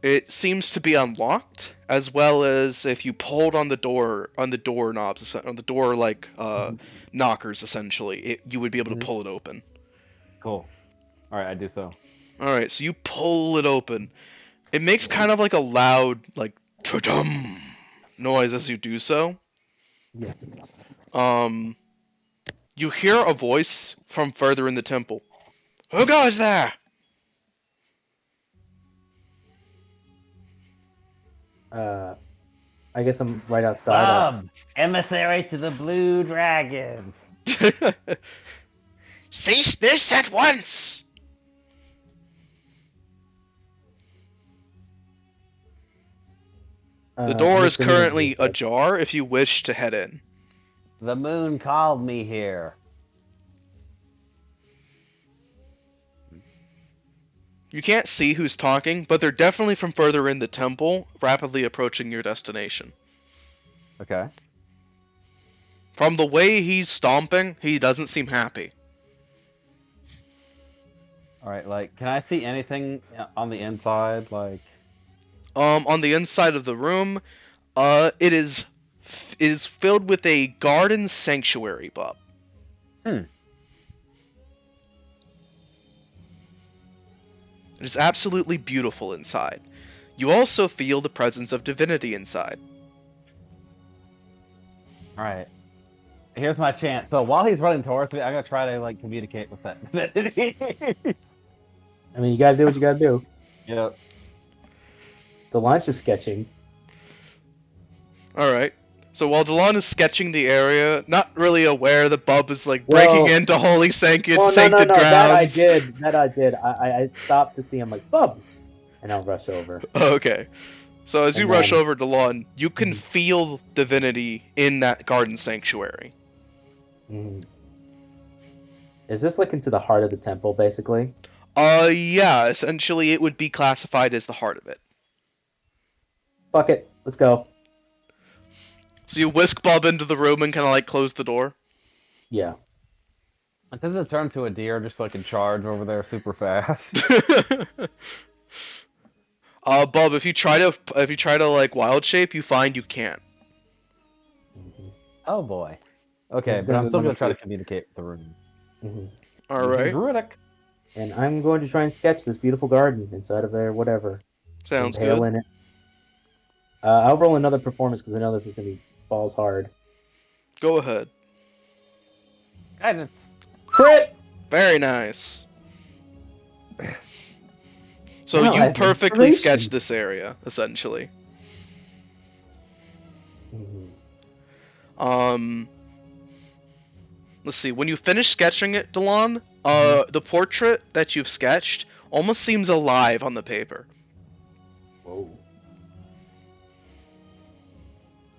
It seems to be unlocked, as well as if you pulled on the doorknobs, on the door like knockers, essentially, you would be able to pull it open. Cool. All right, I do so. All right, so you pull it open. It makes kind of like a loud, like ta-dum noise as you do so. Yeah. You hear a voice from further in the temple. Who goes there? I guess I'm right outside. Emissary to the Blue Dragon. Cease this at once! The door I'm is assuming currently it's like- ajar if you wish to head in. The moon called me here. You can't see who's talking, but they're definitely from further in the temple, rapidly approaching your destination. Okay. From the way he's stomping, he doesn't seem happy. All right. Like, can I see anything on the inside? Like, On the inside of the room, it is filled with a garden sanctuary, Bob. It is absolutely beautiful inside. You also feel the presence of divinity inside. all right. Here's my chance. So while he's running towards me, I'm gonna try to like communicate with that divinity. I mean, you gotta do what you gotta do. Yep. The launch is sketching. Alright. So while Delon is sketching the area, not really aware that Bub is like breaking Well- into holy sancted Well, no, grounds. that I did. That I did. I stopped to see him like, Bub! And I'll rush over. Okay. So as you And rush then- over Delon, you can Mhm. feel divinity in that garden sanctuary. Mhm. Is this like into the heart of the temple, basically? Yeah, essentially it would be classified as the heart of it. Fuck it. Let's go. So you whisk Bub into the room and kind of like close the door. Yeah. Does it turn to a deer just so I can charge over there super fast? Bub, if you try to like wild shape, you find you can't. Mhm. Oh boy. This Okay, is but gonna I'm be still one gonna of try the- to communicate with the room. Mhm. All Using right, Druidic. And I'm going to try and sketch this beautiful garden inside of there, whatever. sounds Impale good. in it. I'll roll another performance because I know this is gonna be balls hard. Go ahead. Guidance. Crit! Very nice. So Now I you have perfectly inspiration. sketched this area, essentially. Mhm. Let's see. When you finish sketching it, Delon, the portrait that you've sketched almost seems alive on the paper. Whoa.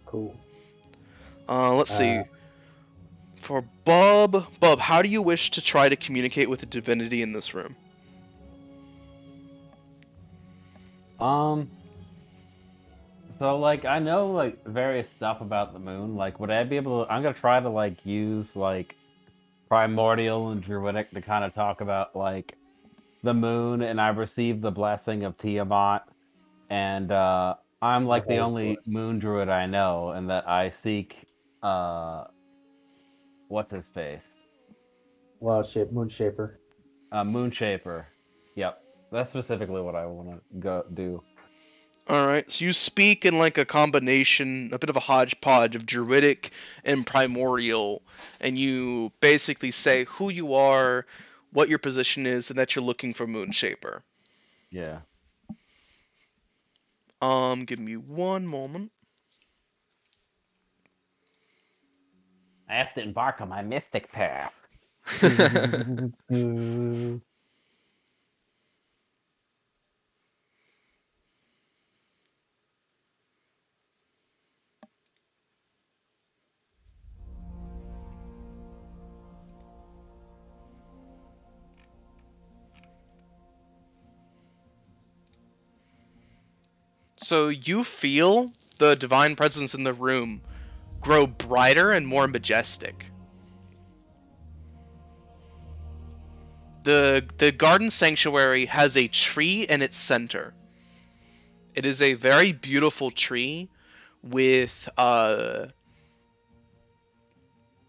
Cool. Let's see. For Bub, how do you wish to try to communicate with the divinity in this room? So like I know like various stuff about the moon. Like would I be able to I'm gonna try to like use like primordial and druidic to kind of talk about like the moon, and I've received the blessing of Tiamat, and I'm like the Okay, only cool. moon druid I know, and that I seek what's his face? Wild shape, moon shaper. Moon Shaper. Yep. That's specifically what I wanna go do. Alright, so you speak in like a combination, a bit of a hodgepodge of druidic and primordial, and you basically say who you are, what your position is, and that you're looking for Moonshaper. Yeah. Give me one moment. I have to embark on my mystic path. So you feel the divine presence in the room grow brighter and more majestic. The garden sanctuary has a tree in its center. It is a very beautiful tree with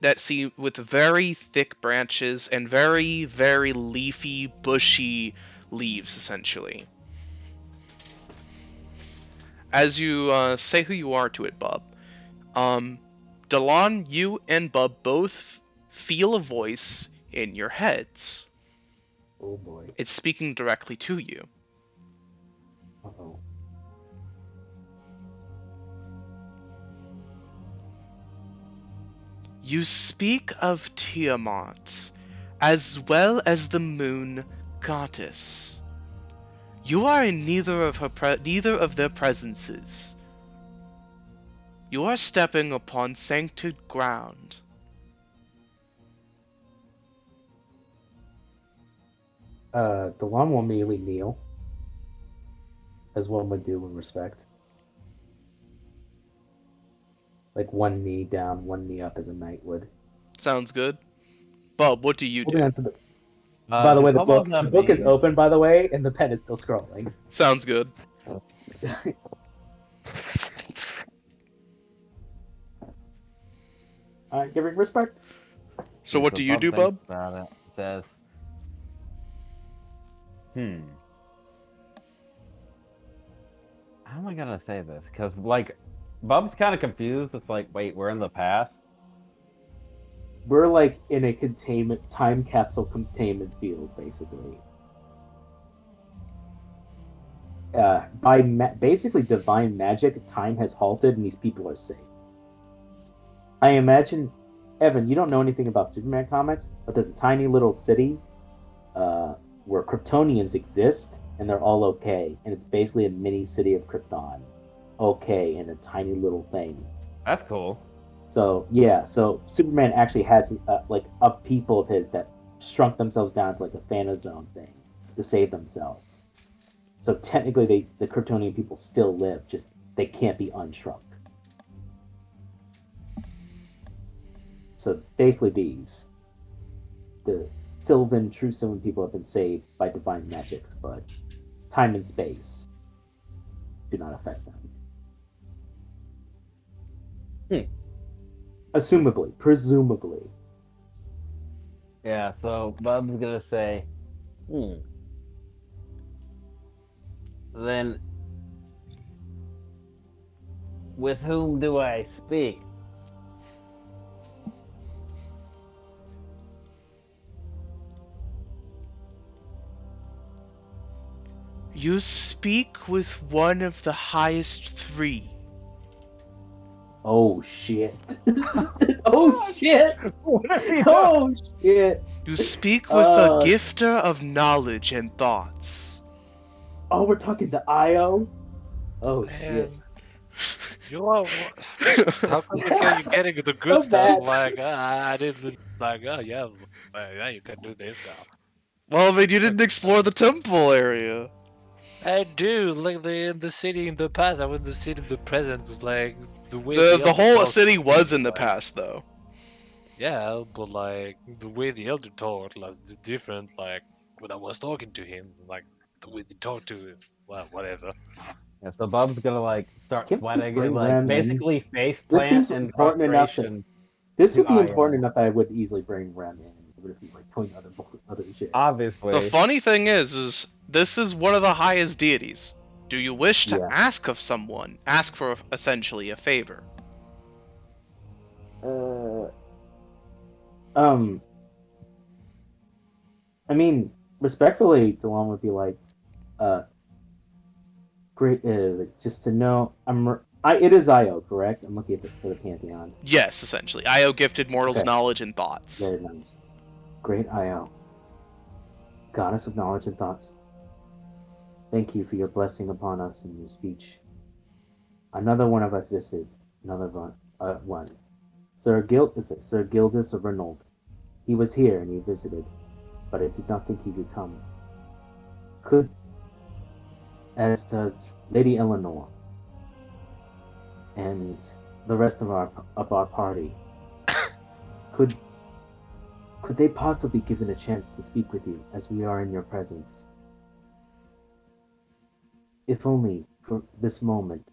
with very thick branches and very very leafy bushy leaves essentially. As you say who you are to it, Bub, Delon, you and Bub both feel a voice in your heads. Oh boy. It's speaking directly to you. Uh-oh. You speak of Tiamat, as well as the moon goddess. You are in neither of their presences, You are stepping upon sancted ground. Delon will immediately kneel, as one would do in respect. Like one knee down, one knee up, as a knight would. Sounds good. Bub, what do you Holding do? on to the. By the do way, the kobolds book have is knees? open. By the way, and the pen is still scrolling. Sounds good. Giving respect. So Okay, what do you Bub do, thinks Bub? about it. It says, how am I gonna say this? Because like, Bub's kind of confused. It's like, wait, we're in the past. We're like in a time capsule containment field, basically. By basically divine magic, time has halted and these people are safe. I imagine, Evan, you don't know anything about Superman comics, but there's a tiny little city where Kryptonians exist and they're all okay, and it's basically a mini city of Krypton. Okay, in a tiny little thing. That's cool. So yeah, so Superman actually has like a people of his that shrunk themselves down to like a Thanazone thing to save themselves. So technically, the Kryptonian people still live, just they can't be unshrunk. So basically, the true Sylvan people have been saved by divine magics, but time and space do not affect them. Assumably, presumably. Yeah, so Bub's gonna say, then with whom do I speak? You speak with one of the highest three. Oh shit! Oh shit! Oh shit! You speak with the gifter of knowledge and thoughts. Oh, we're talking to Io. Oh shit! Man, you are. How come you're getting the good So stuff? bad. Like, I didn't. Like, oh yeah, yeah, you can do this now. Well, I mean, you didn't explore the temple area. I do. Like the city in the past, I was in the city in the present. It's like the way The the the elder whole talked. city was in the Like, past, though. yeah, but like the way the elder talked was different. Like when I was talking to him, like the way they talked to, well, whatever. Yeah, so Bub's gonna like start Can we just sweating and bring like Rem in? basically face This plant seems in important enough that frustration. this would be to important Io. enough that I would easily bring Rem in, even if he's like doing other shit. The Obviously, funny thing is this is one of the highest deities. Do you wish to Yeah. ask of someone? Ask for essentially a favor. I mean, respectfully, Delon would be like, great, like, just to know, it is Io, correct? I'm looking for the Pantheon. Yes, essentially. Io gifted mortals Okay. knowledge and thoughts. Very nice. Great Io, goddess of knowledge and thoughts. Thank you for your blessing upon us in your speech. Another one of us visited. Another one. Sir Gildas of Renault. He was here and he visited, but I did not think he could come. As does Lady Eleanor and the rest of our party. Could they possibly given a chance to speak with you as we are in your presence? If only for this moment.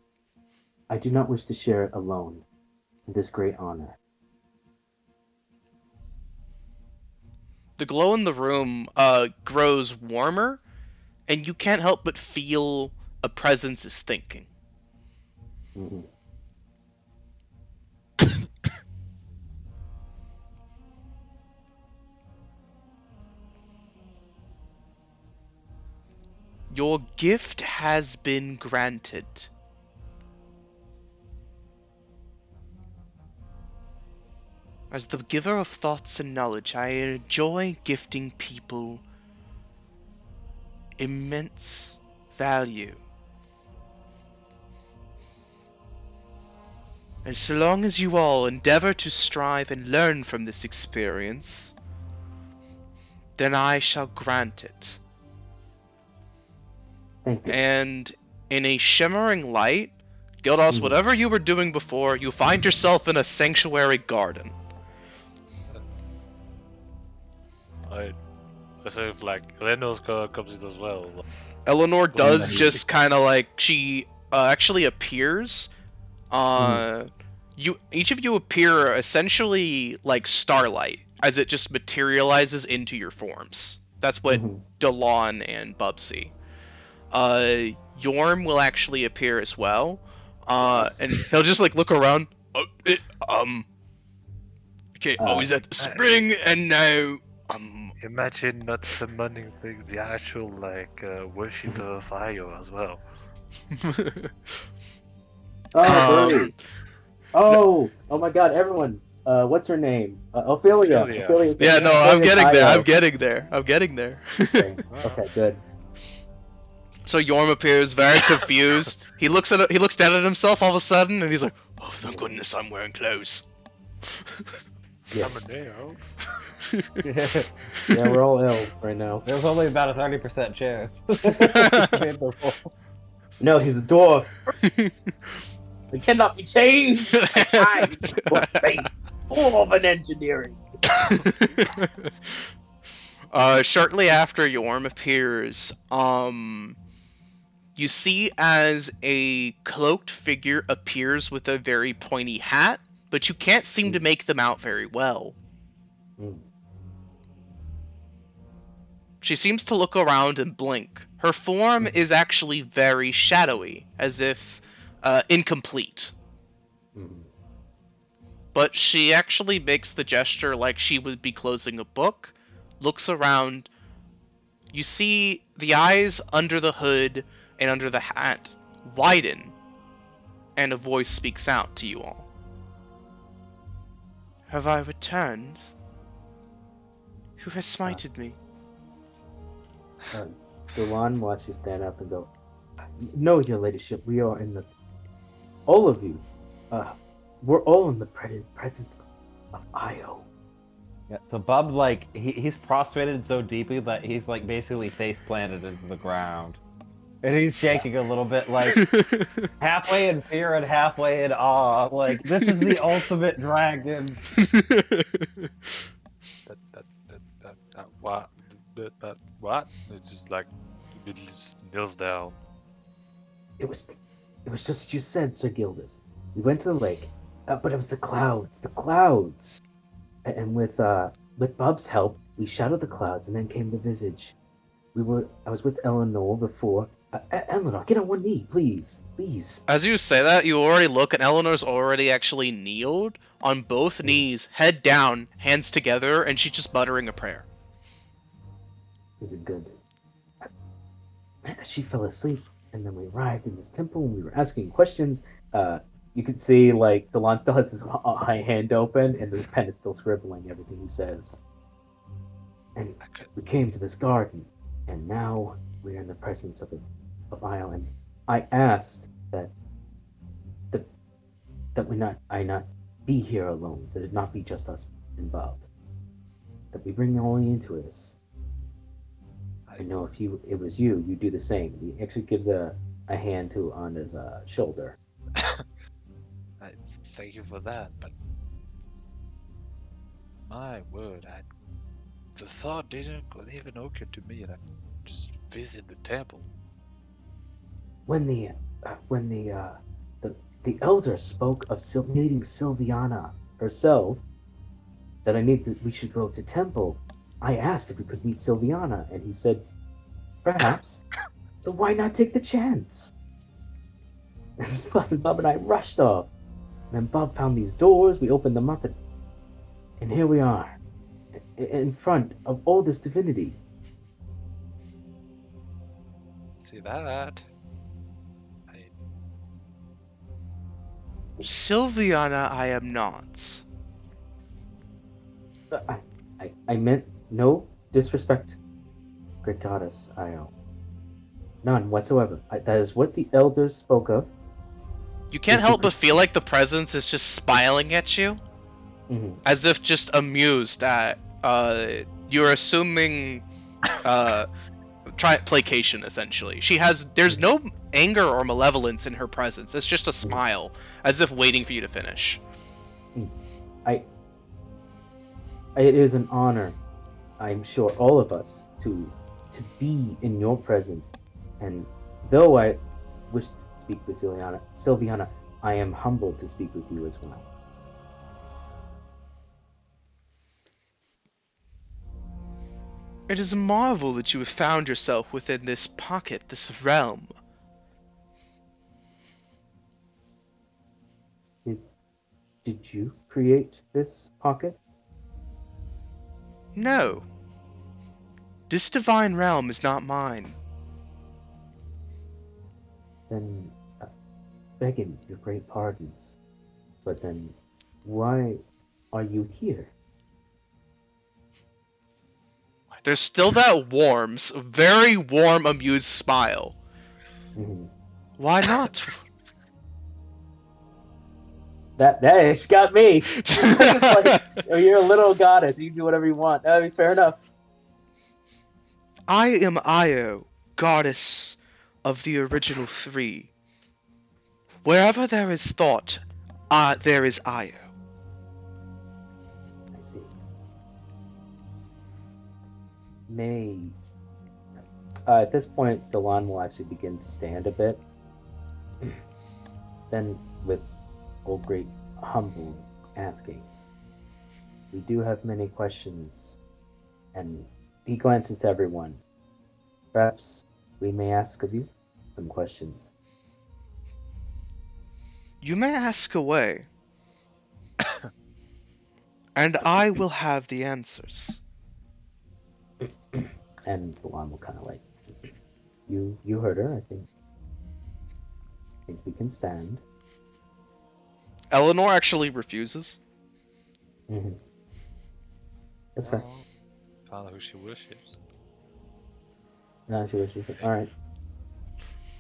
I do not wish to share it alone in this great honor. The glow in the room grows warmer, and you can't help but feel a presence is thinking. Mm-hmm. Your gift has been granted. As the giver of thoughts and knowledge, I enjoy gifting people immense value. And so long as you all endeavor to strive and learn from this experience, then I shall grant it. Thank you. And in a shimmering light, Gildos, Mhm. whatever you were doing before, you find yourself in a sanctuary garden. I say if like Eleanor's comes in as well. Eleanor does Nice. just kind of like she actually appears. Each of you appear essentially like starlight as it just materializes into your forms. That's what Mhm. Delon and Bub see. Yorm will actually appear as well. Yes. And he'll just like look around. Okay, I was at the spring and now Imagine not summoning the actual like worship of Io as well. Oh, Birdie. Oh my God! Everyone, what's her name? Ophelia. Ophelia. Ophelia's Yeah, no, I'm Ophelia's getting there. Io. I'm getting there. I'm getting there. Okay, good. So Yorm appears very confused. He looks down at himself all of a sudden, and he's like, "Oh, thank goodness I'm wearing clothes." Yes. I'm an elf. Yeah, we're all ill right now. There's only about a 30% chance. No, he's a dwarf. It cannot be changed by time or space or of an engineering. Shortly after Yorm appears, you see as a cloaked figure appears with a very pointy hat, but you can't seem to make them out very well. Mm. She seems to look around and blink. Her form is actually very shadowy, as if incomplete. Mm. But she actually makes the gesture like she would be closing a book, looks around. You see the eyes under the hood and under the hat widen, and a voice speaks out to you all. Have I returned? Who has smited me? Delon watches you stand up and go, "No, your ladyship, we are in the... All of you, we're all in the presence of Io." Yeah, so Bub, like, he's prostrated so deeply that he's, like, basically face planted into the ground. And he's shaking a little bit, like, halfway in fear and halfway in awe. Like, this is the ultimate dragon. What? It's just like it just kneels down. It was just as you said, Sir Gildas. We went to the lake, but it was the clouds. And with Bub's help, we shadowed the clouds, and then came the visage. I was with Eleanor before. Eleanor, get on one knee, please. As you say that, you already look, and Eleanor's already actually kneeled on both knees, head down, hands together, and she's just muttering a prayer. Is it good? She fell asleep, and then we arrived in this temple, and we were asking questions. You could see, like, Delon still has his hand open, and the pen is still scribbling everything he says. And we came to this garden, and now we're in the presence of Io, and I asked that I not be here alone, that it not be just us and Bub, that we bring all into this. I know if it was you, you'd do the same. He actually gives a hand to Anna's shoulder. Thank you for that, but my word, the thought didn't even occur to me that just visit the temple. When the elder spoke of meeting Sylviana herself, that we should go to temple, I asked if we could meet Sylviana, and he said, perhaps. So why not take the chance? And Bub and I rushed off. And then Bub found these doors, we opened them up, and here we are, in front of all this divinity. See that? Sylviana, I am not. I meant no disrespect, great goddess Io. None whatsoever. That is what the elders spoke of. You can't help but feel like the presence is just smiling at you, as if just amused at you're assuming placation essentially. There's no anger or malevolence in her presence. It's just a smile, as if waiting for you to finish. It is an honor, I'm sure, all of us to be in your presence. And though I wish to speak with Sylviana, I am humbled to speak with you as well. It is a marvel that you have found yourself within this pocket, this realm. Did you create this pocket? No. This divine realm is not mine. Then, begging your great pardons, but then why are you here? There's still that very warm, amused smile. Why not? That it's got me. It's like, you're a little goddess. You can do whatever you want. I mean, fair enough. I am Io, goddess of the original three. Wherever there is thought, there is Io. I see. At this point, Delon will actually begin to stand a bit. Then, with old great humble askings, we do have many questions, and he glances to everyone. Perhaps we may ask of you some questions. You may ask away, and I will have the answers. And Delon will kind of like, you heard her. I think we can stand. Eleanor actually refuses. That's fair. Found out who she worships. No, she wishes. All right.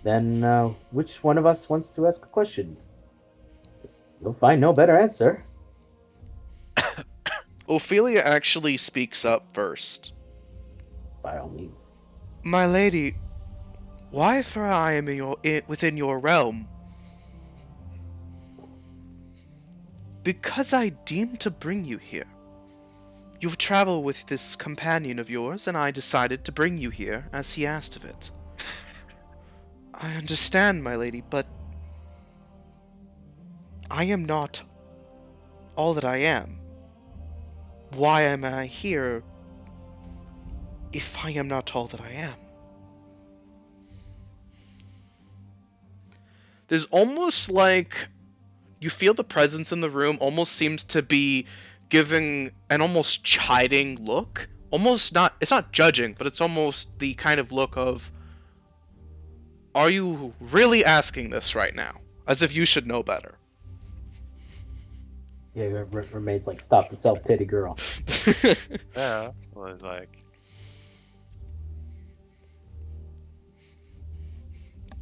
Then, which one of us wants to ask a question? You'll find no better answer. Ophelia actually speaks up first. By all means. My lady, why for I am within your realm? Because I deemed to bring you here. You've traveled with this companion of yours, and I decided to bring you here as he asked of it. I understand, my lady, but I am not all that I am. Why am I here if I am not all that I am? There's almost like you feel the presence in the room almost seems to be giving an almost chiding look. It's not judging, but it's almost the kind of look of, are you really asking this right now? As if you should know better. Yeah, Remain's like, stop the self-pity, girl. Yeah, well, it's like...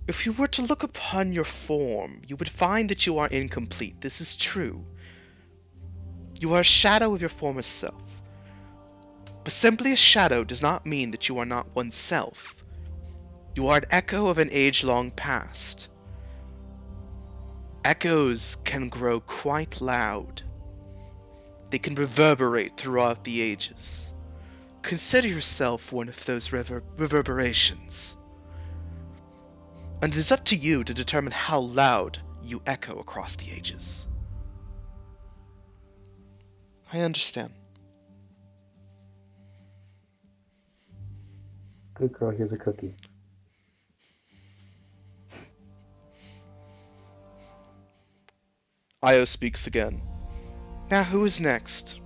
If you were to look upon your form, you would find that you are incomplete. This is true. You are a shadow of your former self. But simply a shadow does not mean that you are not oneself. You are an echo of an age-long past. Echoes can grow quite loud. They can reverberate throughout the ages. Consider yourself one of those reverberations. And it is up to you to determine how loud you echo across the ages. I understand. Good girl, here's a cookie. Io speaks again. Now who is next?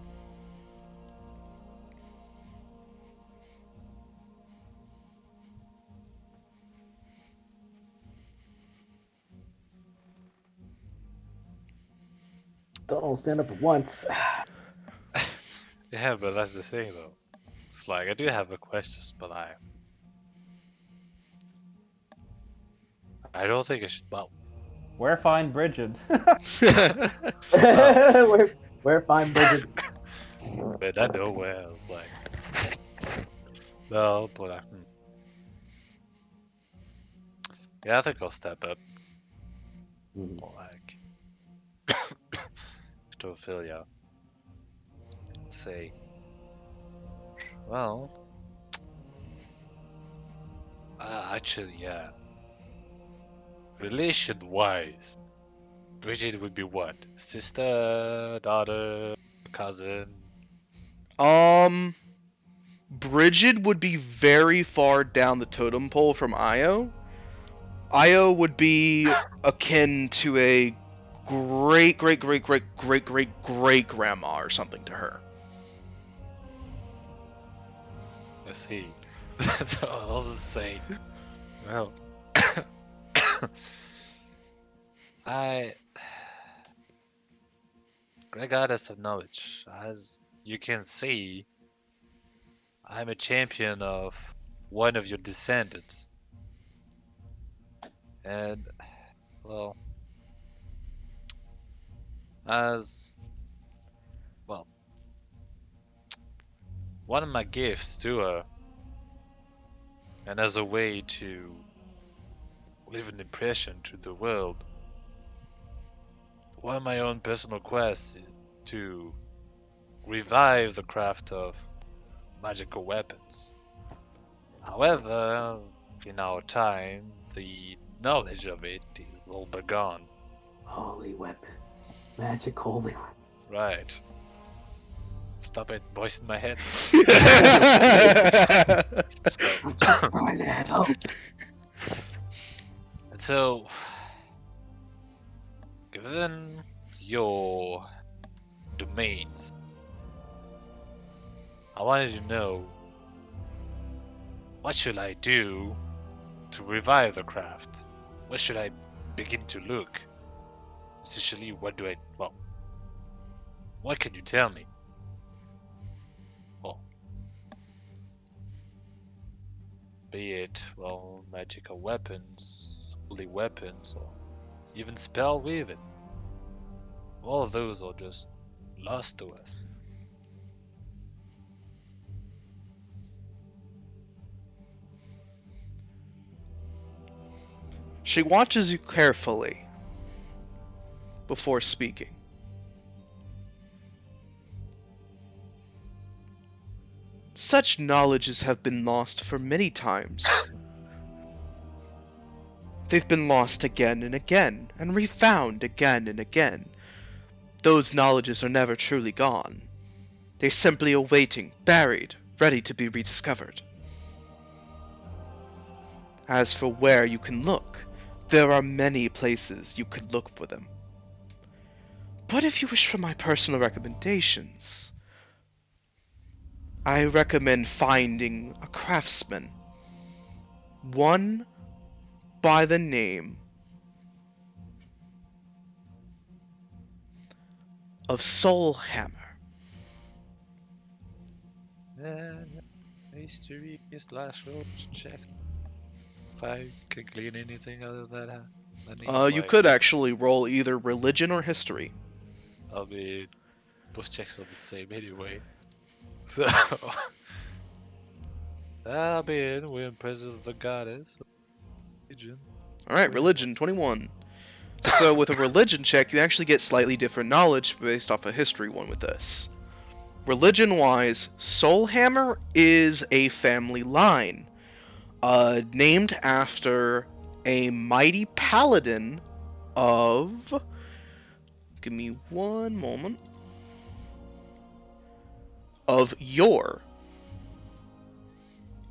Don't all stand up at once. Yeah, but that's the thing, though. It's like, I do have a question, but I don't think I should bow. Where find Bridget? Where find Bridget? But I know where I was like, no, but yeah, I think I'll step up. Mhm. Like, to Ophelia. Let's say, well, actually, yeah. Relation-wise, Bridget would be what? Sister, daughter, cousin? Bridget would be very far down the totem pole from Io. Io would be akin to a great great great great great great great grandma or something to her. I see. So I was just saying, well, I, great goddess of knowledge, as you can see, I'm a champion of one of your descendants. And, well, as, well, one of my gifts to her, and as a way to leave an impression to the world, one of my own personal quests is to revive the craft of magical weapons. However, in our time, the knowledge of it is all but gone. Holy weapons. Magic holy weapons. Right. Stop it, voice in my head. I'm just trying to help. And so, given your domains, I wanted to know what should I do to revive the craft? Where should I begin to look? Essentially, well, what can you tell me? Well, be it, well, magical weapons, holy weapons, or even spell weaving. All of those are just lost to us. She watches you carefully before speaking. Such knowledges have been lost for many times. They've been lost again and again, and refound again and again. Those knowledges are never truly gone. They're simply awaiting, buried, ready to be rediscovered. As for where you can look, there are many places you could look for them. But if you wish for my personal recommendations, I recommend finding a craftsman. One by the name of Soulhammer. History slash roll check. If I could glean anything other than that, You could actually roll either religion or history. I mean, both checks are the same anyway. So, I mean, we're in presence of the goddess. Religion. Alright, religion, 21. So with a religion check, you actually get slightly different knowledge based off a history one with this. Religion-wise, Soulhammer is a family line, named after a mighty paladin of... Give me one moment. Of Yore.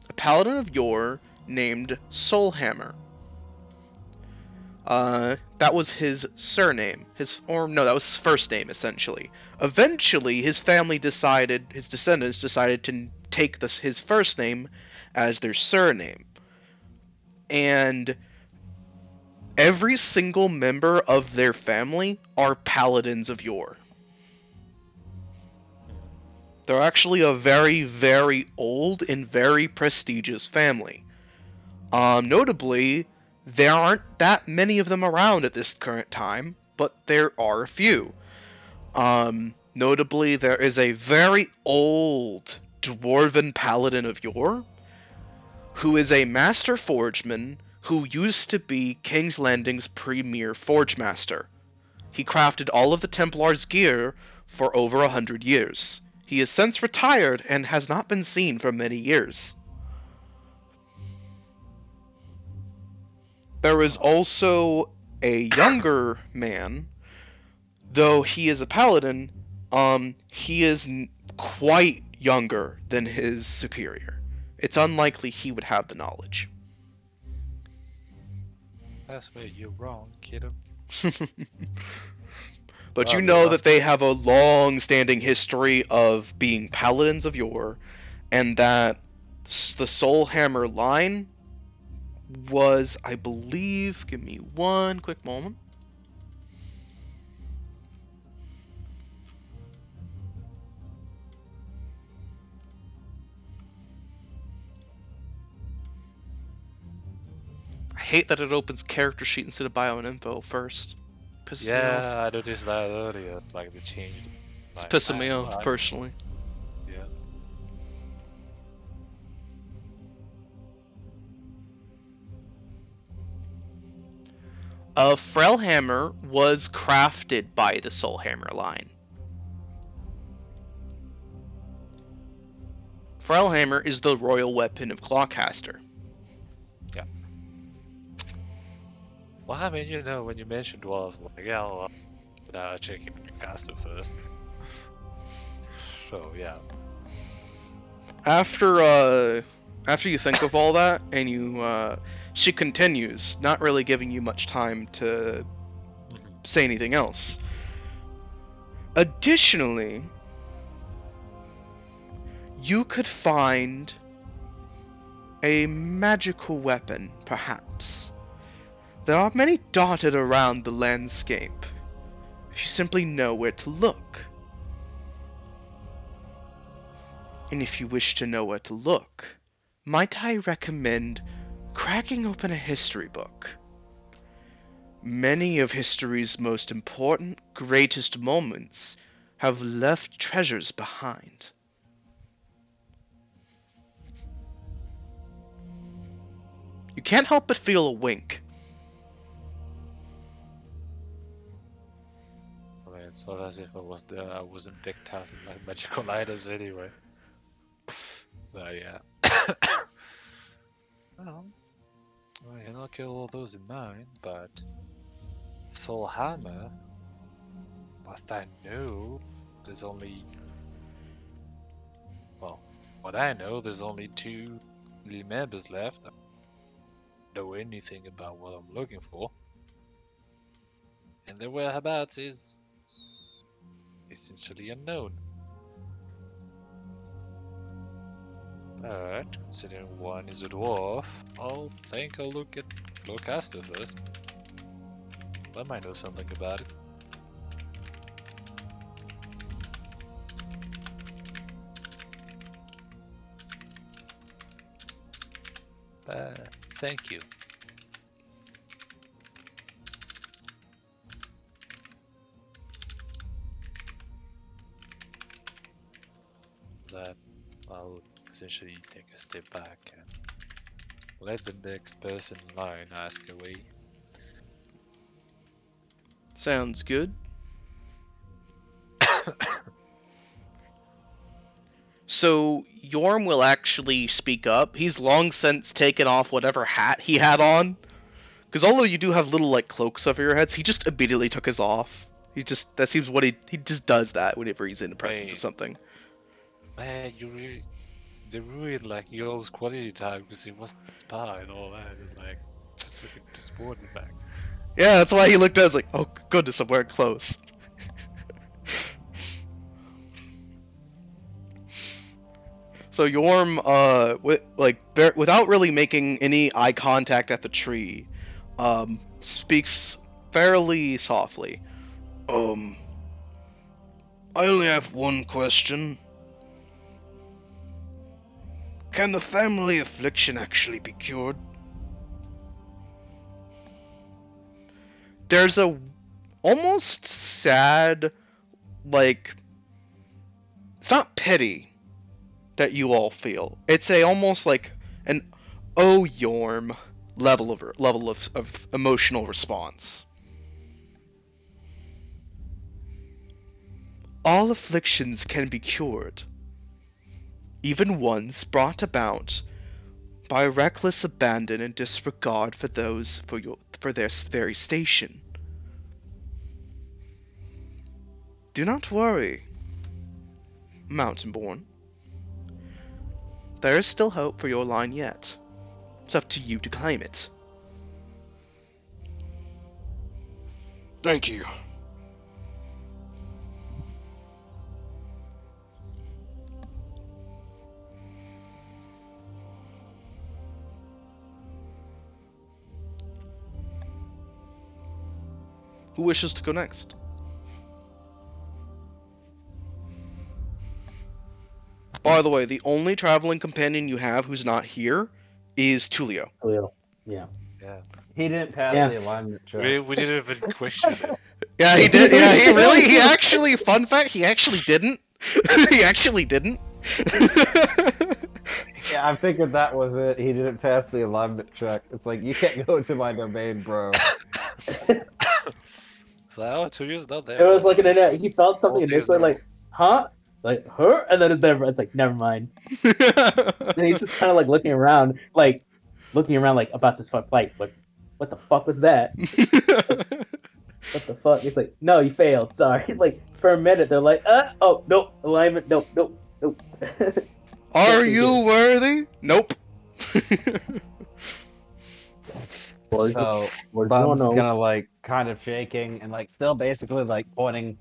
A paladin of Yore named Soulhammer. That was his surname. That was his first name, essentially. Eventually, his descendants decided to take his first name as their surname. And every single member of their family are paladins of Yore. They're actually a very, very old and very prestigious family. Notably, There aren't that many of them around at this current time, but there are a few. Notably, there is a very old dwarven paladin of yore, who is a master forgeman who used to be King's Landing's premier forge master. He crafted all of the Templar's gear for over 100 years. He has since retired and has not been seen for many years. There is also a younger man, though he is a paladin, he is quite younger than his superior. It's unlikely he would have the knowledge. That's where you're wrong, kiddo. But you Well, know the that they have a long-standing history of being paladins of yore, and that the Soul Hammer line was, I believe, give me one quick moment. I hate that it opens character sheet instead of bio and info first. Pisses me off. Yeah, I noticed that earlier. Like they changed. It's Like, pissing me off, right. personally. Yeah. Frelhammer was crafted by the Soul Hammer line. Frelhammer is the royal weapon of Clawcaster. Well, I mean, you know, when you mentioned dwarves, like, yeah, I'll check in the caster first. So, yeah. After you think of all that, and she continues, not really giving you much time to say anything else. Additionally, you could find a magical weapon, perhaps. There are many dotted around the landscape, if you simply know where to look. And if you wish to know where to look, might I recommend cracking open a history book? Many of history's most important, greatest moments have left treasures behind. You can't help but feel a wink. Okay, it's not as if I was there. I wasn't decked out in like magical items anyway. But yeah. Well, I cannot kill all those in mine, but Soul Hammer, must I know, there's only, well, what I know, there's only 2 members left. I don't know anything about what I'm looking for. And their whereabouts is essentially unknown. But considering one is a dwarf, I'll think I'll look at Glowcaster first. I might know something about it. Thank you. That I'll essentially take a step back and let the next person in line ask away. Sounds good. So Yorm will actually speak up. He's long since taken off whatever hat he had on. Because although you do have little like cloaks over your heads, he just immediately took his off. That seems what he just does that whenever he's in the presence of something. Man, they ruined like Yo's quality time because he wasn't spy and all that. It's like just freaking just board it back. Yeah, that's why he looked at us like, oh goodness, I'm wearing clothes. So Yorm, without really making any eye contact at the tree, speaks fairly softly. I only have one question. Can the family affliction actually be cured? there's a almost sad, like, it's not pity that you all feel. It's a almost like an oh Yorm level of emotional response. All afflictions can be cured, even ones brought about by reckless abandon and disregard for those for their very station. Do not worry, Mountain-born. There is still hope for your line yet. It's up to you to claim it. Thank you. Who wishes to go next? By the way, the only traveling companion you have who's not here is Tulio. Tulio. Yeah. Yeah. He didn't pass Yeah. the alignment check. We didn't even question it. Yeah, he did. Yeah, he actually, fun fact, he actually didn't. He actually didn't. Yeah, I figured that was it. He didn't pass the alignment check. It's like, you can't go into my domain, bro. So, oh, 2 years not It there. was like he felt something All things initially never- like, huh? Like, her? And then it's like, never mind. And he's just kind of like looking around like about to start fight. What the fuck was that? What the fuck? It's like, no, you failed. Sorry. Like for a minute, they're like, oh, nope, alignment, nope. Are you worthy? Nope. So Bub's gonna like kind of shaking and like still basically like pointing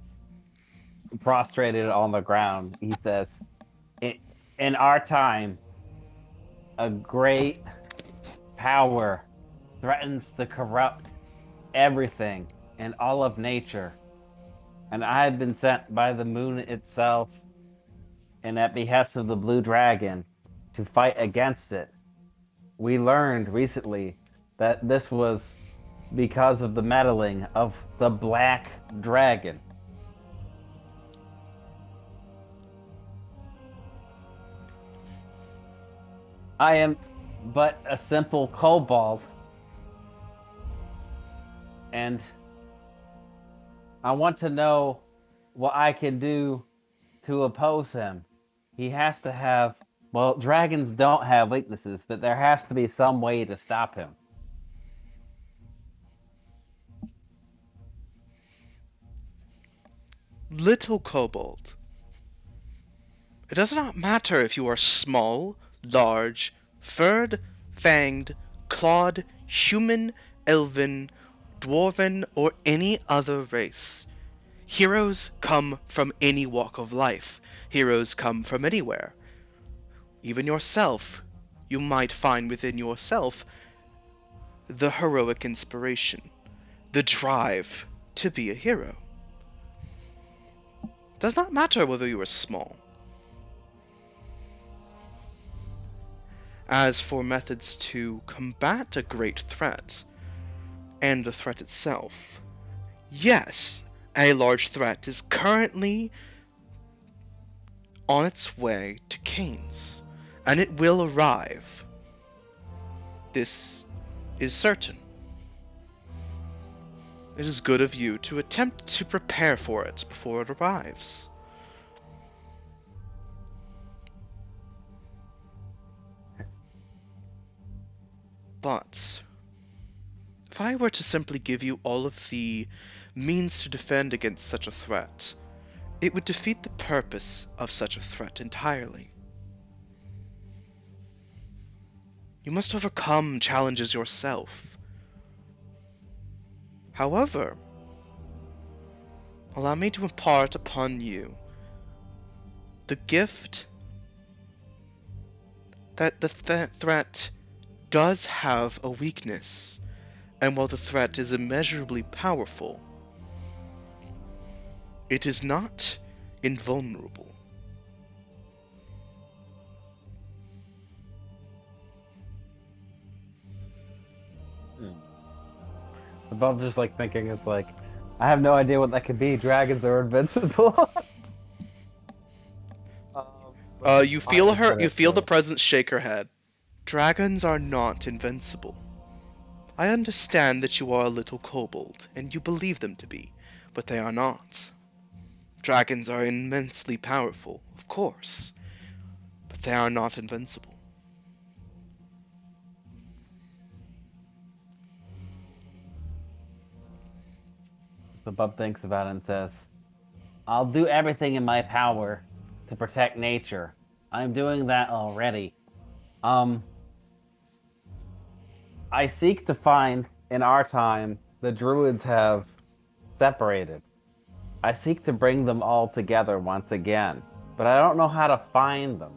prostrated on the ground. He says, in our time, a great power threatens to corrupt everything in all of nature. And I have been sent by the moon itself and at behest of the blue dragon to fight against it. We learned recently that this was because of the meddling of the black dragon. I am but a simple kobold, and I want to know what I can do to oppose him. He has to have, well, dragons don't have weaknesses, but there has to be some way to stop him. Little kobold. It does not matter if you are small, large, furred, fanged, clawed, human, elven, dwarven, or any other race. Heroes come from any walk of life. Heroes come from anywhere. Even yourself, you might find within yourself the heroic inspiration, the drive to be a hero. It does not matter whether you are small. As for methods to combat a great threat, and the threat itself, yes, a large threat is currently on its way to Keynes, and it will arrive. This is certain. It is good of you to attempt to prepare for it before it arrives. But if I were to simply give you all of the means to defend against such a threat, it would defeat the purpose of such a threat entirely. You must overcome challenges yourself. However, allow me to impart upon you the gift that the threat does have a weakness, and while the threat is immeasurably powerful, it is not invulnerable. Above just like thinking it's like, I have no idea what that could be. Dragons are invincible. You feel her. You feel the so. presence shake her head. Dragons are not invincible. I understand that you are a little kobold, and you believe them to be, but they are not. Dragons are immensely powerful, of course, but they are not invincible. So Bub thinks about it and says, I'll do everything in my power to protect nature. I'm doing that already. I seek to find, in our time, the druids have separated. I seek to bring them all together once again, but I don't know how to find them.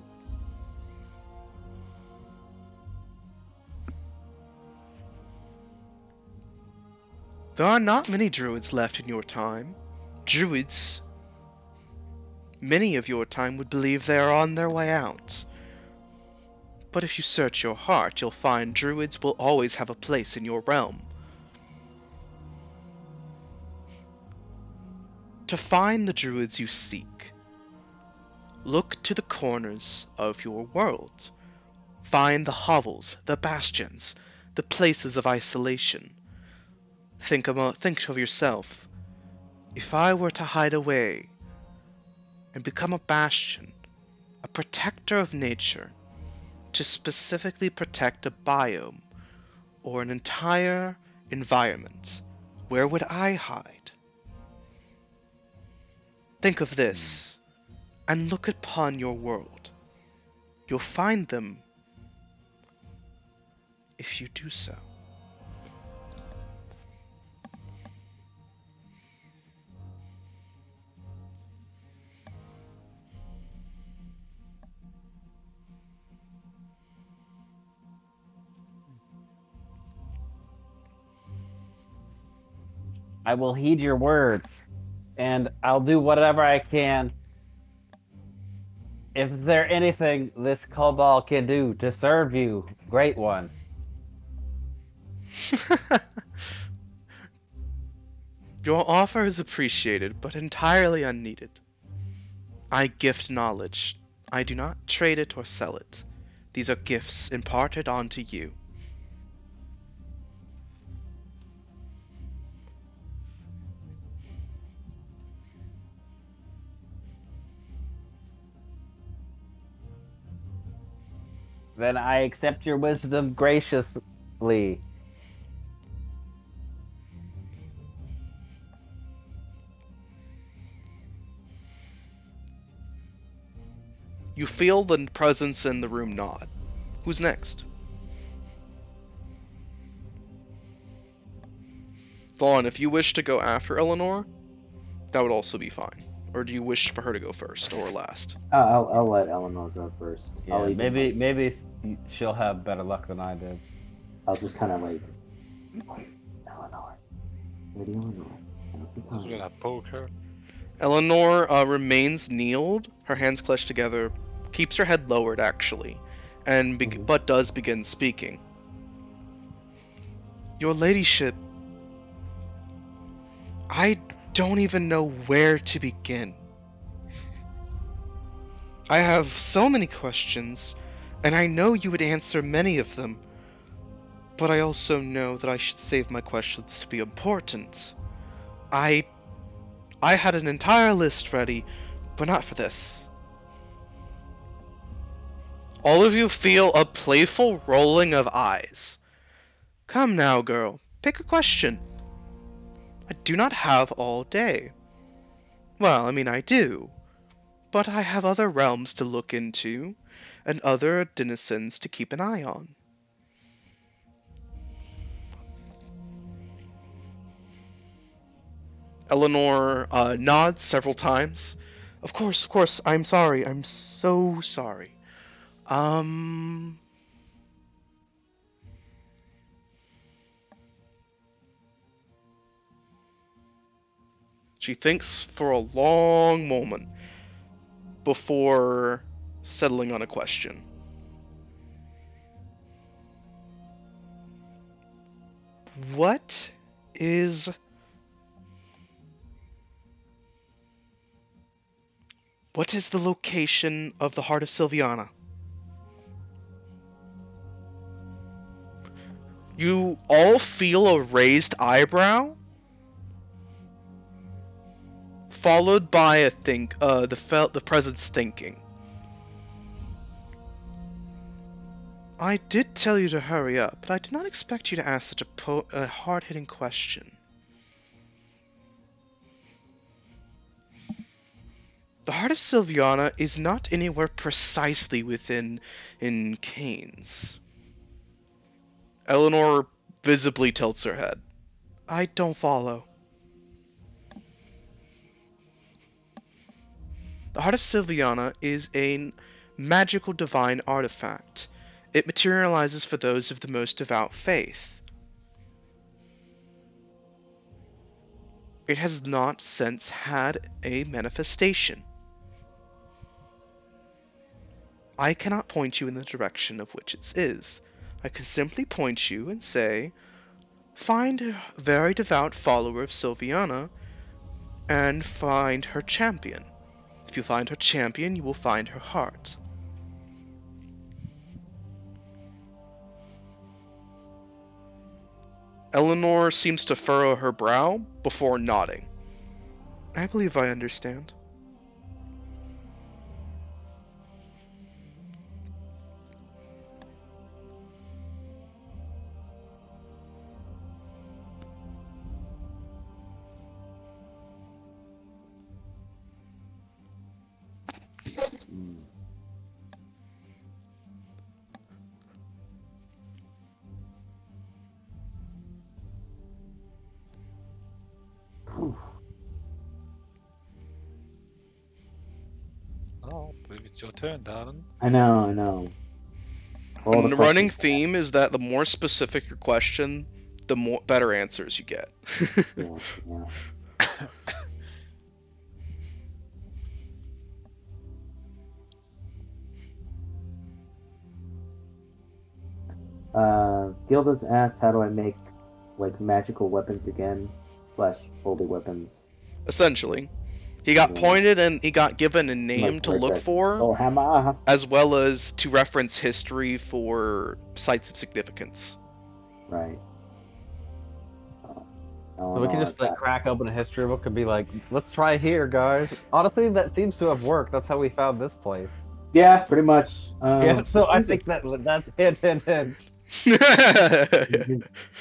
There are not many druids left in your time. Druids, many of your time would believe they are on their way out. But if you search your heart, you'll find druids will always have a place in your realm. To find the druids you seek, look to the corners of your world. Find the hovels, the bastions, the places of isolation. Think of yourself. If I were to hide away and become a bastion, a protector of nature, to specifically protect a biome or an entire environment, where would I hide? Think of this, and look upon your world. You'll find them if you do so. I will heed your words, and I'll do whatever I can. If there anything this kobold can do to serve you, great one. Your offer is appreciated, but entirely unneeded. I gift knowledge. I do not trade it or sell it. These are gifts imparted onto you. Then I accept your wisdom graciously. You feel the presence in the room nod. Who's next? Vaughn, if you wish to go after Eleanor, that would also be fine. Or do you wish for her to go first or last? I'll let Eleanor go first. Yeah, maybe she'll have better luck than I did. I'll just kind of like, Eleanor, Lady Eleanor, now's the I was time. gonna poke her. Eleanor remains kneeled, her hands clutched together, keeps her head lowered actually, and but does begin speaking. Your ladyship, I don't even know where to begin. I have so many questions, and I know you would answer many of them, but I also know that I should save my questions to be important. I had an entire list ready, but not for this. All of you feel a playful rolling of eyes. Come now, girl, pick a question. I do not have all day. Well, I mean, I do. But I have other realms to look into, and other denizens to keep an eye on. Eleanor nods several times. Of course, I'm sorry. I'm so sorry. She thinks for a long moment before settling on a question. What is what is the location of the heart of Sylviana? You all feel a raised eyebrow, followed by the presence thinking. I did tell you to hurry up, but I did not expect you to ask such a hard-hitting question. The heart of Sylviana is not anywhere precisely within Cain's. Eleanor visibly tilts her head. I don't follow. The heart of Sylviana is a magical divine artifact. It materializes for those of the most devout faith. It has not since had a manifestation. I cannot point you in the direction of which it is. I can simply point you and say, find a very devout follower of Sylviana and find her champion. If you find her champion, you will find her heart. Eleanor seems to furrow her brow before nodding. I believe I understand. Oh, I believe it's your turn, darling. I know. All the A running questions theme is that the more specific your question, the more better answers you get. Yeah. Gilda's asked, how do I make like magical weapons again / holy weapons? Essentially, he got Yeah. pointed and he got given a name Like to look that for, soul hammer. as well as to reference history for sites of significance. Right. So we can just like crack open a history book and be like, let's try here, guys. Honestly, that seems to have worked. That's how we found this place. Yeah, pretty much. Yeah, so I think that's hint.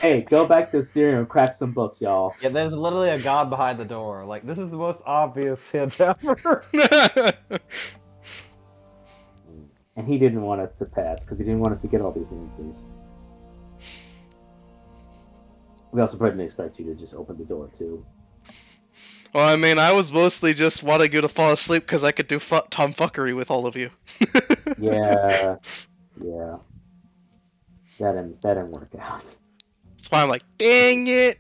Hey, go back to Assyria and crack some books, y'all. Yeah, there's literally a god behind the door. Like, this is the most obvious hint ever. And he didn't want us to pass because he didn't want us to get all these answers. We also probably didn't expect you to just open the door too. Well, I mean, I was mostly just wanting you to fall asleep because I could do tomfuckery with all of you. Yeah. That didn't work out. That's why I'm like, dang it!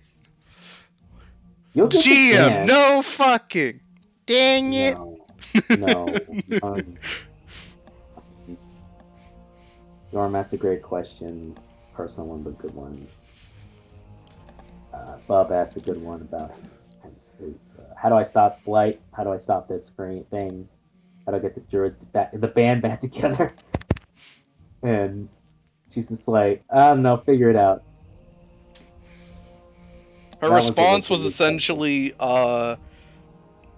You'll get the GM, chance. no fucking! Dang it! No. Norm asked a great question, personal one, but good one. Bob asked a good one about his how do I stop Blight? How do I stop this thing? How do I get the Druids the band back together? And she's just like, I don't know, figure it out. Her response was essentially,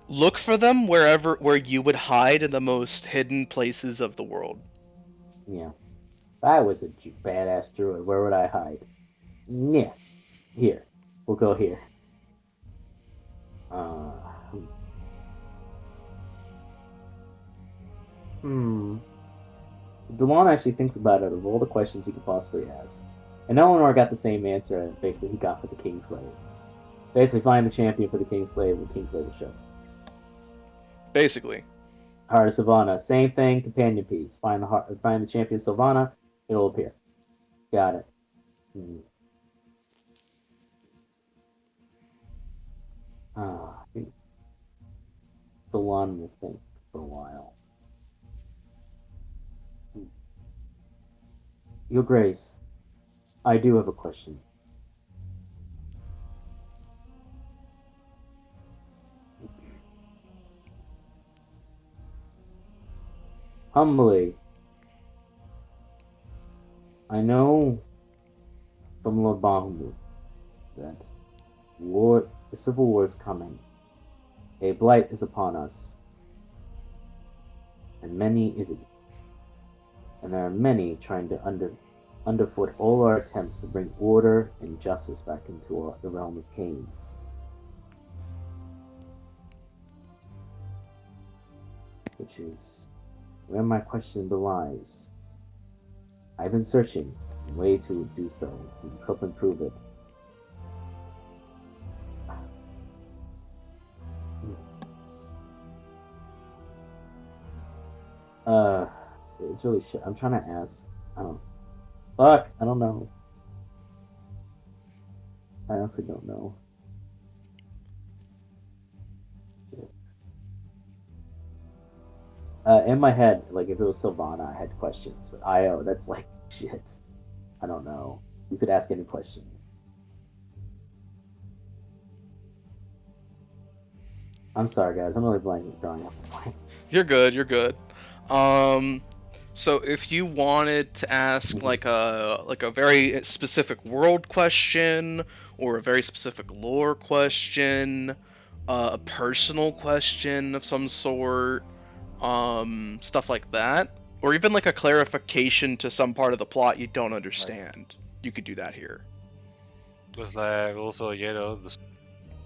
look for them where you would hide in the most hidden places of the world. Yeah. If I was a badass druid, where would I hide? Yeah. Here. We'll go here. DeLon actually thinks about it of all the questions he could possibly ask. And Eleanor got the same answer as basically he got for the Kingslave. Basically, find the champion for the Kingslave, and the Kingslave will show. Basically. Heart of Sylvana, same thing, companion piece. Find the champion Sylvana, it'll appear. Got it. I think DeLon will think for a while. Your Grace, I do have a question. Humbly, I know from Lord Bahamut that the civil war is coming. A blight is upon us, and there are many trying to underfoot all our attempts to bring order and justice back into the realm of Canes. Which is where my question belies. I've been searching a way to do so and help improve it. It's really shit. I'm trying to ask. I don't. Fuck. I don't know. I honestly don't know. In my head, like if it was Sylvana, I had questions, but Io, that's like shit. I don't know. You could ask any question. I'm sorry, guys. I'm really drawing up a blank. You're good. You're good. So if you wanted to ask like a very specific world question or a very specific lore question, a personal question of some sort, stuff like that, or even like a clarification to some part of the plot you don't understand, you could do that here. Because like also the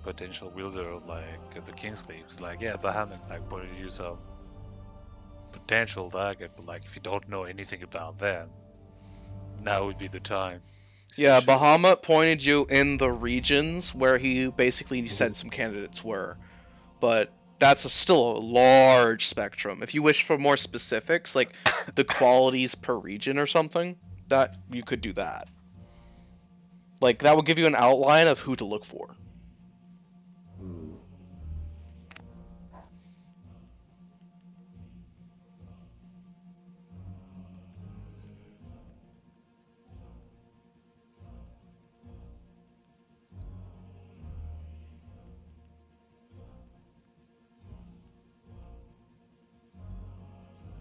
potential wielder like the Kingscleave, like Bahamut like pointed you some potential target, but like if you don't know anything about them, now would be the time. Yeah, Essentially. Bahamut pointed you in the regions where he basically said some candidates were, but that's still a large spectrum. If you wish for more specifics, like the qualities per region or something, that you could do that. Like that will give you an outline of who to look for.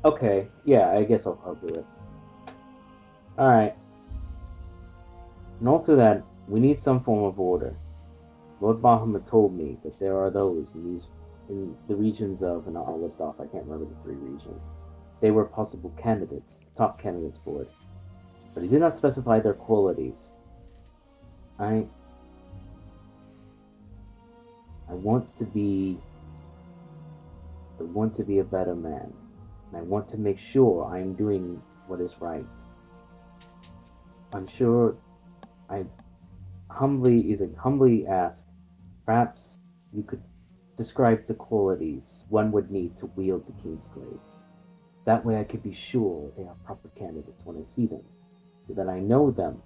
Okay, yeah, I guess I'll do it. Alright. And all through that, we need some form of order. Lord Bahamut told me that there are those in the regions of, and I'll list off, I can't remember the 3 regions. They were possible candidates, top candidates for it. But he did not specify their qualities. I want to be a better man. And I want to make sure I am doing what is right. I'm sure I humbly ask, perhaps you could describe the qualities one would need to wield the Kingsglaive. That way I could be sure they are proper candidates when I see them, so that I know them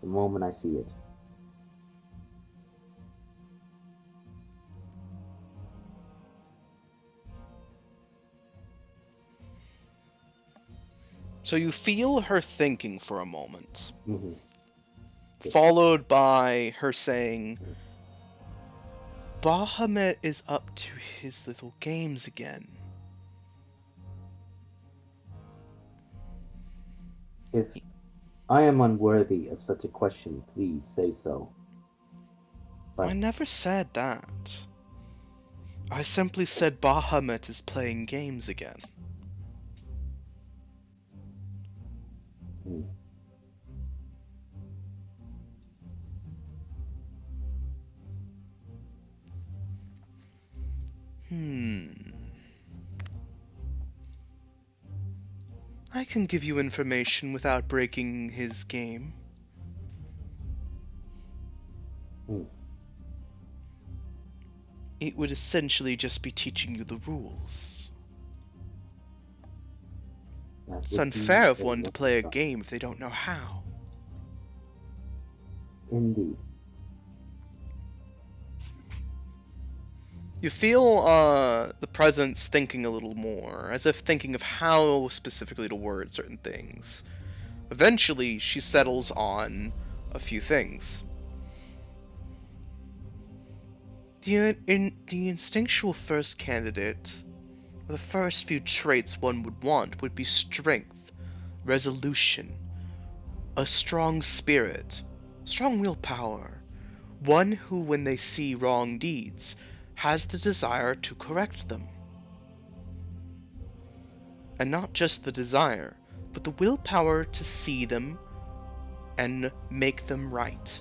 the moment I see it. So you feel her thinking for a moment, Mm-hmm. followed by her saying, Bahamut is up to his little games again. If I am unworthy of such a question, please say so. But I never said that. I simply said Bahamut is playing games again. I can give you information without breaking his game. It would essentially just be teaching you the rules. It's unfair of one to play a game if they don't know how. Indeed. You feel the presence thinking a little more, as if thinking of how specifically to word certain things. Eventually, she settles on a few things. The instinctual first candidate The first few traits one would want would be strength, resolution, a strong spirit, strong willpower, one who, when they see wrong deeds, has the desire to correct them. And not just the desire, but the willpower to see them and make them right.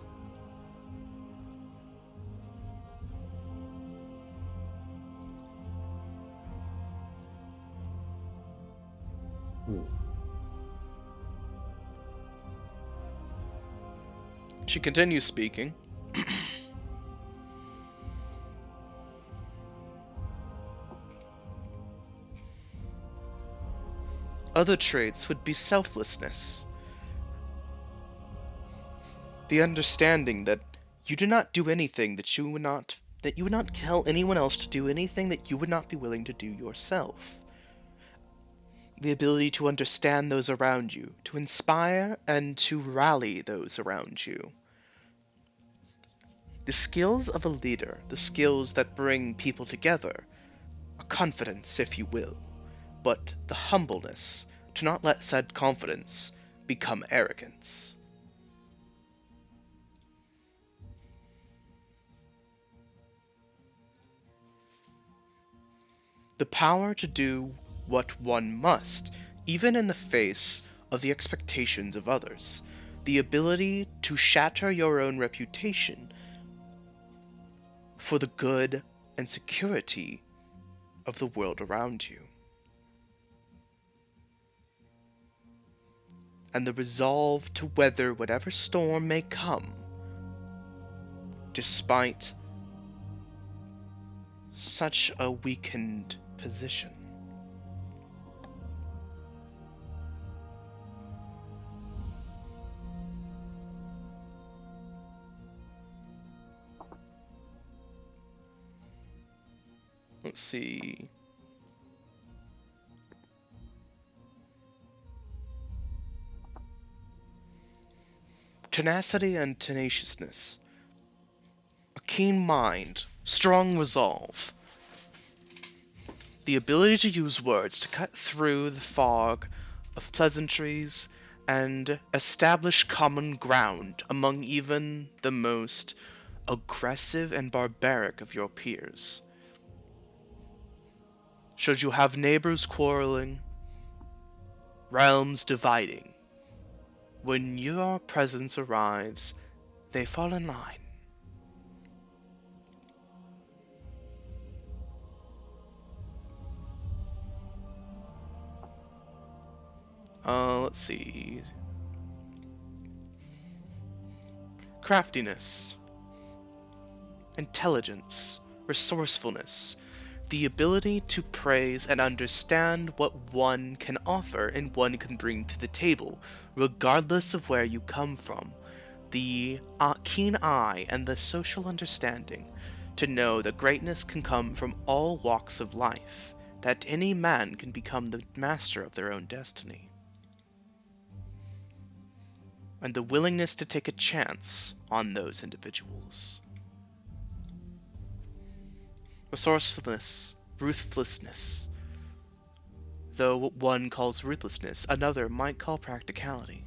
She continues speaking. Other traits would be selflessness, the understanding that you do not do anything that you would not tell anyone else to do anything that you would not be willing to do yourself. The ability to understand those around you, to inspire and to rally those around you. The skills of a leader, the skills that bring people together, a confidence, if you will, but the humbleness to not let said confidence become arrogance. The power to do what one must, even in the face of the expectations of others. The ability to shatter your own reputation for the good and security of the world around you. And the resolve to weather whatever storm may come, despite such a weakened position. Let's see. Tenacity and tenaciousness. A keen mind, strong resolve. The ability to use words to cut through the fog of pleasantries and establish common ground among even the most aggressive and barbaric of your peers. Should you have neighbors quarreling, realms dividing, when your presence arrives, they fall in line. Let's see. Craftiness, intelligence, resourcefulness, the ability to praise and understand what one can offer and one can bring to the table, regardless of where you come from. The keen eye and the social understanding to know that greatness can come from all walks of life, that any man can become the master of their own destiny. And the willingness to take a chance on those individuals. Resourcefulness, ruthlessness. Though what one calls ruthlessness, another might call practicality.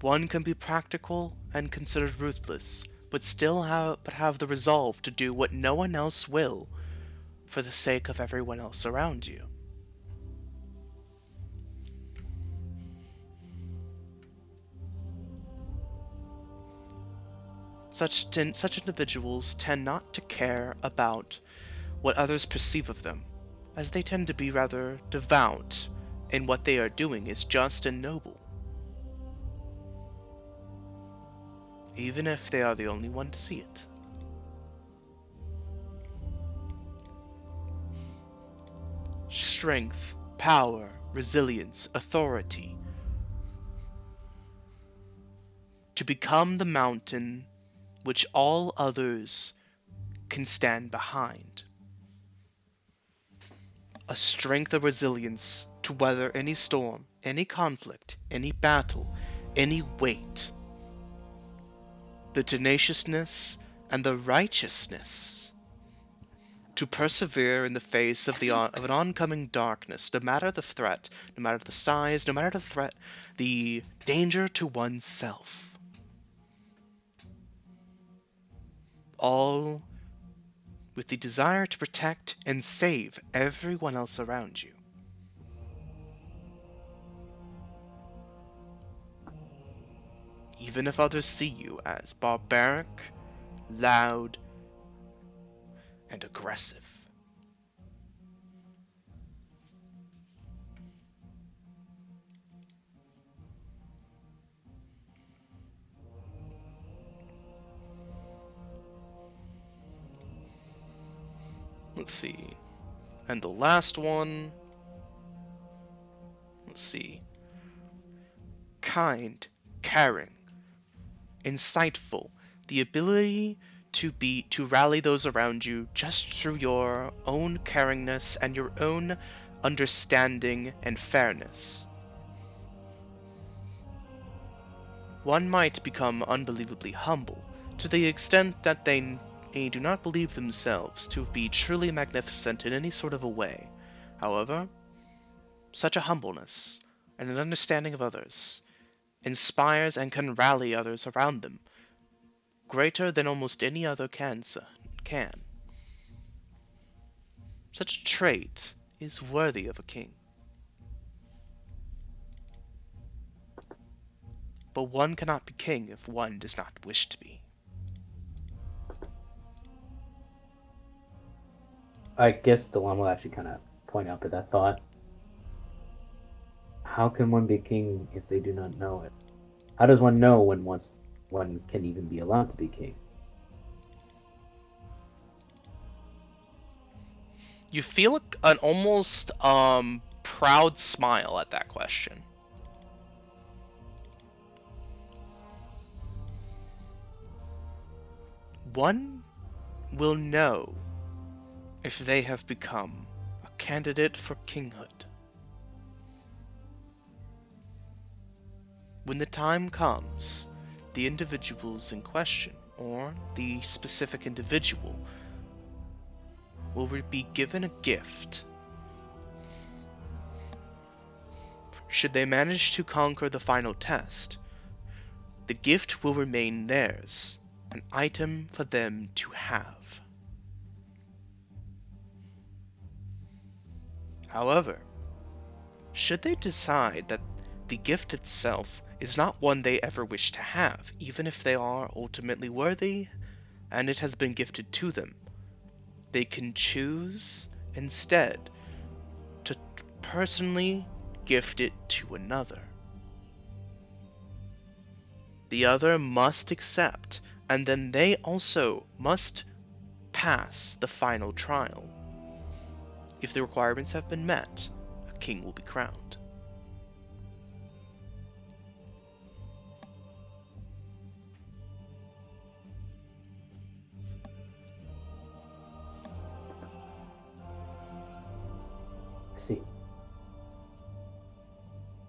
One can be practical and considered ruthless, but still have the resolve to do what no one else will for the sake of everyone else around you. Such individuals tend not to care about what others perceive of them, as they tend to be rather devout in what they are doing is just and noble, even if they are the only one to see it. Strength, power, resilience, authority. To become the mountain which all others can stand behind. A strength of resilience to weather any storm, any conflict, any battle, any weight. The tenaciousness and the righteousness to persevere in the face of of an oncoming darkness, no matter the threat, no matter the size, no matter the threat, the danger to oneself. All with the desire to protect and save everyone else around you. Even if others see you as barbaric, loud, and aggressive. Let's see. And the last one, let's see. Kind, caring, insightful, the ability to rally those around you just through your own caringness and your own understanding and fairness. One might become unbelievably humble to the extent that they do not believe themselves to be truly magnificent in any sort of a way. However, such a humbleness and an understanding of others inspires and can rally others around them greater than almost any other can. Such a trait is worthy of a king. But one cannot be king if one does not wish to be. I guess Delon will actually kind of point out to that thought. How can one be king if they do not know it? How does one know when one can even be allowed to be king? You feel an almost proud smile at that question. One will know if they have become a candidate for kinghood. When the time comes, the individuals in question, or the specific individual, will be given a gift. Should they manage to conquer the final test, the gift will remain theirs, an item for them to have. However, should they decide that the gift itself is not one they ever wish to have, even if they are ultimately worthy and it has been gifted to them, they can choose instead to personally gift it to another. The other must accept, and then they also must pass the final trial. If the requirements have been met, a king will be crowned. I see.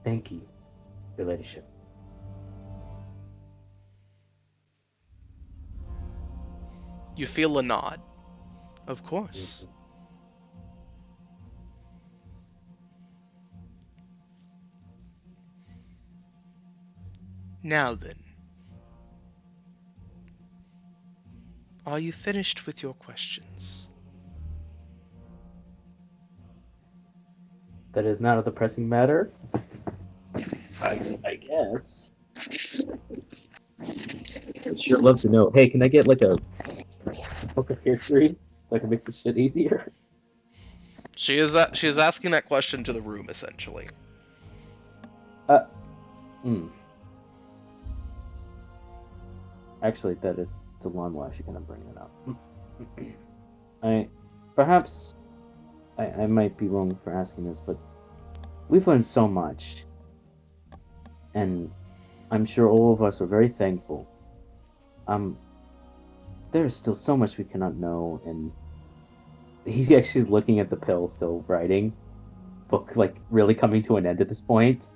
Thank you, your ladyship. You feel a nod. Of course. Now then, are you finished with your questions? That is not a pressing matter. I guess. I'd sure love to know. Hey, can I get like a book of history so I can make this shit easier? She is asking that question to the room, essentially. Actually, that is Delon will actually kind of bring it up. Perhaps I might be wrong for asking this, but we've learned so much, and I'm sure all of us are very thankful. There is still so much we cannot know, and he actually is looking at the pill, still writing. Book like really coming to an end at this point.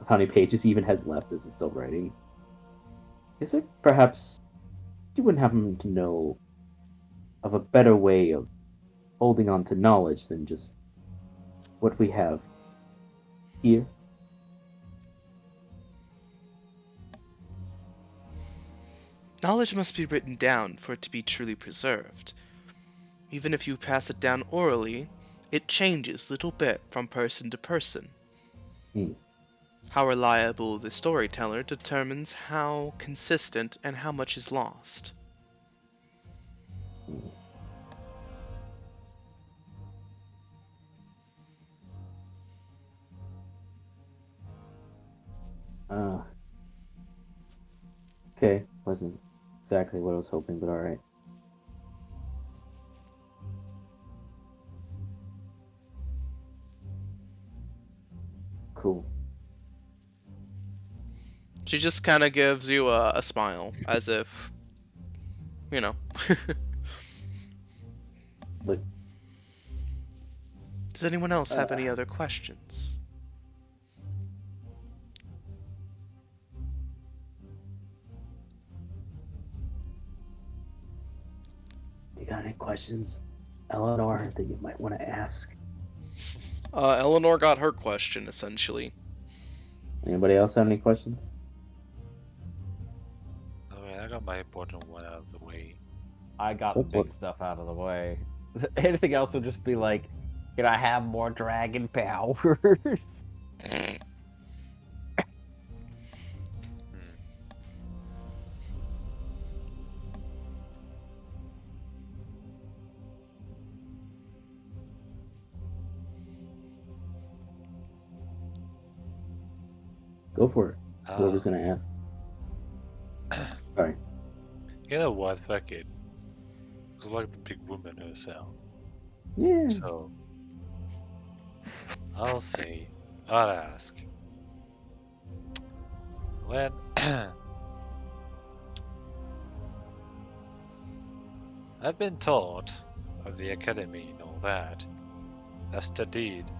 How many pages he even has left as it's still writing? Is there perhaps you wouldn't happen to know of a better way of holding on to knowledge than just what we have here. Knowledge must be written down for it to be truly preserved. Even if you pass it down orally, it changes little bit from person to person. Hmm. How reliable the storyteller determines how consistent and how much is lost. Hmm. Uh, okay, wasn't exactly what I was hoping, but all right. Cool. She just kind of gives you a smile, as if, you know. Look, Does anyone else have uh, any other questions? you got any questions, Eleanor, that you might want to ask? Eleanor got her question, essentially. Anybody else have any questions? Okay, I got my important one out of the way. I got the What- big stuff out of the way. Anything else would just be like, can I have more dragon powers? Hmm. Go for it. Whoever's Ah, gonna ask. Sorry. you know what? Fuck it. It's like the big woman herself. Yeah. So I'll say, I'll ask. When I've been taught of the academy and all that, I've studied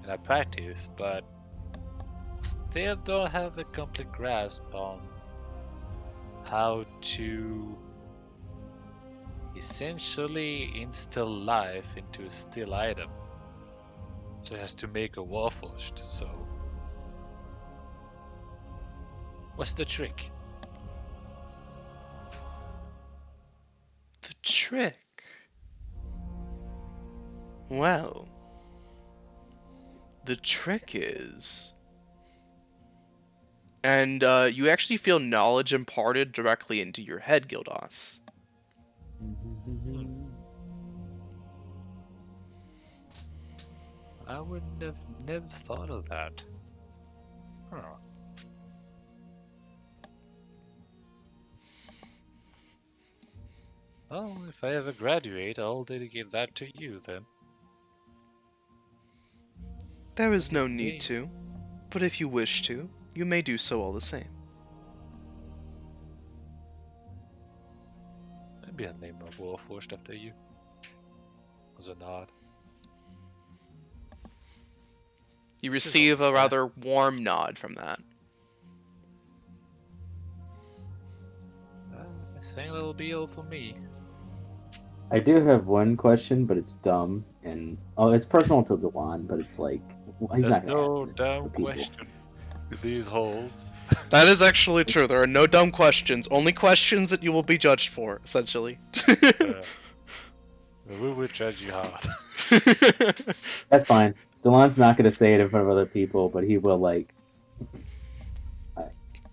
and I practice, but still don't have a complete grasp on how to essentially instill life into a still item. So it has to make a warforged. So what's the trick? The trick. Well, the trick is. And you actually feel knowledge imparted directly into your head, Gildas. I wouldn't have never thought of that. Huh. Well, if I ever graduate, I'll dedicate that to you then. There is no need Okay. to, but if you wish to, you may do so all the same. Maybe I'll name a warforged after you. As a nod. You Which is receive always a nice. rather warm nod from that. I think that'll be all for me. I do have one question, but it's dumb and it's personal to Dewan, but it's like he's There's not gonna ask no it damn for people. question in these holes. That is actually true. There are no dumb questions, only questions that you will be judged for, essentially. We will judge you hard. That's fine. Delon's not gonna say it in front of other people, but he will like.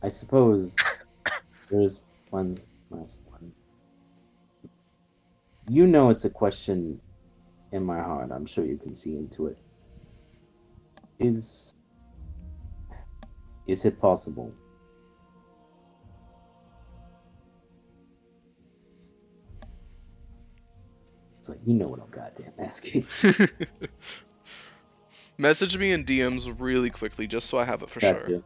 I suppose there's one last one. You know, it's a question in my heart. I'm sure you can see into it. Is is it possible? It's like you know what I'm goddamn asking. Message me in DMs really quickly just so I have it for Got sure. you.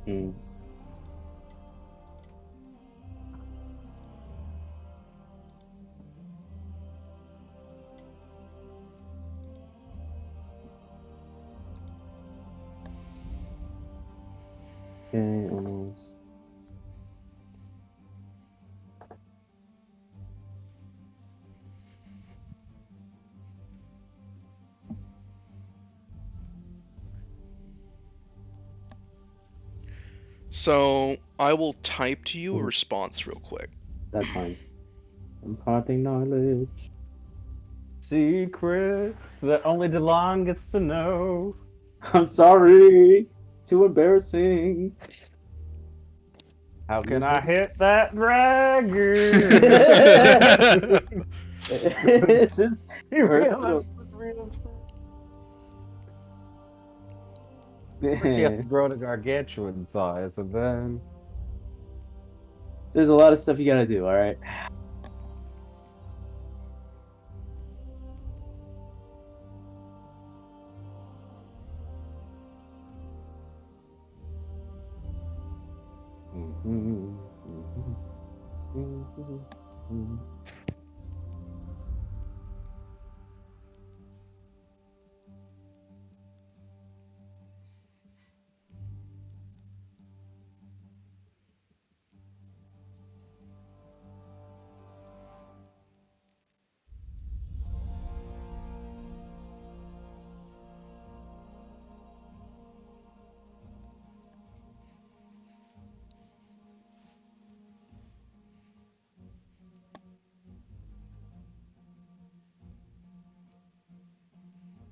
Mm. Okay, almost. So I will type to you a response real quick. That's fine. Imparting knowledge. Secrets that only DeLon gets to know. I'm sorry. Too embarrassing. How can I hit that dragon? It's his personal. He has to grow to gargantuan size, and then There's a lot of stuff you gotta do, alright?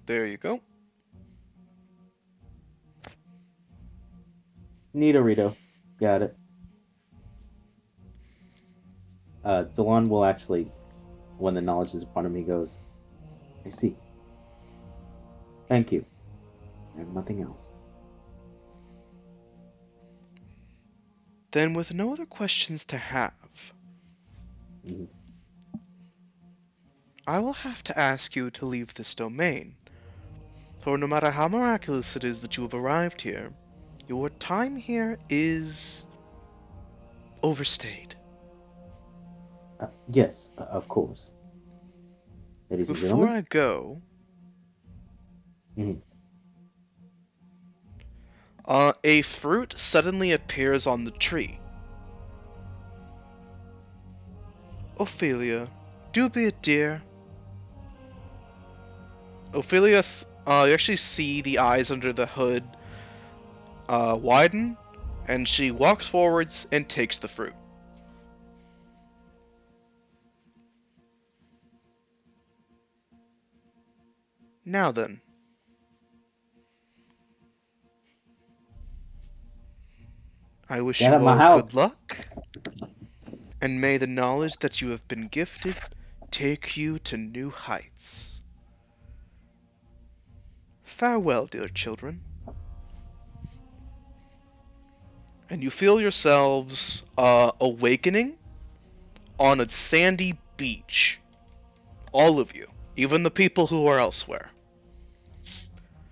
There you go. Rito. Got it. Delon will actually, when the knowledge is in front of me, goes, I see. Thank you. And nothing else. Then, with no other questions to have, Mhm. I will have to ask you to leave this domain. For no matter how miraculous it is that you have arrived here, your time here is overstayed. Yes, of course. Ladies and Before gentlemen. I go, Mhm. a fruit suddenly appears on the tree. Ophelia, do be a dear. Ophelia, you actually see the eyes under the hood widen, and she walks forwards and takes the fruit. Now then, I wish Get out you of my all good house. luck, and may the knowledge that you have been gifted take you to new heights. Farewell, dear children. And you feel yourselves awakening on a sandy beach. All of you, even the people who are elsewhere.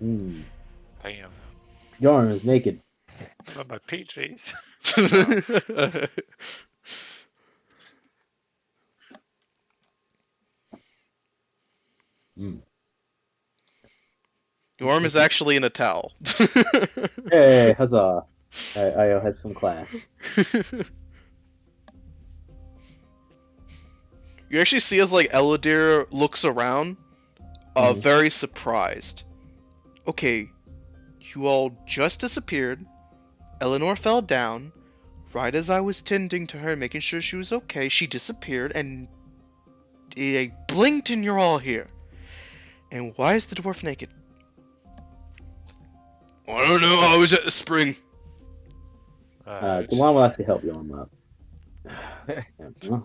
Mm. Damn. Bjorn is naked. Not my PJs. Mm. Your arm is actually in a towel. Hey, huzzah. Io has some class. You actually see as like Eladir looks around, Mhm. very surprised. Okay, you all just disappeared. Eleanor fell down. Right as I was tending to her, making sure she was okay, she disappeared, and I blinked and you're all here. And why is the dwarf naked? I don't know, I was at the spring. Delon will actually help Bjorn up. Yeah.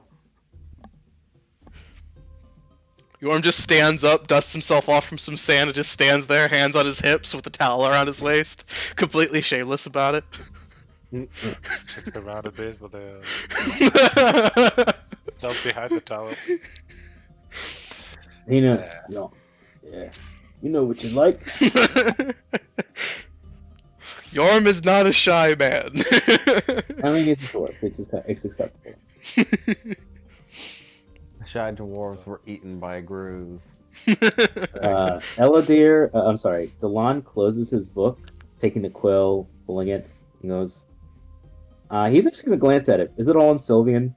Yorm just stands up, dusts himself off from some sand, and just stands there, hands on his hips, with the towel around his waist, completely shameless about it. Shakes around a bit with a self behind the towel. Yeah. You know what you like? Yorm is not a shy man. I mean, it's a dwarf. It's acceptable. The shy dwarves were eaten by grooves. Eladir, I'm sorry, Delon closes his book, taking the quill, pulling it. He goes, he's actually going to glance at it. Is it all in Sylvian?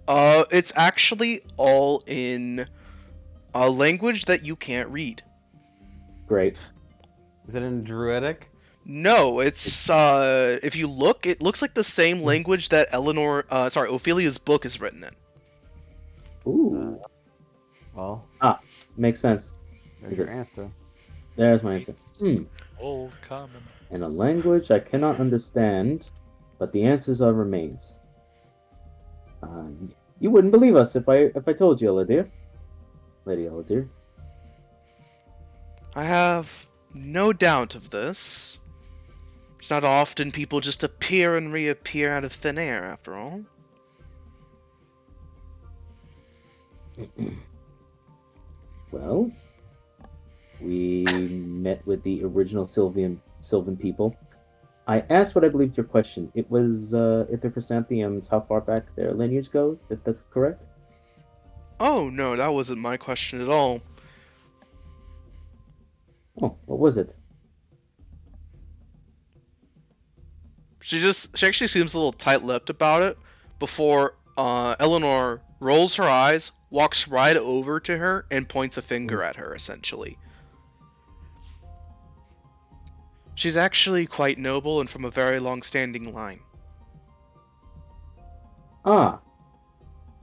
It's actually all in a language that you can't read. Great. Is it in Druidic? No, it's if you look, it looks like the same language that Ophelia's book is written in. Ooh. Well, Makes sense. there's Is your it- answer. There's my answer. Old common. In a language I cannot understand, but the answers are remains. You wouldn't believe us if I told you, Eladir. Lady Eladir. I have no doubt of this. It's not often people just appear and reappear out of thin air, after all. Well, we met with the original Sylvan people. I asked what I believed your question. It was if the chrysanthemums, how far back their lineage goes, if that's correct. Oh no, that wasn't my question at all. Oh, what was it? She actually seems a little tight-lipped about it before Eleanor rolls her eyes, walks right over to her, and points a finger at her, essentially. She's actually quite noble and from a very long-standing line. Ah,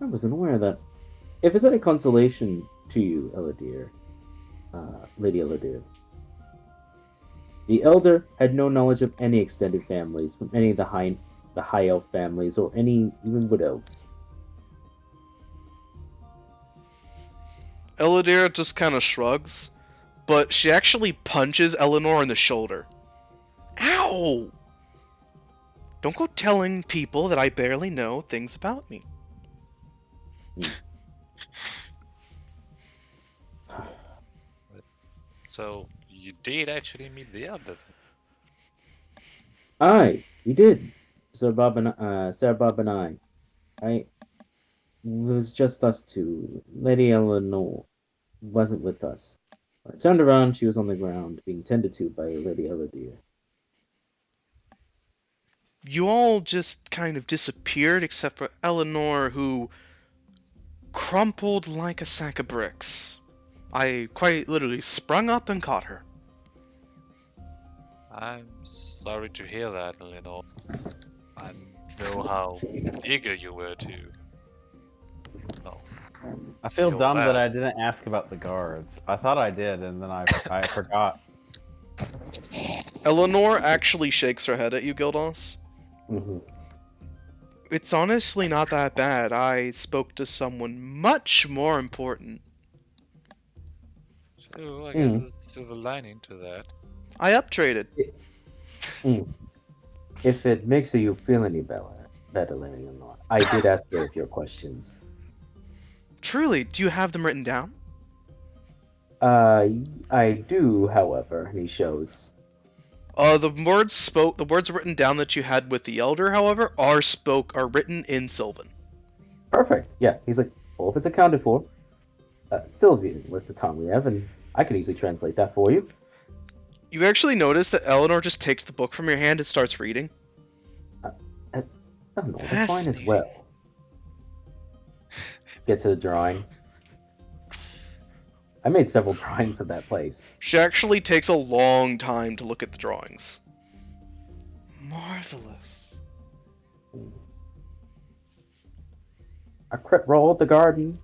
I wasn't aware of that. If it's any consolation to you, Eladir, Lady Eladir, the Elder had no knowledge of any extended families from any of the high elf families or any even wood elves. Eladir just kind of shrugs, but she actually punches Eleanor in the shoulder. Ow! Don't go telling people that I barely know things about me. So you did actually meet the elders. Aye, we did. Sarah Bob and I. It was just us two. Lady Eleanor wasn't with us. When I turned around, she was on the ground, being tended to by Lady Eladir. You all just kind of disappeared except for Eleanor, who crumpled like a sack of bricks. I quite literally sprung up and caught her. I'm sorry to hear that, Eleanor. I know how eager you were to. No. I feel See all dumb that that. I didn't ask about the guards. I thought I did, and then I forgot. Eleanor actually shakes her head at you, Gildos. Mm-hmm. It's honestly not that bad. I spoke to someone much more important. So I guess there's a silver lining to that. I uptraded. If it makes you feel any better, Lady Eleanor, I did ask her of your questions. Truly, do you have them written down? I do, however, and he shows. The words written down that you had with the Elder, however, are written in Sylvan. Perfect. Yeah, he's like, well, if it's accounted for, Sylvian was the tongue we have, and I can easily translate that for you. You actually notice that Eleanor just takes the book from your hand and starts reading. I don't know, that's fine as well. Get to the drawing. I made several drawings of that place. She actually takes a long time to look at the drawings. Marvelous. A crit roll at the garden.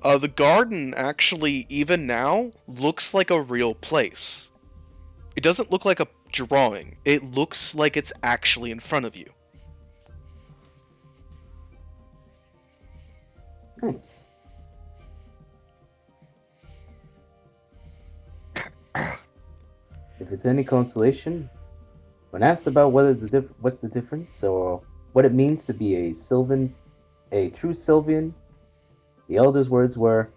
The garden actually, even now, looks like a real place. It doesn't look like a drawing. It looks like it's actually in front of you. Nice. If it's any consolation, when asked about what's the difference or what it means to be a true Sylvian, the Elder's words were,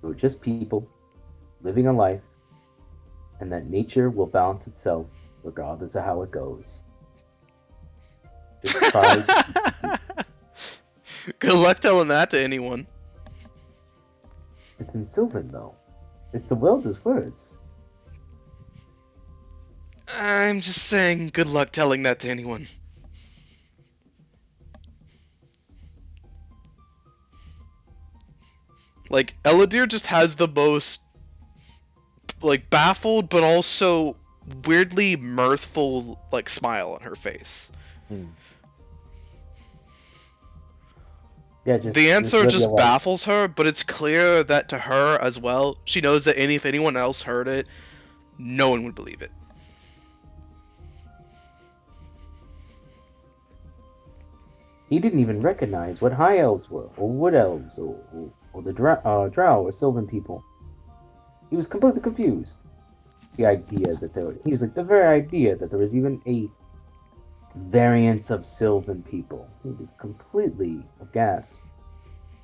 "We're just people living a life, and that nature will balance itself regardless of how it goes. Just try. Good luck telling that to anyone. It's in Sylvan, though. It's the Welder's words. I'm just saying, good luck telling that to anyone. Like, Eladir just has the most, like, baffled but also weirdly mirthful, like, smile on her face. Yeah, The answer live just your life. baffles her, but it's clear that to her as well, she knows that if anyone else heard it, no one would believe it. He didn't even recognize what high elves were, or wood elves, or the drow or sylvan people. He was completely confused. The idea that he was like, the very idea that there was even a variance of sylvan people. He was completely aghast.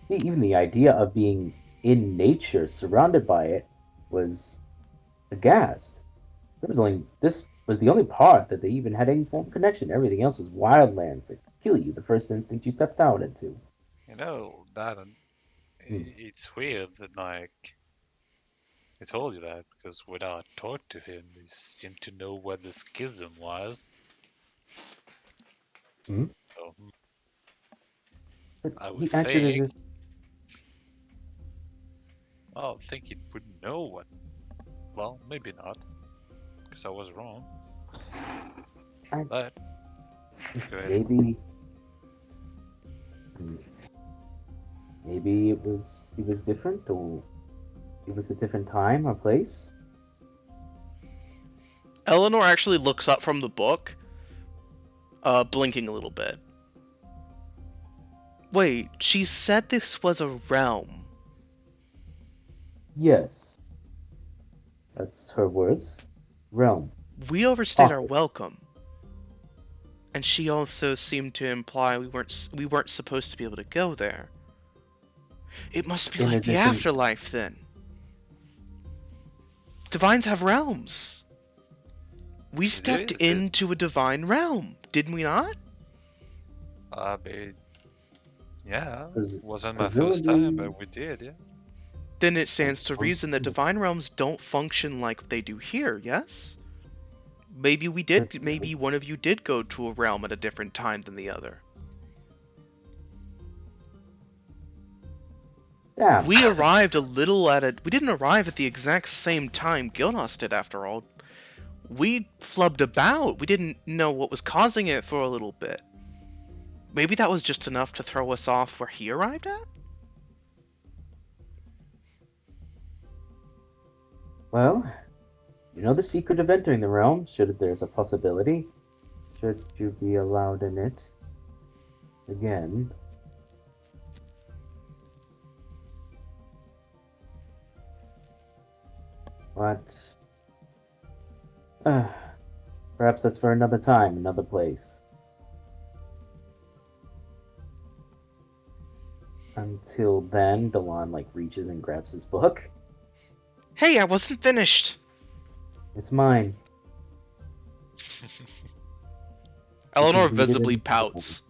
Even the idea of being in nature, surrounded by it, was aghast. This was the only part that they even had any form of connection. Everything else was wildlands that kill you the first instinct you stepped out into. You know, that it's weird that, like, I told you that because when I talked to him, he seemed to know where the schism was. Hmm? So, But I he would acted as think, if I think he would know what. Well, maybe not, because I was wrong. I- But go ahead. maybe it was different, or it was a different time or place. Eleanor actually looks up from the book, blinking a little bit. Wait, she said this was a realm. Yes, that's her words. Realm. We overstayed our welcome. And she also seemed to imply we weren't supposed to be able to go there. It must be In like the addition- afterlife then. Divines have realms. We stepped is, but- into a divine realm, didn't we not? I mean, yeah, Pres- wasn't my first time, presumably- but we did, yes. Then it stands to reason that divine realms don't function like they do here, yes? Maybe we did. Maybe one of you did go to a realm at a different time than the other. Yeah. We arrived a little at it. We didn't arrive at the exact same time Gilnos did, after all. We flubbed about. We didn't know what was causing it for a little bit. Maybe that was just enough to throw us off where he arrived at? Well, you know the secret of entering the realm, should there's a possibility. Should you be allowed in it again. But perhaps that's for another time, another place. Until then, Delon reaches and grabs his book. Hey, I wasn't finished! It's mine. Eleanor read it visibly in- pouts.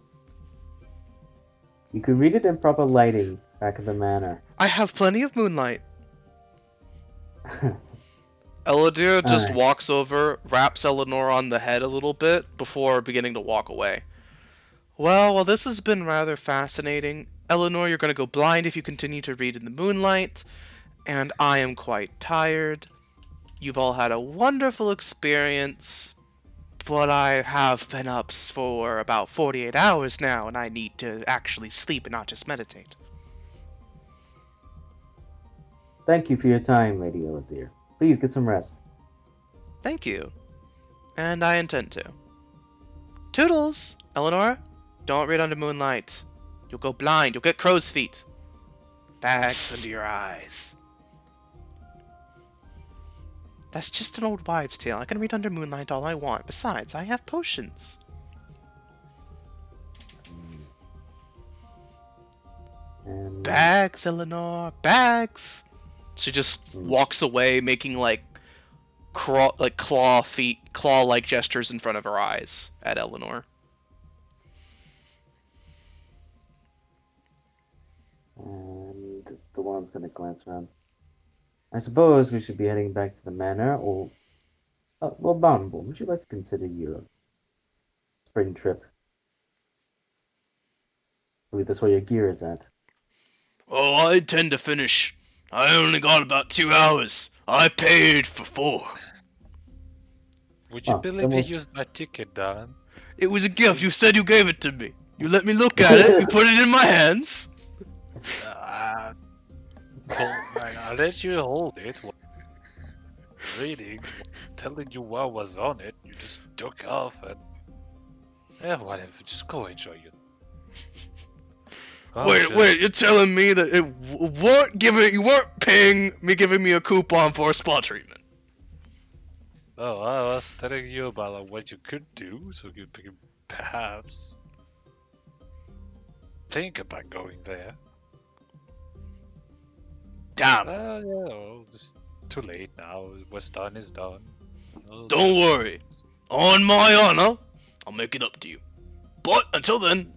You can read it in proper lighting back at the manor. I have plenty of moonlight. Eladir just Alright. walks over, raps Eleanor on the head a little bit before beginning to walk away. Well, this has been rather fascinating. Eleanor, you're going to go blind if you continue to read in the moonlight, and I am quite tired. You've all had a wonderful experience, but I have been up for about 48 hours now, and I need to actually sleep and not just meditate. Thank you for your time, Lady Eladir. Please get some rest. Thank you. And I intend to. Toodles! Eleanor, don't read under moonlight. You'll go blind. You'll get crow's feet. Bags under your eyes. That's just an old wives' tale. I can read under moonlight all I want. Besides, I have potions. And Bags, Eleanor. Bags! She just walks away, making claw-like gestures in front of her eyes at Eleanor. And the one's gonna glance around. I suppose we should be heading back to the manor, or well, Bountiful, would you like to consider your spring trip? I believe that's where your gear is at. Oh, I intend to finish. I only got about 2 hours. I paid for 4. Would you Oh, believe then he we'll- used my ticket, Don? It was a gift. You said you gave it to me. You let me look at it. You put it in my hands. I let you hold it while reading, telling you what was on it. You just took off and whatever. Just go enjoy it. Wait, you're telling me that you weren't paying me, giving me a coupon for a spa treatment? Oh, I was telling you about like, what you could do, so you could perhaps think about going there. Damn. Just too late now. What's done is done. Don't worry. On my honor, I'll make it up to you. But until then,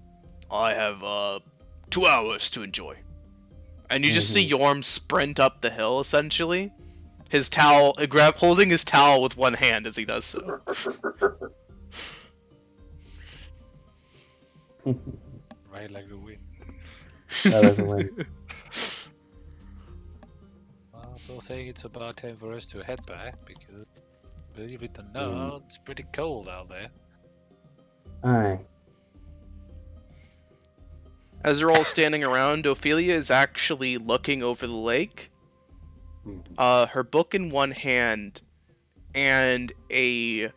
I have 2 hours to enjoy. And you just see Yorm sprint up the hill, essentially. His towel, holding his towel with one hand as he does so. Right like the wind. Like the wind. I also think it's about time for us to head back because, believe it or not, it's pretty cold out there. Aye. As they're all standing around, Ophelia is actually looking over the lake. Her book in one hand and a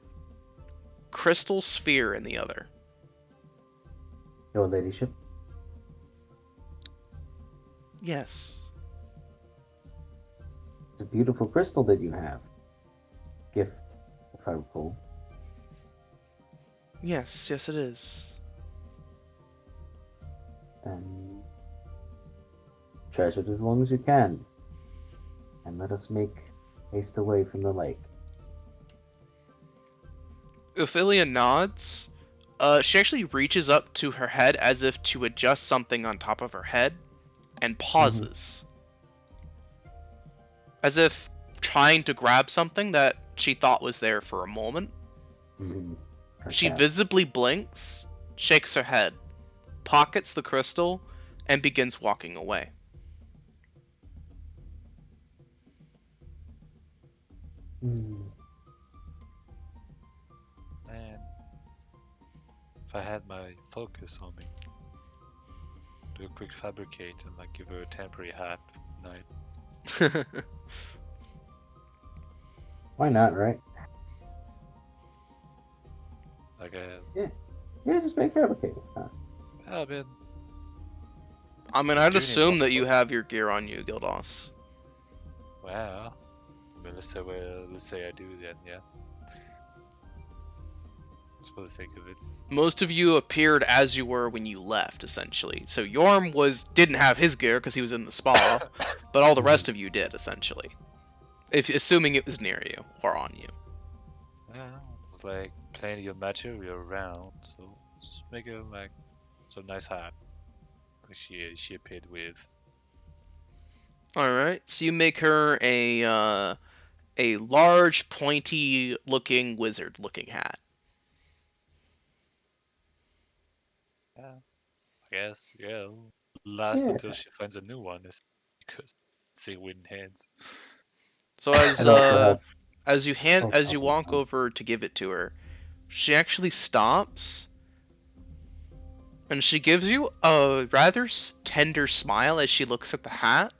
crystal sphere in the other. Your ladyship. Yes. It's a beautiful crystal that you have. Gift, if I recall. Yes, it is. And treasure it as long as you can. And let us make haste away from the lake. Ophelia nods. She actually reaches up to her head as if to adjust something on top of her head, and pauses. As if trying to grab something that she thought was there for a moment. She visibly blinks, shakes her head, pockets the crystal, and begins walking away. Man, if I had my focus on me, do a quick fabricate and like give her a temporary hat for the night. Why not, right? Like a Yeah, just make fabricate. I mean, I'd Do you assume need that you one? have your gear on you, Gildos. well, I mean, let's say I do then, yeah. Just for the sake of it. Most of you appeared as you were when you left, essentially. So Yorm didn't have his gear because he was in the spa, but all the rest of you did, essentially. Assuming it was near you or on you. Yeah, it's like plenty of material around, so let's just make it like some nice hat. Like she appeared with. All right, so you make her a large, pointy-looking wizard-looking hat. Yeah, I guess, yeah. Last Yeah. until she finds a new one, is because see win hands. So And also as have you walk over to give it to her, she actually stops, and she gives you a rather tender smile as she looks at the hat,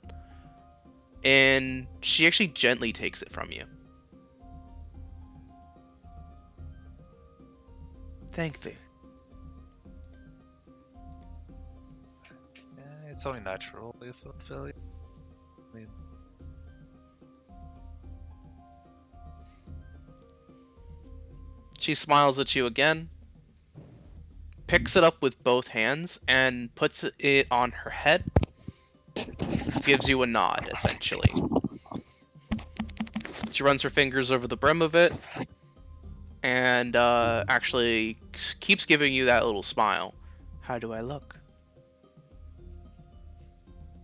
and she actually gently takes it from you. Thank thee. Yeah, it's only natural if I feel it. I mean, She smiles at you again, picks it up with both hands, and puts it on her head. Gives you a nod, essentially. She runs her fingers over the brim of it, and actually keeps giving you that little smile. How do I look?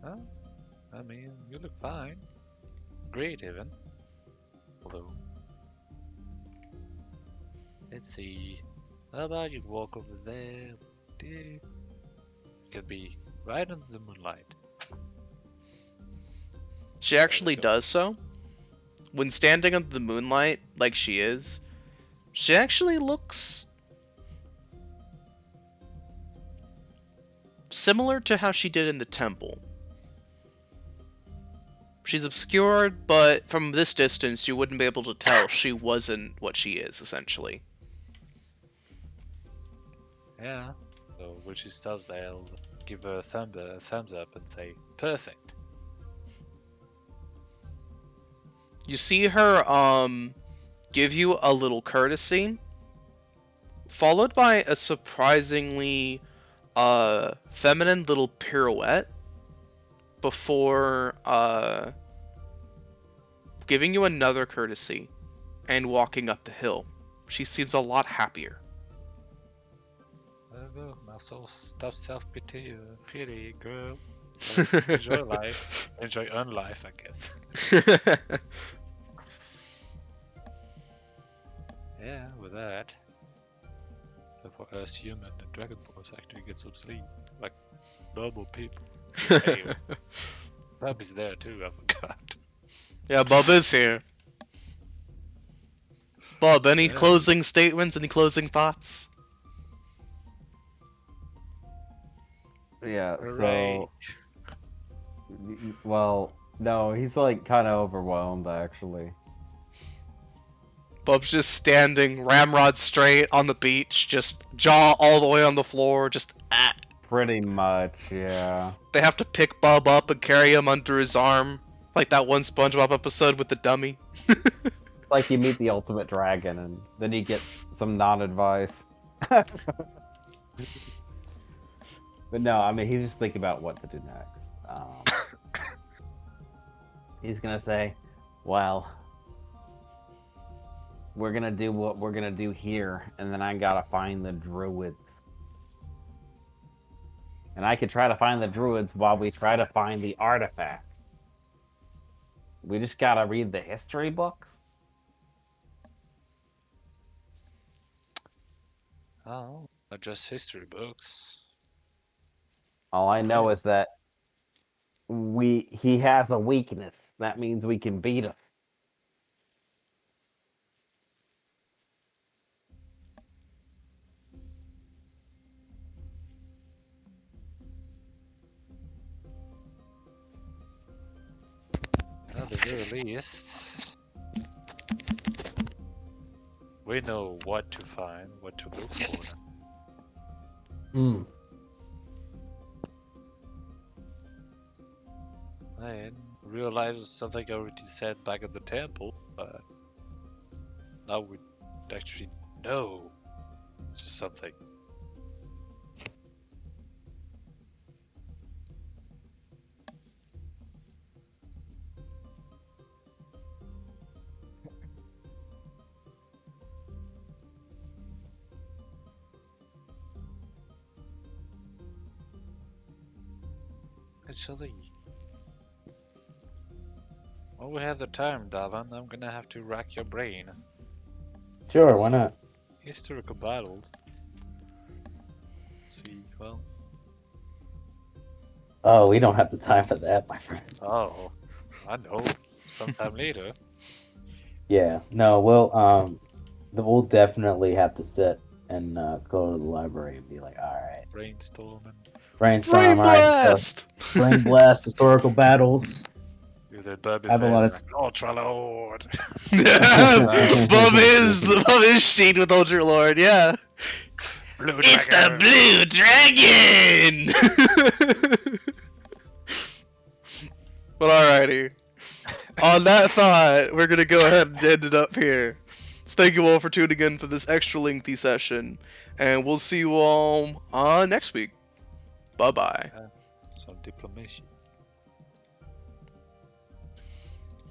Huh? I mean, you look fine. Great, even. Although, let's see. How about you walk over there? You could be right under the moonlight. She actually does so. When standing under the moonlight, like she is, she actually looks similar to how she did in the temple. She's obscured, but from this distance, you wouldn't be able to tell she wasn't what she is, essentially. Yeah. So when she stops there, I'll give her a thumbs up and say, perfect. You see her give you a little courtesy, followed by a surprisingly feminine little pirouette before giving you another courtesy and walking up the hill. She seems a lot happier. Well, now so stop self-pity, pity, girl. Enjoy life. Enjoy life, I guess. Yeah, with that. So for us human, the Dragon Balls actually get some sleep, like normal people. Hey, Bub is there too, I forgot. Yeah, Bub is here. Bub, any Yeah. closing statements? Any closing thoughts? Yeah, Hooray. so well, no, he's like kind of overwhelmed actually. Bub's just standing ramrod straight on the beach, just jaw all the way on the floor, just Pretty much, yeah. They have to pick Bub up and carry him under his arm, like that one SpongeBob episode with the dummy. Like you meet the ultimate dragon and then you get some non-advice. But no, I mean, he's just thinking about what to do next. He's gonna say, well, we're gonna do what we're gonna do here, and then I gotta find the druids. And I could try to find the druids while we try to find the artifact. We just gotta read the history books. Oh, not just history books. All I know is that he has a weakness. That means we can beat him. At the very least, we know what to find, what to look for. I realized something I already said back at the temple, but now we actually know something. Actually, while we have the time, darling, I'm gonna have to rack your brain. Sure, why not? Historical battles. See, well, Oh, we don't have the time for that, my friend. oh, I know. Sometime later. Yeah, no, we'll definitely have to sit and go to the library and be like, all right, Brainstorming. brainstorm, Brain all right, blast! brain blast, historical battles. The Bub is I have a there, lot of like, Ultra Lord. Bub is sheet with Ultra Lord, yeah. Blue It's the Dragon. Blue Dragon! But alrighty. On that thought, we're gonna go ahead and end it up here. Thank you all for tuning in for this extra lengthy session, and we'll see you all next week. Bye bye. Some diplomacy.